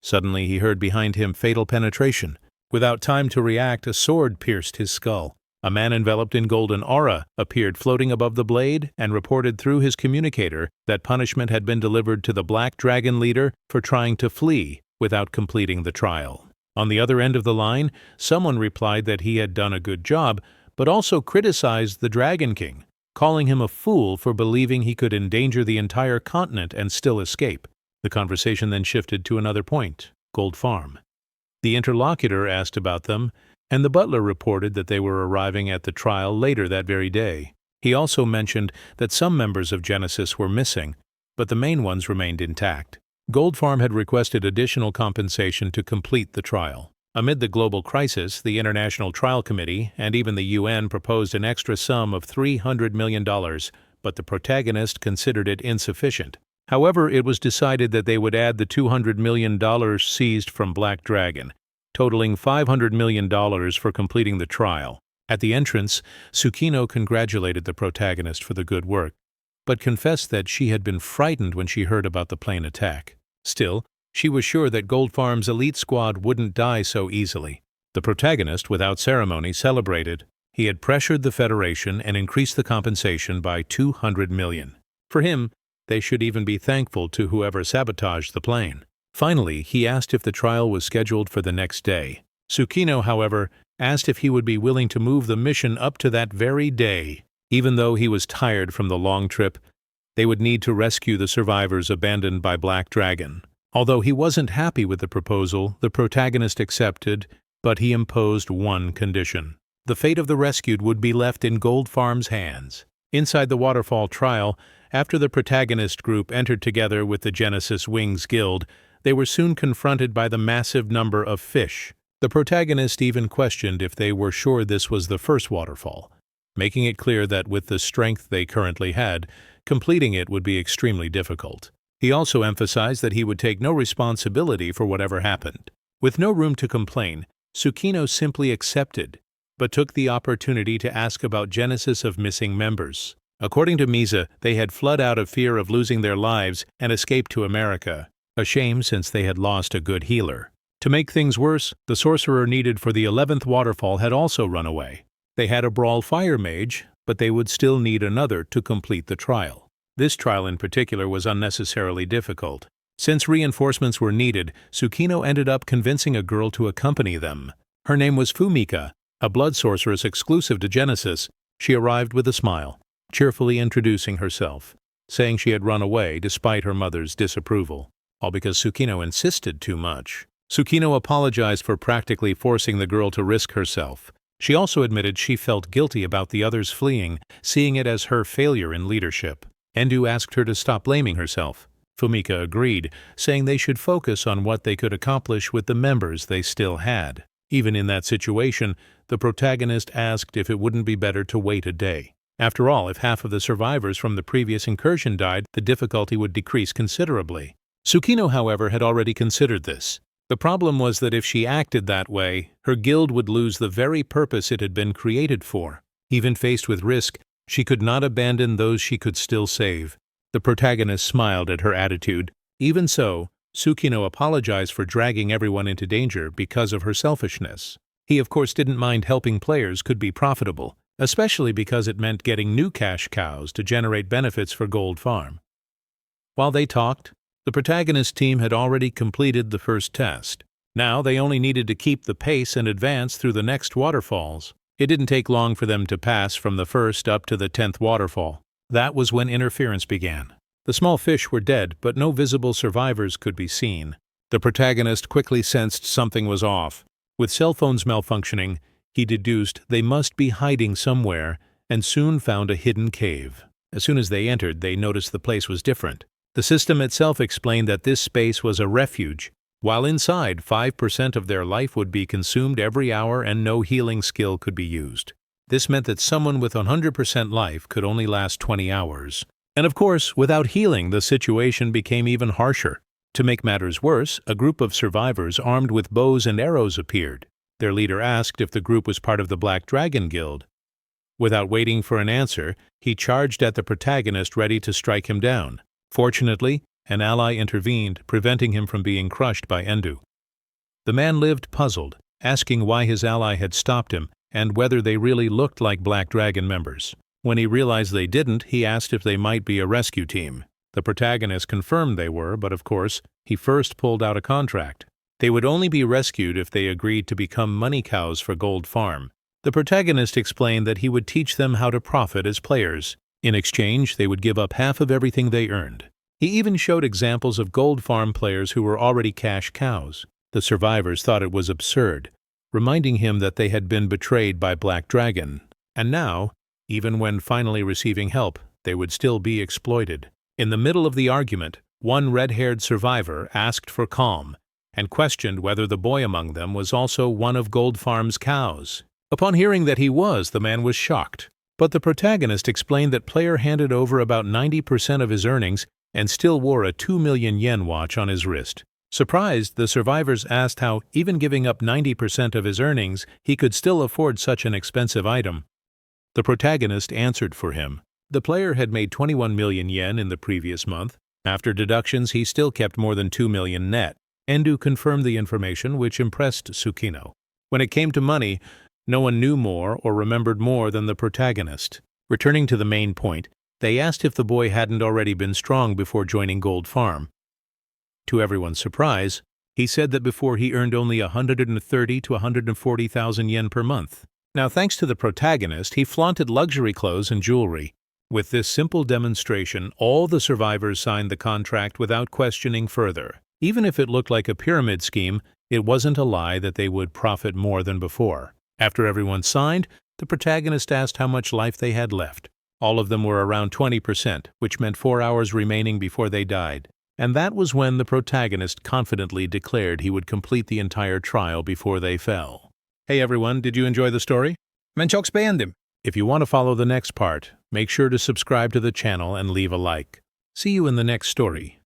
Suddenly he heard behind him fatal penetration. Without time to react, a sword pierced his skull. A man enveloped in golden aura appeared floating above the blade and reported through his communicator that punishment had been delivered to the Black Dragon leader for trying to flee without completing the trial. On the other end of the line, someone replied that he had done a good job, but also criticized the Dragon King, calling him a fool for believing he could endanger the entire continent and still escape. The conversation then shifted to another point, Gold Farm. The interlocutor asked about them, and the butler reported that they were arriving at the trial later that very day. He also mentioned that some members of Genesis were missing, but the main ones remained intact. Gold Farm had requested additional compensation to complete the trial. Amid the global crisis, the International Trial Committee and even the UN proposed an extra sum of $300 million, but the protagonist considered it insufficient. However, it was decided that they would add the $200 million seized from Black Dragon, totaling $500 million for completing the trial. At the entrance, Tsukino congratulated the protagonist for the good work, but confessed that she had been frightened when she heard about the plane attack. Still, she was sure that Gold Farm's elite squad wouldn't die so easily. The protagonist, without ceremony, celebrated. He had pressured the Federation and increased the compensation by 200 million. For him, they should even be thankful to whoever sabotaged the plane. Finally, he asked if the trial was scheduled for the next day. Tsukino, however, asked if he would be willing to move the mission up to that very day. Even though he was tired from the long trip, they would need to rescue the survivors abandoned by Black Dragon. Although he wasn't happy with the proposal, the protagonist accepted, but he imposed one condition. The fate of the rescued would be left in Gold Farm's hands. Inside the waterfall trial, after the protagonist group entered together with the Genesis Wings Guild, they were soon confronted by the massive number of fish. The protagonist even questioned if they were sure this was the first waterfall, making it clear that with the strength they currently had, completing it would be extremely difficult. He also emphasized that he would take no responsibility for whatever happened. With no room to complain, Tsukino simply accepted, but took the opportunity to ask about genesis of missing members. According to Misa, they had fled out of fear of losing their lives and escaped to America, a shame since they had lost a good healer. To make things worse, the sorcerer needed for the 11th waterfall had also run away. They had a Brawl Fire Mage, but they would still need another to complete the trial. This trial in particular was unnecessarily difficult. Since reinforcements were needed, Tsukino ended up convincing a girl to accompany them. Her name was Fumika, a blood sorceress exclusive to Genesis. She arrived with a smile, cheerfully introducing herself, saying she had run away despite her mother's disapproval, all because Tsukino insisted too much. Tsukino apologized for practically forcing the girl to risk herself. She also admitted she felt guilty about the others fleeing, seeing it as her failure in leadership. Endu asked her to stop blaming herself. Fumika agreed, saying they should focus on what they could accomplish with the members they still had. Even in that situation, the protagonist asked if it wouldn't be better to wait a day. After all, if half of the survivors from the previous incursion died, the difficulty would decrease considerably. Tsukino, however, had already considered this. The problem was that if she acted that way, her guild would lose the very purpose it had been created for. Even faced with risk, she could not abandon those she could still save. The protagonist smiled at her attitude. Even so, Tsukino apologized for dragging everyone into danger because of her selfishness. He of course didn't mind helping players could be profitable, especially because it meant getting new cash cows to generate benefits for Gold Farm. While they talked, the protagonist team had already completed the first test. Now they only needed to keep the pace and advance through the next waterfalls. It didn't take long for them to pass from the first up to the 10th waterfall. That was when interference began. The small fish were dead, but no visible survivors could be seen. The protagonist quickly sensed something was off. With cell phones malfunctioning, he deduced they must be hiding somewhere and soon found a hidden cave. As soon as they entered, they noticed the place was different. The system itself explained that this space was a refuge. While inside, 5% of their life would be consumed every hour and no healing skill could be used. This meant that someone with 100% life could only last 20 hours. And of course, without healing, the situation became even harsher. To make matters worse, a group of survivors armed with bows and arrows appeared. Their leader asked if the group was part of the Black Dragon Guild. Without waiting for an answer, he charged at the protagonist ready to strike him down. Fortunately, an ally intervened, preventing him from being crushed by Endu. The man lived puzzled, asking why his ally had stopped him and whether they really looked like Black Dragon members. When he realized they didn't, he asked if they might be a rescue team. The protagonist confirmed they were, but of course, he first pulled out a contract. They would only be rescued if they agreed to become money cows for Gold Farm. The protagonist explained that he would teach them how to profit as players. In exchange, they would give up half of everything they earned. He even showed examples of Gold Farm players who were already cash cows. The survivors thought it was absurd, reminding him that they had been betrayed by Black Dragon. And now, even when finally receiving help, they would still be exploited. In the middle of the argument, one red-haired survivor asked for calm and questioned whether the boy among them was also one of Gold Farm's cows. Upon hearing that he was, the man was shocked. But the protagonist explained that player handed over about 90% of his earnings and still wore a 2 million yen watch on his wrist. Surprised, the survivors asked how, even giving up 90% of his earnings, he could still afford such an expensive item. The protagonist answered for him. The player had made 21 million yen in the previous month. After deductions, he still kept more than 2 million net. Endu confirmed the information, which impressed Tsukino. When it came to money, No one knew more or remembered more than the protagonist. Returning to the main point, they asked if the boy hadn't already been strong before joining Gold Farm. To everyone's surprise, he said that before he earned only 130 to 140,000 yen per month. Now, thanks to the protagonist, he flaunted luxury clothes and jewelry. With this simple demonstration, all the survivors signed the contract without questioning further. Even if it looked like a pyramid scheme, it wasn't a lie that they would profit more than before. After everyone signed, the protagonist asked how much life they had left. All of them were around 20%, which meant 4 hours remaining before they died. And that was when the protagonist confidently declared he would complete the entire trial before they fell. Hey everyone, did you enjoy the story? Men çok beğendim. If you want to follow the next part, make sure to subscribe to the channel and leave a like. See you in the next story.